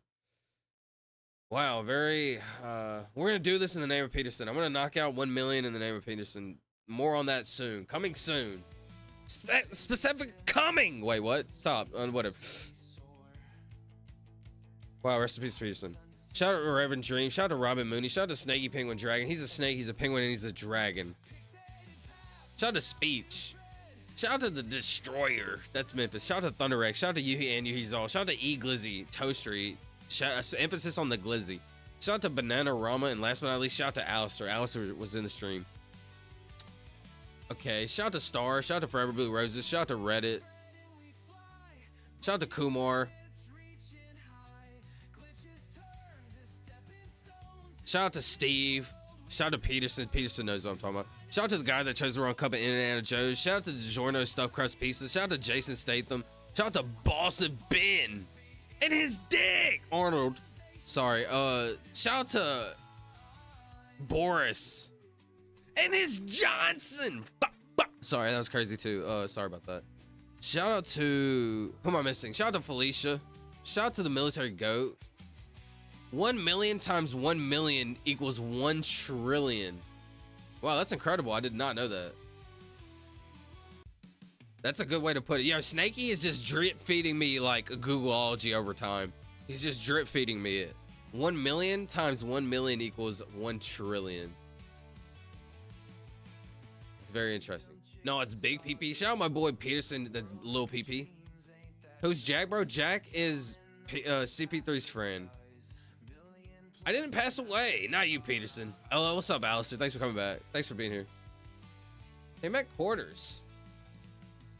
wow, very we're gonna do this in the name of Peterson. I'm gonna knock out 1 million in the name of Peterson. More on that soon. Coming soon. Specific coming. Wait, what? Stop. Whatever. Wow, rest in peace, Peterson. Shout out to Reverend Dream. Shout out to Robin Mooney. Shout out to Snaky Penguin Dragon. He's a snake, he's a penguin, and he's a dragon. Shout out to Speech. Shout out to the Destroyer. That's Memphis. Shout out to Thunderrex. Shout out to Yuhi and Yuhi's all. Shout out to E Glizzy, Toastery. Emphasis on the Glizzy. Shout out to Banana Rama, and last but not least, shout out to Alistair. Alistair was in the stream. Okay, shout out to Star. Shout out to Forever Blue Roses. Shout out to Reddit. Shout out to Kumar. Shout out to Steve. Shout out to Peterson. Peterson knows what I'm talking about. Shout out to the guy that chose the wrong cup of In-N-Out Joe's. Shout out to DiGiorno Stuffed Crust Pieces. Shout out to Jason Statham. Shout out to Boss of Ben and his dick. Arnold. Sorry. Shout out to Boris and his Johnson. Sorry, that was crazy too. Sorry about that. Shout out to, who am I missing? Shout out to Felicia. Shout out to the military goat. 1 million times 1 million equals 1 trillion. Wow, that's incredible. I did not know that. That's a good way to put it. Yo, Snaky is just drip feeding me like a Googleology over time. He's just drip feeding me it. 1 million times 1 million equals 1 trillion. It's very interesting. No, it's Big PP. Shout out my boy Peterson. That's Lil PP. Who's Jack, bro? Jack is CP3's friend. I didn't pass away. Not you, Peterson. Hello, what's up, Alistair? Thanks for coming back. Thanks for being here. Hey, Matt Quarters.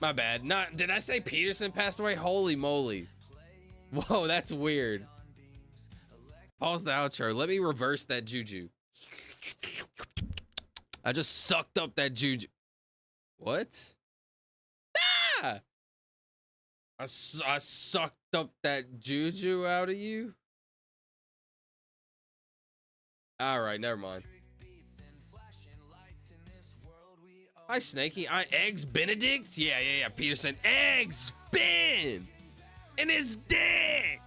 My bad. Did I say Peterson passed away? Holy moly. Whoa, that's weird. Pause the outro. Let me reverse that juju. I just sucked up that juju. What? Ah! I sucked up that juju out of you? All right, never mind. Hi, Snaky. Eggs Benedict? Yeah. Peterson. Eggs Ben! And his dick!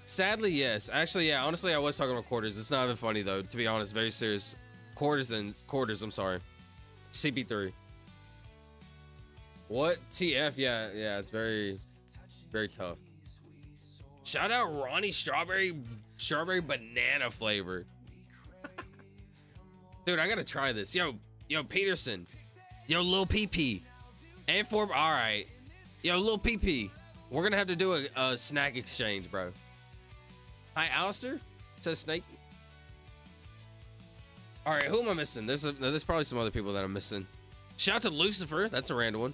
Sadly, yes. Actually, yeah. Honestly, I was talking about Quarters. It's not even funny, though. To be honest, very serious. Quarters, I'm sorry. CP3. What? TF? Yeah. It's very, very tough. Shout out Ronnie Strawberry banana flavor. Dude, I gotta try this. Yo, Peterson. Yo, Lil PP. And all right. Yo, Lil PP. We're gonna have to do a snack exchange, bro. Hi, Alistair. Says Snake. All right, who am I missing? There's probably some other people that I'm missing. Shout out to Lucifer. That's a random one.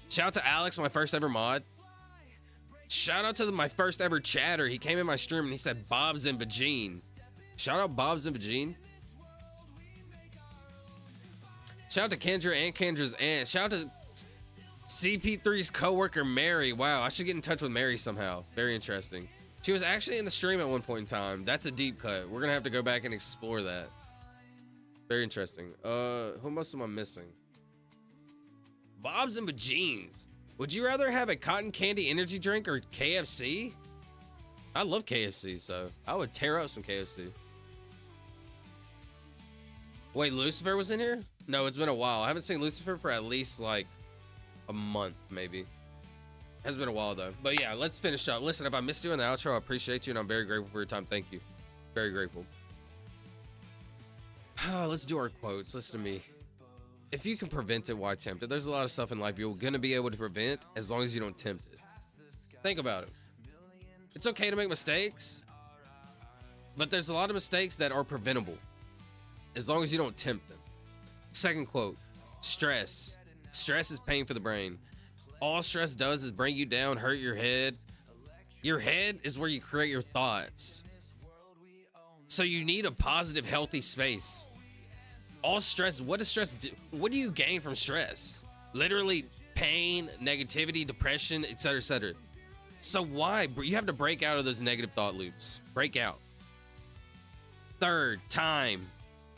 Shout out to Alex, my first ever mod. Shout out to my first ever chatter. He came in my stream and he said Bob's and Vagine. Shout out Bob's and Vagine. Shout out to Kendra and Kendra's aunt. Shout out to CP3's coworker Mary. Wow, I should get in touch with Mary somehow. Very interesting. She was actually in the stream at one point in time. That's a deep cut. We're gonna have to go back and explore that. Very interesting. Who else am I missing? Bob's and Vagines. Would you rather have a cotton candy energy drink or KFC? I love KFC, so I would tear up some KFC. Wait, Lucifer was in here? No, it's been a while. I haven't seen Lucifer for at least like a month, maybe. Has been a while though. But yeah, let's finish up. Listen, if I missed you in the outro, I appreciate you and I'm very grateful for your time. Thank you. Very grateful. Let's do our quotes. Listen to me. If you can prevent it, why tempt it? There's a lot of stuff in life you're gonna be able to prevent as long as you don't tempt it. Think about it. It's okay to make mistakes. But there's a lot of mistakes that are preventable as long as you don't tempt them. Second quote, stress. Stress is pain for the brain. All stress does is bring you down, hurt your head. Your head is where you create your thoughts. So you need a positive, healthy space. All stress, what does stress do? What do you gain from stress? Literally pain, negativity, depression, etc., etc. So why? You have to break out of those negative thought loops. Break out. Third, time.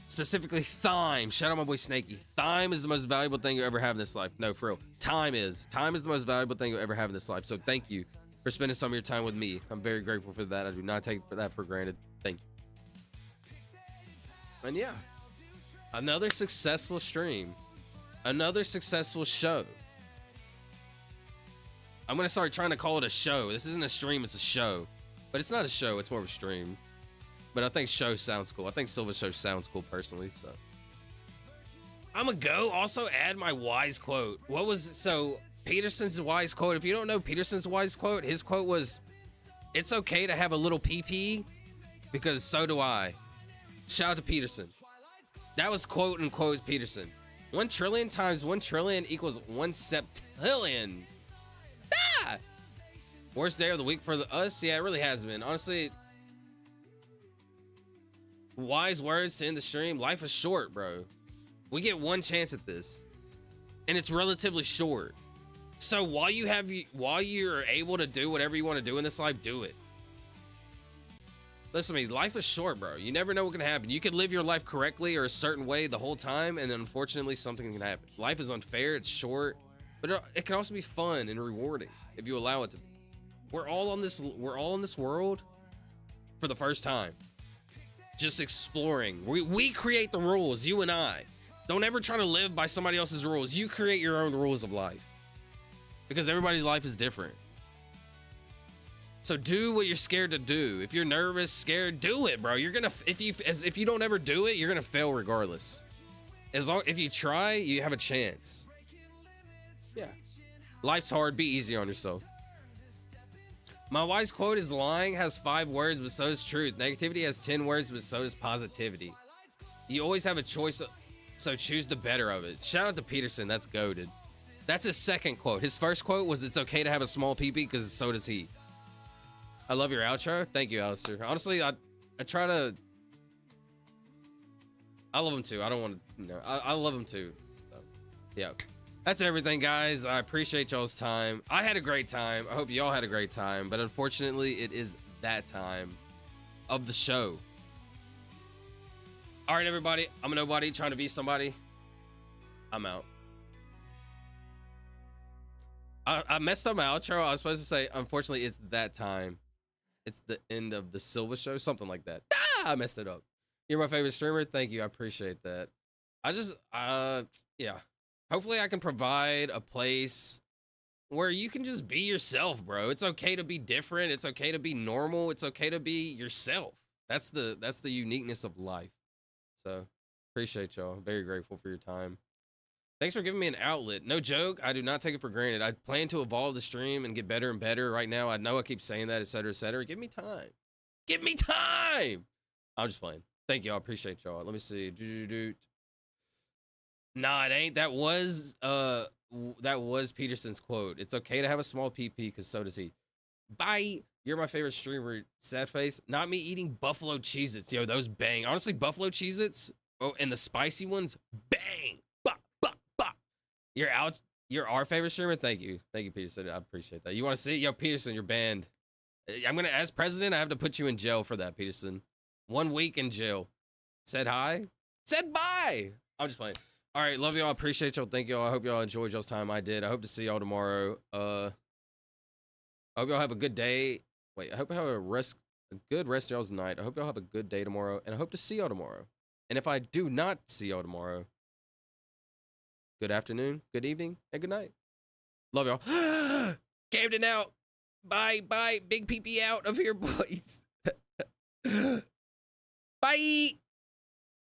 Specifically, thyme. Shout out my boy Snakey. Thyme is the most valuable thing you ever have in this life. No, for real. Time is the most valuable thing you'll ever have in this life. So thank you for spending some of your time with me. I'm very grateful for that. I do not take that for granted. Thank you. And yeah, another successful stream. Another successful show. I'm going to start trying to call it a show. This isn't a stream, it's a show. But it's not a show, it's more of a stream. But I think show sounds cool. I think Silva Show sounds cool personally, so. I'm gonna go also add my wise quote. What was, so Peterson's wise quote, if you don't know Peterson's wise quote, his quote was, it's okay to have a little pee-pee because so do I. Shout out to Peterson. That was quote unquote Peterson. 1 trillion times 1 trillion equals 1 septillion. Ah! Worst day of the week for us? Yeah, it really has been. Honestly, wise words to end the stream. Life is short, bro. We get one chance at this, and it's relatively short. So while you're able to do whatever you want to do in this life, do it. Listen to me, life is short, bro. You never know what can happen. You could live your life correctly or a certain way the whole time, and then unfortunately something can happen. Life is unfair, it's short, but it can also be fun and rewarding if you allow it to be. We're all in this world for the first time. Just exploring. We create the rules, you and I. Don't ever try to live by somebody else's rules. You create your own rules of life. Because everybody's life is different. So do what you're scared to do. If you're nervous, scared, do it, bro. You're gonna, if you don't ever do it, you're gonna fail regardless. If you try, you have a chance. Yeah. Life's hard, be easy on yourself. My wise quote is, lying has 5 words, but so does truth. Negativity has 10 words, but so does positivity. You always have a choice, so choose the better of it. Shout out to Peterson, that's goated. That's his second quote. His first quote was, it's okay to have a small pee-pee because so does he. I love your outro. Thank you, Alistair. Honestly, I try to... I love him too. I don't want to... You know, I love him too. So, yeah. That's everything, guys. I appreciate y'all's time. I had a great time. I hope y'all had a great time. But unfortunately, it is that time of the show. All right, everybody. I'm a nobody trying to be somebody. I'm out. I messed up my outro. I was supposed to say, unfortunately, it's that time. It's the end of the Silva Show. Something like that. Ah, I messed it up. You're my favorite streamer. Thank you. I appreciate that. Yeah. Hopefully I can provide a place where you can just be yourself, bro. It's okay to be different. It's okay to be normal. It's okay to be yourself. That's the uniqueness of life. So appreciate y'all. Very grateful for your time. Thanks for giving me an outlet. No joke. I do not take it for granted. I plan to evolve the stream and get better and better. Right now, I know I keep saying that, etc., etc. Give me time. Give me time. I'm just playing. Thank y'all. Appreciate y'all. Let me see. Nah, it ain't. That was Peterson's quote. It's okay to have a small PP because so does he. Bye. You're my favorite streamer. Sad face. Not me eating buffalo Cheez-Its. Yo, those bang. Honestly, buffalo Cheez-Its, oh, and the spicy ones, bang. You're our favorite streamer. Thank you, Peterson. I appreciate that. You want to see? Yo, Peterson, you're banned. I'm gonna, as president, I have to put you in jail for that, Peterson. 1 week in jail. Said hi. Said bye. I'm just playing. All right, love y'all. Appreciate y'all. Thank y'all. I hope y'all enjoyed y'all's time. I did. I hope to see y'all tomorrow. I hope y'all have a good day. Wait, I hope you have a good rest of y'all's night. I hope y'all have a good day tomorrow, and I hope to see y'all tomorrow. And if I do not see y'all tomorrow, good afternoon, good evening, and good night. Love y'all. Camden out. Bye, bye. Big pee-pee out of here, boys. Bye.